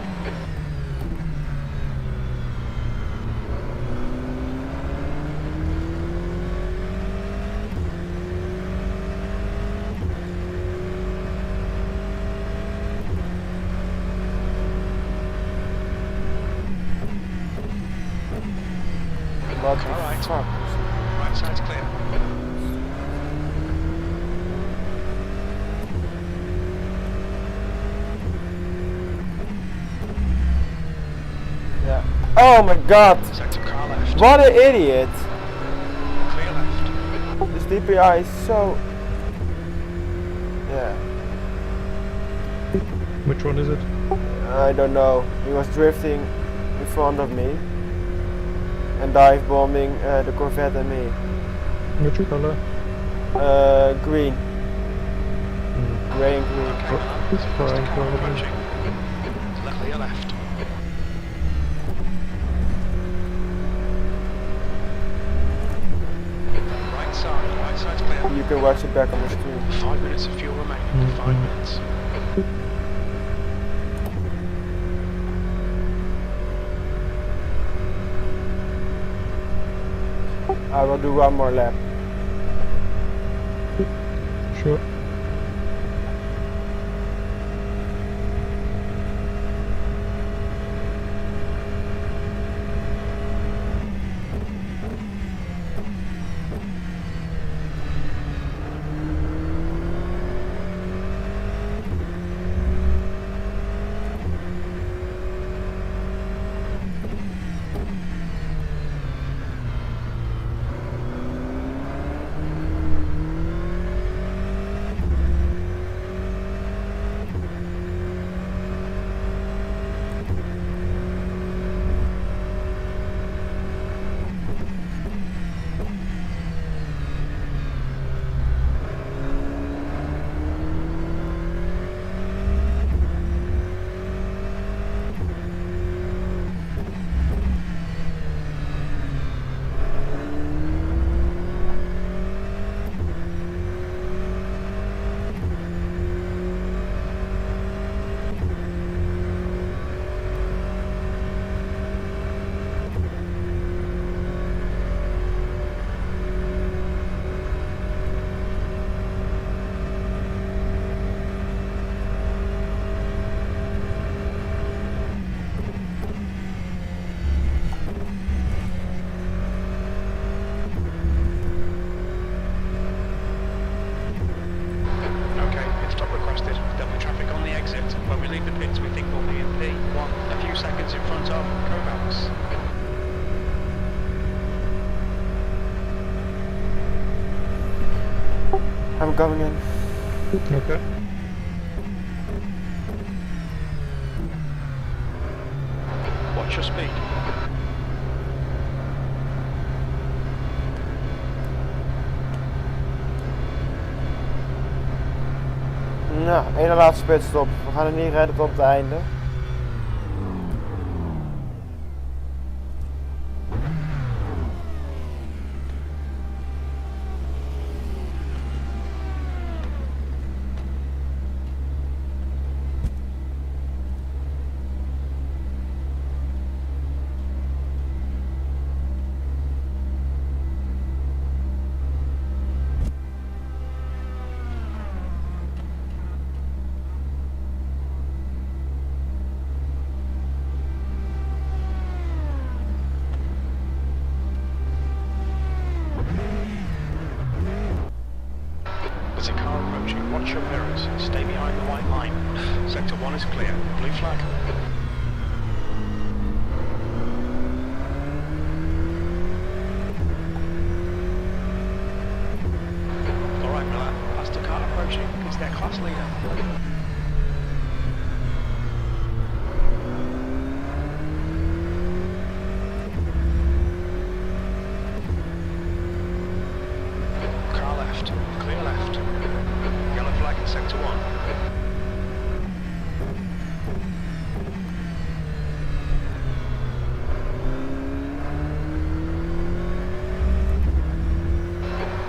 What the Car right. fuck? Right side's clear. Yeah. Oh my god! Sector car left. What an idiot! Clear left. This DPI is so... Yeah. Which one is it? I don't know. He was drifting in front of me. And dive bombing the Corvette and me. Which color? Green. Hmm. Gray and green. Okay, there's a faster car approaching. Clear left. Right side's clear. You can watch it back on the stream. 5 minutes of fuel remaining. 5 minutes. I will do one more lap. Sure. I'm coming in. Okay. Watch your speed. Nou, ene laatste pitstop. We gaan er niet redden tot het einde. There's a car approaching. Watch your mirrors. Stay behind the white line. Sector 1 is clear. Blue flag. Alright, Milan. Past the car approaching. It's their class leader. Car left. Clear left. Yellow flag in sector 1.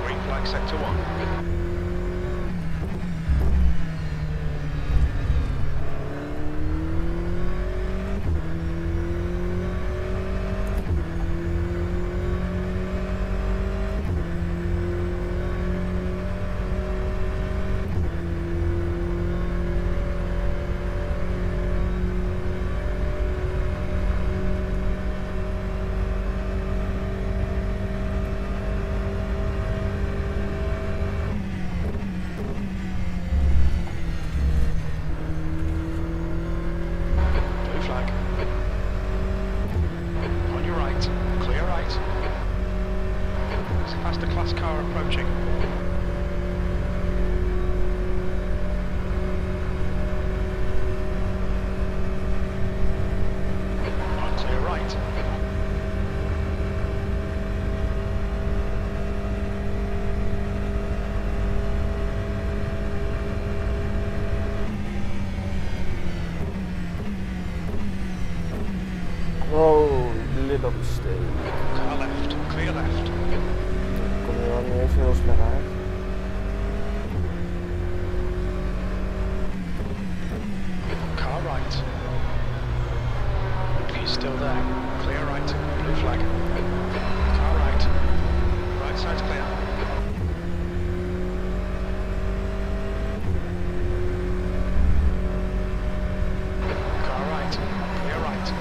Green flag sector 1. Car left, clear left. Ik kom er wel niet eens heel snel uit. Car right. If you're still there, clear right, blue flag. Car right. Right side's clear. Car right, clear right.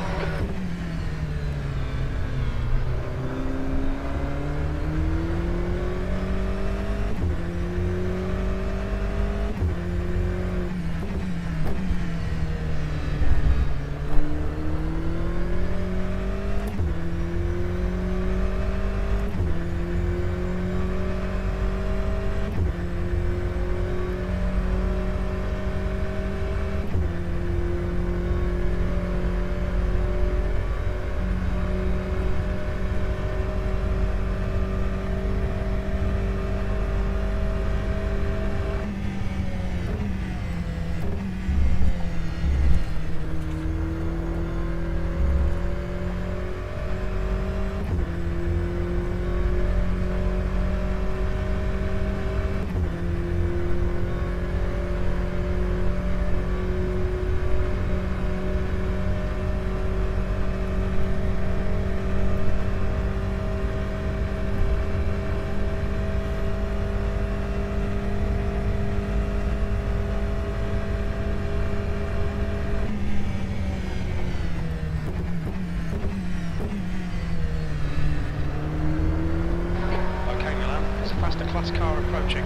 Class car approaching.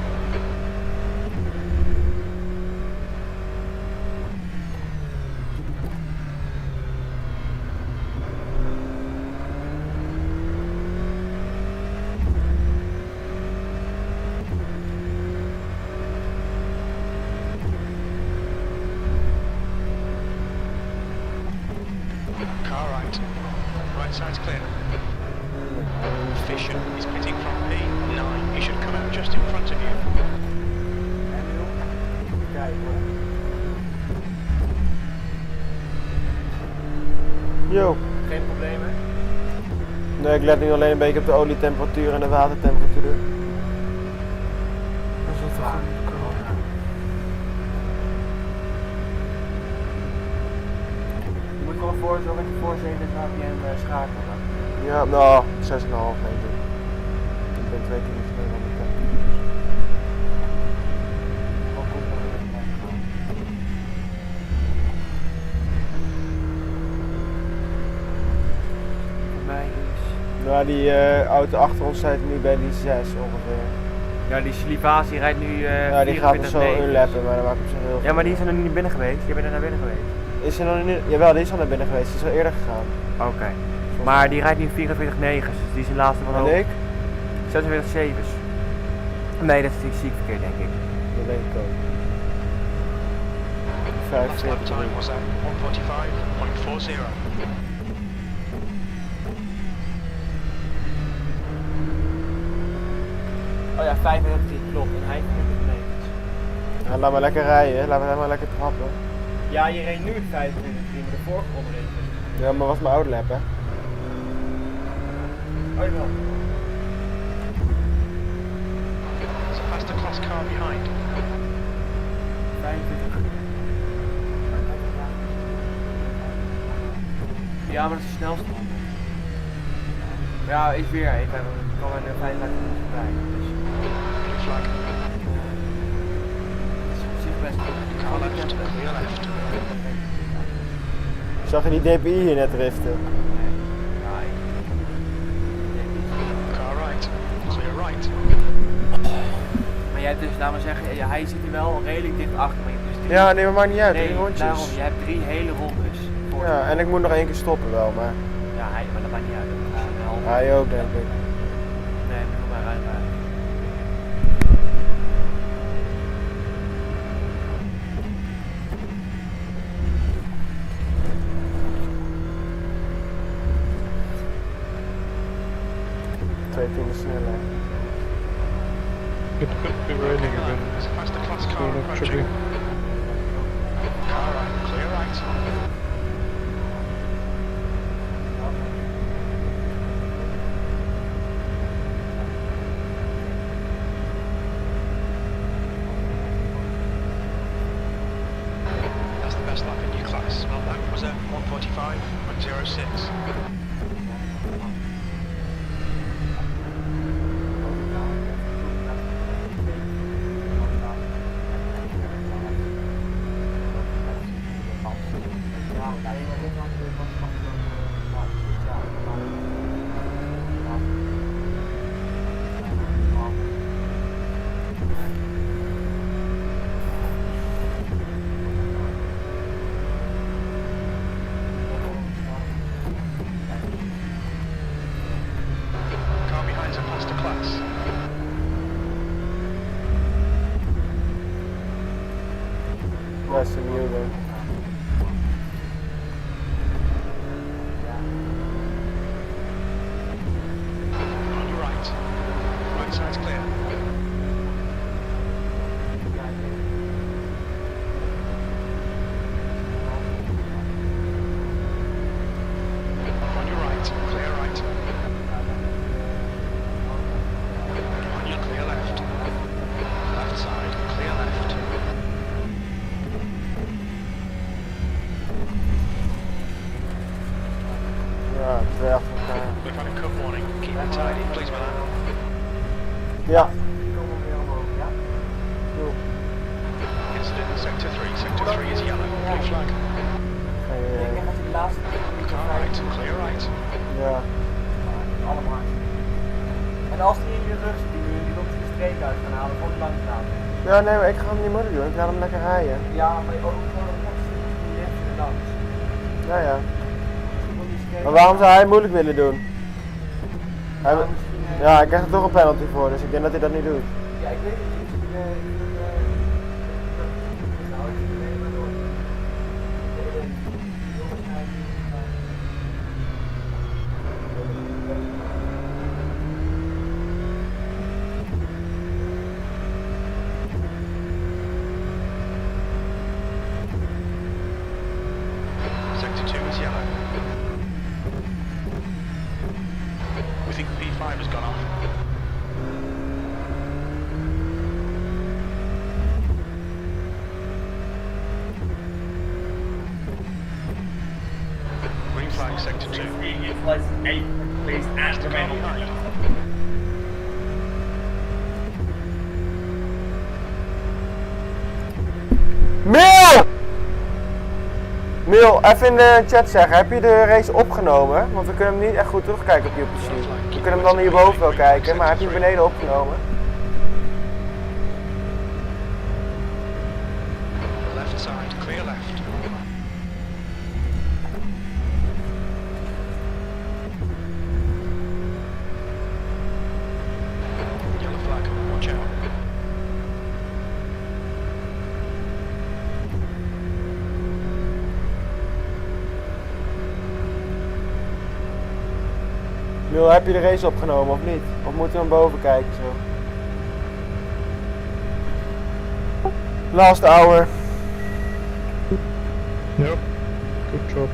Car right. Right side's clear. Fisher is pitting from P9. He should come out just in front of you. Kijk hoor. Yo. Geen problemen? Nee, ik let nu alleen een beetje op de olietemperatuur en de watertemperatuur. Dat is wat waar. Je moet gewoon voor zorgen dat je voor 7 kpm schakelen. Ja, nou, 6,5 denk ik. Ik ben 2 keer sneller dan de tempo. Voor mij is... Nou, die auto achter ons zit nu bij die 6 ongeveer. Ja, die Slivatie rijdt nu ja, die gaat er zo unlappen, maar dat maakt op zich heel veel. Ja, maar die is er nog niet binnen geweest. Jij bent er naar binnen geweest. Is er nog niet... Jawel, die is al naar binnen geweest. Die is al eerder gegaan. Oké. Maar die rijdt nu 44,9, dus die is de laatste van En hoog. ik? 46,7. Nee, dat is ziek verkeerd, denk ik. Dat denk ik ook. Last lap time was at 1:45.40. Oh ja, 35 klopt. En hij 40 Ja, laat maar lekker rijden, laat maar lekker trappen. Ja, je reed nu 25, maar de vorige ronde reed je. Ja, maar was mijn oude lap, hè? Oh jawel. There's a faster class car behind. 25. Ja, maar dat is de snelste ronde. Ja, ik weer. Ik kwam er 55 minuten bij. Dus. Flag. Het is op zich best goed. Car left, clear left. Zag je die DPI hier net driften? Car right, clear right. Maar jij hebt dus, laten we zeggen, ja, hij zit er wel redelijk dicht achter, maar je hebt dus 3... Ja, nee, maar maakt niet uit, nee, 3 rondjes. daarom, je hebt 3 hele rondes. Ja, en ik moet nog 1 keer stoppen wel, maar... Ja, maar dat maakt niet uit. Hij ook, denk ik. Nee, moet maar ruim uit. Twee tienden sneller. It could be raining again. There's a faster class car Still approaching. tripping. Car right, clear right. That was a 145.06. Car behind's a faster class. Nice to meet you then. On your right. Right side's clear. On your right, clear right. On your clear left. Left side, clear left. Ja, twee achter elkaar. We've had a cut warning. Keep it tidy, please, Milan. Ja. Incident in sector 3. Sector 3 is yellow. Blue flag. Car right, clear right. Ja. Allemaal. En als die in je rug zit, die wil die streep uit gaan halen, gewoon langs gaan. Ja, nee, maar ik ga hem niet moeilijk doen. Ik ga hem lekker rijden. Ja, maar ook gewoon een stukje links en langs. Ja, ja. Maar waarom zou hij moeilijk willen doen? Hij, ja, hij krijgt er toch een penalty voor, dus ik denk dat hij dat niet doet. Ja, ik weet het niet. Sector 2 is yellow. We think P5 has gone off. Green flag, sector 2. Utilize 8, please, and remain on behind. Miel! Miel, even in de chat zeggen, heb je de race opgenomen? Want we kunnen hem niet echt goed terugkijken op je PC. We kunnen hem dan hierboven wel kijken, maar heb je hem beneden opgenomen? Left side, clear left. Yellow flag, watch out. Miel, heb je de race opgenomen of niet? Of moeten we hem boven kijken zo? Last hour. Yep. Good job.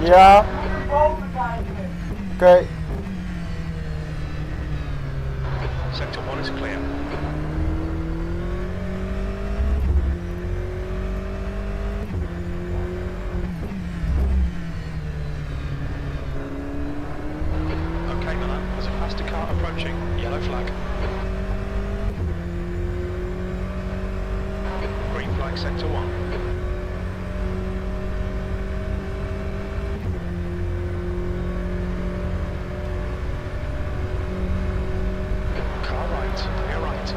Ja. Oké. Sector 1 is clear. Okay, Milan, there's a faster car approaching. Yellow flag. Green flag, sector 1. Car right, clear right.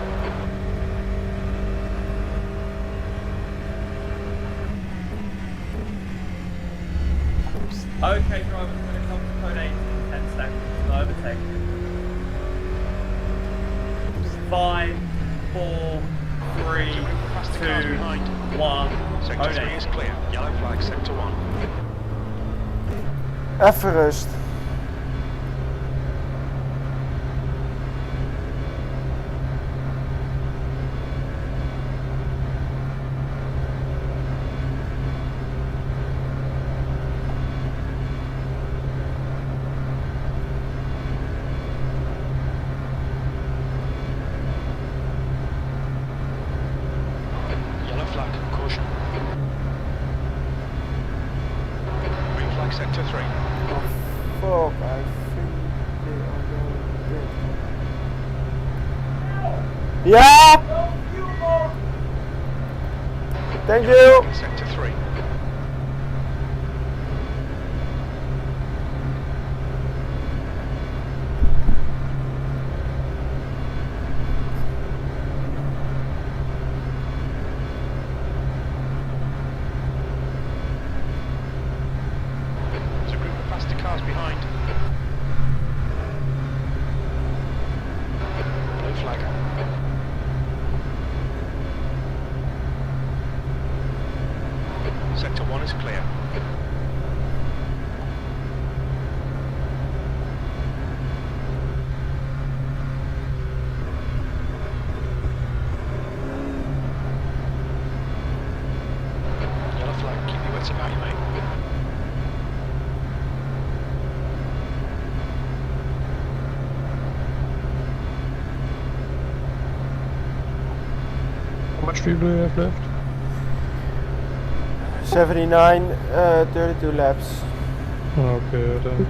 Okay, drivers, when it comes to code 8 in 10 seconds, no overtake. 5, 4, 3, fast cars behind. 1. Sector 3 is clear. Yellow flag, sector 1. Even rust. Yellow flag, caution. Green flag, sector 3. Fuck, I think they are going dead. Yeah! Thank you! Yellow flag, sector 3. There's a group of faster cars behind. Blue flag. Sector 1 is clear. Yellow flag, keep your wits about you, mate. How much fuel do you have left? 79, 32 laps. Okay, then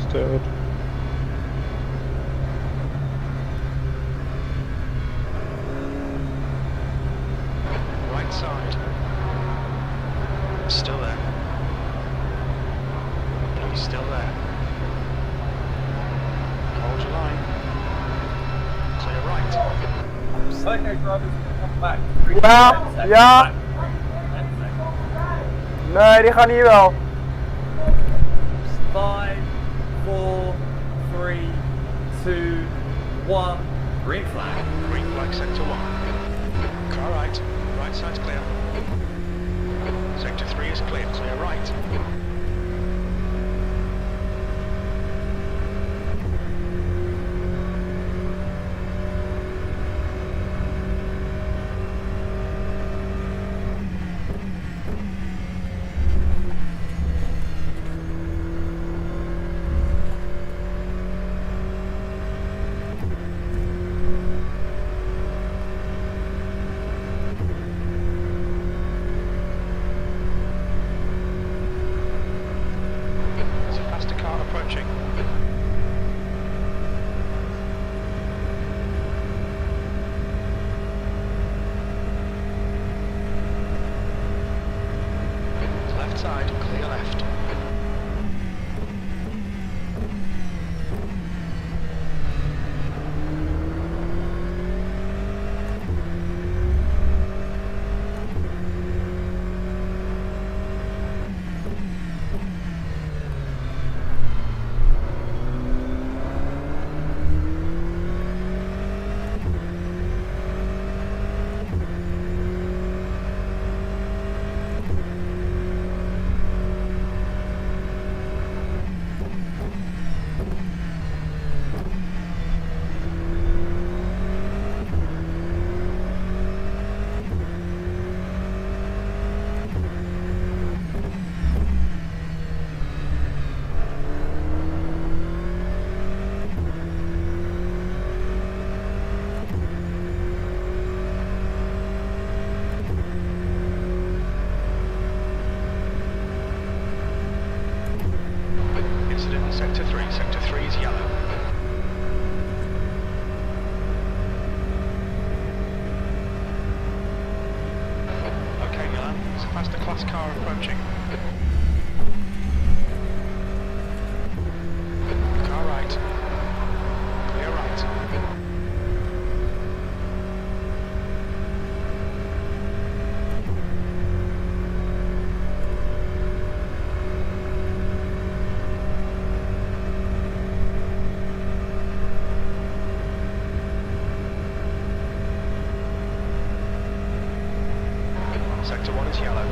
stay out. Right side. Still there. Blue's still there. Hold your line. Clear right. Okay, drivers, come back. Ja, ja. Nee, die gaan hier wel. 5, 4, 3, 2, 1. Green flag. Green flag, sector 1. Car right. Right side's clear. Sector 3 is clear. Clear right. There's a faster car approaching. Left side, clear left. Incident in sector 3. Sector 3 is yellow. Okay, Milan. There's a faster class car approaching. Car right. Clear right. Sector 1 is yellow.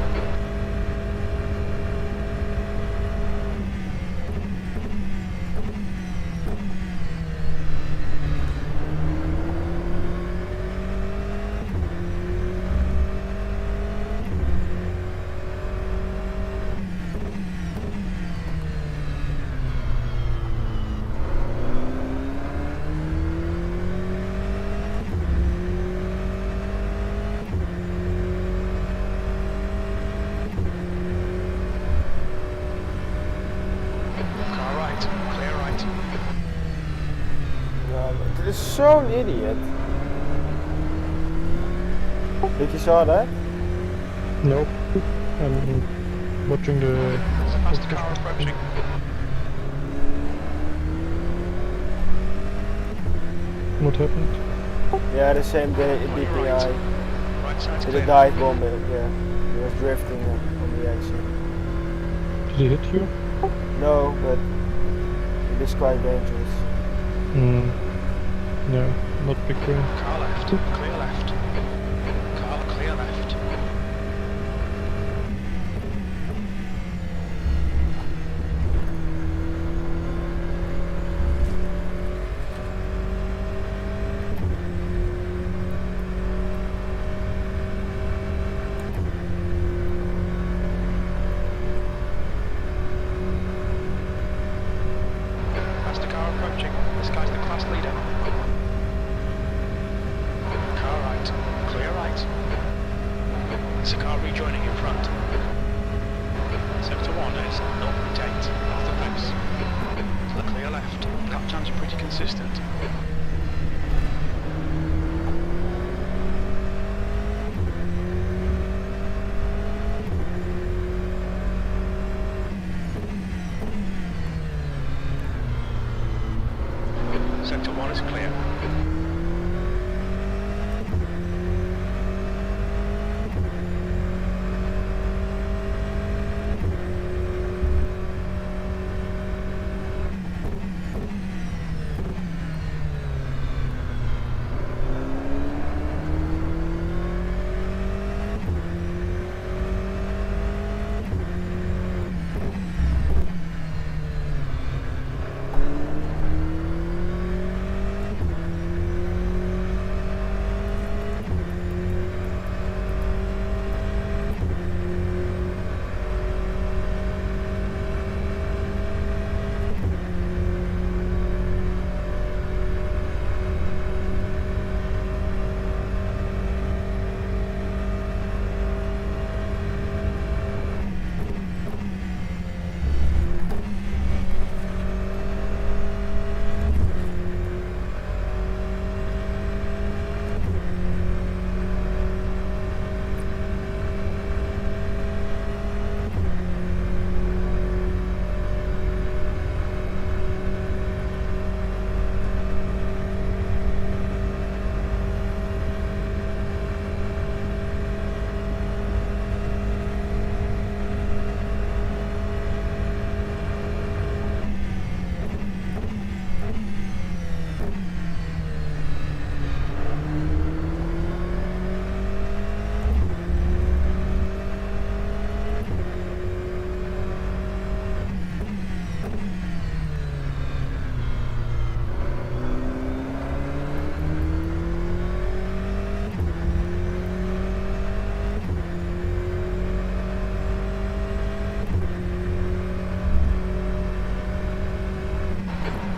Car right, clear right. Ja, dit is zo'n idiot. Did you saw that? Nope. I'm watching the. There's a faster car approaching. What happened? Yeah, the same day in On your DPI. Right side's He clear. died bomb it, yeah. He was drifting on the exit. Did he hit you? No, but it is quite dangerous. Hmm. Yeah, not big brain. Car left, clear left. Car clear left. Faster car approaching. This guy's the class leader. Car right, clear right. There's a car rejoining in front. Sector 1 is 0.8 off the pace. To the clear left. Lap times are pretty consistent. Sector 1 is clear.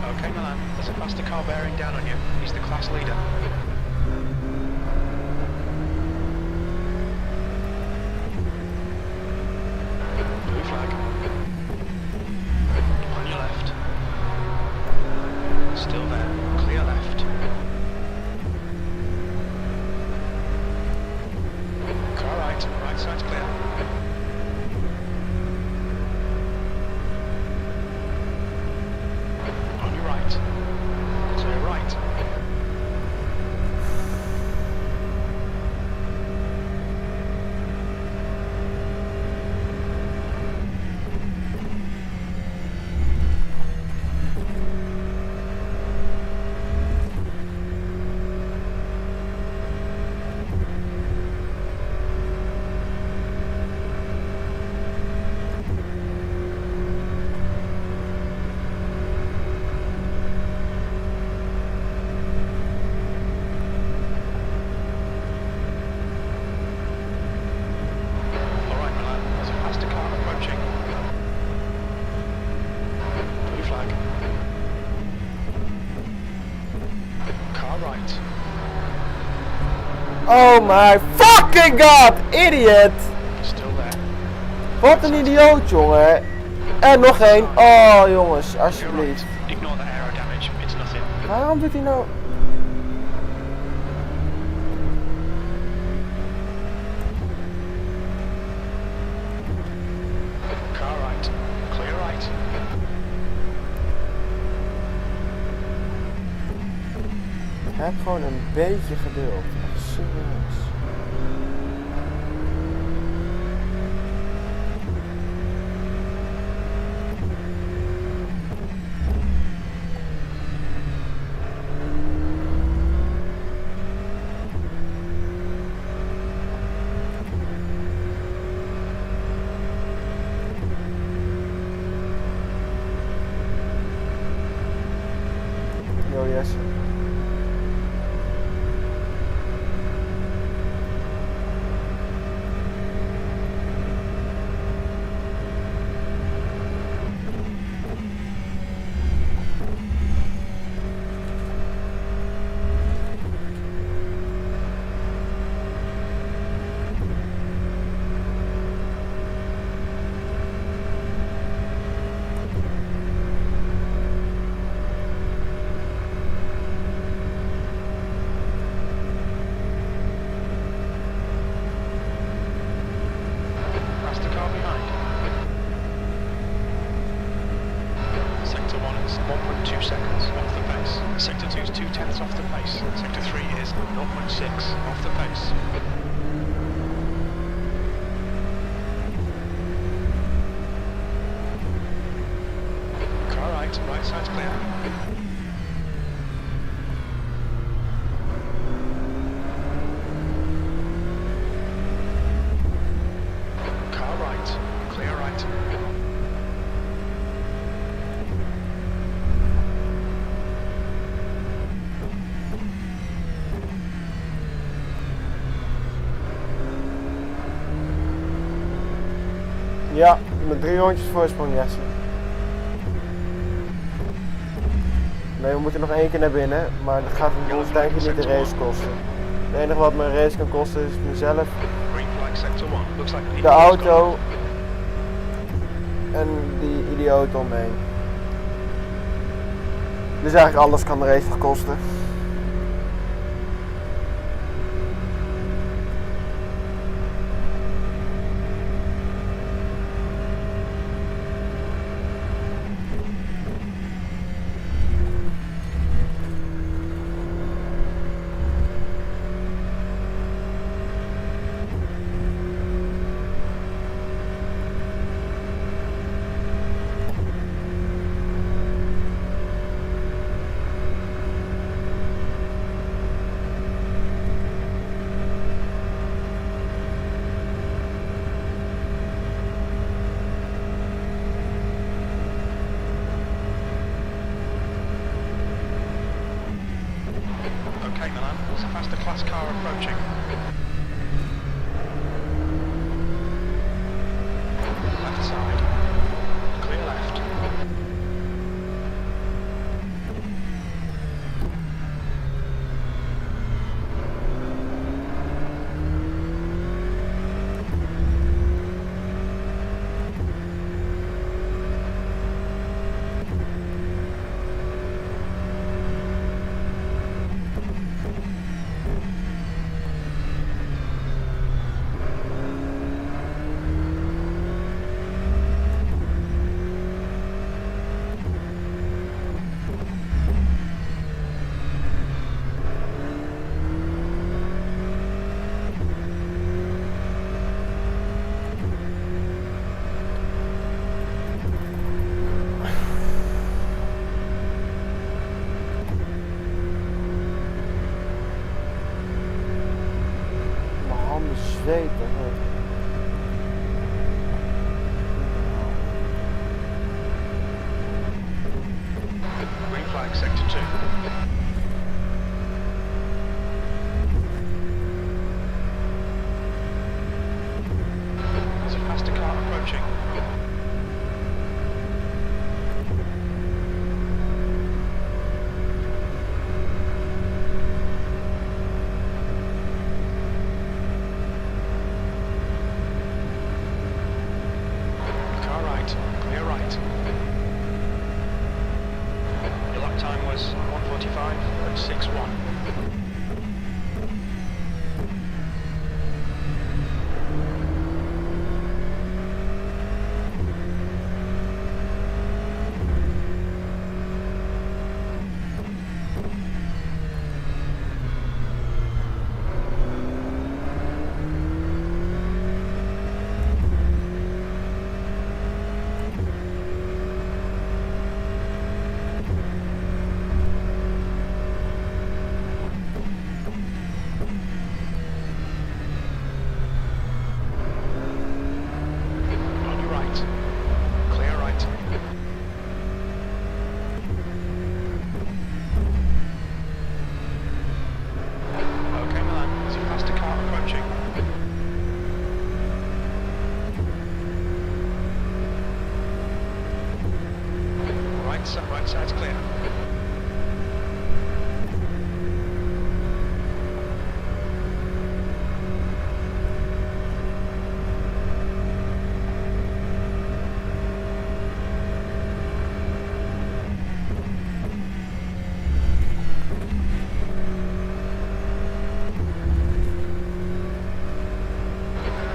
Okay, Milan, there's a faster car bearing down on you. He's the class leader. Blue flag. On your left. Still there. Clear left. Car right. Right side's clear. On your right. Clear right. Oh my fucking god, idiot! Still there. Wat een idioot, jongen. En nog één. Oh, jongens, alsjeblieft. Ignore the aero damage. It's nothing. Waarom doet hij nou... Car right. Clear right. Heb gewoon een beetje geduld. Echt serieus. Yo, Jesse. That's the car behind. Sector 1 is 1.2 seconds off the pace. Sector 2 is 0.2 off the pace. Sector 3 is 0.6 off the pace. Car right side's clear. Car right, clear right. Ja, met 3 rondjes voorsprong, Jesse. Nee, we moeten nog 1 keer naar binnen, maar dat gaat ons denk ik niet de race kosten. Het enige wat me een race kan kosten is mezelf, Green flag sector 1. Looks like de auto en die idioot omheen. Dus eigenlijk alles kan de race nog kosten. Okay, Milan, there's a faster class car approaching. Left side. Clear left. Zweten. Green flag sector 2. There's a faster car approaching. right side's clear.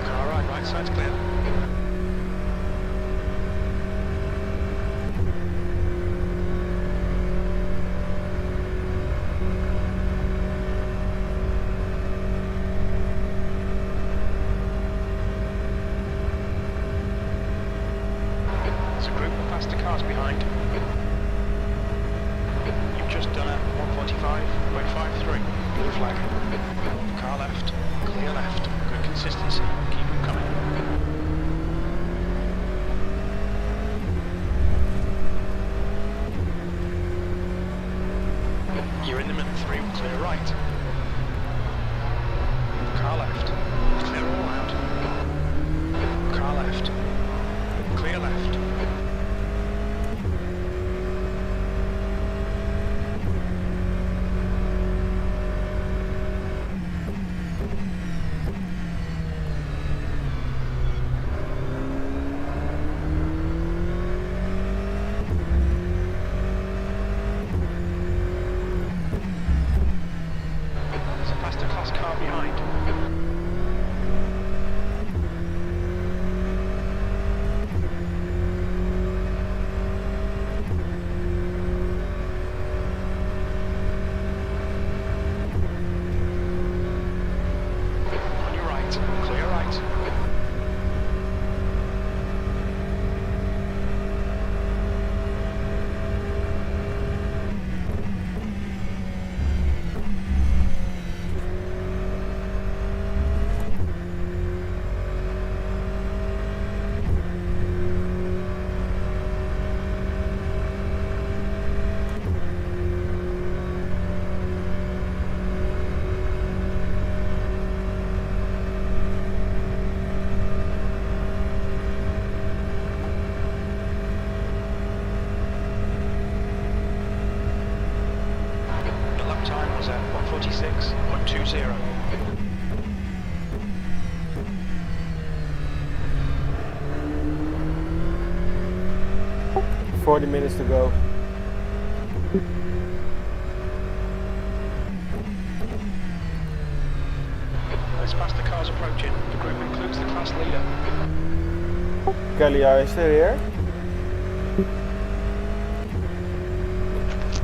Car right side's clear. There's a group of faster cars behind. You've just done a 145.53. Blue flag. Car left. Clear left. Good consistency. Keep them coming. You're in the middle 3, clear right. Car left. Clear all out. Car left. Clear left. There's a faster class car behind. On your right, clear right. The lap time was at 146.20. 40 minutes to go. There's faster cars approaching. The group includes the class leader. Kelly, are you still here?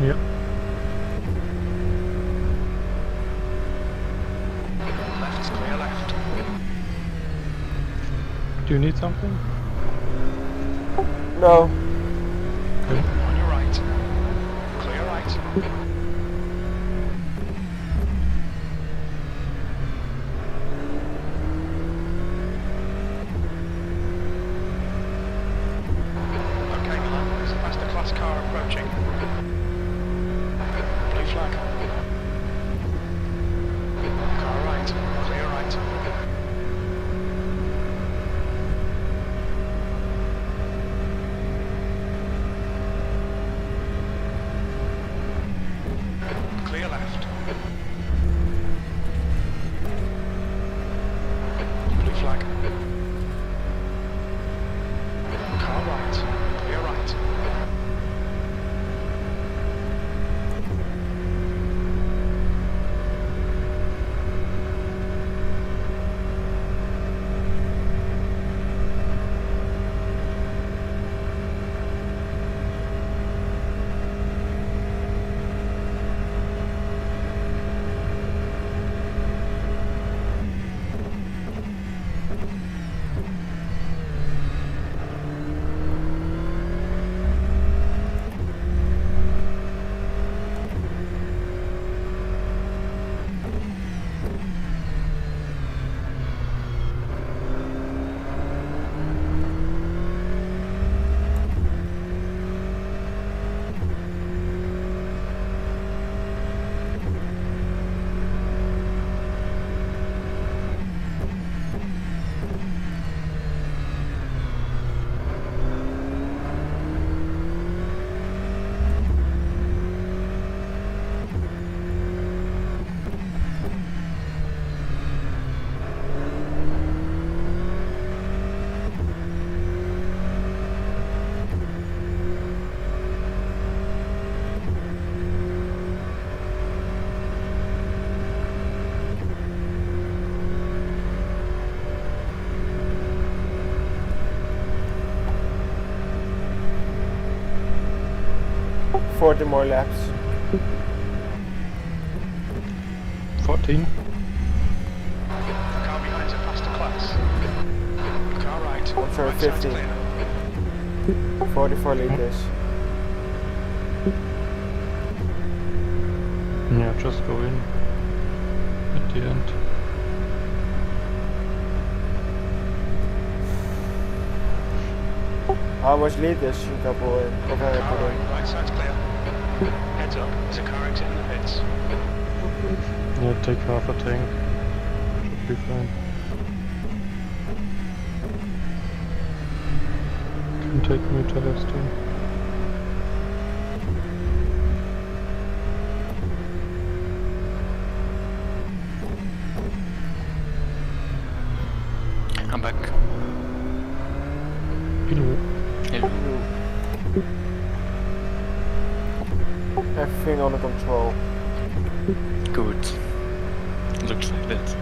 Yep. Left's clear left. Do you need something? No. On your right. Clear right. Okay, Milan, there's a faster class car approaching. Blue flag. Car right. Clear right. Clear left. Blue flag. Car right. Clear right. 40 more laps. 14. Car behind's a faster class. Car right. I'm sorry, Right side's 15. clear. 44 liters. Yeah, just go in at the end. How much liters should I pull in? Of I Car put in? right side's clear. Heads up, there's a car exiting the pits. Yeah, take half a tank. Should be fine. Can take me to last time. I'm back. Hello. Hello. Everything under control. Good. Looks like that.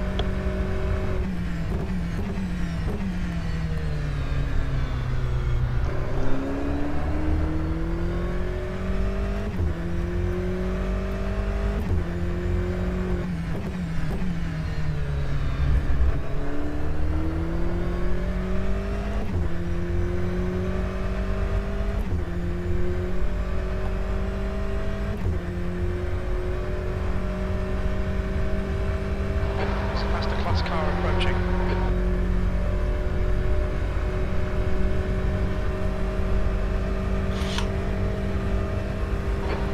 There's a faster class car approaching.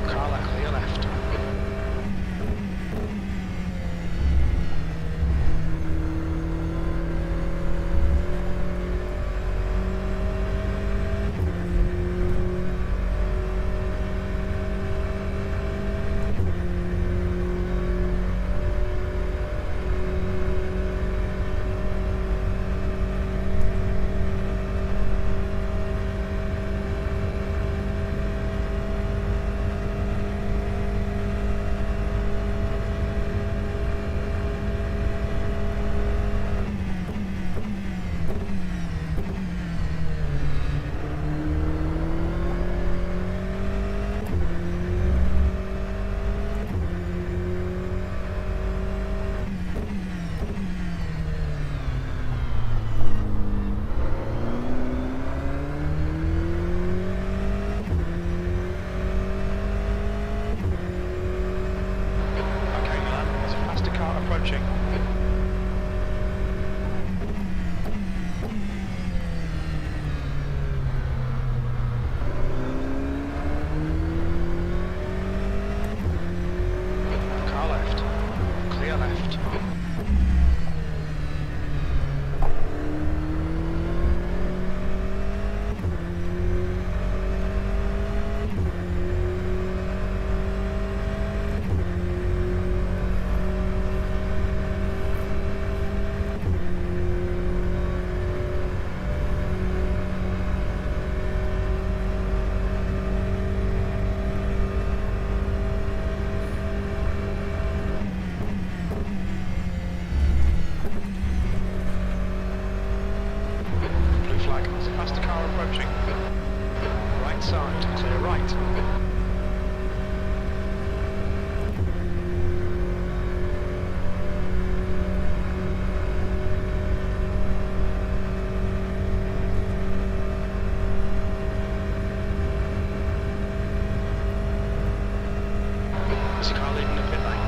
Car clear left. Okay, Milan, there's a faster car approaching. Car left. Clear left. Blue flag, there's a faster car approaching. Right side, clear right. There's a car leaving the pit lane.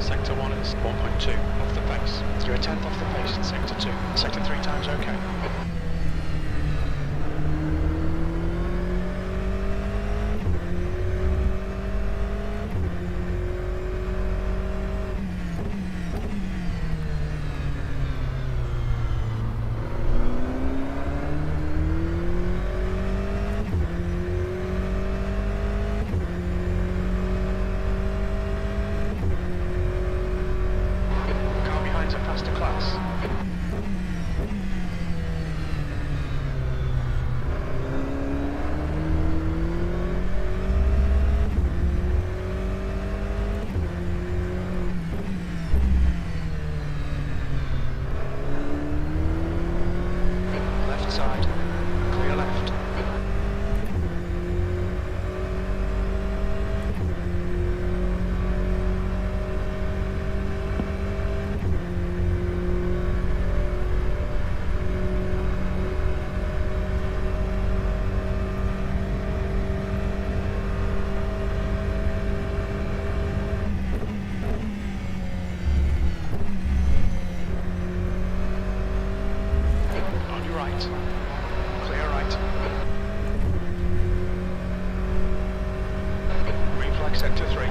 Sector 1 is 1.2 off the pace. You're a tenth off the pace in Sector 2. Sector 3 times okay. Car behind's a faster class.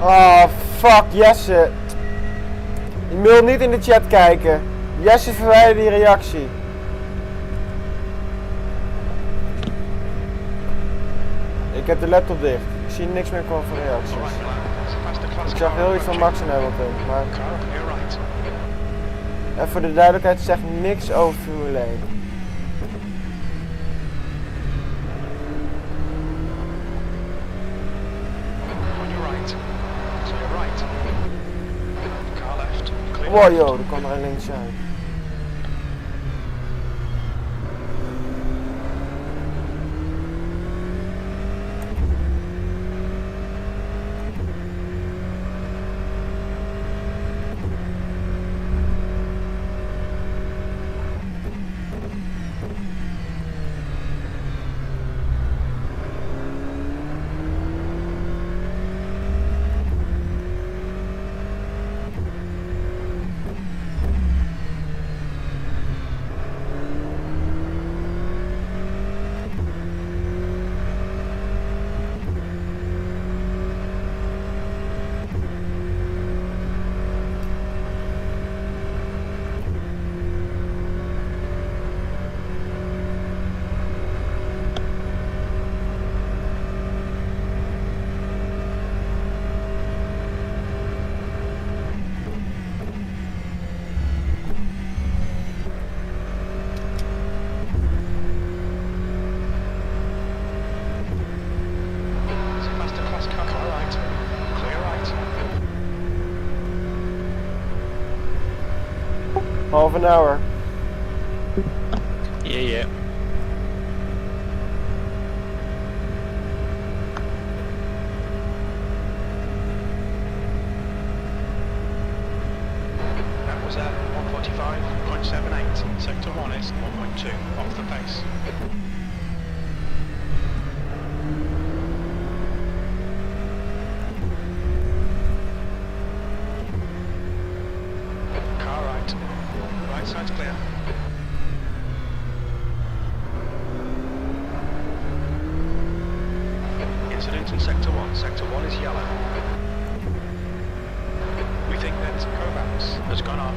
Oh, fuck Jesse. Je wil niet in de chat kijken. Jesse verwijder die reactie. Ik heb de laptop dicht. Ik zie niks meer van reacties. Ik zag heel iets van Max en Hamilton, maar... En voor de duidelijkheid zegt niks over Formule 1. Wow, joh, er kwam er een links uit. Half an hour. Yeah. That was at 145.78. Sector 1 is 1.2 off the pace. Car right. Right side's clear. Incident in Sector 1. Sector 1 is yellow. We think that Kovacs has gone off.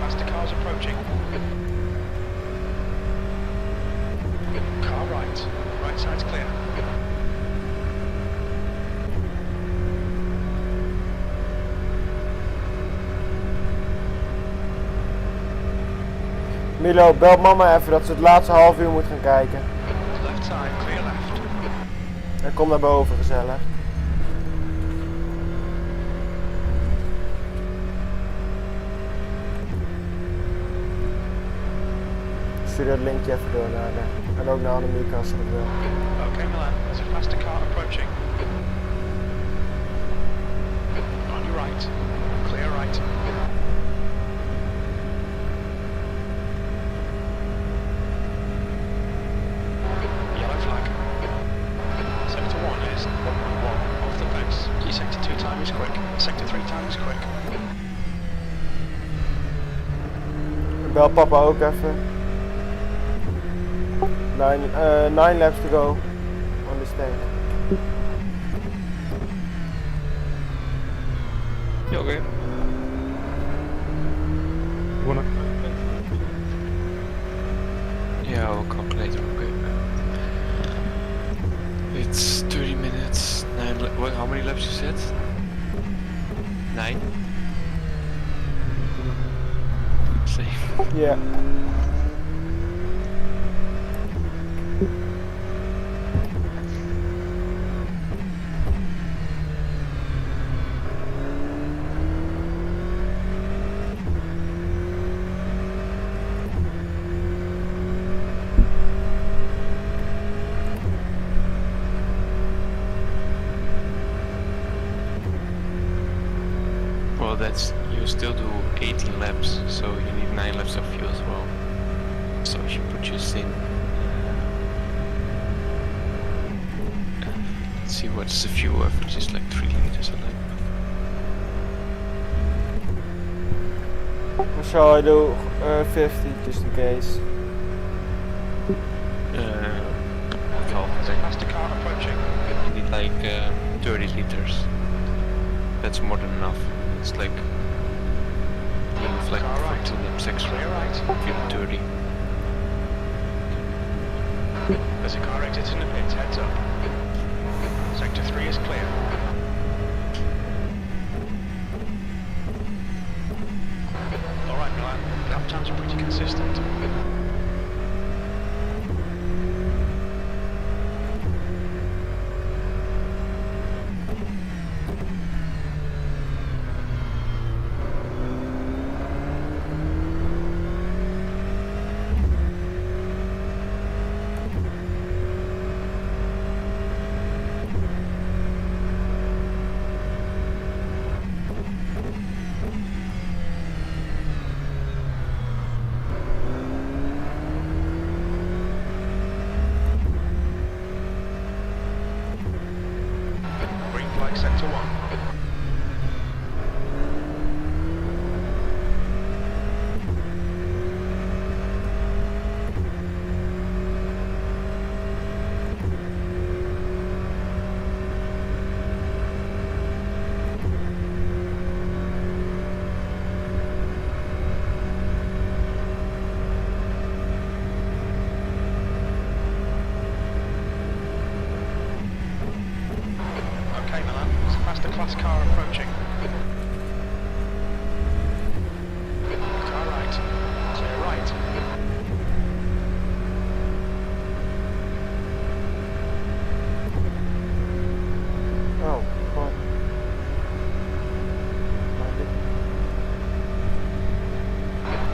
Faster cars approaching. Car right. Right side's clear. Milo, bel mama even dat ze het laatste half uur moet gaan kijken. Left side, clear left. En kom naar boven, gezellig. Stuur dat linkje even door naar de... En ook naar Annemieke als ze dat wil. Okay, Milan, there's a faster car approaching. On your right. Clear right. Yellow flag. Sector 1 is 1.1 off the pace. Your sector 2 time is quick. Sector 3 time is quick. Bel papa ook even. 9 laps to go on the stage. Yeah, okay. You wanna? Yeah, I'll calculate real quick. It's 30 minutes. 9. What? How many laps you said? 9. Same. Yeah. Well, that's you still do 18 laps, so you need 9 laps of fuel as well. So if you put coaches in. Let's see what's the fuel average is, like 3 liters or like. Shall I do 50 just in case? Faster car approaching. You need like 30 liters. That's more than enough. It's like for 2 laps extra. Give it 30. There's a car exiting the pits, heads up. Sector 3 is clear. Alright Milan, lap times are pretty consistent. Sector 1. Okay, Milan, it's a faster class car approaching. Car right. Clear right. Oh, God.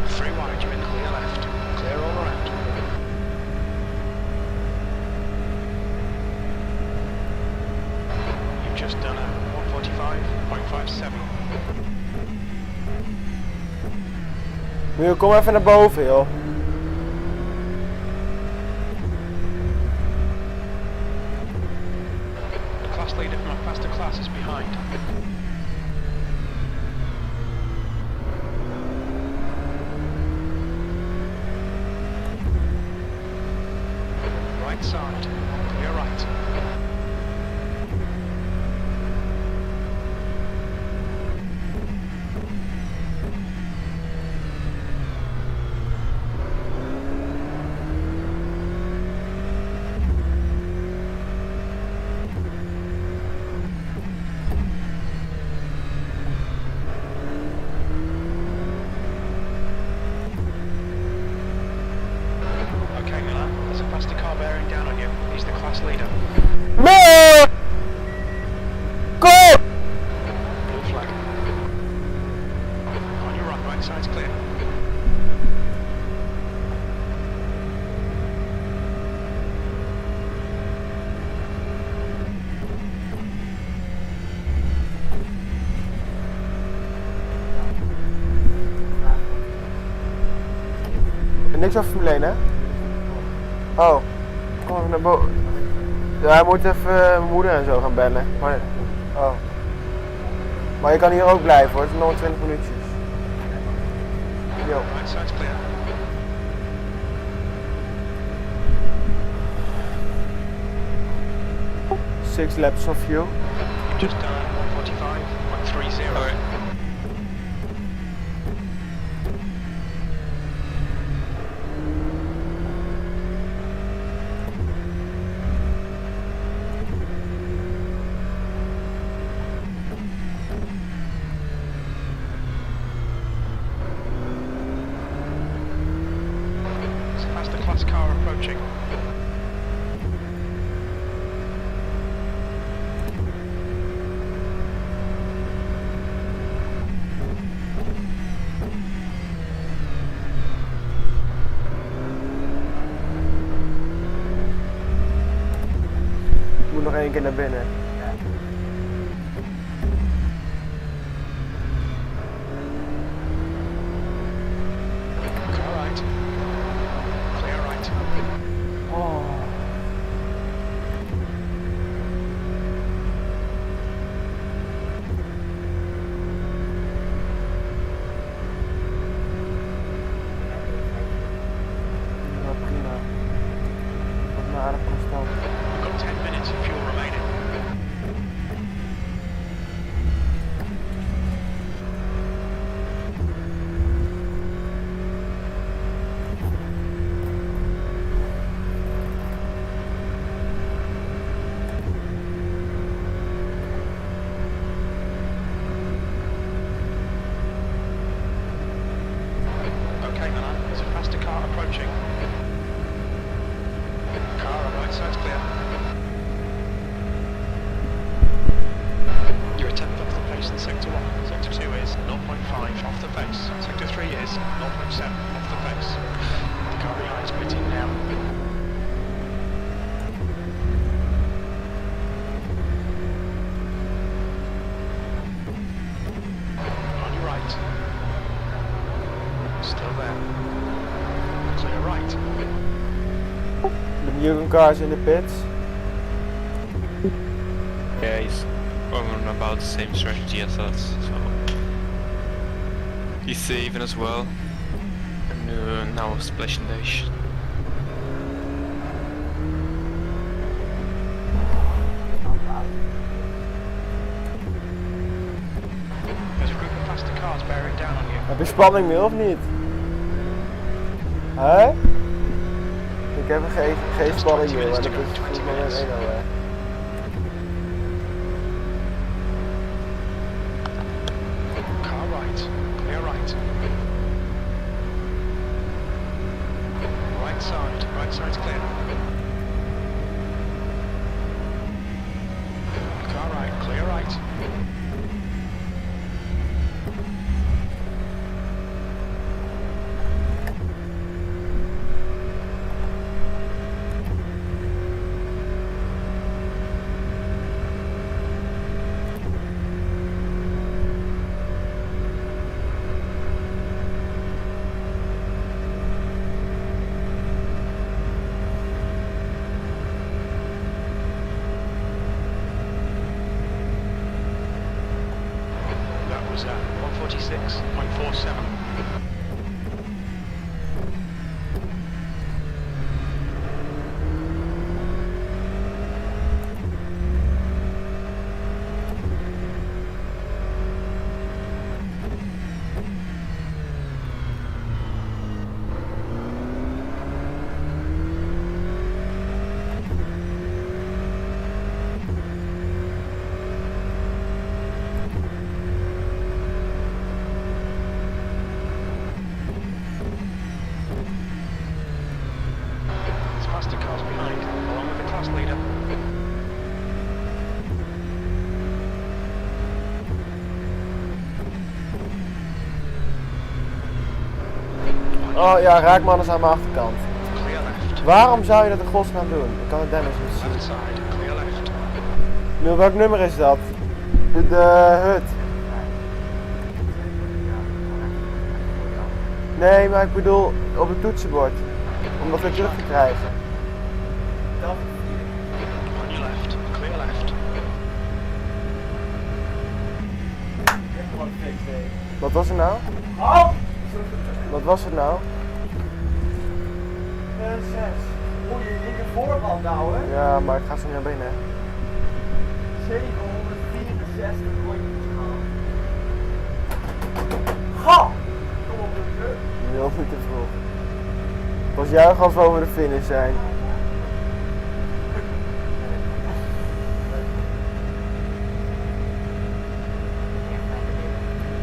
Three wide, you're in clear left. Clear all around. You've just done a 145.57. Miel, kom even naar boven, joh. The class leader from a faster class is behind. Right side, clear right. Okay, Milan, there's a faster car bearing down on you. He's the class leader. Miel! Go! Blue flag. On your right side's clear. Niks over Formule 1, hè? Oh, kom even naar boven. Ja, hij moet even mijn moeder en zo gaan bellen. Maar, oh. Maar je kan hier ook blijven hoor, het is nog 20 minuutjes. Yo. Right side's clear. 6 laps of you. You've just done a 145.30. Alright. There's a faster class car approaching. Ik moet nog 1 keer naar binnen. Car right. Clear right. 1.7 off the pace. The car behind is pitting now. On your right. Still there. Clear right. The Mugen cars in the pits. Yeah, he's on about the same strategy as us, so he's saving as well. And now splashing dash. There's a group of faster cars bearing down on you. Heb je spanning meer of niet? Hè? Ik heb geen spanning meer, maar dat is goed moment 1 al weg. Car right. Clear right. Right side. Right side's clear. Car right. Clear right. That was 146.47. There's faster cars behind, along with the class leader. Oh ja, raak me anders aan mijn achterkant. Clear left. Waarom zou je dat in godsnaam doen? Ik kan het damage niet Left zien. side. Clear left. Nu, welk nummer is dat? De hut. Nee, maar ik bedoel op het toetsenbord. Om dat weer terug te krijgen. On your left. Clear left. Wat was het nou? Oh! Wat was het nou? 6. Moet je linker voorband houden? Ja, maar ik ga zo naar binnen. 764 rondjes gaan. Ga! Kom op de druk. Heel goed te vroeg. Pas juichen als we over de finish zijn.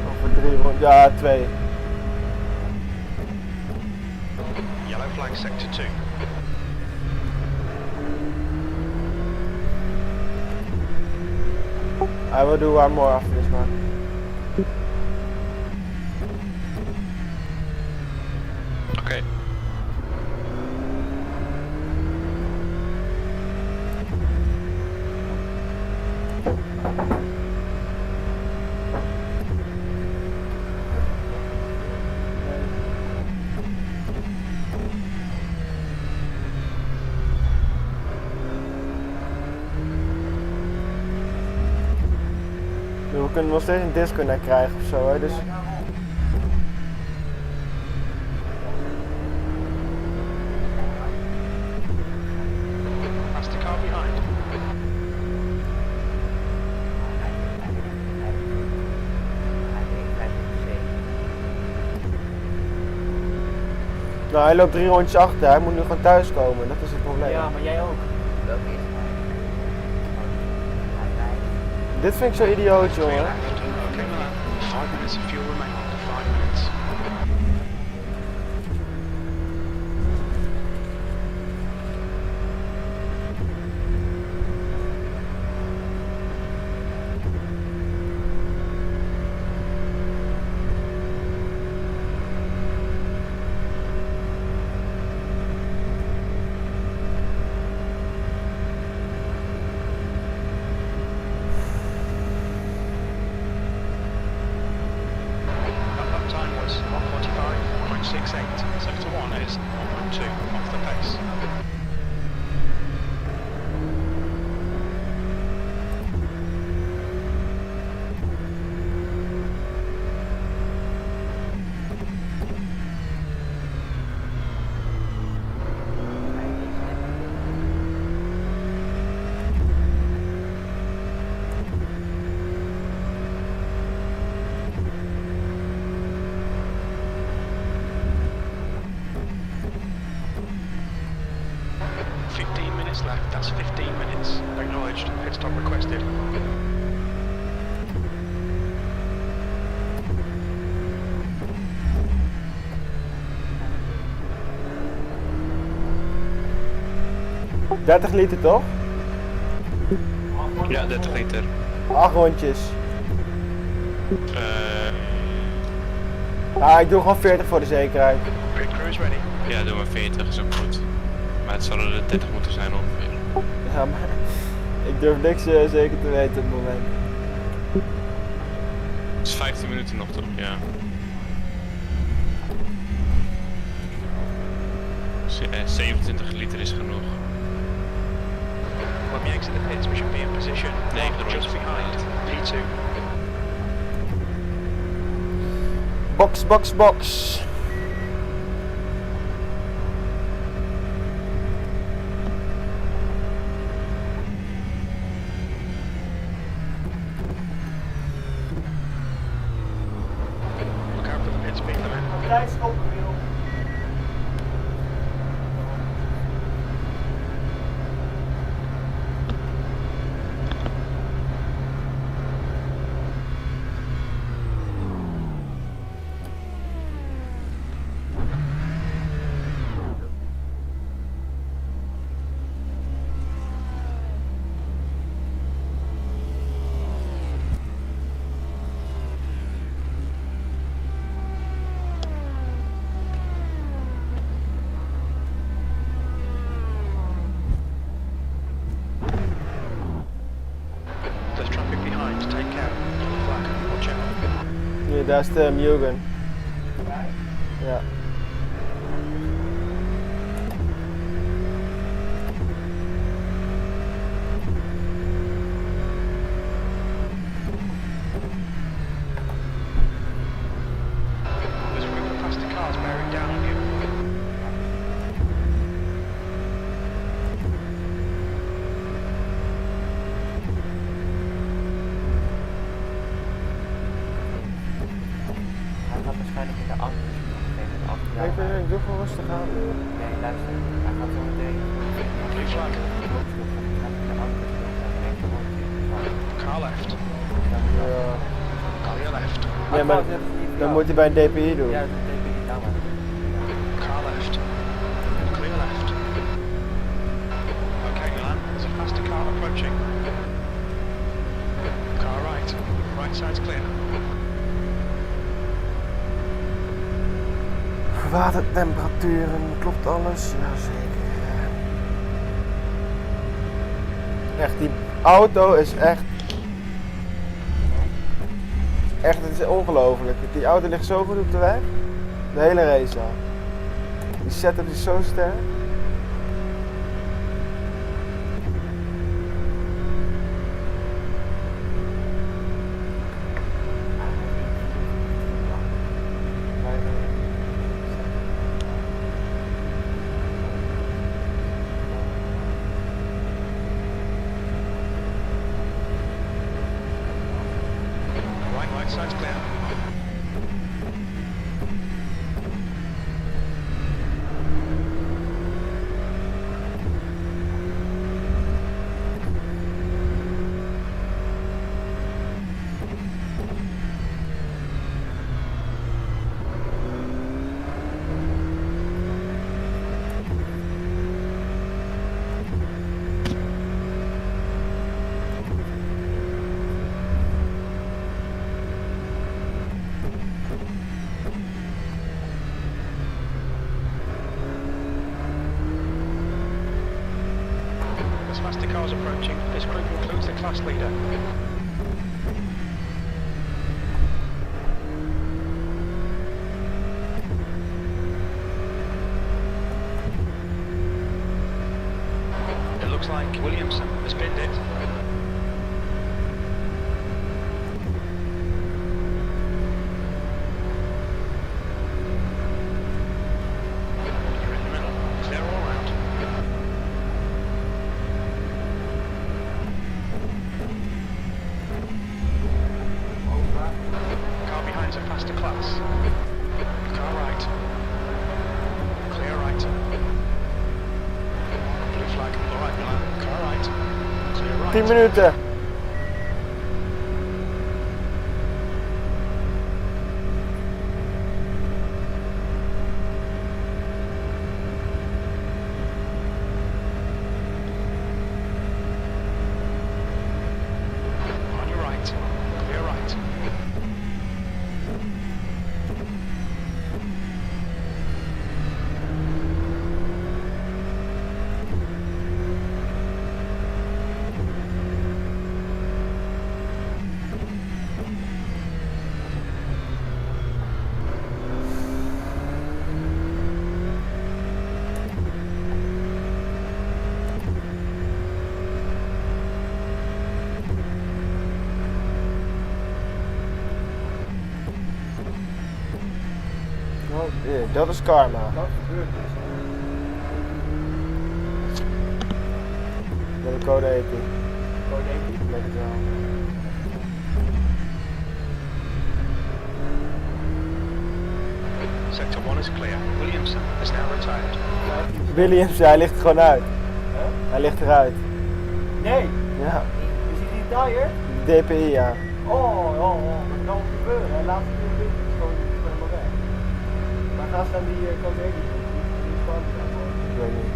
Over 3 rond, ja 2. Yellow flag sector 2. I will do one more after this one. Okay. We kunnen nog steeds een disconnect krijgen of zo, hè? Dus Faster car behind. nou, hij loopt 3 rondjes achter, hij moet nu gewoon thuis komen, dat is het probleem. Ja, maar jij ook. Welke is het? Dit vind ik zo idioot, Clear jongen. left. Okay, Milan. 5 minutes of fuel remaining. 5 minutes. 2 off the pace. Left, that's 15 minutes. Acknowledged. Pit stop requested. $30 liter toch? Ja, 30 liter. 8 rondjes. Ik doe gewoon 40 voor de zekerheid. Pit crew is ready. Ja, doe maar 40, is ook goed. Maar het zullen er 30 moeten zijn ongeveer. Ja, maar ik durf niks zeker te weten op het moment. Het is 15 minuten nog toch? Ja. 27 liter is genoeg. When we exit the pits, we should be in position. 9 just behind P2. Box, box, box. Look out for the pits being the Tijd stoppen, Wil. There's traffic behind, take care. Yellow flag, watch out. Ja, daar is de Mugen. Ja. There's a group of faster cars bearing down on you. Hij gaat waarschijnlijk in de achter af. Ik doe gewoon rustig aan. Nee, luister. Hij gaat zo meteen. Blue flag. Car left. Ja. Clear left. Ja, maar dan moet hij bij een DPI doen. Ja, dat DPI nou maar. Car left. Clear left. Okay, Milan, there's a faster car approaching. Car right. Right side's clear. Watertemperaturen, klopt alles? Jazeker. Echt, die auto is echt... Echt, het is ongelooflijk. Die auto ligt zo goed op de weg. De hele race al. Die setup is zo sterk. Right side's clear. There's faster cars approaching. This group includes the class leader. faster class. Car right. Clear right. Blue flag. Alright, Milan. Car right. Clear right. 10 minuten. On your right. Clear right. Oh, dat is karma. Dat gebeurt dus. Welke code heet die? Code 1. Ik denk het wel. Sector 1 is clear. Williamson is now retired. Williams, hij ligt er gewoon uit. Hij ligt eruit. Nee, Ja. is hij retired? DPI, ja. Oh, dat kan gebeuren. Hij laat het nu gewoon helemaal weg. Maar ga staan die code 1 die is gewoon Ik weet niet.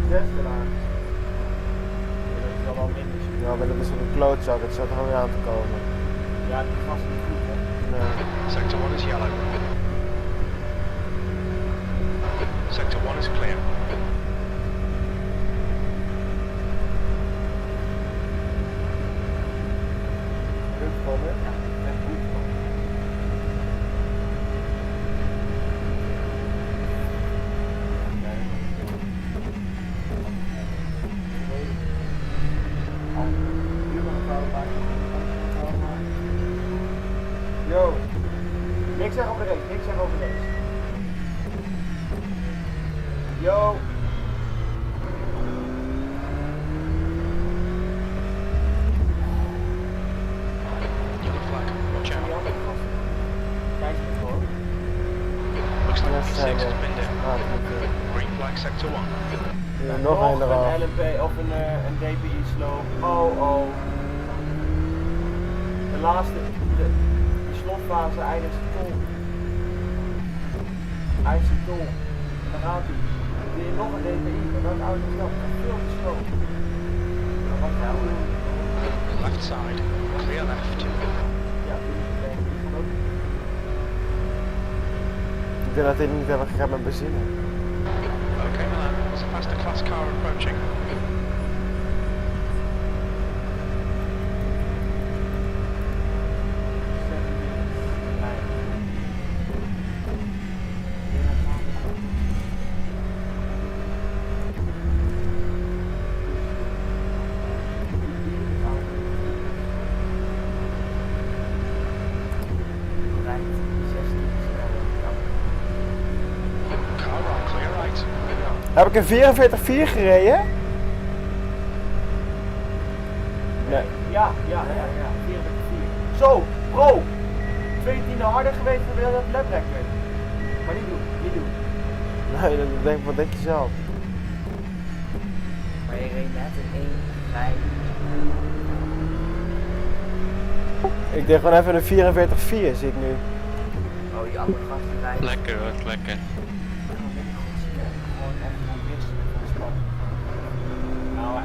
Zesde laag. Dat is wel minder. Ja, maar dat is ook een klootzak, het staat er gewoon weer aan te komen. Ja, die gast is niet goed, hè. Nee. Sector 1 is yellow. Sector 1 is clear. Goed komen. Ja, echt goed. Yo, niks zeggen over de race, niks zeggen over de race. Yo. Yellow flag. Watch out. Kijk eens gewoon. Looks like Yes, P6 has I been down. Ah, dat moet weer. Green flag sector 1. Ja, nog een eraf. Een LMP of een DPI slow. Oh. De laatste, de slotfase eindigt tol. Hij is tol. Daar gaat hij. Weer nog een DPI, maar dat auto is nog veel te slow. Wat nou? Left side. Clear left. Ja, Ik denk dat hij niet hebben gegaan met benzine. Okay, Milan. There's a faster class car approaching. Car right, clear right. Heb ik een 44-4 gereden? Nee. Ja. 4. Zo, bro! 2 harder geweest dan wil dat lap record. Maar niet doen. Nee, wat denk je zelf? Maar je reed net een 1-5. Ik deed gewoon even een 44-4, zie ik nu. Oh, die andere gasten rijden. Lekker hoor, lekker. Gewoon echt van wisten met ontspannen. Nou,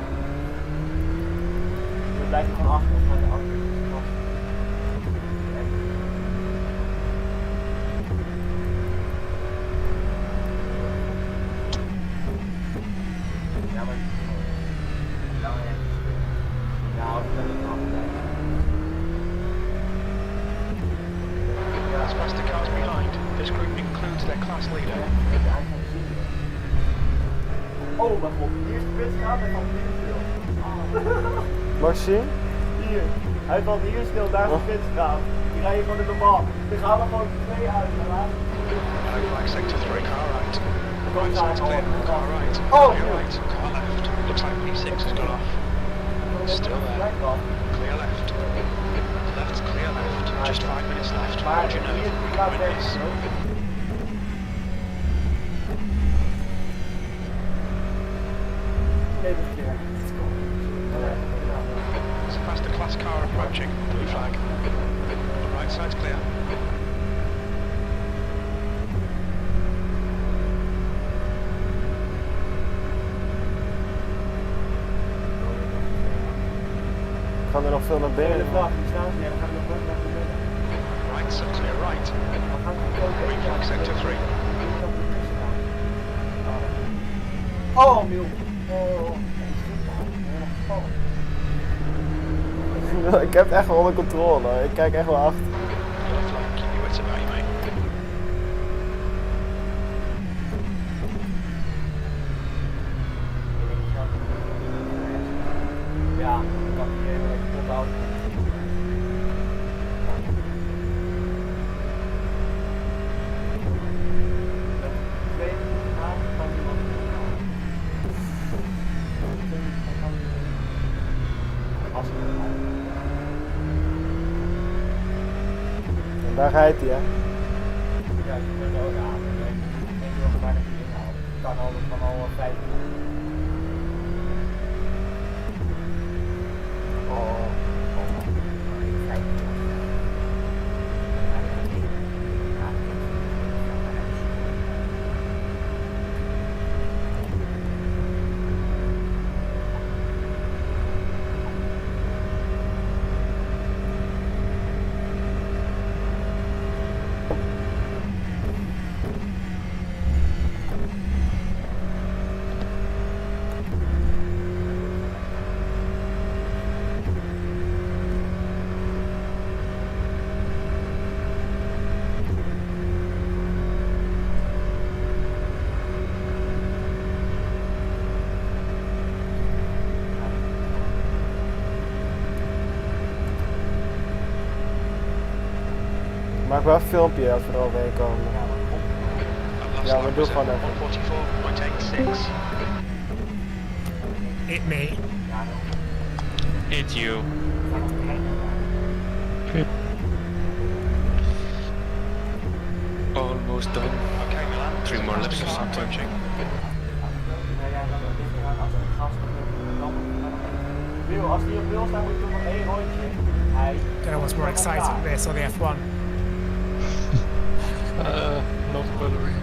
we blijven gewoon achter of naar de achter. Ja, maar... Ja, als we dan niet achter. There's faster cars behind. This group includes their class leader. Oh mijn god, hier is de pitstraat en van hier stil. Mag ik zien? Hier, hij valt hier stil, daar is de pitstraat. Die rijden gewoon in de bal. Die gaan er gewoon 2 uit, maar laat. Yellow flag sector 3, car right. Right side's clear, car right, Oh, clear right, car left. Looks like P6 has got off. Still there. Clear left. Left's clear left. Just 5 minutes left. Hold your nerve. We can win this. There's a faster class car approaching. Blue flag. Right side's clear. Gaan er nog veel naar binnen? Right, so clear right. Green flag sector 3. Oh, Miel. Ik heb het echt wel onder controle. Ik kijk echt wel achter. Yellow flag, keep your wits about you, mate. Ja, ik kan niet even lekker pot houden. En daar rijdt hij, hè? Ja, je kunt er ook aan. Ik wil er bijna niet inhouden. Ik kan altijd van al 5 minuten. Maak wel een filmpje als we er overheen komen. Ja, we doen gewoon even. 144.86. Hit me. Hit you. Almost done. Okay, Milan. 3 more laps or something. Approaching. Als die op nul staat, moet je nog maar 1 rondje. Hij... Don't know what's more exciting, this or the F1. Not Valerie.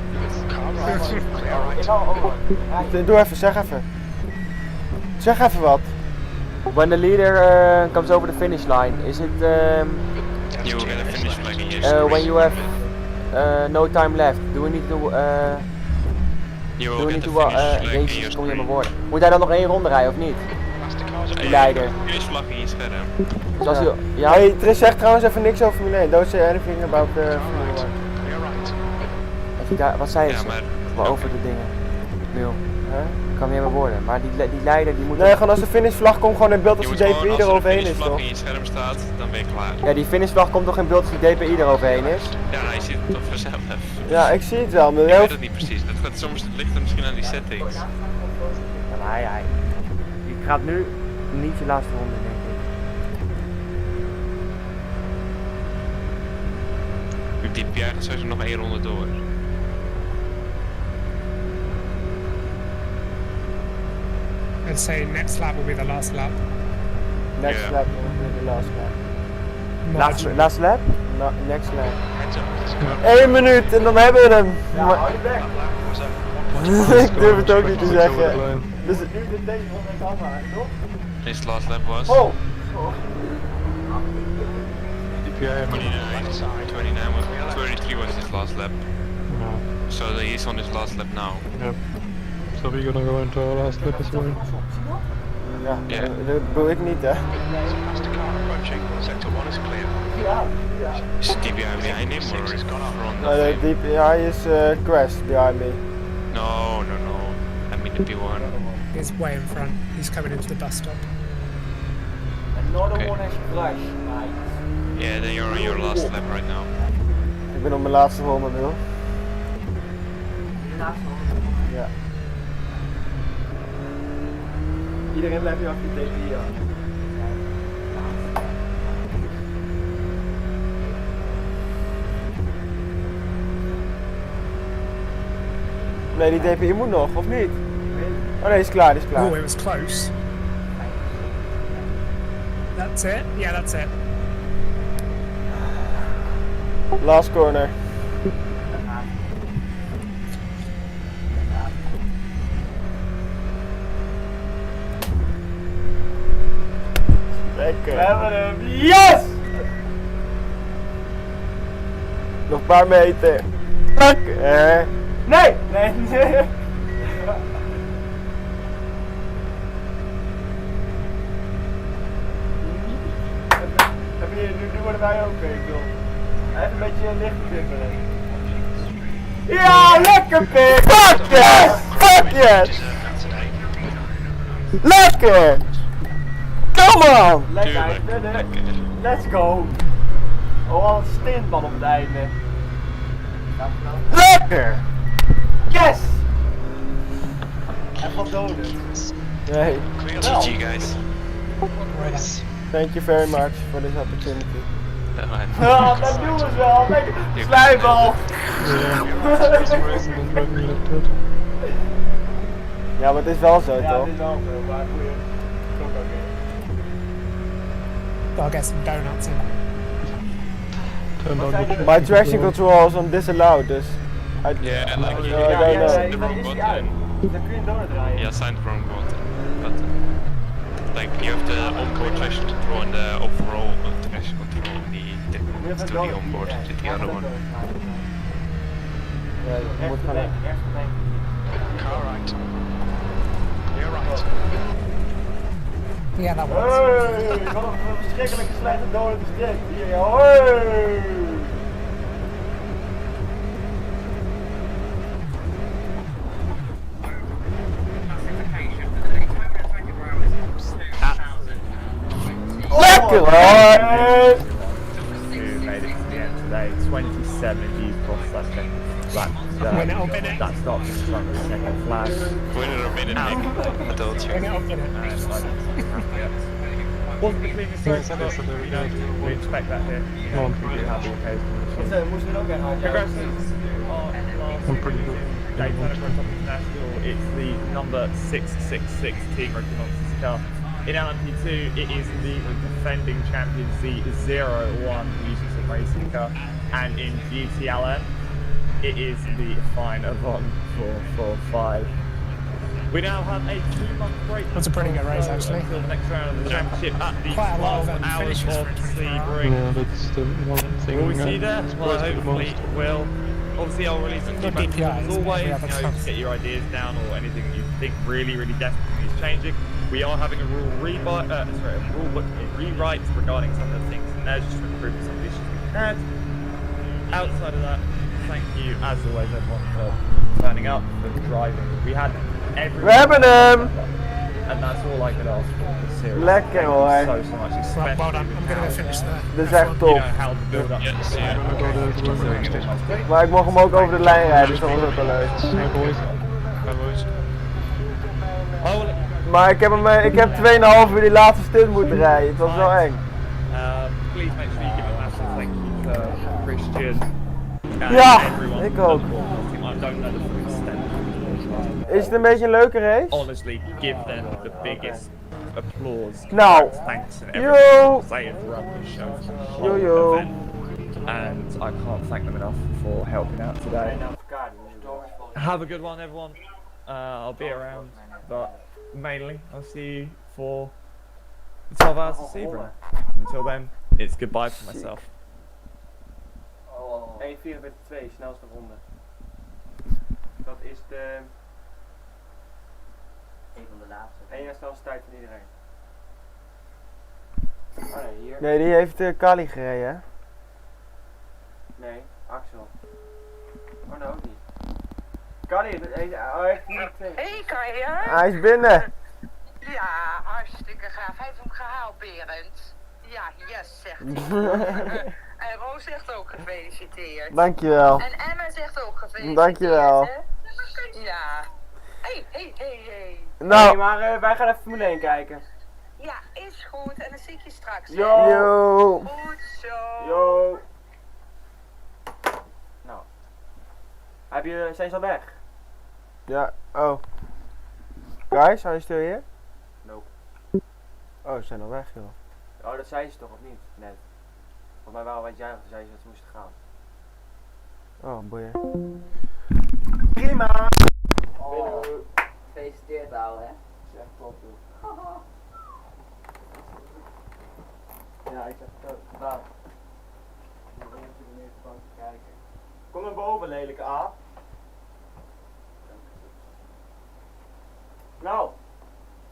Car right, clear right. Doe even, zeg even. Zeg even wat. When the leader comes over the finish line, is it You will get a finish flag in your when you have no time left? Do we need to You do will we get need a to finish flag in Jezus, your kom je in mijn screen. woorden. Moet hij dan nog 1 ronde rijden of niet? Die leider. Finish vlag in je scherm. Dus als hij, ja, Hey, Tris zegt trouwens even niks over Formule 1. Don't say anything about Formule 1. wat zei Ja, ze? maar Maar over de dingen. Mil. Ik kan niet in mijn woorden. Maar die leider die moet... Nee, gewoon als de finishvlag komt gewoon in beeld als je de moet DPI gewoon, als er een eroverheen is, finishvlag toch? in je scherm staat, dan ben je klaar. Ja, die finishvlag komt toch in beeld als die DPI eroverheen is? Ja, hij ziet het toch vanzelf. Ja, ik zie het wel, maar Ik heel... weet het niet precies. Het gaat soms, het ligt er misschien aan die settings. Ja, maar hij. Je gaat nu niet je laatste ronde, denk ik. Die DPI gaat sowieso nog 1 ronde door. And say next lap will be the last lap. Next Yeah. lap will be the last lap. Last lap? No, next lap. Heads up. 1 minuut en dan hebben we hem. Ja, Maar- hou je bek. ik durf het ook niet te zeggen. Dus Nu de deze ronde even afmaken, toch? This last lap was Oh! 29, 33 was his last lap. So he's on his last lap now. Yep. So we're gonna go into our last lap as well. Ja, Ja. dat doe ik niet, hè. Faster car approaching. Sector 1 is clear. Ja, ja. Is DPI behind him or is front No, of the him? DPI is crashed behind me. No. I mean the P1. He's way in front. He's coming into the bus stop. Another Okay. one has crashed, mate. Yeah, then you're on your last lap right now. Ik ben op mijn laatste ronde, Wil. De laatste ronde. Ja. Iedereen blijft nu achter de DPI aan. Nee, die DPI moet nog, of niet? Oh nee, is klaar, die is klaar. Oh, it was close. That's it? Yeah, that's it. Last corner. Lekker. We hebben hem. Yes! Nog een paar meter. Lekker. Nee! Nee, nee. Nu worden wij ook joh. Even een beetje licht tipperen. Ja, lekker pik! Fuck yes! Fuck yes! Lekker! Come on! Lekker, let's go! Oh, al een stintbal op het einde. Lekker! Yes! En van donuts. Nee. GG guys. Thank you very much for this opportunity. Ja, dat doen we wel. Lekker slijmbal. Ja, maar het is wel zo, toch? Ja, het is wel zo, maar goeie. I'll get some donuts in. My traction control is on disallowed, dus... Yeah, like I don't know. the wrong button. Dan kun je donut rijden. Yeah, signed the wrong button. Like you have the onboard traction control and the overall traction control to the onboard, to the other one. Ja, je moet gaan. Car right. You're right. Yeah, that works. Hey, wat een verschrikkelijke slechte donut is dit. Hier, ja. Hey. Lekker hoor! Who made it to the end today? 27 G's cross that second flag. Win it or bin it. That stops in front of the second flag. Win it or bin it, Nick. I told you. Win it or bin it. Wasn't the cleanest race, but you know, we expect that here. We do have the occasion. Congratulations on last pretty good. Daytona Cross International. It's the number 666 team reconnaissance car. In LMP2, it is the defending champions, the 01 Sim racing car, and in GTLM, it is the Fine Avon 445. We now have a 2-month break. That's a pretty good race, actually. Until the next round of the championship at the Quite a lot of 12 hours finishes of for Sebring. Yeah, that's the one thing. Will we see there? Well, hopefully we'll. Obviously, I'll release some feedback as always. You know, get your ideas down or anything you think really desperately needs changing. We are having a rule rewrite regarding some of the things in there, just to improve some of the issues we've had. Outside of that, thank you as always everyone for turning up, for driving. We had everyone. We hebben hem! And that's all I could ask for this series. Lekker hoor. Thank you so much, especially Well done. I'm going to finish there. Dit is echt top. you know, how the build up. Maar ik mocht hem ook over de lijn rijden, dus dat was ook wel leuk. Maar ik heb 2,5 uur die laatste stint moeten rijden, het was wel eng. Please make sure you give a massive thank you for Christian. Ja, ik ook. I don't know the full extent. Is het een beetje een leuke race? Honestly, give them the biggest applause. Nou, thanks and yo. everything they have run the show for the whole Yo. event. And I can't thank them enough for helping out today. Have a good one, everyone. I'll be around, but mainly I'll see you for the 12 hours of Sebring. Until then, it's goodbye for myself. 1:44:2, snelste ronde. Dat is de... Een van de laatste. Eén snelste tijd van iedereen. Oh nee, hier. Nee, die heeft Kali gereden, hè? Nee, Axel. Oh, nou ook niet. Kali heeft hier 2. Hey, kan je? Hij is binnen. Ja, hartstikke gaaf. Hij heeft hem gehaald, Berend. Ja, yes, zegt hij. En Roos zegt ook gefeliciteerd. Dankjewel. En Emma zegt ook gefeliciteerd. Dankjewel. Hè? Ja, Hey. Nou. Nee, maar wij gaan even Formule 1 kijken. Ja, is goed. En dan zie ik je straks. hè? Yo. Goed zo. Yo. Nou. Zijn ze al weg? Ja, oh. Guys, zijn je stil hier? Nope. Oh, ze zijn al weg, joh. Oh, dat zei ze toch of niet? Net. Volgens mij waren we wat juichen, toen zei ze dat ze moesten gaan. Oh, boeien. Prima! Oh, gefeliciteerd ouwe hè. Dat is echt top, joh. Ja, ik zeg het ook. Gedaan. Ik moet even de eerste bank kijken. Kom naar boven, lelijke aap. Nou,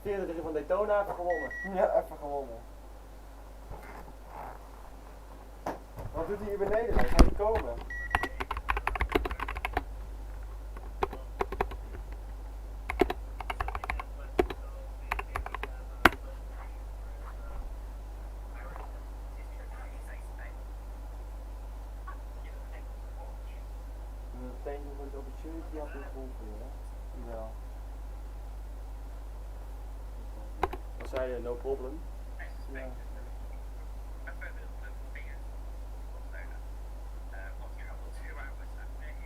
24 van Daytona even gewonnen. Ja, even gewonnen. Wat doet hij hier beneden? Gaat hij komen? Thank you for the opportunity of this movie, hè? Ja. Wat zei je? No problem? Ja.